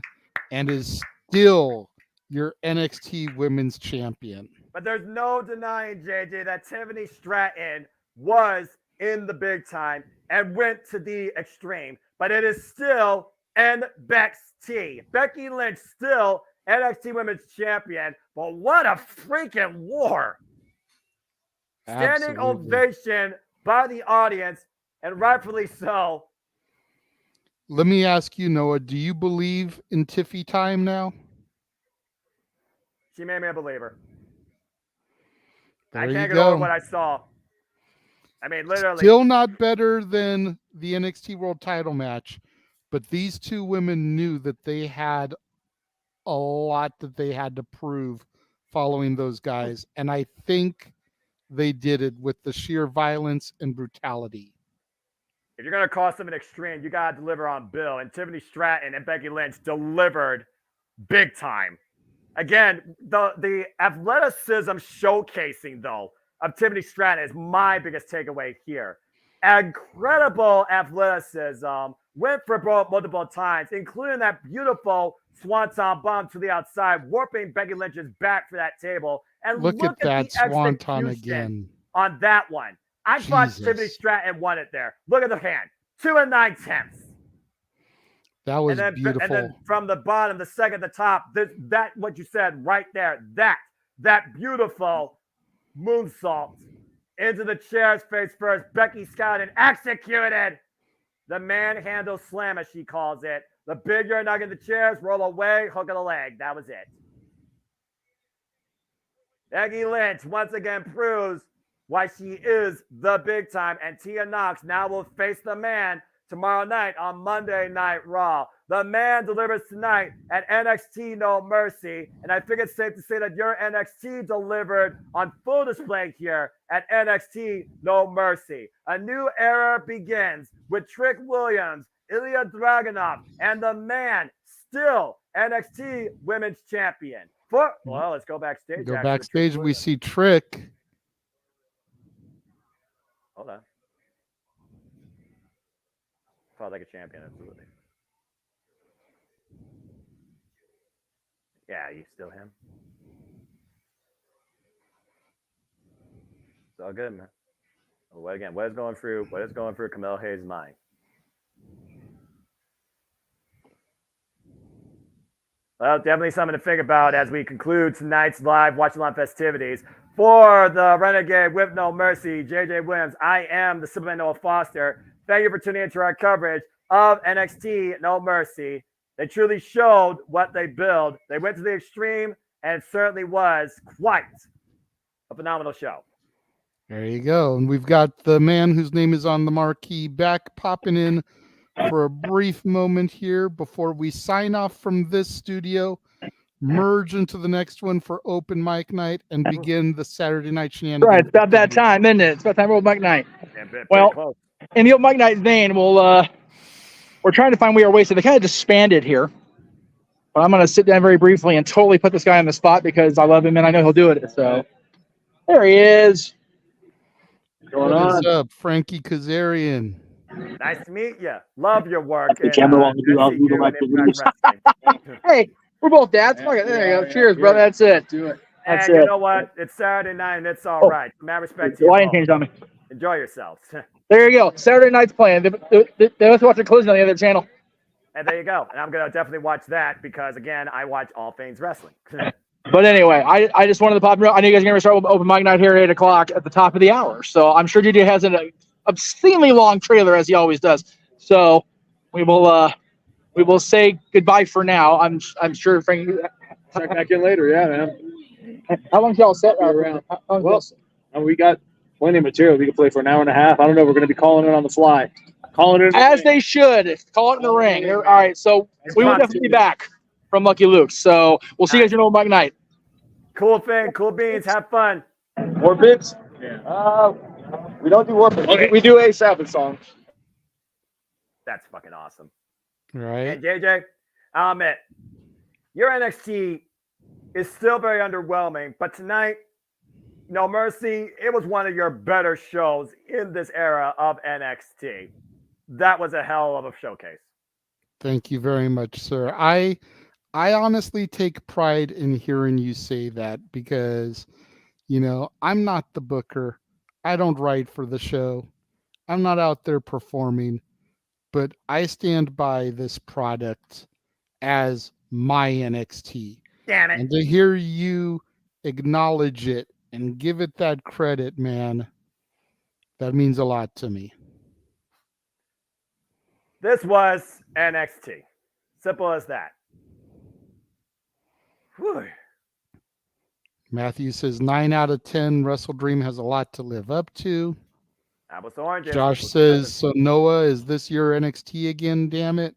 Speaker 3: and is still your NXT Women's Champion.
Speaker 4: But there's no denying, JJ, that Tiffany Stratton was in the big time and went to the extreme. But it is still NXT. Becky Lynch still NXT Women's Champion. But what a freaking war. Standing ovation by the audience, and rightfully so.
Speaker 3: Let me ask you, Noah, do you believe in Tiffy time now?
Speaker 4: She made me a believer.
Speaker 3: There
Speaker 4: I can't
Speaker 3: you
Speaker 4: get
Speaker 3: go.
Speaker 4: over what I saw. I mean, literally.
Speaker 3: Still not better than the NXT World Title match, but these two women knew that they had a lot that they had to prove following those guys, and I think they did it with the sheer violence and brutality.
Speaker 4: If you're going to call something extreme, you got to deliver on Bill. And Tiffany Stratton and Becky Lynch delivered big time. Again, the athleticism showcasing, though, of Tiffany Stratton is my biggest takeaway here. Incredible athleticism. Went for broke multiple times, including that beautiful swanton bomb to the outside, warping Becky Lynch's back for that table. And
Speaker 3: look at that
Speaker 4: the
Speaker 3: swanton again.
Speaker 4: On that one. I thought Tiffany Stratton won it there. Look at the hand. 2 9/10.
Speaker 3: That was beautiful.
Speaker 4: And then from the bottom, the second, the top, that what you said right there, that beautiful moonsault into the chairs face first. Becky Scott and executed the manhandle slam, as she calls it. The big rear nug in the chairs, roll away, hook of the leg. That was it. Becky Lynch once again proves why she is the big time. And Tia Knox now will face the man tomorrow night on Monday Night Raw. The man delivers tonight at NXT No Mercy. And I think it's safe to say that your NXT delivered on full display here at NXT No Mercy. A new era begins with Trick Williams, Ilya Dragunov, and the man still NXT Women's Champion. Well, let's go backstage.
Speaker 3: Go backstage. We see Trick.
Speaker 4: Hold on. Felt like a champion, absolutely. Yeah, you still him? It's all good, man. What again? What is going through Camille Hayes' mind? Well, definitely something to think about as we conclude tonight's live watch-along festivities. For the Renegade with No Mercy, JJ Williams, I am the Superman Noah Foster. Thank you for tuning into our coverage of NXT No Mercy. They truly showed what they build. They went to the extreme, and it certainly was quite a phenomenal show.
Speaker 3: There you go. And we've got the man whose name is on the marquee back popping in for a brief moment here before we sign off from this studio, merge into the next one for open mic night, and begin the Saturday night shenanigans.
Speaker 5: Right, it's about that time, isn't it? It's about time for open mic night. Well, in the open mic night vein, we're trying to find our way. So they kind of disbanded here. But I'm going to sit down very briefly and totally put this guy on the spot because I love him and I know he'll do it. So there he is.
Speaker 3: What's up, Frankie Kazarian?
Speaker 4: Nice to meet you. Love your work.
Speaker 6: The camera won't do
Speaker 5: Hey, we're both dads. Fuck it. There you go. Cheers, brother. That's it.
Speaker 6: Do it.
Speaker 5: That's
Speaker 4: and
Speaker 5: it.
Speaker 4: You know what? It's Saturday night and it's all right. Mad respect to
Speaker 5: The
Speaker 4: you.
Speaker 5: lion changed on me.
Speaker 4: Enjoy yourselves.
Speaker 5: There you go. Saturday night's playing. They must watch a collision on the other channel.
Speaker 4: And there you go. And I'm going to definitely watch that because, again, I watch all things wrestling.
Speaker 5: But anyway, I just wanted to pop. I know you guys are going to start open mic night here at 8 o'clock at the top of the hour. So I'm sure JJ has an obscenely long trailer as he always does. So we will say goodbye for now. I'm sure Frank.
Speaker 6: Check back in later. Yeah, man.
Speaker 5: How long y'all set
Speaker 6: Around.
Speaker 5: Well,
Speaker 6: And we got plenty of material. We can play for an hour and a half. I don't know. We're going to be calling it on the fly. Calling it
Speaker 5: as they should. Call it in the ring. All right. So we will definitely be back from Lucky Luke's. So we'll see you guys in open mic night.
Speaker 4: Cool thing, cool beans. Have fun.
Speaker 6: War bits? Yeah. We don't do war bits.
Speaker 4: Okay.
Speaker 6: We do a Sabbath song.
Speaker 4: That's fucking awesome.
Speaker 3: Right.
Speaker 4: And JJ, I'll admit, your NXT is still very underwhelming, but tonight, No Mercy, it was one of your better shows in this era of NXT. That was a hell of a showcase.
Speaker 3: Thank you very much, sir. I honestly take pride in hearing you say that because, I'm not the booker. I don't write for the show. I'm not out there performing, but I stand by this product as my NXT.
Speaker 4: Damn it.
Speaker 3: And to hear you acknowledge it and give it that credit, man, that means a lot to me.
Speaker 4: This was NXT. Simple as that. Whew.
Speaker 3: Matthew says 9 out of 10. Wrestle Dream has a lot to live up to.
Speaker 4: Apples to oranges.
Speaker 3: Josh says, so Noah, is this your NXT again? Damn it.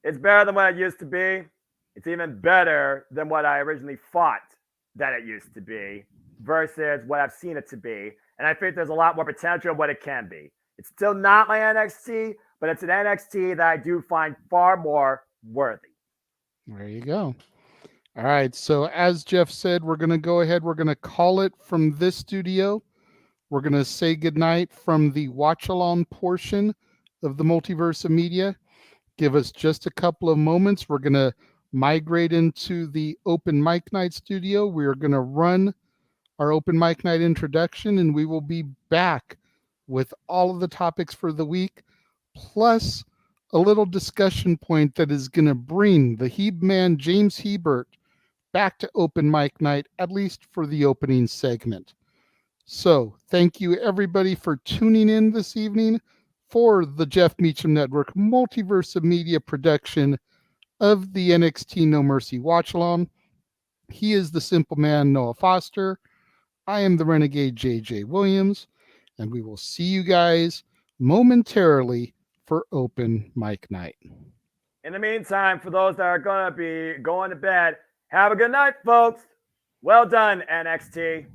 Speaker 4: It's better than what it used to be. It's even better than what I originally thought that it used to be versus what I've seen it to be. And I think there's a lot more potential of what it can be. It's still not my NXT, but it's an NXT that I do find far more worthy.
Speaker 3: There you go. All right. So as Jeff said, we're going to go ahead. We're going to call it from this studio. We're going to say goodnight from the watch-along portion of the Multiverse of Media. Give us just a couple of moments. We're going to migrate into the open mic night studio. We are going to run our open mic night introduction, and we will be back with all of the topics for the week, plus a little discussion point that is going to bring the Heb man James Hebert back to open mic night, at least for the opening segment. So thank you everybody for tuning in this evening for the Jeff Meacham Network Multiverse of Media production of the NXT No Mercy Watch Along. He is the Simple Man, Noah Foster. I am the Renegade, JJ Williams, and we will see you guys momentarily for open mic night.
Speaker 4: In the meantime, for those that are going to be going to bed, have a good night, folks. Well done, NXT.